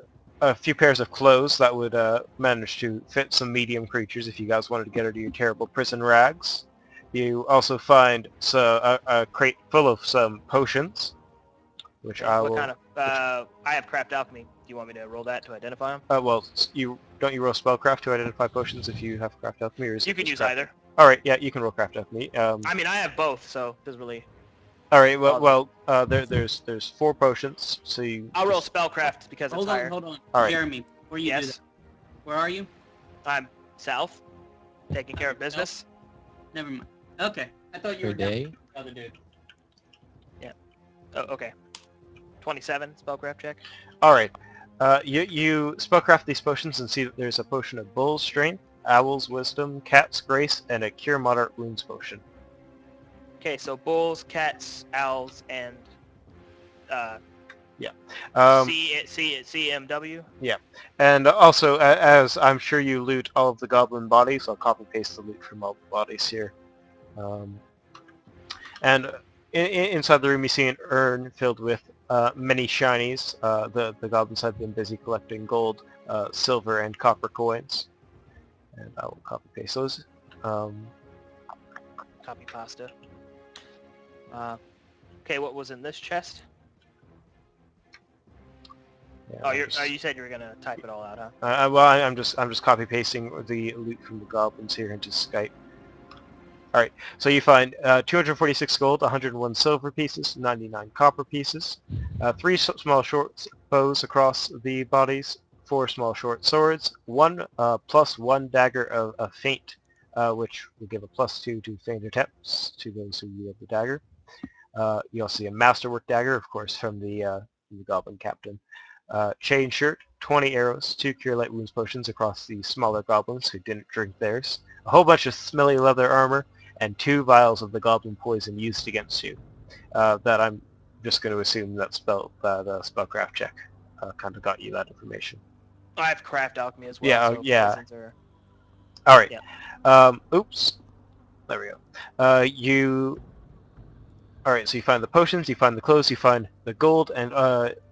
few pairs of clothes that would manage to fit some medium creatures if you guys wanted to get rid of your terrible prison rags. You also find a crate full of some potions, which I What will... kind of... I have craft alchemy. Do you want me to roll that to identify them? well, you roll spellcraft to identify potions if you have craft alchemy, or is You it can just use craft? either. All right, yeah, you can roll craft alchemy. I mean, I have both, so it doesn't really... All right, there's 4 potions, so you... I'll roll spellcraft because it's higher. Hold on. All right. Jeremy, before you do Yes. that, where are you? I'm south, taking care of business. Never mind. Okay. I thought you Per were down day? with the other dude. Oh, okay. 27 spellcraft check. All right. You spellcraft these potions and see that there's a potion of Bull's Strength, Owl's Wisdom, Cat's Grace, and a Cure Moderate Wounds potion. Okay, so bulls, cats, owls, and CMW. And also, as I'm sure you loot all of the goblin bodies, I'll copy paste the loot from all the bodies here. And inside the room, you see an urn filled with many shinies. The goblins have been busy collecting gold, silver, and copper coins. And I will copy paste those. Copy pasta. Okay, what was in this chest? Yeah, You said you were gonna type it all out, huh? well, I'm just copy pasting the loot from the goblins here into Skype. All right, so you find 246 gold, 101 silver pieces, 99 copper pieces, 3 small short bows across the bodies, 4 small short swords, 1 +1 dagger of feint, which will give a +2 to feint attempts to those who wield the dagger. You also see a masterwork dagger, of course, from the goblin captain. Chain shirt, 20 arrows, 2 cure light wounds potions across the smaller goblins who didn't drink theirs, a whole bunch of smelly leather armor, and 2 vials of the goblin poison used against you. That I'm just going to assume that spellcraft check kind of got you that information. I have craft alchemy as well. Yeah, so yeah. poisons are... All right. Yeah. Oops. There we go. All right, so you find the potions, you find the clothes, you find the gold, and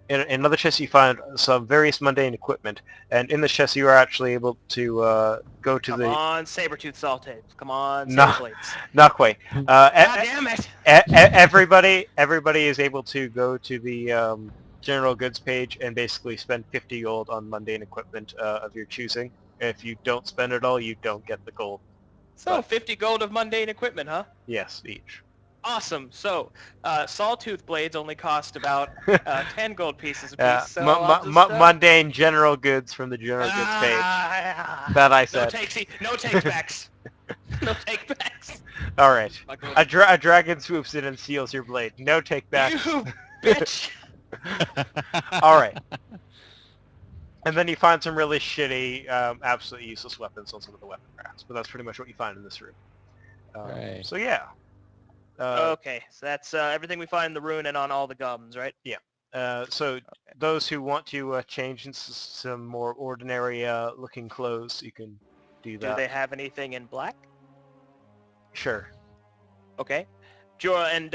in another chest you find some various mundane equipment. And in the chest you are actually able to go to Come on, saber-tooth saw tapes. Come on, No. saber blades. Not quite. God damn it! Everybody is able to go to the general goods page and basically spend 50 gold on mundane equipment of your choosing. If you don't spend it all, you don't get the gold. So, But- 50 gold of mundane equipment, huh? Yes, each. Awesome. So, sawtooth blades only cost about 10 gold pieces a Yeah, piece, so I'll just... mundane general goods from the general goods page. That I no said. no take backs. No take backs. All right. Fuck with A dragon swoops in and steals your blade. No take backs. You bitch. All right. And then you find some really shitty, absolutely useless weapons on some of the weapon racks. But that's pretty much what you find in this room. Right. So yeah. Okay, so that's everything we find in the ruin and on all the goblins, right? So those who want to change into some more ordinary looking clothes, you can do Do that. they have anything in black? Sure. Okay. Jorah and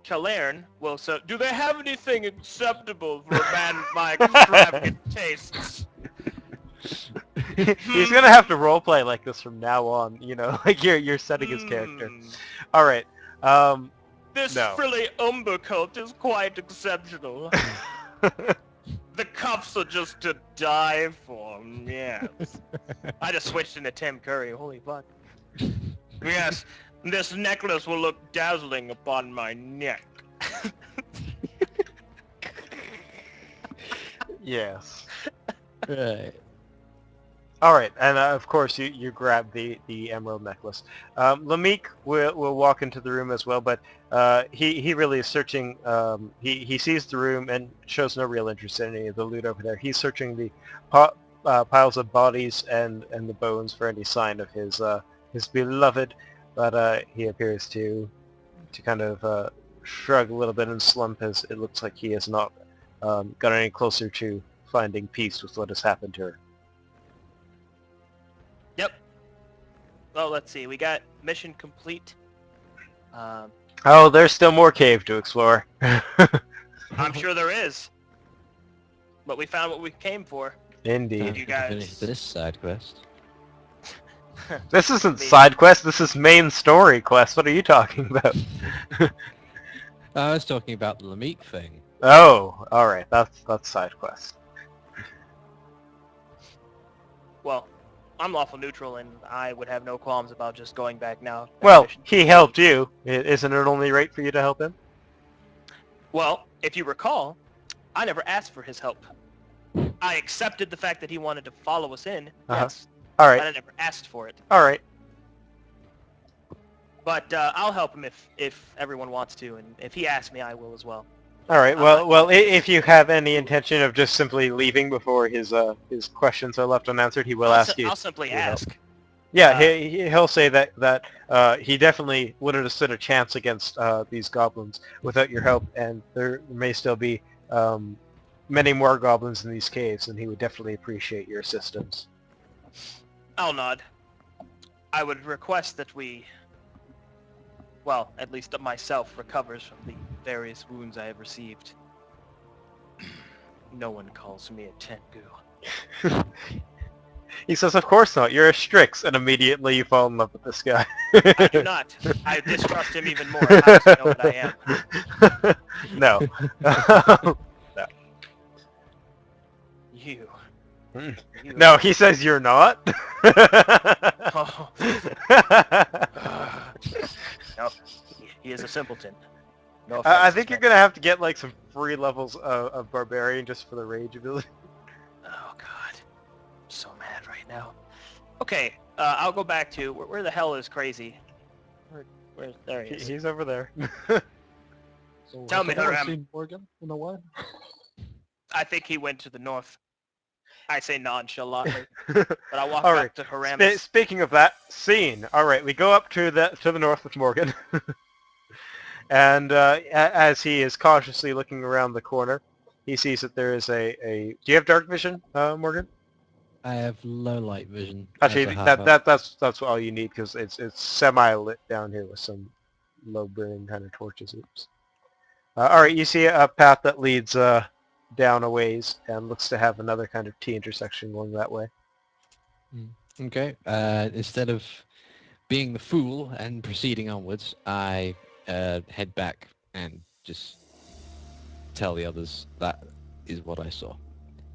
Kalern will so... Do they have anything acceptable for a man of my extravagant tastes? He's gonna have to roleplay like this from now on. You know, like you're setting his character. All right. This No. frilly umber coat is quite exceptional. The cuffs are just to die for. Yes. I just switched into Tim Curry. Holy fuck. Yes. This necklace will look dazzling upon my neck. Yes. Right. All right, and of course you grab the emerald necklace. Lamik will walk into the room as well, but he really is searching. He sees the room and shows no real interest in any of the loot over there. He's searching the piles of bodies and the bones for any sign of his beloved, but he appears to kind of shrug a little bit and slump as it looks like he has not got any closer to finding peace with what has happened to her. Yep. Well, let's see. We got mission complete. Oh, there's still more cave to explore. I'm sure there is. But we found what we came for. Indeed. You To guys- finish this side quest. This isn't Me. side quest, this is main story quest. What are you talking about? I was talking about the Lamik thing. Oh, alright, that's side quest. Well, I'm lawful neutral, and I would have no qualms about just going back now. That Well, mission he complete. helped you. Isn't it only right for you to help him? Well, if you recall, I never asked for his help. I accepted the fact that he wanted to follow us in, yes, but Alright, I never asked for it. alright. But I'll help him if everyone wants to, and if he asks me, I will as well. Alright, I'm well, not- if you have any intention of just simply leaving before his questions are left unanswered, he will ask you. I'll simply for help. ask. Yeah, he'll say that he definitely wouldn't have stood a chance against these goblins without your help, and there may still be many more goblins in these caves, and he would definitely appreciate your assistance. I'll nod. I would request that we, well, at least myself, recovers from the various wounds I have received. No one calls me a Tengu. He says, of course not, you're a Strix, and immediately you fall in love with this guy. I do not. I distrust him even more. How does he know what I am? No. You. Mm. You. No, he says you're not. Oh. No, he is a simpleton. No I offense, think you're man. gonna have to get like some free levels of Barbarian just for the rage ability. Oh god, I'm so mad right now. Okay, I'll go back to where the hell is Crazy? Where there he is. He's over there. So Tell has me, anyone Hiram. seen Morgan in a while? I think he went to the north. I say nonchalantly, but I walk All back right. to Haramis. Speaking of that scene, all right, we go up to the north with Morgan, and as he is cautiously looking around the corner, he sees that there is a. Do you have dark vision, Morgan? I have low light vision. Actually, as a that's all you need because it's semi lit down here with some low burning kind of torches. Oops. All right, you see a path that leads down a ways and looks to have another kind of T intersection going that way. Okay. Instead of being the fool and proceeding onwards, I head back and just tell the others that is what I saw.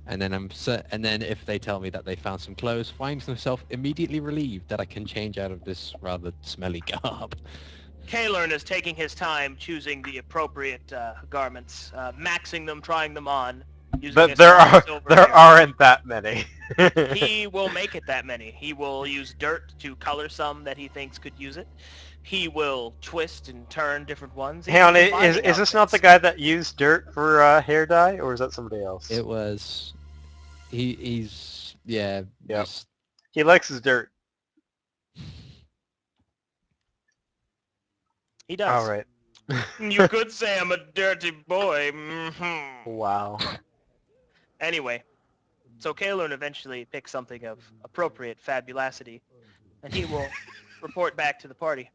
And then and then if they tell me that they found some clothes, find myself immediately relieved that I can change out of this rather smelly garb. Kalern is taking his time choosing the appropriate garments, maxing them, trying them on, using But a small silver there mirror. aren't that many. He will make it that many. He will use dirt to color some that he thinks could use it. He will twist and turn different ones. Hang even on, is combining is this not the outfits. guy that used dirt for hair dye, or is that somebody else? It was. He's yeah. Yep. Just He likes his dirt. He does. All right. You could say I'm a dirty boy. Mm-hmm. Wow. Anyway, so Kalern eventually picks something of appropriate fabulosity, and he will report back to the party.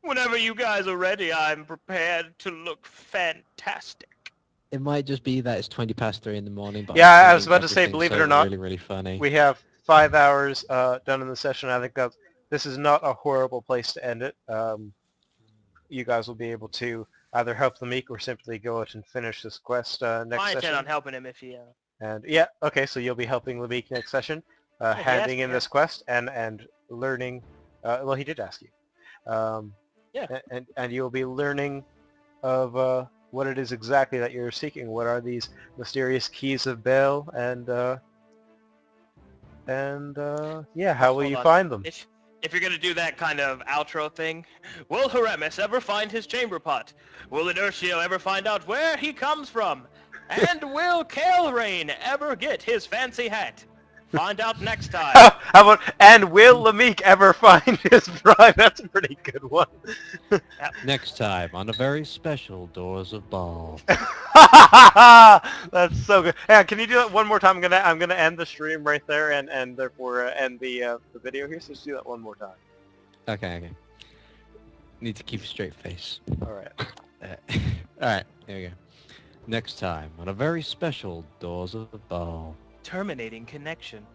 Whenever you guys are ready, I'm prepared to look fantastic. it might just be that it's 20 past 3 in the morning, but Yeah, I'm I was finding about to say, everything believe it so or not, really funny. we have 5 hours done in the session. I think that this is not a horrible place to end it. You guys will be able to either help the Meek or simply go out and finish this quest next I intend session. on helping him if he... And yeah, okay, so you'll be helping Lamik next session, he asked handing me, in yeah. this quest and learning. Well, he did ask you. Yeah. And you'll be learning of what it is exactly that you're seeking. What are these mysterious keys of Baal, and yeah, how will Hold you on. find them? If you're gonna do that kind of outro thing, will Heremis ever find his chamber pot? Will Inertio ever find out where he comes from? And will Kaelrain ever get his fancy hat? Find out next time. How about, and will Lamik ever find his bride? That's a pretty good one. Next time on a very special Doors of Baal. That's so good. Yeah, can you do that one more time? I'm gonna end the stream right there and therefore end the video here. So just do that one more time. Okay. Need to keep a straight face. All right. Alright, here we go. Next time on a very special Doors of Baal. Terminating connection.